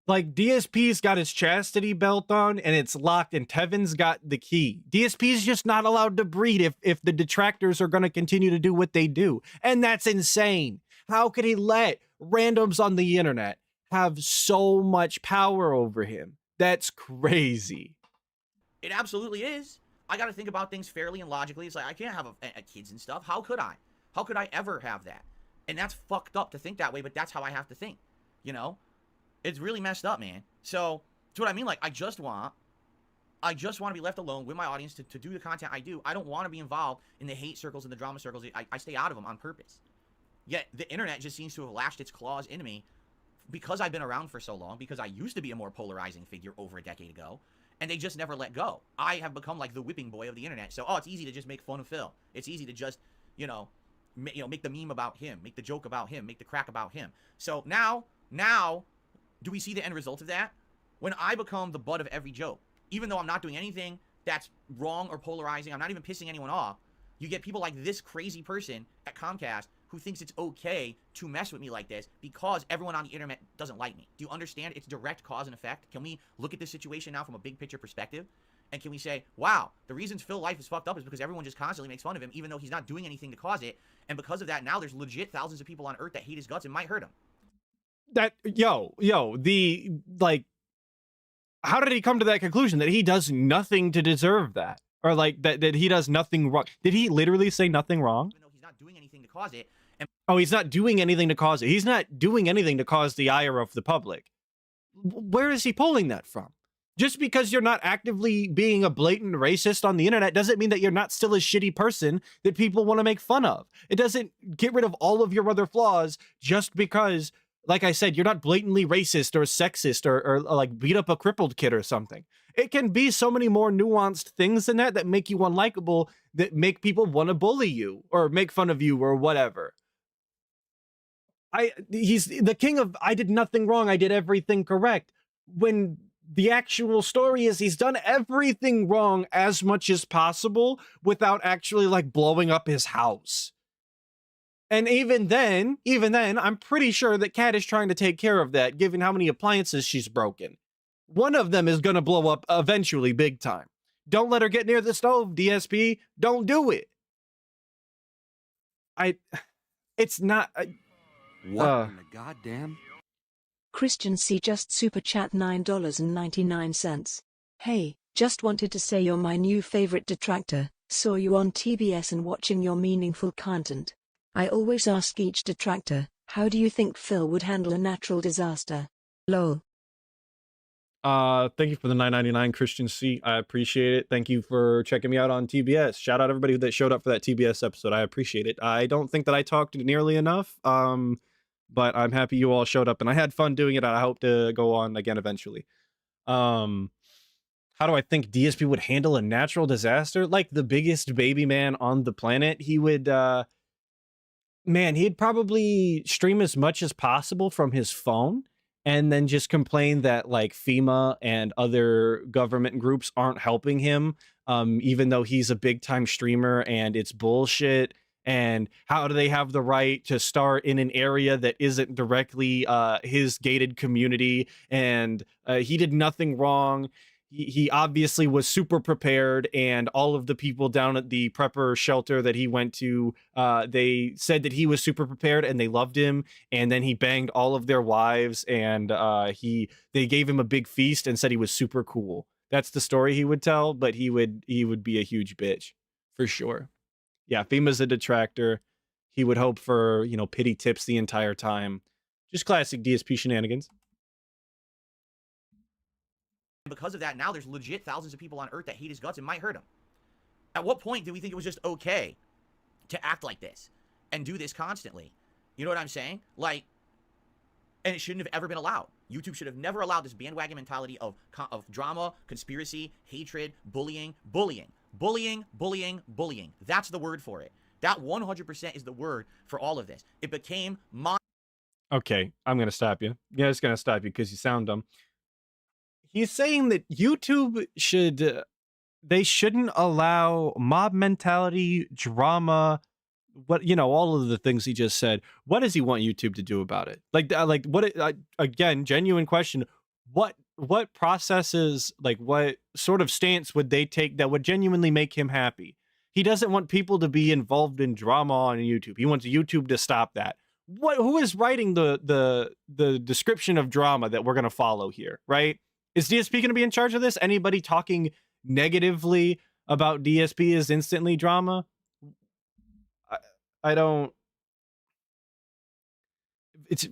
Like, DSP's got his chastity belt on and it's locked, and Tevin's got the key. DSP's just not allowed to breed if the detractors are going to continue to do what they do. And that's insane. How could he let randoms on the internet have so much power over him? That's crazy.
It absolutely is. I got to think about things fairly and logically. It's like, I can't have a kids and stuff. How could I? How could I ever have that? And that's fucked up to think that way, but that's how I have to think, you know? It's really messed up, man. So, that's what I mean. Like, I just want to be left alone with my audience to do the content I do. I don't want to be involved in the hate circles and the drama circles. I stay out of them on purpose. Yet, the internet just seems to have lashed its claws into me because I've been around for so long, because I used to be a more polarizing figure over a decade ago, and they just never let go. I have become like the whipping boy of the internet. So, it's easy to just make fun of Phil. It's easy to just, make the meme about him, make the joke about him, make the crack about him. So now, do we see the end result of that? When I become the butt of every joke, even though I'm not doing anything that's wrong or polarizing, I'm not even pissing anyone off, you get people like this crazy person at Comcast who thinks it's okay to mess with me like this because everyone on the internet doesn't like me. Do you understand? It's direct cause and effect. Can we look at this situation now from a big picture perspective? And can we say, wow, the reasons Phil's life is fucked up is because everyone just constantly makes fun of him, even though he's not doing anything to cause it. And because of that, now there's legit thousands of people on earth that hate his guts and might hurt him.
How did he come to that conclusion that he does nothing to deserve that? Or like that he does nothing wrong? Did he literally say nothing wrong?
Even though he's not doing anything to cause it.
He's not doing anything to cause it. He's not doing anything to cause the ire of the public. Where is he pulling that from? Just because you're not actively being a blatant racist on the internet doesn't mean that you're not still a shitty person that people want to make fun of. It doesn't get rid of all of your other flaws just because, like I said, you're not blatantly racist or sexist or like beat up a crippled kid or something. It can be so many more nuanced things than that make you unlikable, that make people want to bully you or make fun of you or whatever. He's the king of, I did nothing wrong, I did everything correct. When the actual story is he's done everything wrong as much as possible without actually like blowing up his house. And even then, I'm pretty sure that Kat is trying to take care of that, given how many appliances she's broken. One of them is going to blow up eventually, big time. Don't let her get near the stove, DSP. Don't do it. It's not...
What in the goddamn?
Christian C. just super chat $9.99. Hey, just wanted to say you're my new favorite detractor. Saw you on TBS and watching your meaningful content. I always ask each detractor, how do you think Phil would handle a natural disaster? Lol.
Thank you for the $9.99, Christian C. I appreciate it. Thank you for checking me out on TBS. Shout out everybody that showed up for that TBS episode. I appreciate it. I don't think that I talked nearly enough, but I'm happy you all showed up, and I had fun doing it. I hope to go on again eventually. How do I think DSP would handle a natural disaster? Like the biggest baby man on the planet, he would, he'd probably stream as much as possible from his phone and then just complain that like FEMA and other government groups aren't helping him, even though he's a big time streamer and it's bullshit. And how do they have the right to start in an area that isn't directly his gated community? And he did nothing wrong. He obviously was super prepared, and all of the people down at the prepper shelter that he went to, they said that he was super prepared and they loved him. And then he banged all of their wives, and they gave him a big feast and said he was super cool. That's the story he would tell, but he would be a huge bitch for sure. Yeah, FEMA's a detractor. He would hope for, pity tips the entire time. Just classic DSP shenanigans.
Because of that, now there's legit thousands of people on earth that hate his guts and might hurt him. At what point do we think it was just okay to act like this and do this constantly? You know what I'm saying? Like, and it shouldn't have ever been allowed. YouTube should have never allowed this bandwagon mentality of drama, conspiracy, hatred, bullying. That's the word for it. That 100% is the word for all of this. It became
Okay, I'm gonna stop you. Yeah, it's gonna stop you because you sound dumb. He's saying that YouTube should they shouldn't allow mob mentality, drama, what all of the things he just said. What does he want YouTube to do about it? Like what? Again, genuine question. What processes, like what sort of stance would they take that would genuinely make him happy? He doesn't want people to be involved in drama on YouTube. He wants YouTube to stop that. Who is writing the description of drama that we're gonna follow here, right? Is DSP gonna be in charge of this? Anybody talking negatively about DSP is instantly drama? I don't. It's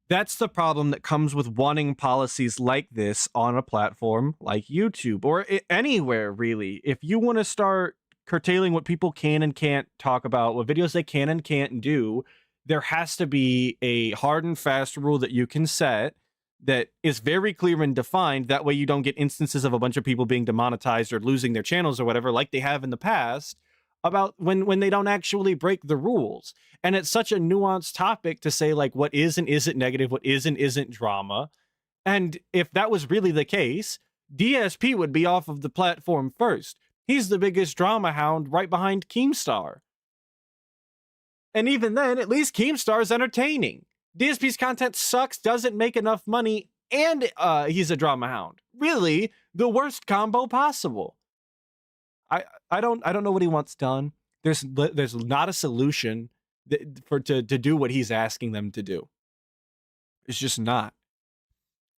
that's the problem that comes with wanting policies like this on a platform like YouTube or anywhere really. If you want to start curtailing what people can and can't talk about, what videos they can and can't do, there has to be a hard and fast rule that you can set that is very clear and defined. That way you don't get instances of a bunch of people being demonetized or losing their channels or whatever, like they have in the past, about when they don't actually break the rules. And it's such a nuanced topic to say, like, what is and isn't negative, what is and isn't drama. And if that was really the case, DSP would be off of the platform first. He's the biggest drama hound right behind Keemstar. And even then, at least Keemstar's entertaining. DSP's content sucks, doesn't make enough money, and he's a drama hound. Really, the worst combo possible. I don't know what he wants done. There's not a solution to do what he's asking them to do. It's just not.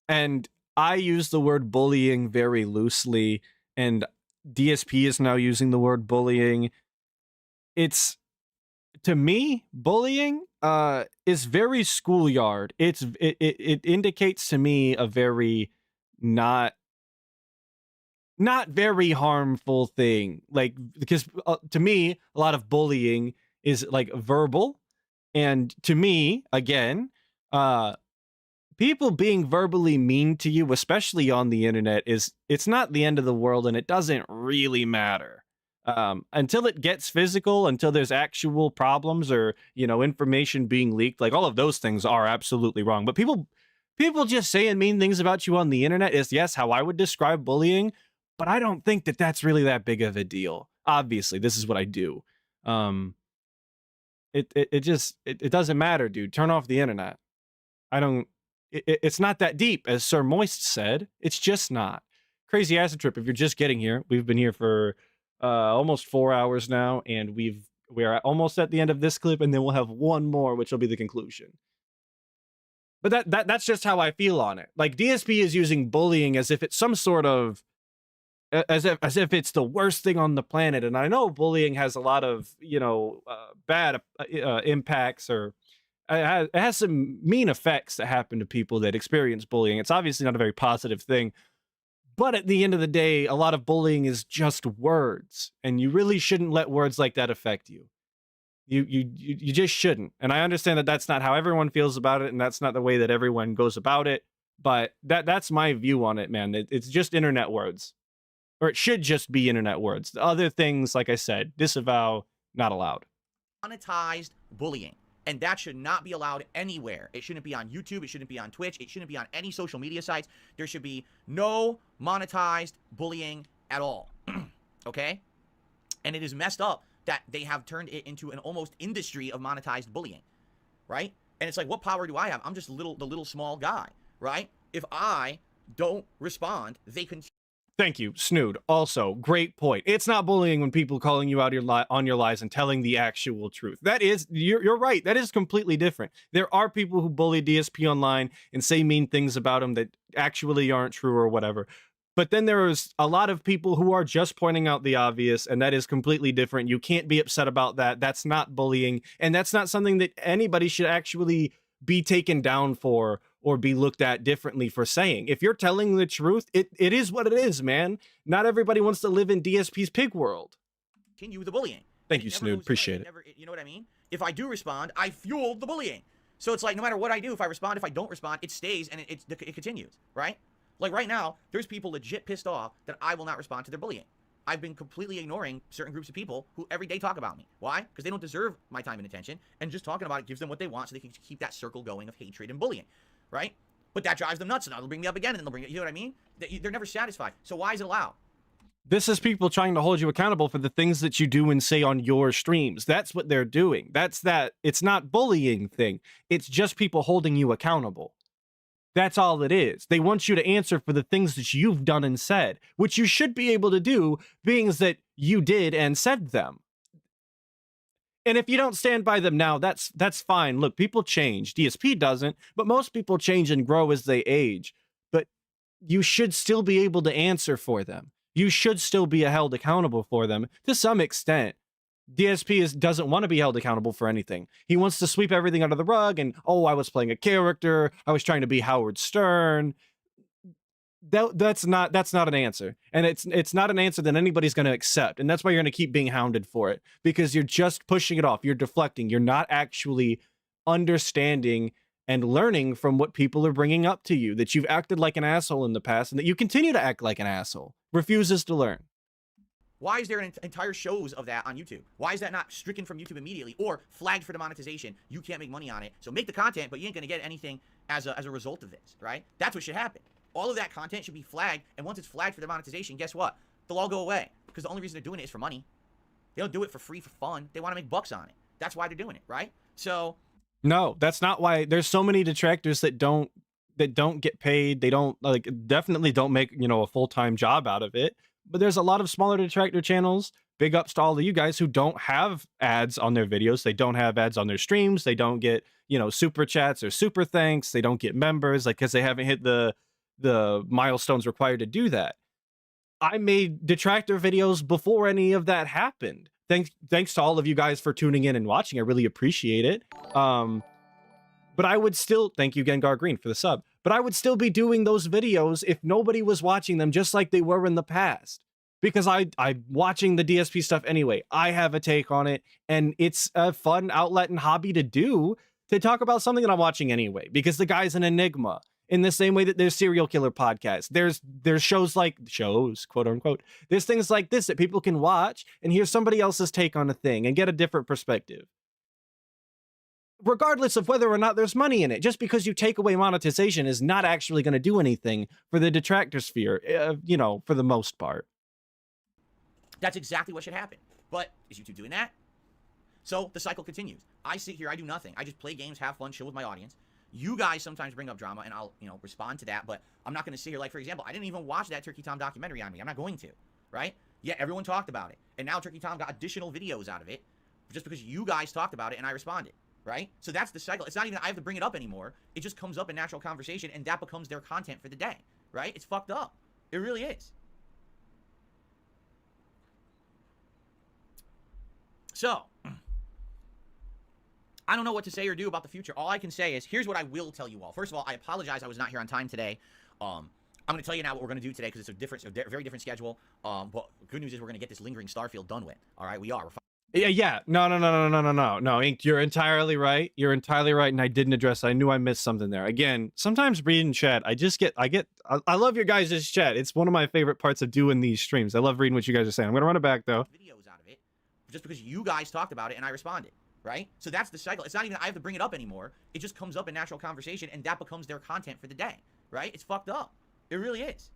And I use the word bullying very loosely, and DSP is now using the word bullying. It's, to me, bullying is very schoolyard. It indicates to me a very not very harmful thing, like, because to me a lot of bullying is like verbal, and to me, again, people being verbally mean to you, especially on the internet, it's not the end of the world, and it doesn't really matter until it gets physical, until there's actual problems or information being leaked. Like, all of those things are absolutely wrong, but people just saying mean things about you on the internet is, yes, how I would describe bullying. But I don't think that that's really that big of a deal. Obviously, this is what I do. It doesn't matter, dude. Turn off the internet. It's not that deep, as Sir Moist said. It's just not. Crazy acid trip. If you're just getting here, we've been here for almost 4 hours now, and we are almost at the end of this clip, and then we'll have one more, which will be the conclusion. But that's just how I feel on it. Like, DSP is using bullying as if it's some sort of, as if it's the worst thing on the planet. And I know bullying has a lot of bad impacts, or it has some mean effects that happen to people that experience bullying. It's obviously not a very positive thing, but at the end of the day, a lot of bullying is just words, and you really shouldn't let words like that affect you. You just shouldn't. And I understand that that's not how everyone feels about it, and that's not the way that everyone goes about it, but that's my view on it, man. It's just internet words. Or it should just be internet words. The other things, like I said, disavow, not allowed.
Monetized bullying. And that should not be allowed anywhere. It shouldn't be on YouTube. It shouldn't be on Twitch. It shouldn't be on any social media sites. There should be no monetized bullying at all. Okay? And it is messed up that they have turned it into an almost industry of monetized bullying. Right? And it's like, what power do I have? I'm just the little small guy. Right? If I don't respond, they can...
Thank you, Snood. Also, great point. It's not bullying when people calling you out on your lies and telling the actual truth. That is, you're right. That is completely different. There are people who bully DSP online and say mean things about him that actually aren't true or whatever. But then there is a lot of people who are just pointing out the obvious, and that is completely different. You can't be upset about that. That's not bullying, and that's not something that anybody should actually be taken down for or be looked at differently for saying. If you're telling the truth, it is what it is, man. Not everybody wants to live in DSP's pig world.
Continue the bullying.
Thank you, Snood. Appreciate it.
You know what I mean? If I do respond, I fuel the bullying. So it's like, no matter what I do, if I respond, if I don't respond, it stays and it continues, right? Like right now, there's people legit pissed off that I will not respond to their bullying. I've been completely ignoring certain groups of people who every day talk about me. Why? Because they don't deserve my time and attention, and just talking about it gives them what they want so they can keep that circle going of hatred and bullying, right? But that drives them nuts, and they'll bring me up again, and then they'll bring it, you know what I mean? They're never satisfied. So why is it allowed?
This is people trying to hold you accountable for the things that you do and say on your streams. That's what they're doing. It's not bullying thing. It's just people holding you accountable. That's all it is. They want you to answer for the things that you've done and said, which you should be able to do, being that you did and said them. And if you don't stand by them now, that's fine. Look, people change. DSP doesn't, but most people change and grow as they age. But you should still be able to answer for them. You should still be held accountable for them to some extent. DSP doesn't want to be held accountable for anything. He wants to sweep everything under the rug and, oh, I was playing a character. I was trying to be Howard Stern. That's not an answer. And it's not an answer that anybody's going to accept. And that's why you're going to keep being hounded for it, because you're just pushing it off. You're deflecting. You're not actually understanding and learning from what people are bringing up to you, that you've acted like an asshole in the past and that you continue to act like an asshole. Refuses to learn.
Why is there entire shows of that on YouTube? Why is that not stricken from YouTube immediately or flagged for demonetization? You can't make money on it. So make the content, but you ain't going to get anything as a result of this, right? That's what should happen. All of that content should be flagged, and once it's flagged for demonetization, guess what? They'll all go away, because the only reason they're doing it is for money. They don't do it for free, for fun. They want to make bucks on it. That's why they're doing it, right? So...
No, that's not why. There's so many detractors that don't get paid. They don't, like, definitely don't make, you know, a full-time job out of it. But there's a lot of smaller detractor channels. Big ups to all of you guys who don't have ads on their videos. They don't have ads on their streams. They don't get, you know, super chats or super thanks. They don't get members, like, because they haven't hit the milestones required to do that. I made detractor videos before any of that happened. Thanks to all of you guys for tuning in and watching. I really appreciate it. But I would still, thank you Gengar Green for the sub, but I would still be doing those videos if nobody was watching them, just like they were in the past. Because I'm watching the DSP stuff anyway. I have a take on it, and it's a fun outlet and hobby to do, to talk about something that I'm watching anyway, because the guy's an enigma. In the same way that there's serial killer podcasts, there's shows, quote unquote. There's things like this that people can watch and hear somebody else's take on a thing and get a different perspective. Regardless of whether or not there's money in it, just because you take away monetization is not actually going to do anything for the detractor sphere, you know, for the most part.
That's exactly what should happen. But is YouTube doing that? So the cycle continues. I sit here, I do nothing. I just play games, have fun, chill with my audience. You guys sometimes bring up drama, and I'll, you know, respond to that, but I'm not going to sit here. Like, for example, I didn't even watch that Turkey Tom documentary on me. I'm not going to, right? Yeah, everyone talked about it, and now Turkey Tom got additional videos out of it just because you guys talked about it and I responded, right? So that's the cycle. It's not even I have to bring it up anymore. It just comes up in natural conversation, and that becomes their content for the day, right? It's fucked up. It really is. So... I don't know what to say or do about the future. All I can say is, here's what I will tell you all. First of all, I apologize I was not here on time today. I'm going to tell you now what we're going to do today, because it's a very different schedule. But good news is we're going to get this lingering Starfield done with. All right, we are.
Yeah. No, Ink, you're entirely right. You're entirely right, and I didn't address it. I knew I missed something there. Again, sometimes reading chat, I love your guys' chat. It's one of my favorite parts of doing these streams. I love reading what you guys are saying. I'm going to run it back, though.
Videos out of it just because you guys talked about it and I responded. Right? So that's the cycle. It's not even I have to bring it up anymore. It just comes up in natural conversation, and that becomes their content for the day. Right? It's fucked up. It really is.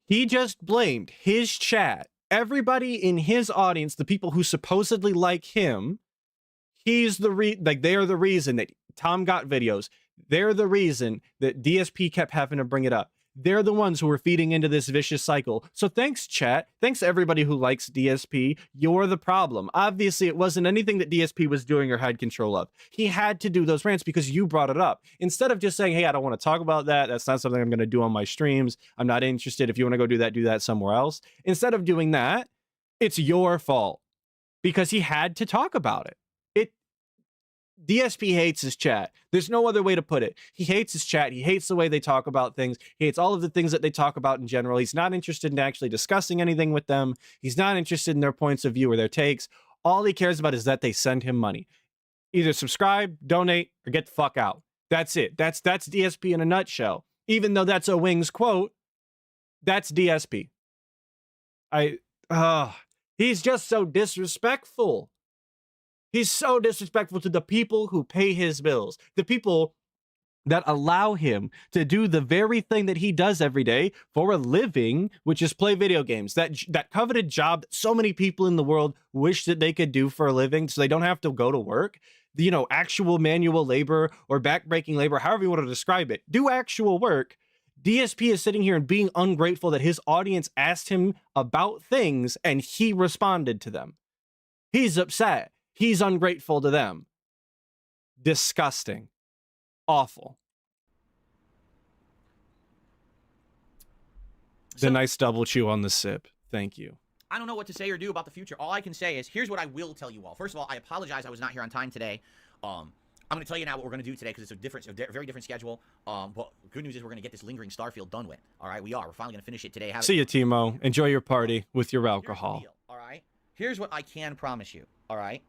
He just blamed his chat. Everybody in his audience, the people who supposedly like him, they are the reason that Tom got videos. They're the reason that DSP kept having to bring it up. They're the ones who are feeding into this vicious cycle. So thanks, chat. Thanks, everybody who likes DSP. You're the problem. Obviously, it wasn't anything that DSP was doing or had control of. He had to do those rants because you brought it up. Instead of just saying, hey, I don't want to talk about that. That's not something I'm going to do on my streams. I'm not interested. If you want to go do that somewhere else. Instead of doing that, it's your fault because he had to talk about it. DSP hates his chat. There's no other way to put it. He hates his chat. He hates the way they talk about things. He hates all of the things that they talk about in general. He's not interested in actually discussing anything with them. He's not interested in their points of view or their takes. All he cares about is that they send him money. Either subscribe, donate, or get the fuck out. That's it. That's DSP in a nutshell. Even though that's a Wings quote, that's DSP. He's just so disrespectful. He's so disrespectful to the people who pay his bills, the people that allow him to do the very thing that he does every day for a living, which is play video games. That coveted job that so many people in the world wish that they could do for a living so they don't have to go to work. You know, actual manual labor or backbreaking labor, however you want to describe it. Do actual work. DSP is sitting here and being ungrateful that his audience asked him about things and he responded to them. He's upset. He's ungrateful to them. Disgusting. Awful. The nice double chew on the sip. Thank you.
I don't know what to say or do about the future. All I can say is, here's what I will tell you all. First of all, I apologize I was not here on time today. I'm going to tell you now what we're going to do today because it's a very different schedule. But good news is we're going to get this lingering Starfield done with. All right, we are. We're finally going to finish it today.
See you, Timo. Enjoy your party with your alcohol.
All right? Here's what I can promise you. All right?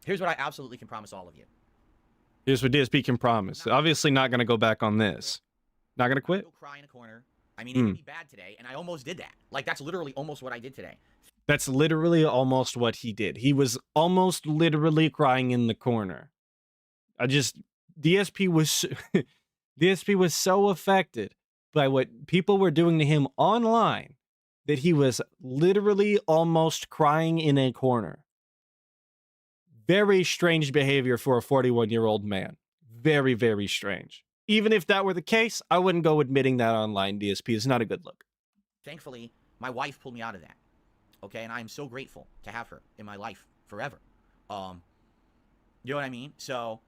Here's what I absolutely can promise all of you.
Here's what DSP can promise. Obviously not going to go back on this. Not going to quit?
Go cry in a corner. I mean, it would be bad today, and I almost did that. Like, that's literally almost what I did today.
That's literally almost what he did. He was almost literally crying in the corner. DSP was so affected by what people were doing to him online that he was literally almost crying in a corner. Very strange behavior for a 41-year-old man. Very, very strange. Even if that were the case, I wouldn't go admitting that online. DSP is not a good look.
Thankfully, my wife pulled me out of that. Okay, and I'm so grateful to have her in my life forever. You know what I mean? So,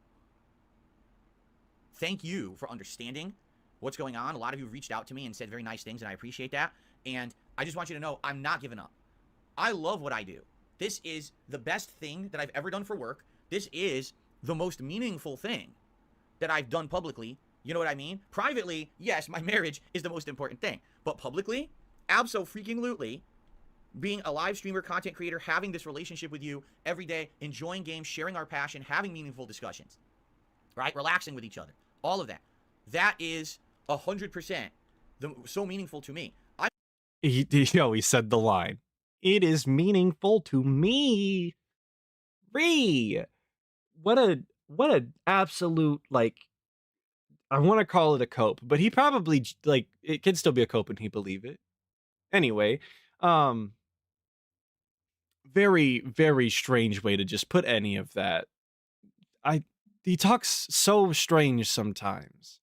thank you for understanding what's going on. A lot of you reached out to me and said very nice things, and I appreciate that. And I just want you to know I'm not giving up. I love what I do. This is the best thing that I've ever done for work. This is the most meaningful thing that I've done publicly. You know what I mean? Privately, yes, my marriage is the most important thing. But publicly, abso-freaking-lutely, being a live streamer, content creator, having this relationship with you every day, enjoying games, sharing our passion, having meaningful discussions, right? Relaxing with each other. All of that. That is 100% so meaningful to me.
He said the line. It is meaningful to me. What a absolute, like, I want to call it a cope, but he probably, like, it can still be a cope and he believe it. Anyway, very, very strange way to just put any of that. He talks so strange sometimes.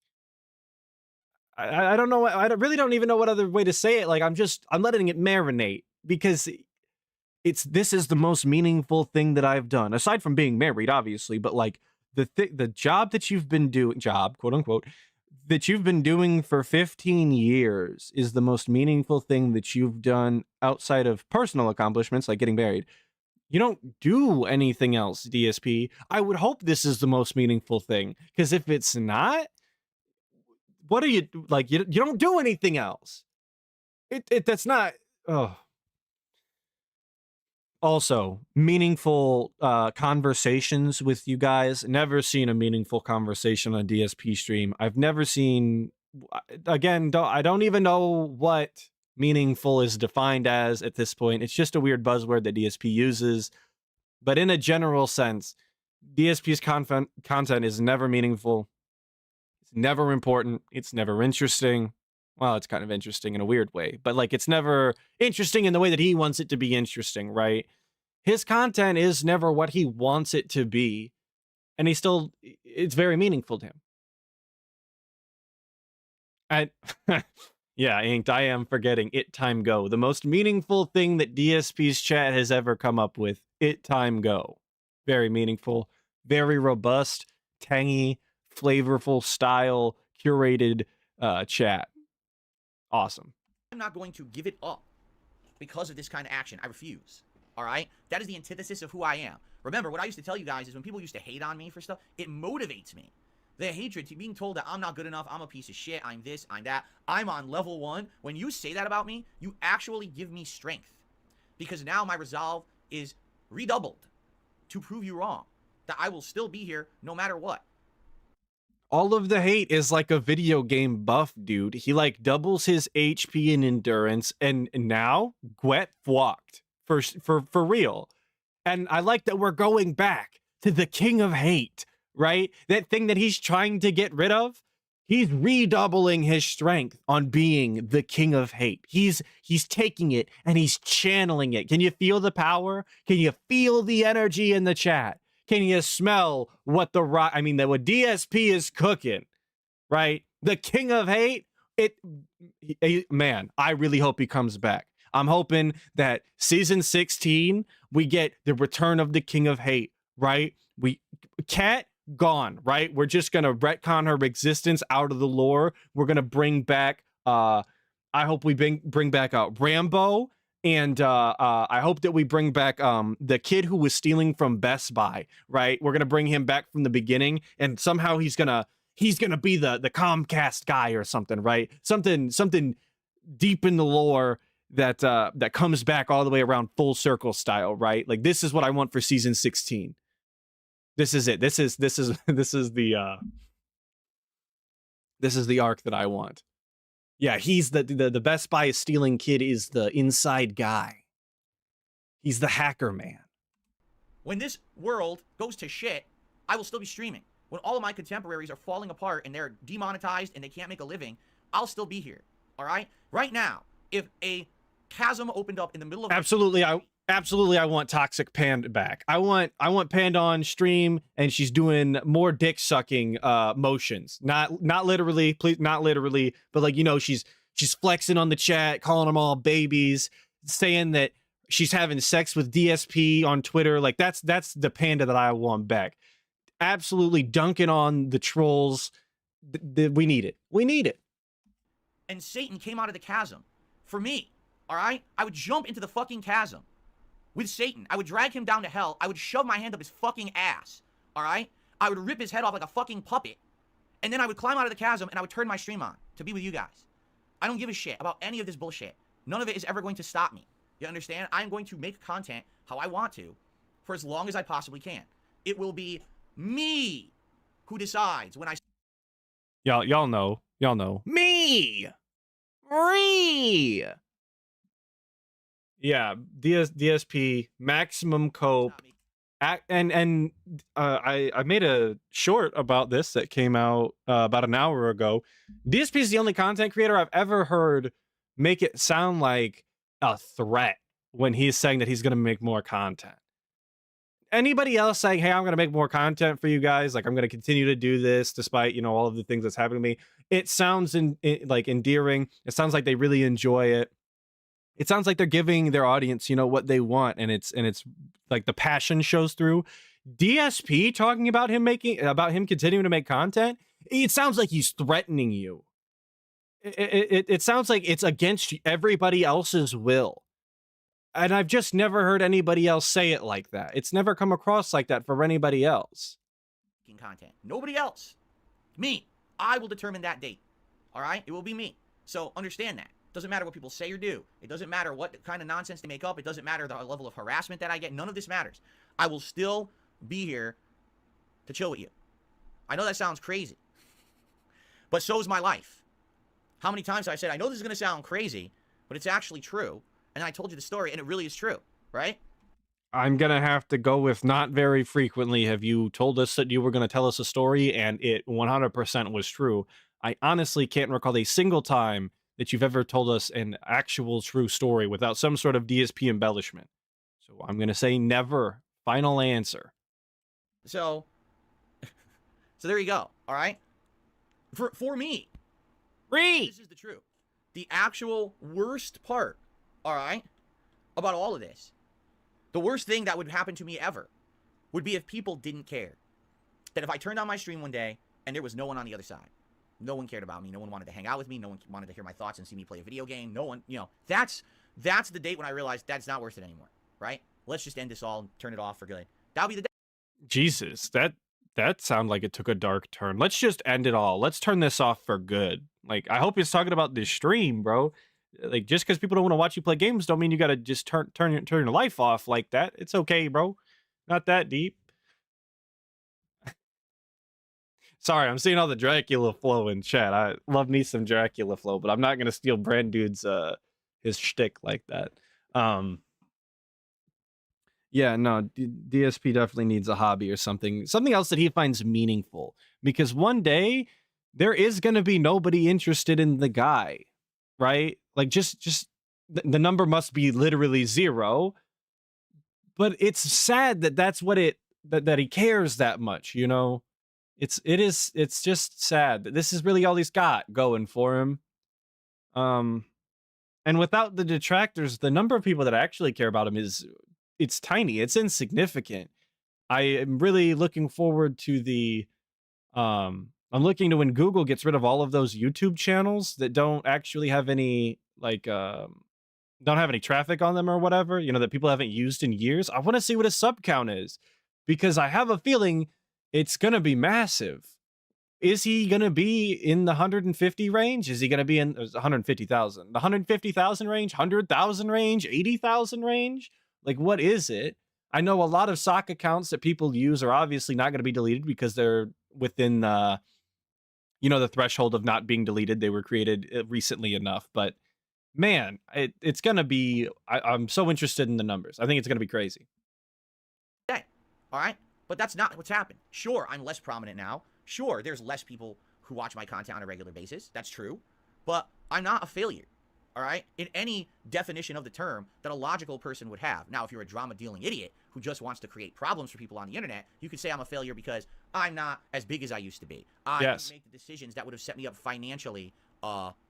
I don't know. I really don't even know what other way to say it. Like, I'm letting it marinate because this is the most meaningful thing that I've done, aside from being married, obviously, but like the job that you've been doing, quote unquote, that you've been doing for 15 years is the most meaningful thing that you've done outside of personal accomplishments like getting married. You don't do anything else, DSP. I would hope this is the most meaningful thing, because if it's not, what are you, like, you don't do anything else. That's not, oh. Also, meaningful conversations with you guys. Never seen a meaningful conversation on DSP stream. I've never seen, again, I don't even know what meaningful is defined as at this point. It's just a weird buzzword that DSP uses. But in a general sense, DSP's content is never meaningful. It's never important. It's never interesting. Well, it's kind of interesting in a weird way, but like, it's never interesting in the way that he wants it to be interesting, right? His content is never what he wants it to be. And it's very meaningful to him. Yeah, Inked, I am forgetting It Time Go. The most meaningful thing that DSP's chat has ever come up with. It Time Go. Very meaningful, very robust, tangy, flavorful style, curated chat. Awesome.
I'm not going to give it up because of this kind of action. I refuse. All right? That is the antithesis of who I am. Remember, what I used to tell you guys is when people used to hate on me for stuff, it motivates me. The hatred, being told that I'm not good enough, I'm a piece of shit, I'm this, I'm that, I'm on level 1. When you say that about me, you actually give me strength. Because now my resolve is redoubled to prove you wrong. That I will still be here no matter what.
All of the hate is like a video game buff, dude. He like doubles his HP and endurance, and now Gwet walked for real. And I like that we're going back to the king of hate, right? That thing that he's trying to get rid of. He's redoubling his strength on being the king of hate. He's taking it and he's channeling it. Can you feel the power? Can you feel the energy in the chat? Can you smell what what DSP is cooking, right? The king of hate. Man, I really hope he comes back. I'm hoping that season 16 we get the return of the king of hate, right? Cat gone, right? We're just gonna retcon her existence out of the lore. We're gonna bring back I hope we bring back Rambo, and I hope that we bring back the kid who was stealing from Best Buy, right? We're gonna bring him back from the beginning, and somehow he's gonna be the Comcast guy or something, right? Something deep in the lore that comes back all the way around full circle style, right? Like, this is what I want for season 16. This is it. This is the arc that I want. Yeah, he's the Best Buy stealing kid is the inside guy. He's the hacker man.
When this world goes to shit, I will still be streaming. When all of my contemporaries are falling apart and they're demonetized and they can't make a living, I'll still be here. All right? Right now, if a chasm opened up in the middle of
Absolutely, I want Toxic Panda back. I want Panda on stream, and she's doing more dick sucking motions. Not literally, please, not literally, but like, you know, she's flexing on the chat, calling them all babies, saying that she's having sex with DSP on Twitter. Like, that's the Panda that I want back. Absolutely dunking on the trolls. We need it. We need it.
And Satan came out of the chasm. For me, all right? I would jump into the fucking chasm with Satan. I would drag him down to hell. I would shove my hand up his fucking ass, all right? I would rip his head off like a fucking puppet. And then I would climb out of the chasm and I would turn my stream on to be with you guys. I don't give a shit about any of this bullshit. None of it is ever going to stop me. You understand? I'm going to make content how I want to for as long as I possibly can. It will be me who decides when I...
Y'all know. Me! Yeah, DSP, maximum cope. I made a short about this that came out about an hour ago. DSP is the only content creator I've ever heard make it sound like a threat when he's saying that he's going to make more content. Anybody else saying, hey, I'm going to make more content for you guys, like I'm going to continue to do this despite, you know, all of the things that's happening to me, it sounds like endearing. It sounds like they really enjoy it. It sounds like they're giving their audience, you know, what they want, and it's like the passion shows through. DSP talking about him continuing to make content, it sounds like he's threatening you. It sounds like it's against everybody else's will. And I've just never heard anybody else say it like that. It's never come across like that for anybody else.
Content. Nobody else. Me. I will determine that date. All right? It will be me. So understand that. Doesn't matter what people say or do. It doesn't matter what kind of nonsense they make up. It doesn't matter the level of harassment that I get. None of this matters. I will still be here to chill with you. I know that sounds crazy. But so is my life. How many times have I said, I know this is going to sound crazy, but it's actually true. And I told you the story, and it really is true, right?
I'm going to have to go with not very frequently have you told us that you were going to tell us a story, and it 100% was true. I honestly can't recall a single time that you've ever told us an actual true story without some sort of DSP embellishment. So I'm going to say never. Final answer.
So there you go, all right? For me, this is the truth. The actual worst part, all right, about all of this, the worst thing that would happen to me ever would be if people didn't care. That if I turned on my stream one day and there was no one on the other side, no one cared about me, no one wanted to hang out with me, no one wanted to hear my thoughts and see me play a video game, no one, you know, that's the date when I realized that's not worth it anymore, right? Let's just end this all and turn it off for good. That'll be the day.
Jesus, that sounded like it took a dark turn. Let's just end it all. Let's turn this off for good. Like, I hope he's talking about this stream, bro. Like, just because people don't want to watch you play games don't mean you got to just turn your life off like that. It's okay, bro. Not that deep. Sorry, I'm seeing all the Dracula flow in chat. I love me some Dracula flow, but I'm not gonna steal Brand Dude's his shtick like that. Yeah, no, DSP definitely needs a hobby or something else that he finds meaningful. Because one day there is gonna be nobody interested in the guy, right? Like just the number must be literally 0. But it's sad that that's what that he cares that much, you know? It's just sad that this is really all he's got going for him. And without the detractors, the number of people that actually care about him it's tiny, it's insignificant. I am really looking forward to I'm looking to when Google gets rid of all of those YouTube channels that don't actually have any don't have any traffic on them or whatever, you know, that people haven't used in years. I want to see what his sub count is, because I have a feeling it's going to be massive. Is he going to be in the 150 range? Is he going to be in 150,000? The 150,000 range, 100,000 range, 80,000 range? Like, what is it? I know a lot of sock accounts that people use are obviously not going to be deleted because they're within the, you know, the threshold of not being deleted. They were created recently enough, but man, it's going to be, I'm so interested in the numbers. I think it's going to be crazy.
Okay, all right? But that's not what's happened. Sure, I'm less prominent now. Sure, there's less people who watch my content on a regular basis. That's true. But I'm not a failure, all right? In any definition of the term that a logical person would have. Now, if you're a drama-dealing idiot who just wants to create problems for people on the internet, you could say I'm a failure because I'm not as big as I used to be. I didn't make the decisions that would have set me up financially for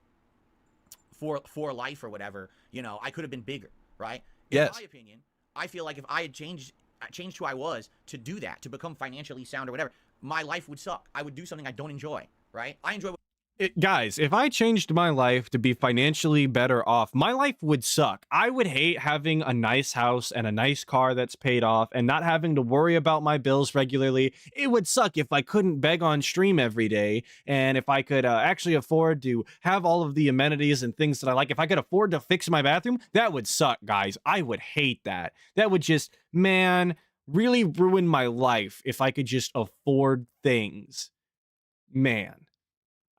life or whatever. You know, I could have been bigger, right? In my opinion, I feel like if I had changed who I was to do that, to become financially sound or whatever, my life would suck. I would do something I don't enjoy, right? I enjoy
guys, if I changed my life to be financially better off, my life would suck. I would hate having a nice house and a nice car that's paid off and not having to worry about my bills regularly. It would suck if I couldn't beg on stream every day, and if I could actually afford to have all of the amenities and things that I like. If I could afford to fix my bathroom, that would suck, guys. I would hate that. That would just, man, really ruin my life if I could just afford things. Man,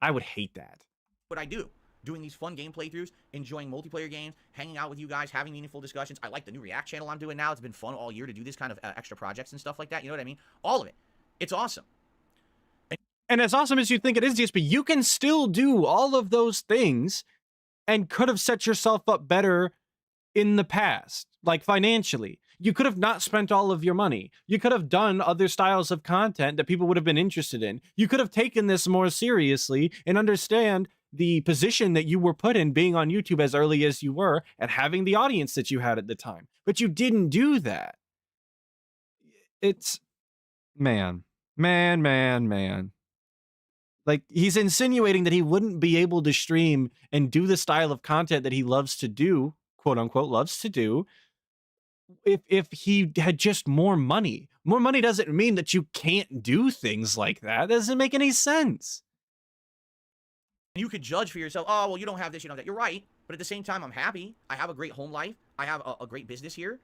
I would hate that.
What I do, doing these fun game playthroughs, enjoying multiplayer games, hanging out with you guys, having meaningful discussions. I like the new React channel I'm doing now. It's been fun all year to do this kind of extra projects and stuff like that. You know what I mean? All of it. It's awesome.
And as awesome as you think it is, DSP, you can still do all of those things and could have set yourself up better in the past, like financially. You could have not spent all of your money. You could have done other styles of content that people would have been interested in. You could have taken this more seriously and understand the position that you were put in being on YouTube as early as you were and having the audience that you had at the time. But you didn't do that. It's, man. Like, he's insinuating that he wouldn't be able to stream and do the style of content that he loves to do, quote unquote, loves to do, if he had just more money. More money doesn't mean that you can't do things like that. That doesn't make any sense.
You could judge for yourself, oh, well, you don't have this, you don't have that. You're right. But at the same time, I'm happy. I have a great home life. I have a great business here.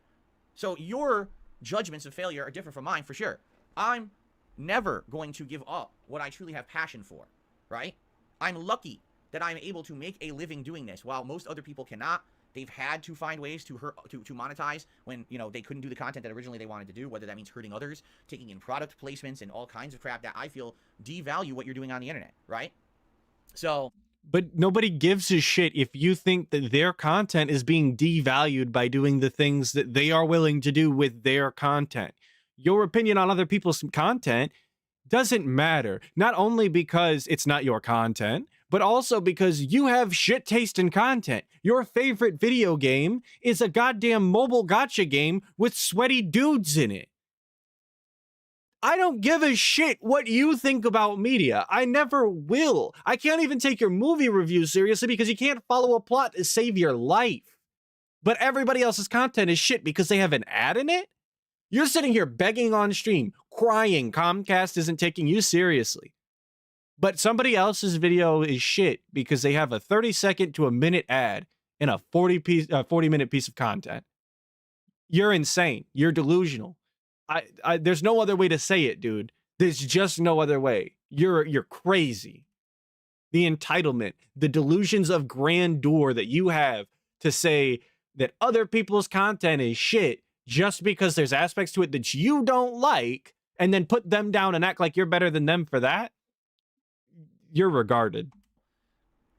So your judgments of failure are different from mine, for sure. I'm never going to give up what I truly have passion for, right? I'm lucky that I'm able to make a living doing this, while most other people cannot. They've had to find ways to monetize when, you know, they couldn't do the content that originally they wanted to do, whether that means hurting others, taking in product placements and all kinds of crap that I feel devalue what you're doing on the internet, right? So,
but nobody gives a shit if you think that their content is being devalued by doing the things that they are willing to do with their content. Your opinion on other people's content doesn't matter, not only because it's not your content, but also because you have shit taste in content. Your favorite video game is a goddamn mobile gacha game with sweaty dudes in it. I don't give a shit what you think about media. I never will. I can't even take your movie reviews seriously because you can't follow a plot to save your life. But everybody else's content is shit because they have an ad in it? You're sitting here begging on stream, crying Comcast isn't taking you seriously. But somebody else's video is shit because they have a 30-second to a minute ad in a 40-minute piece of content. You're insane. You're delusional. There's no other way to say it, dude. There's just no other way. you're crazy. The entitlement, the delusions of grandeur that you have to say that other people's content is shit just because there's aspects to it that you don't like, and then put them down and act like you're better than them for that, you're regarded.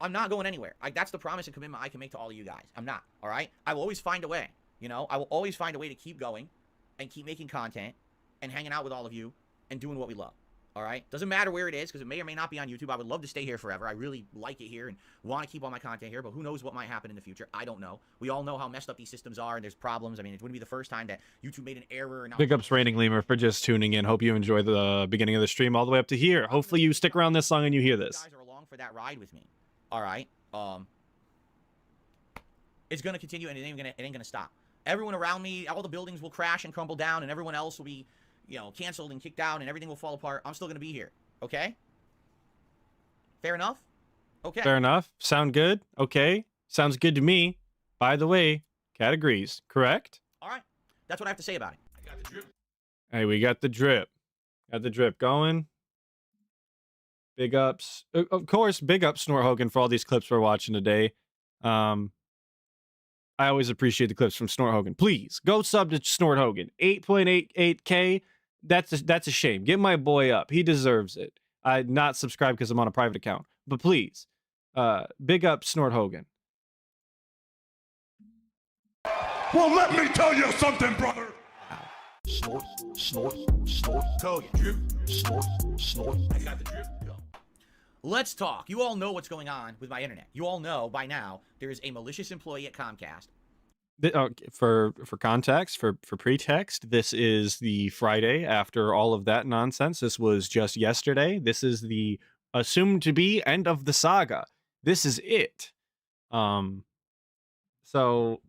I'm not going anywhere. Like, that's the promise and commitment I can make to all of you guys. I'm not, all right? I will always find a way, you know? I will always find a way to keep going and keep making content and hanging out with all of you and doing what we love, all right? Doesn't matter where it is, because it may or may not be on YouTube. I would love to stay here forever. I really like it here and want to keep all my content here, but who knows what might happen in the future? I don't know. We all know how messed up these systems are, and there's problems. I mean, it wouldn't be the first time that YouTube made an error. And
Big ups, Raining Lemur, for just tuning in. Hope you enjoy the beginning of the stream all the way up to here. Hopefully you stick around this long and you hear this.
You guys are along for that ride with me, all right? It's gonna continue, and it ain't gonna stop. Everyone around me, all the buildings will crash and crumble down, and everyone else will be, you know, canceled and kicked out, and everything will fall apart. I'm still gonna be here. Okay? Fair enough? Okay.
Fair enough. Sound good? Okay. Sounds good to me. By the way, Cat agrees. Correct?
All right. That's what I have to say about it. I got the drip.
Hey, we got the drip. Got the drip going. Big ups. Of course, big ups, Snort Hogan, for all these clips we're watching today. I always appreciate the clips from Snort Hogan. Please, go sub to Snort Hogan. 8.88K. That's a shame. Get my boy up. He deserves it. I'm not subscribed because I'm on a private account. But please, big up Snort Hogan.
Well, let me tell you something, brother.
Snort, snort, snort.
Hogan. Drip.
Snort, snort.
I got the drip. Go. Let's talk. You all know what's going on with my internet. You all know by now there is a malicious employee at Comcast.
For context, for pretext, this is the Friday after all of that nonsense. This was just yesterday. This is the assumed to be end of the saga. This is it. So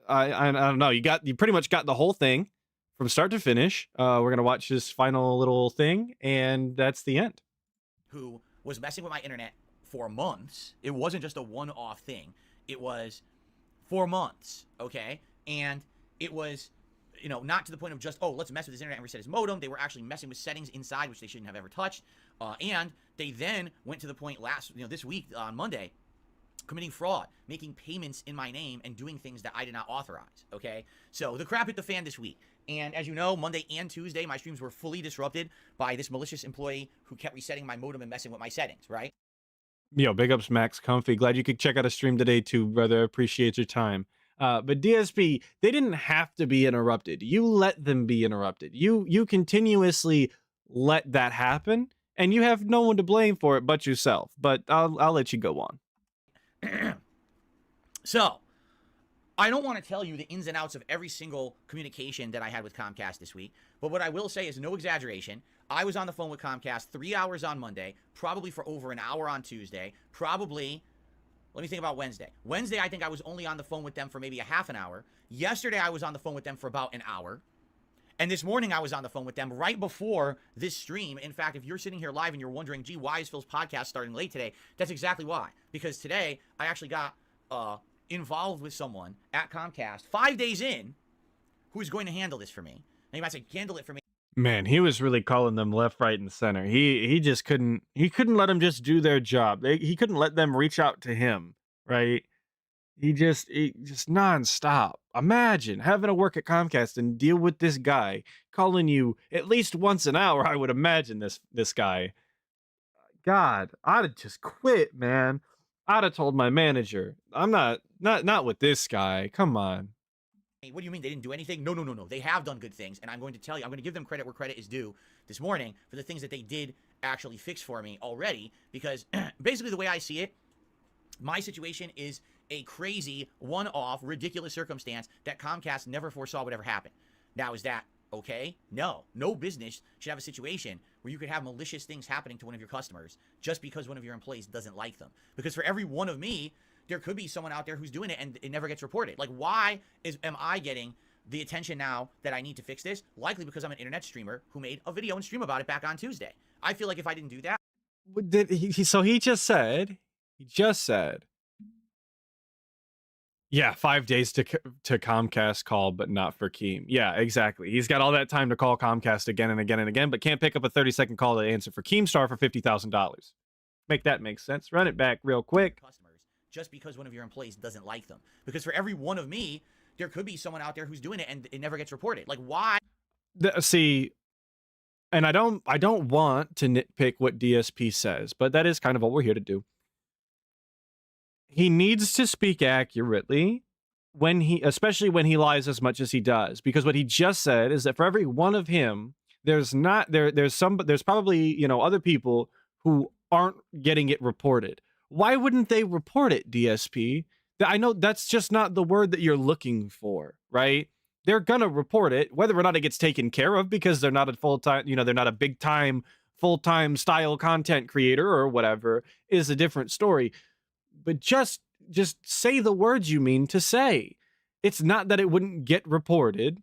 I don't know. You pretty much got the whole thing from start to finish. We're gonna watch this final little thing, and that's the end.
Who was messing with my internet for months. It wasn't just a one-off thing. It was 4 months, okay? And it was, you know, not to the point of just, oh, let's mess with his internet and reset his modem. They were actually messing with settings inside, which they shouldn't have ever touched. And they then went to the point this week on Monday, committing fraud, making payments in my name, and doing things that I did not authorize, okay? So the crap hit the fan this week. And as you know, Monday and Tuesday, my streams were fully disrupted by this malicious employee who kept resetting my modem and messing with my settings, right?
Yo, big ups, Max Comfy. Glad you could check out a stream today too, brother. Appreciate your time. But DSP, they didn't have to be interrupted. You let them be interrupted. You continuously let that happen, and you have no one to blame for it but yourself. But I'll let you go on.
So, I don't want to tell you the ins and outs of every single communication that I had with Comcast this week, but what I will say is no exaggeration. I was on the phone with Comcast 3 hours on Monday, probably for over an hour on Tuesday, probably, let me think about Wednesday. Wednesday, I think I was only on the phone with them for maybe a half an hour. Yesterday, I was on the phone with them for about an hour. And this morning, I was on the phone with them right before this stream. In fact, if you're sitting here live and you're wondering, gee, why is Phil's podcast starting late today? That's exactly why. Because today, I actually got involved with someone at Comcast 5 days in who's going to handle this for me. And you might say, handle it for me.
Man, he was really calling them left, right, and center. He just couldn't let them just do their job. He couldn't let them reach out to him, right? He just nonstop. Imagine having to work at Comcast and deal with this guy calling you at least once an hour. I would imagine this guy. God, I'd have just quit, man. I'd have told my manager, I'm not with this guy. Come on.
Hey, what do you mean they didn't do anything? No. They have done good things, and I'm going to tell you, I'm going to give them credit where credit is due this morning for the things that they did actually fix for me already, because basically the way I see it, my situation is a crazy, one-off, ridiculous circumstance that Comcast never foresaw would ever happen. Now, is that okay? No. No business should have a situation where you could have malicious things happening to one of your customers just because one of your employees doesn't like them. Because for every one of me, there could be someone out there who's doing it and it never gets reported. Like, why am I getting the attention now that I need to fix this? Likely because I'm an internet streamer who made a video and stream about it back on Tuesday. I feel like if I didn't do that...
So he just said Yeah, 5 days to Comcast call, but not for Keem. Yeah, exactly. He's got all that time to call Comcast again and again and again, but can't pick up a 30-second call to answer for Keemstar for $50,000. Make that make sense. Run it back real quick.
Customers just because one of your employees doesn't like them. Because for every one of me, there could be someone out there who's doing it and it never gets reported. Like, why?
See, and I don't want to nitpick what DSP says, but that is kind of what we're here to do. He needs to speak accurately especially when he lies as much as he does, because what he just said is that for every one of him, there's probably, other people who aren't getting it reported. Why wouldn't they report it, DSP? I know that's just not the word that you're looking for, right? They're gonna report it, whether or not it gets taken care of, because they're not a full-time, they're not a big-time, full-time style content creator or whatever, is a different story. But just say the words you mean to say. It's not that it wouldn't get reported.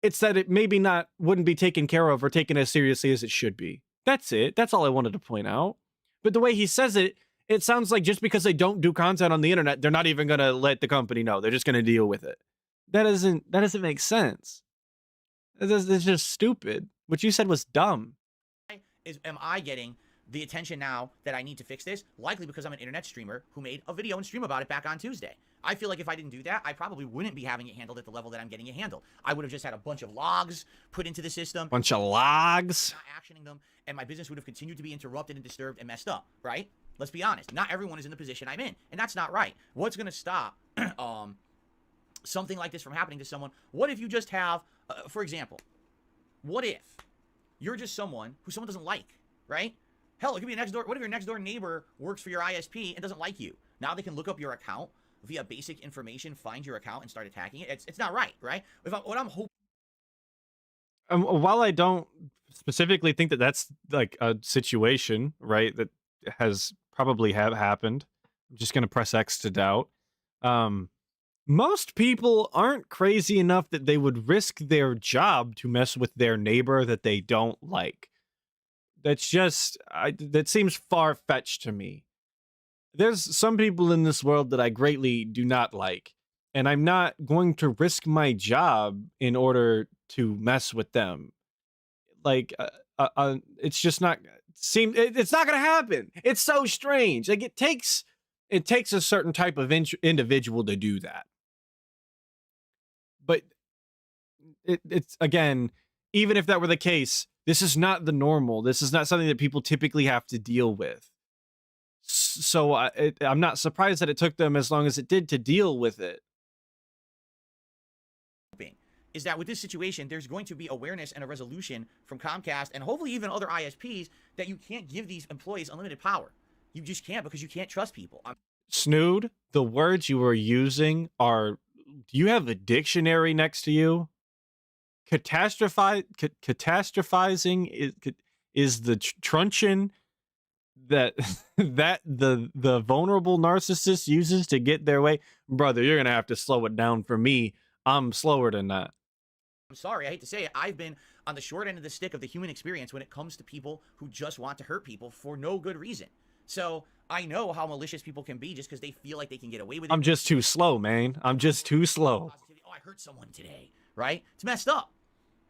It's that it maybe wouldn't be taken care of or taken as seriously as it should be. That's it. That's all I wanted to point out. But the way he says it, it sounds like just because they don't do content on the internet, they're not even going to let the company know. They're just going to deal with it. That doesn't make sense. It's just stupid. What you said was dumb.
Am I getting the attention now that I need to fix this? Likely because I'm an internet streamer who made a video and stream about it back on Tuesday. I feel like if I didn't do that, I probably wouldn't be having it handled at the level that I'm getting it handled. I would have just had a bunch of logs put into the system.
Bunch of logs.
Not actioning them, and my business would have continued to be interrupted and disturbed and messed up, right? Let's be honest. Not everyone is in the position I'm in, and that's not right. What's going to stop something like this from happening to someone? What if you just have, for example, what if you're just someone who someone doesn't like, right? Hell, it could be next door. What if your next door neighbor works for your ISP and doesn't like you? Now they can look up your account via basic information, find your account, and start attacking it. It's not right, right? What I'm hoping.
While I don't specifically think that that's like a situation, right, that has probably happened, I'm just gonna press X to doubt. Most people aren't crazy enough that they would risk their job to mess with their neighbor that they don't like. That's just, that seems far-fetched to me. There's some people in this world that I greatly do not like, and I'm not going to risk my job in order to mess with them. Like, it's just not, it's not gonna happen. It's so strange. Like, it takes a certain type of individual to do that. But it's, again, even if that were the case, this is not the normal. This is not something that people typically have to deal with. So I'm not surprised that it took them as long as it did to deal with it.
Is that with this situation, there's going to be awareness and a resolution from Comcast and hopefully even other ISPs that you can't give these employees unlimited power. You just can't, because you can't trust people.
Snood, the words you were using are, do you have a dictionary next to you? Catastrophizing is the truncheon that the vulnerable narcissist uses to get their way. Brother, you're gonna have to slow it down for me. I'm slower than that.
I'm sorry, I hate to say it. I've been on the short end of the stick of the human experience when it comes to people who just want to hurt people for no good reason. So I know how malicious people can be just because they feel like they can get away with it.
I'm just too slow, man. I'm just too slow.
Oh, I hurt someone today, right? It's messed up.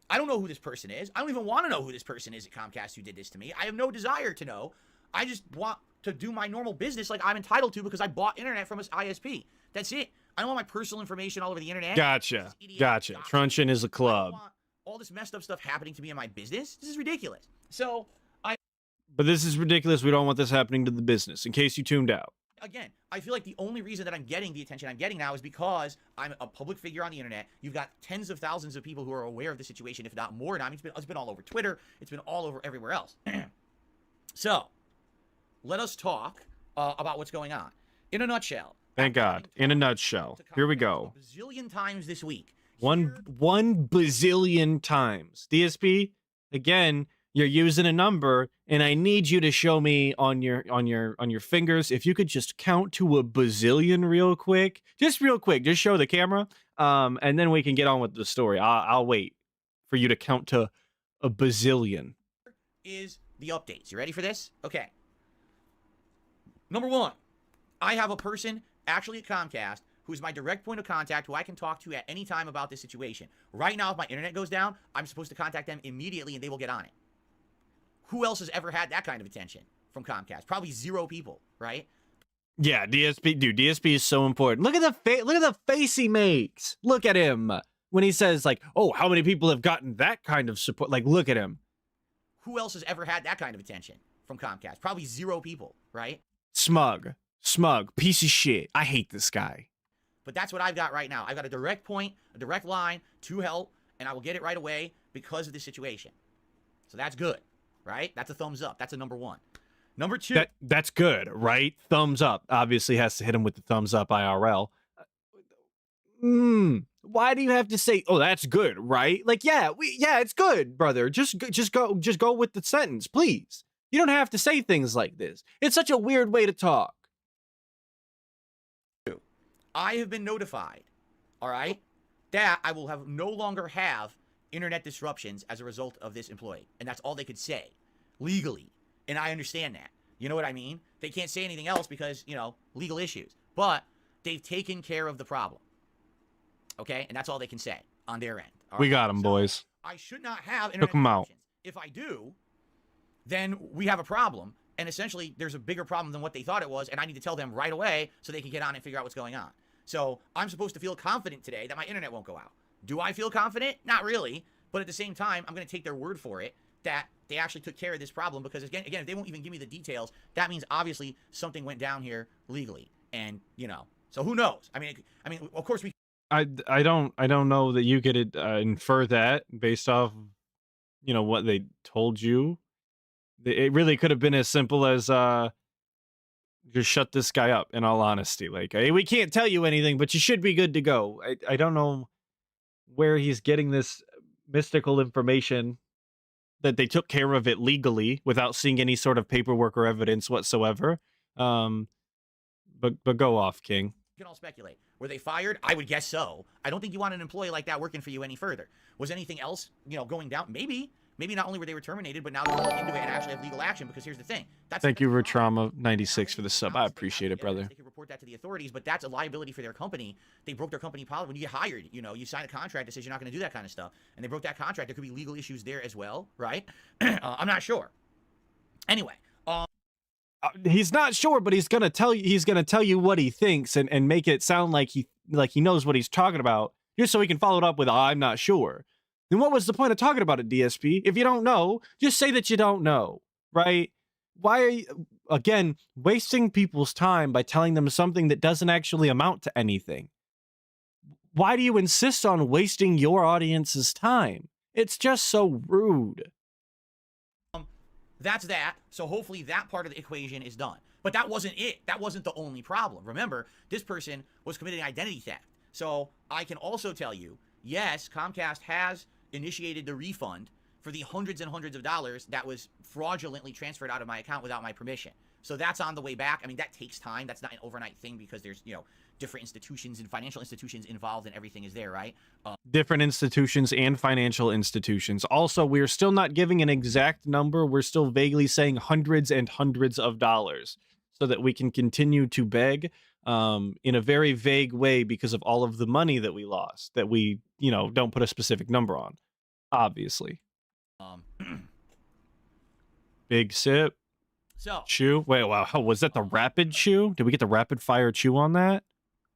I don't know who this person is. I don't even want to know who this person is at Comcast who did this to me. I have no desire to know. I just want to do my normal business like I'm entitled to because I bought internet from an ISP. That's it. I don't want my personal information all over the internet.
Gotcha. Truncheon is a club.
I don't want all this messed up stuff happening to me in my business. This is ridiculous.
But this is ridiculous. We don't want this happening to the business, in case you tuned out.
Again, I feel like the only reason that I'm getting the attention I'm getting now is because I'm a public figure on the internet. You've got tens of thousands of people who are aware of the situation, if not more. Now, I mean, it's been all over Twitter. It's been all over everywhere else. So, let us talk about what's going on. In a nutshell.
Thank God. In a nutshell. Here we go.
A bazillion times this week.
One bazillion times. DSP, again, you're using a number, and I need you to show me on your fingers. If you could just count to a bazillion real quick, just show the camera, and then we can get on with the story. I'll wait for you to count to a bazillion.
Is the updates. You ready for this? Okay. Number one, I have a person actually at Comcast who's my direct point of contact, who I can talk to at any time about this situation. Right now, if my internet goes down, I'm supposed to contact them immediately and they will get on it. Who else has ever had that kind of attention from Comcast? Probably 0 people, right?
Yeah, DSP, dude, DSP is so important. Look at the face he makes. Look at him when he says like, "Oh, how many people have gotten that kind of support?" Like, look at him.
Who else has ever had that kind of attention from Comcast? Probably 0 people, right?
Smug, piece of shit. I hate this guy.
But that's what I've got right now. I've got a direct point, a direct line to help, and I will get it right away because of the situation. So that's good, right? That's a thumbs up. That's a number 1. Number 2.
That's good, right? Thumbs up. Obviously has to hit him with the thumbs up IRL. Why do you have to say, "Oh, that's good," right? Like, yeah, it's good, brother. Just go with the sentence, please. You don't have to say things like this. It's such a weird way to talk.
I have been notified, all right, that I will no longer have internet disruptions as a result of this employee. And that's all they could say legally. And I understand that. You know what I mean? They can't say anything else because, you know, legal issues. But they've taken care of the problem. Okay? And that's all they can say on their end.
We got them, boys.
I should not have internet
Took 'em out.
disruptions. If I do, then we have a problem. And essentially, there's a bigger problem than what they thought it was. And I need to tell them right away so they can get on and figure out what's going on. So I'm supposed to feel confident today that my internet won't go out. Do I feel confident? Not really. But at the same time, I'm going to take their word for it that they actually took care of this problem because, again, if they won't even give me the details, that means obviously something went down here legally. And, you know, so who knows? I mean, of course we...
I don't know that you could infer that based off, you know, what they told you. It really could have been as simple as just shut this guy up, in all honesty. Like, hey, we can't tell you anything, but you should be good to go. I don't know where he's getting this mystical information that they took care of it legally without seeing any sort of paperwork or evidence whatsoever. But go off, King.
We can all speculate. Were they fired? I would guess so. I don't think you want an employee like that working for you any further. Was anything else, you know, going down? Maybe. Maybe not only were they terminated, but now they're looking into it and actually have legal action, because here's the thing.
Thank you, Trauma96 for the sub. I appreciate it, brother.
They can report that to the authorities, but that's a liability for their company. They broke their company policy. When you get hired, you know, you sign a contract that says you're not going to do that kind of stuff, and they broke that contract. There could be legal issues there as well, right? I'm not sure. Anyway,
he's not sure, but he's gonna tell you. He's gonna tell you what he thinks and make it sound like he knows what he's talking about, just so he can follow it up with "I'm not sure." Then what was the point of talking about it, DSP? If you don't know, just say that you don't know, right? Why are you, again, wasting people's time by telling them something that doesn't actually amount to anything? Why do you insist on wasting your audience's time? It's just so rude.
that's that. So hopefully that part of the equation is done. But that wasn't it. That wasn't the only problem. Remember, this person was committing identity theft. So I can also tell you, yes, Comcast has initiated the refund for the hundreds and hundreds of dollars that was fraudulently transferred out of my account without my permission. So that's on the way back. I mean, that takes time. That's not an overnight thing because there's, you know, different institutions and financial institutions involved and everything is there, right?
Different institutions and financial institutions. Also, we're still not giving an exact number. We're still vaguely saying hundreds and hundreds of dollars so that we can continue to beg in a very vague way because of all of the money that we lost that we, you know, don't put a specific number on, obviously. Big sip.
So
chew. Wait, wow. Was that the rapid chew? Did we get the rapid fire chew on that?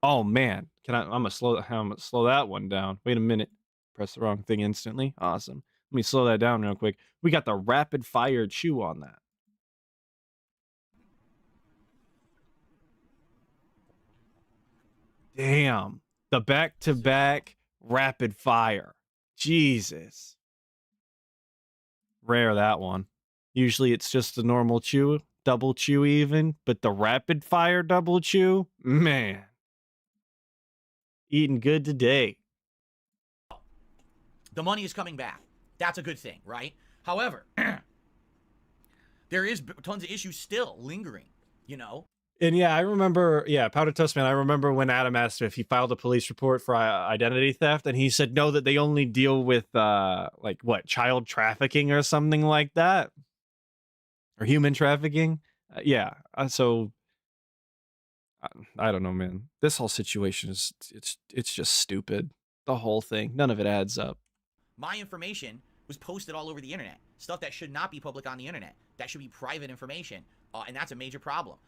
Oh man. I'm gonna slow that one down. Wait a minute. Press the wrong thing instantly. Awesome. Let me slow that down real quick. We got the rapid fire chew on that. Damn. The back-to-back rapid fire. Jesus. Rare, that one. Usually it's just the normal chew, double chew even, but the rapid fire double chew, man. Eating good today.
the money is coming back. That's a good thing, right? However, there is tons of issues still lingering, you know?
And yeah, I remember, Powder Toast Man, I remember when Adam asked if he filed a police report for identity theft, and he said no, that they only deal with, like, what, child trafficking or something like that? Or human trafficking? So I don't know, man. This whole situation is it's just stupid. The whole thing, none of it adds up.
My information was posted all over the internet. Stuff that should not be public on the internet. That should be private information, and that's a major problem.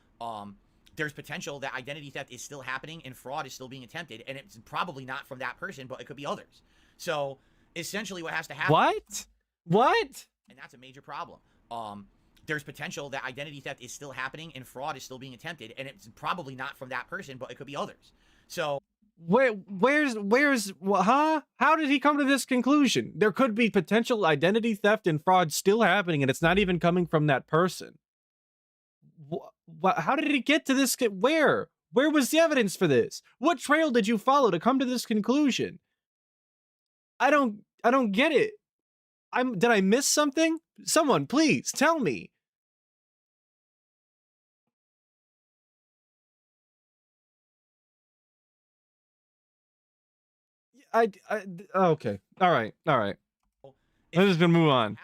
There's potential that identity theft is still happening and fraud is still being attempted, and it's probably not from that person, but it could be others. So essentially, what has to happen?
What?
And that's a major problem. There's potential that identity theft is still happening and fraud is still being attempted, and it's probably not from that person, but it could be others. So
Where's huh? How did he come to this conclusion? There could be potential identity theft and fraud still happening, and it's not even coming from that person. How did he get to this? Where was the evidence for this? What trail did you follow to come to this conclusion? I don't get it. Did I miss something? Someone, please tell me. Okay. All right. Let's just move on.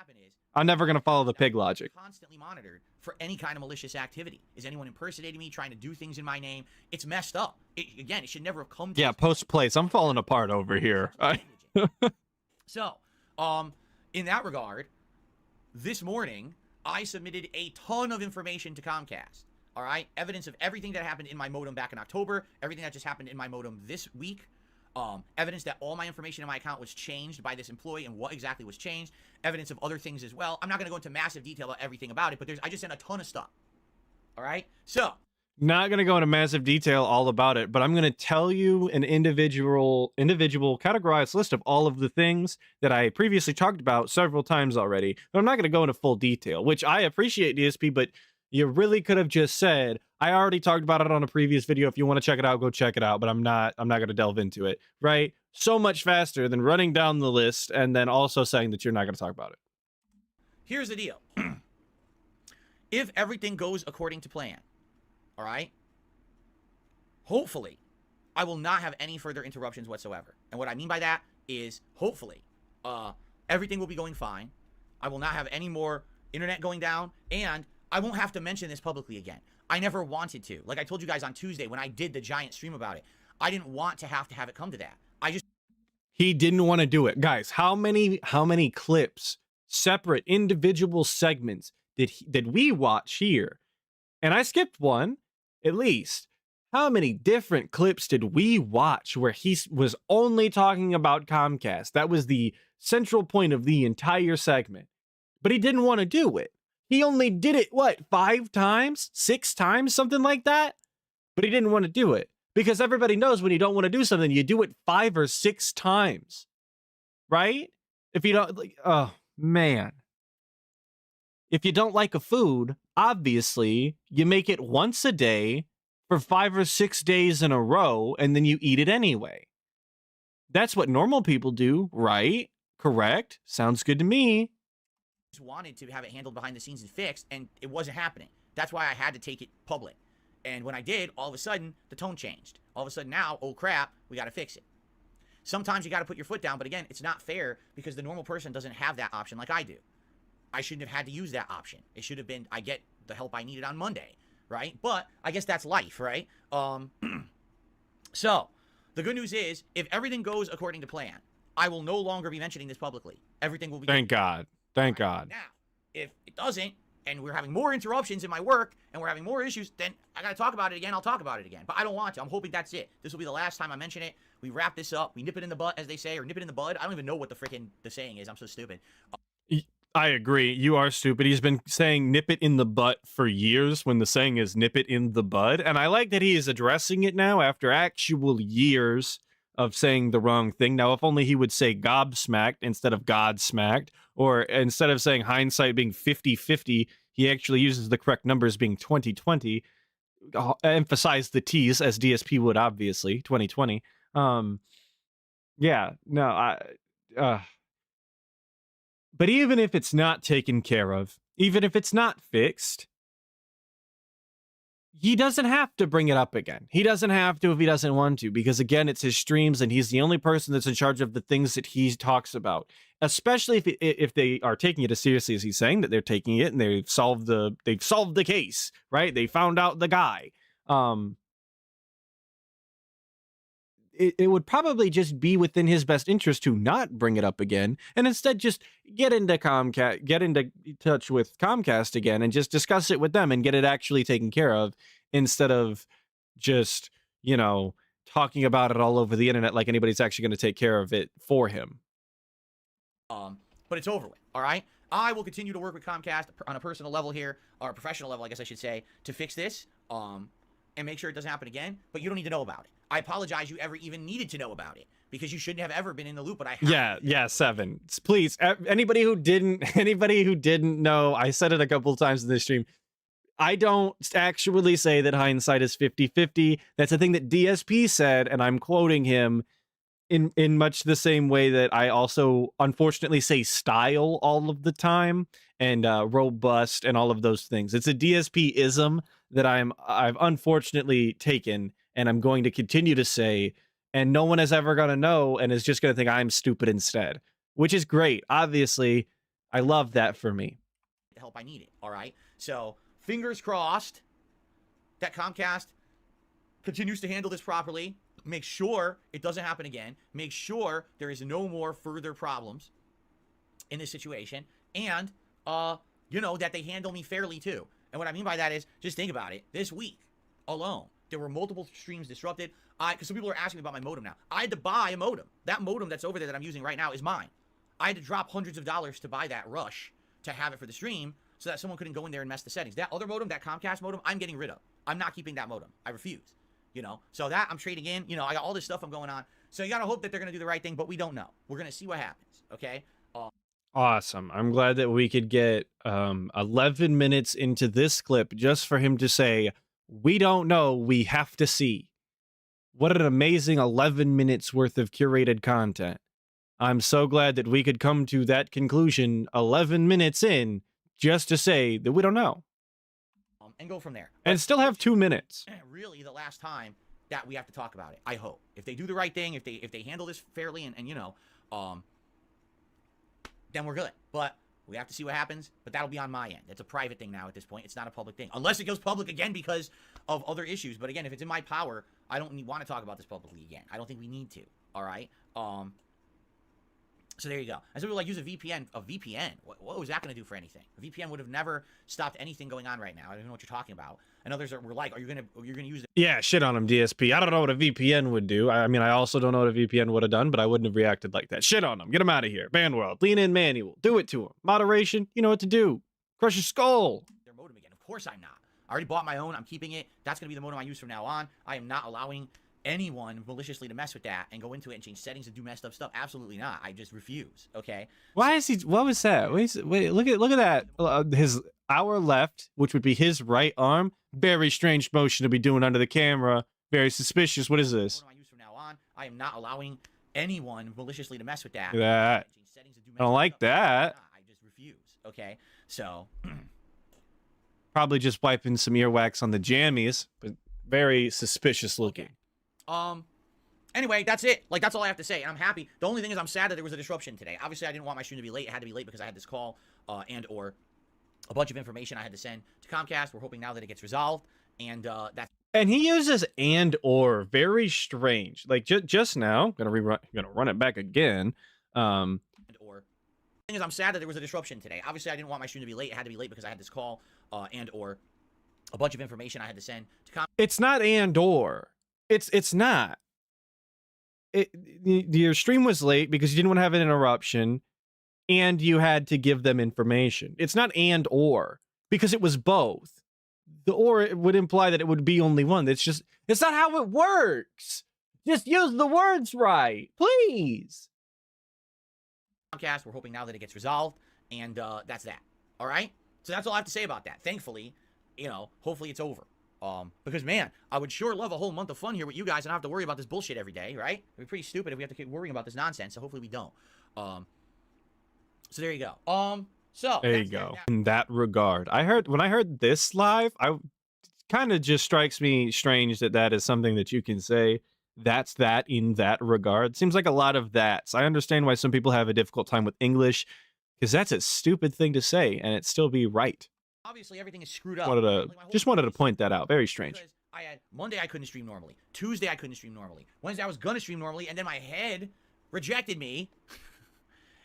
I'm never gonna follow the pig logic.
Constantly monitored for any kind of malicious activity. Is anyone impersonating me, trying to do things in my name? It's messed up. Again, it should never have come to.
Yeah, post place. I'm falling apart over here.
So, in that regard, this morning I submitted a ton of information to Comcast. All right, evidence of everything that happened in my modem back in October, everything that just happened in my modem this week. Evidence that all my information in my account was changed by this employee and what exactly was changed. Evidence of other things as well. I'm not going to go into massive detail about everything about it, but I just sent a ton of stuff. All right? So.
Not going to go into massive detail all about it, but I'm going to tell you an individual categorized list of all of the things that I previously talked about several times already. But I'm not going to go into full detail, which I appreciate, DSP, but you really could have just said, I already talked about it on a previous video. If you want to check it out, go check it out. But I'm not going to delve into it, right? So much faster than running down the list and then also saying that you're not going to talk about it.
Here's the deal. If everything goes according to plan, all right, hopefully, I will not have any further interruptions whatsoever. And what I mean by that is, hopefully, everything will be going fine. I will not have any more internet going down, and I won't have to mention this publicly again. I never wanted to. Like I told you guys on Tuesday when I did the giant stream about it, I didn't want to have it come to that.
He didn't want to do it. Guys, how many clips, separate individual segments did we watch here? And I skipped one, at least. How many different clips did we watch where he was only talking about Comcast? That was the central point of the entire segment. But he didn't want to do it. He only did it, 5 times? 6 times? Something like that? But he didn't want to do it. Because everybody knows when you don't want to do something, you do it 5 or 6 times. Right? If you don't, oh, man. If you don't like a food, obviously, you make it once a day for 5 or 6 days in a row, and then you eat it anyway. That's what normal people do, right? Correct? Sounds good to me.
Wanted to have it handled behind the scenes and fixed, and it wasn't happening. That's why I had to take it public. And when I did, all of a sudden, the tone changed. All of a sudden now, oh crap, we got to fix it. Sometimes you got to put your foot down, but again, it's not fair because the normal person doesn't have that option like I do. I shouldn't have had to use that option. It should have been, I get the help I needed on Monday, right? But I guess that's life, right? So, the good news is, if everything goes according to plan, I will no longer be mentioning this publicly. Everything will be...
Thank God. Thank God.
Now, if it doesn't, and we're having more interruptions in my work, and we're having more issues, then I gotta talk about it again, I'll talk about it again. But I don't want to. I'm hoping that's it. This will be the last time I mention it. We wrap this up. We nip it in the butt, as they say, or nip it in the bud. I don't even know what the saying is. I'm so stupid.
I agree. You are stupid. He's been saying nip it in the butt for years when the saying is nip it in the bud. And I like that he is addressing it now after actual years of saying the wrong thing. Now, if only he would say gobsmacked instead of godsmacked, or instead of saying hindsight being 50-50, he actually uses the correct numbers being 20-20, emphasize the T's as DSP would, obviously, 2020. Yeah, no, but even if it's not taken care of, even if it's not fixed, he doesn't have to bring it up again. He doesn't have to if he doesn't want to, because again, it's his streams and he's the only person that's in charge of the things that he talks about, especially if they are taking it as seriously as he's saying that they're taking it, and they've solved the case, right? They found out the guy. it would probably just be within his best interest to not bring it up again, and instead just get into touch with Comcast again and just discuss it with them and get it actually taken care of, instead of just, talking about it all over the internet like anybody's actually going to take care of it for him.
But it's over with, all right? I will continue to work with Comcast on a personal level here, or a professional level, I guess I should say, to fix this, and make sure it doesn't happen again, but you don't need to know about it. I apologize you ever even needed to know about it, because you shouldn't have ever been in the loop, but I have.
Yeah, Seven. Please, anybody who didn't know, I said it a couple of times in this stream, I don't actually say that hindsight is 50-50. That's a thing that DSP said, and I'm quoting him in much the same way that I also unfortunately say style all of the time, and robust and all of those things. It's a DSP-ism that I've unfortunately taken, and I'm going to continue to say, and no one is ever going to know and is just going to think I'm stupid instead, which is great. Obviously, I love that for me.
The help I needed, all right? So, fingers crossed that Comcast continues to handle this properly. Make sure it doesn't happen again. Make sure there is no more further problems in this situation. And, that they handle me fairly too. And what I mean by that is, just think about it. This week alone, there were multiple streams disrupted. Because some people are asking me about my modem now. I had to buy a modem. That modem that's over there that I'm using right now is mine. I had to drop hundreds of dollars to buy that rush to have it for the stream so that someone couldn't go in there and mess the settings. That other modem, that Comcast modem, I'm getting rid of. I'm not keeping that modem. I refuse. So that I'm trading in. I got all this stuff I'm going on. So you got to hope that they're going to do the right thing, but we don't know. We're going to see what happens, okay?
Awesome. I'm glad that we could get 11 minutes into this clip just for him to say, we don't know, we have to see. What an amazing 11 minutes worth of curated content. I'm so glad that we could come to that conclusion 11 minutes in just to say that we don't know.
And go from there.
And still have 2 minutes.
Really the last time that we have to talk about it, I hope. If they do the right thing, if they handle this fairly and then we're good. But we have to see what happens, but that'll be on my end. It's a private thing now at this point. It's not a public thing. Unless it goes public again because of other issues. But again, if it's in my power, I don't want to talk about this publicly again. I don't think we need to. All right? So there you go. And so people use a VPN. A VPN? What was that going to do for anything? A VPN would have never stopped anything going on right now. I don't know what you're talking about. And others were like, "Are you gonna use it?"
Yeah, shit on him, DSP. I don't know what a VPN would do. I mean, I also don't know what a VPN would have done, but I wouldn't have reacted like that. Shit on him. Get him out of here. Band world. Lean in manual. Do it to him. Moderation. You know what to do. Crush your skull.
Their modem again. Of course I'm not. I already bought my own. I'm keeping it. That's gonna be the modem I use from now on. I am not allowing anyone maliciously to mess with that and go into it and change settings and do messed up stuff. Absolutely not. I just refuse. Okay.
Why is he? What was that? Wait, look at that. His hour left, which would be his right arm. Very strange motion to be doing under the camera. Very suspicious. What is this?
I use from now on. I am not allowing anyone maliciously to mess with that.
Look at that. I don't like that.
I just refuse. Okay. So
probably just wiping some earwax on the jammies, but very suspicious looking.
Anyway, that's it. Like, that's all I have to say. And I'm happy. The only thing is I'm sad that there was a disruption today. Obviously, I didn't want my stream to be late. It had to be late because I had this call and or a bunch of information I had to send to Comcast. We're hoping now that it gets resolved. And that's...
And he uses and or. Very strange. Like, just now, gonna run it back again.
And or. The thing is I'm sad that there was a disruption today. Obviously, I didn't want my stream to be late. It had to be late because I had this call and or a bunch of information I had to send to Comcast.
It's not and or. It's not. Your stream was late because you didn't want to have an interruption, and you had to give them information. It's not and or, because it was both. The or it would imply that it would be only one. It's not how it works. Just use the words right, please.
Comcast, we're hoping now that it gets resolved, and that's that. All right? So that's all I have to say about that. Thankfully, hopefully it's over. Because, man, I would sure love a whole month of fun here with you guys and not have to worry about this bullshit every day, right? It'd be pretty stupid if we have to keep worrying about this nonsense, so hopefully we don't. So there you go. So
there you go. In that regard, when I heard this live, I kind of just strikes me strange that is something that you can say. That's that in that regard. Seems like a lot of that. So I understand why some people have a difficult time with English, because that's a stupid thing to say and it still be right.
Obviously, everything is screwed up.
Just wanted to point that out. Very strange.
I had Monday I couldn't stream normally. Tuesday I couldn't stream normally. Wednesday I was gonna stream normally, and then my head rejected me.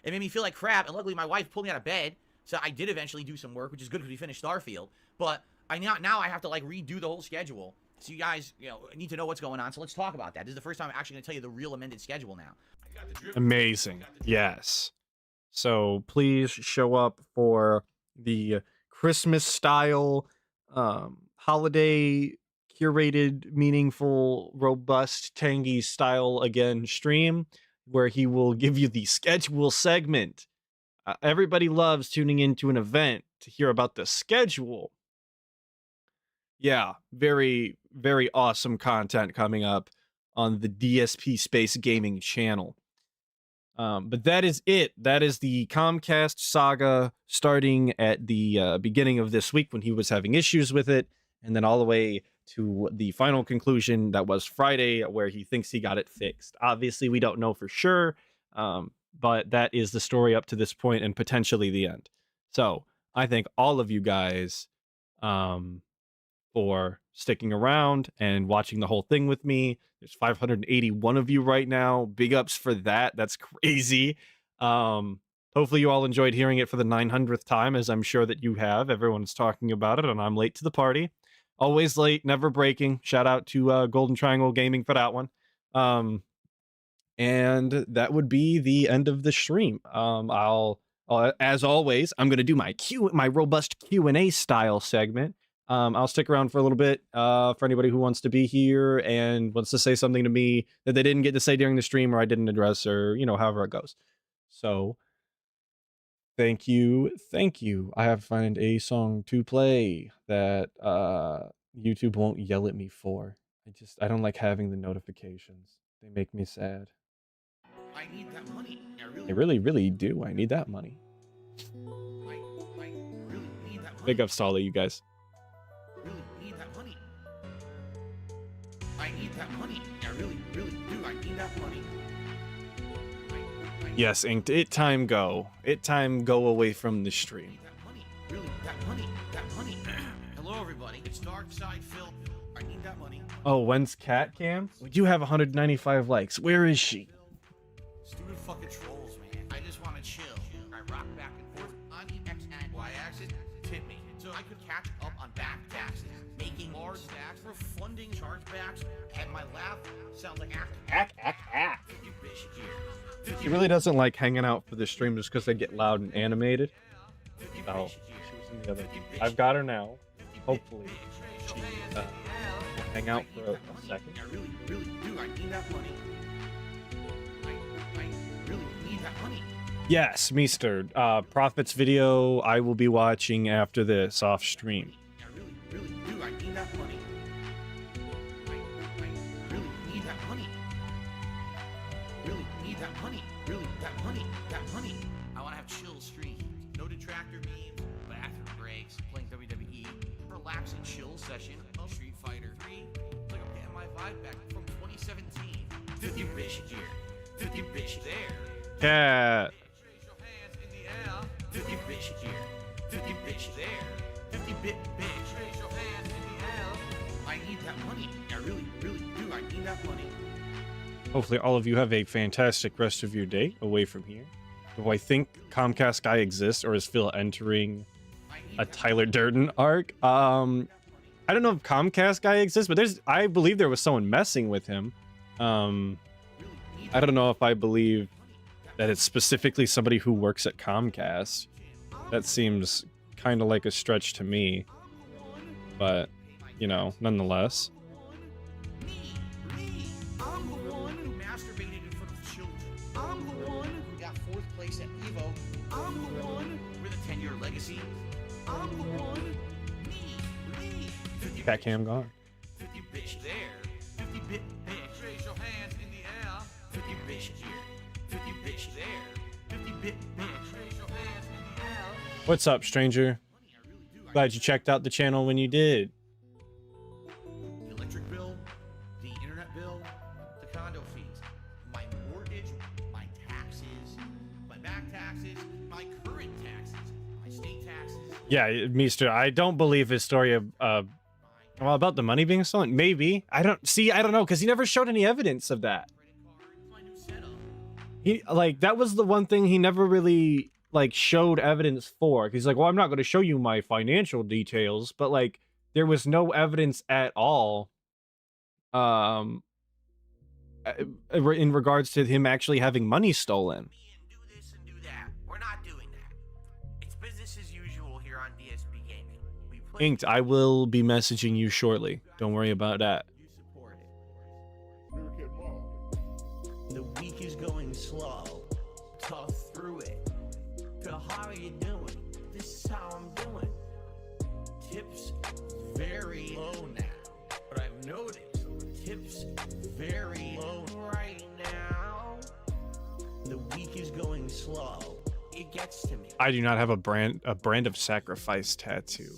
It made me feel like crap, and luckily my wife pulled me out of bed, so I did eventually do some work, which is good because we finished Starfield. But now I have to like redo the whole schedule. So you guys, need to know what's going on. So let's talk about that. This is the first time I'm actually gonna tell you the real amended schedule now.
Amazing. Yes. So please show up for the Christmas style, holiday curated, meaningful, robust, tangy style again stream where he will give you the schedule segment. Everybody loves tuning into an event to hear about the schedule. Yeah, very, very awesome content coming up on the DSP Space Gaming channel. But that is it. That is the Comcast Saga starting at the beginning of this week when he was having issues with it, and then all the way to the final conclusion that was Friday where he thinks he got it fixed. Obviously, we don't know for sure, but that is the story up to this point and potentially the end. So I thank all of you guys for sticking around and watching the whole thing with me. There's 581 of you right now. Big ups for that. That's crazy. Hopefully you all enjoyed hearing it for the 900th time, as I'm sure that you have. Everyone's talking about it, and I'm late to the party. Always late, never breaking. Shout out to Golden Triangle Gaming for that one. And that would be the end of the stream. As always, I'm going to do my robust Q&A style segment. I'll stick around for a little bit for anybody who wants to be here and wants to say something to me that they didn't get to say during the stream or I didn't address, or, however it goes. So thank you. I have to find a song to play that YouTube won't yell at me for. I don't like having the notifications. They make me sad.
I need that money.
I really, really do. I need that money.
I really need that money.
Big ups to all of you guys.
Really need that money. I need that money. I really, really do. I need that money.
Yes, Inked. It time go away from the stream.
That money. Really, that money. That money. Hello, everybody. It's Dark Side Phil. I need that money.
Oh, when's Cat Cam? We do have 195 likes. Where is she?
Stupid fucking trolls, man. I just want to chill. I rock back and forth on the X and Y axis. Tip me. So I could catch up on back taxes, making large stacks, refunding chargebacks, and my laugh sounds like act. You bitch here.
She really doesn't like hanging out for the stream just because they get loud and animated. Oh, she was in the other. I've got her now. Hopefully, she will hang out for a second.
I really, really do. I need that money. I really need that money.
Yes, Meester. Prophet's video I will be watching after this off stream.
I really, really do. I need that money. I really need that money. Really need that money. Really, that money. That money. I want to have chill streams. No detractor memes, bathroom breaks, playing WWE, relaxing chill session of Street Fighter 3. It's like I'm getting my vibe back from 2017. 50 bitch here. 50 bitch there.
Cat.
50 bitch here, 50 bitch there, 50 bit bitch. Raise your hands in the air. I need that money. I really, really do. I need that money.
Hopefully all of you have a fantastic rest of your day away from here. Do I think Comcast Guy exists, or is Phil entering a Tyler Durden arc? I don't know if Comcast Guy exists, but I believe there was someone messing with him. I don't know if I believe that it's specifically somebody who works at Comcast. That seems kind of like a stretch to me. But, nonetheless.
I'm the one who masturbated in front of children. I'm the one who got 4th place at Evo. I'm the one with a 10-year legacy. I'm the one. Me. 50
Cat Cam gone.
50 bitch there. 50 bit bitch. Raise your hands in the air. 50 bitch here. 50 bitch there. 50 bit bitch. Raise your hands in the air.
What's up, stranger? Glad you checked out the channel when you did.
The electric bill, the internet bill, the condo fees, my mortgage, my taxes, my back taxes, my current taxes, my state taxes.
Yeah, Meester, I don't believe his story of Well, about the money being stolen, maybe. I don't know, because he never showed any evidence of that. He like that was the one thing he never really like showed evidence for. He's like, well, I'm not going to show you my financial details, but like there was no evidence at all in regards to him actually having money stolen.
Do this and do that. We're not doing that. It's business as usual here on DSP Gaming. We play
Inked, I will be messaging you shortly. Don't worry about that.
you support it. The week is going slow. Tough through it. Phil, how are you doing? This is how I'm doing. Tips very low now. But I've noticed tips very low right now. The week is going slow. It gets to me.
I do not have a brand of sacrifice tattoo.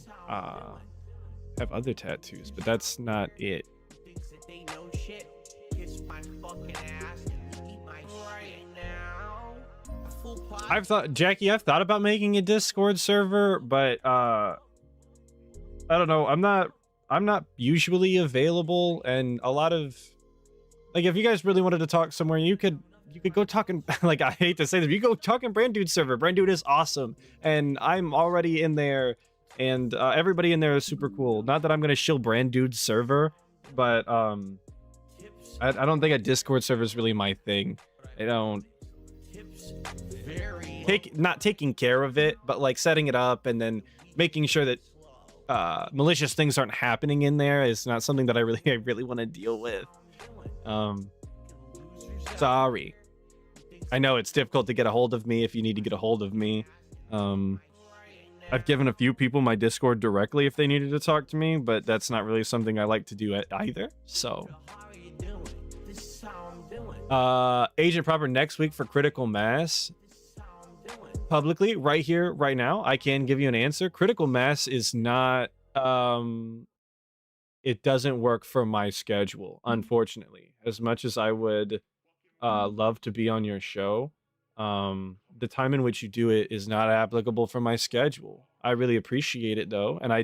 Have other tattoos, but that's not it.
Thinks that they know shit. Kiss my fucking ass and eat my right now. Full pot.
I've thought about making a Discord server, but I don't know. I'm not usually available, and a lot of like if you guys really wanted to talk somewhere, you could go talking. Like I hate to say this, but you go talking Brand Dude server. Brand Dude is awesome, and I'm already in there, and everybody in there is super cool. Not that I'm gonna shill Brand Dude's server, but I don't think a Discord server is really my thing. I don't not taking care of it, but like setting it up and then making sure that malicious things aren't happening in there is not something that I really want to deal with. Sorry. I know it's difficult to get a hold of me if you need to get a hold of me. I've given a few people my Discord directly if they needed to talk to me, but that's not really something I like to do either. So Agent Proper next week for Critical Mass. Publicly, right here, right now, I can give you an answer. Critical Mass is not it doesn't work for my schedule, unfortunately. As much as I would love to be on your show, the time in which you do it is not applicable for my schedule. I really appreciate it though, and I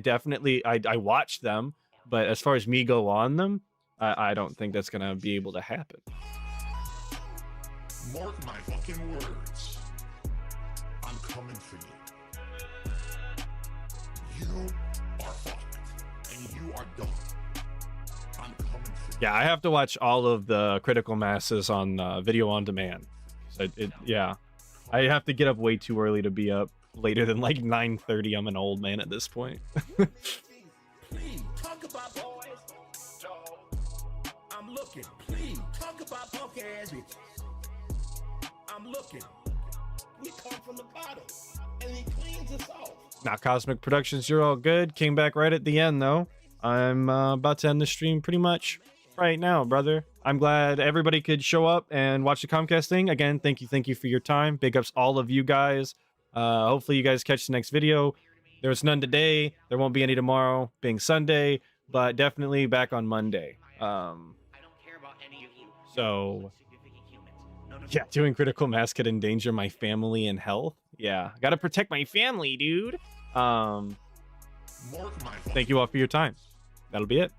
watch them, but as far as me go on them, I don't think that's gonna be able to happen.
Mark my fucking words. I'm coming for you. You are fucked, and you are done. I'm coming for you.
Yeah, I have to watch all of the Critical Masses on video on demand. Yeah, I have to get up way too early to be up later than like 9:30. I'm an old man at this point.
Please talk about boys. I'm looking. Please talk about punk ass bitches. I'm looking. We come from the bottom, and he cleans us off.
Now, Cosmic Productions, you're all good. Came back right at the end though. I'm about to end the stream pretty much right now, brother. I'm glad everybody could show up and watch the Comcast thing. Again, thank you for your time. Big ups all of you guys. Hopefully you guys catch the next video. There was none today. There won't be any tomorrow, being Sunday, but definitely back on Monday. So yeah, doing Critical Mass could endanger my family and health. Yeah, gotta protect my family, dude. Thank you all for your time. That'll be it.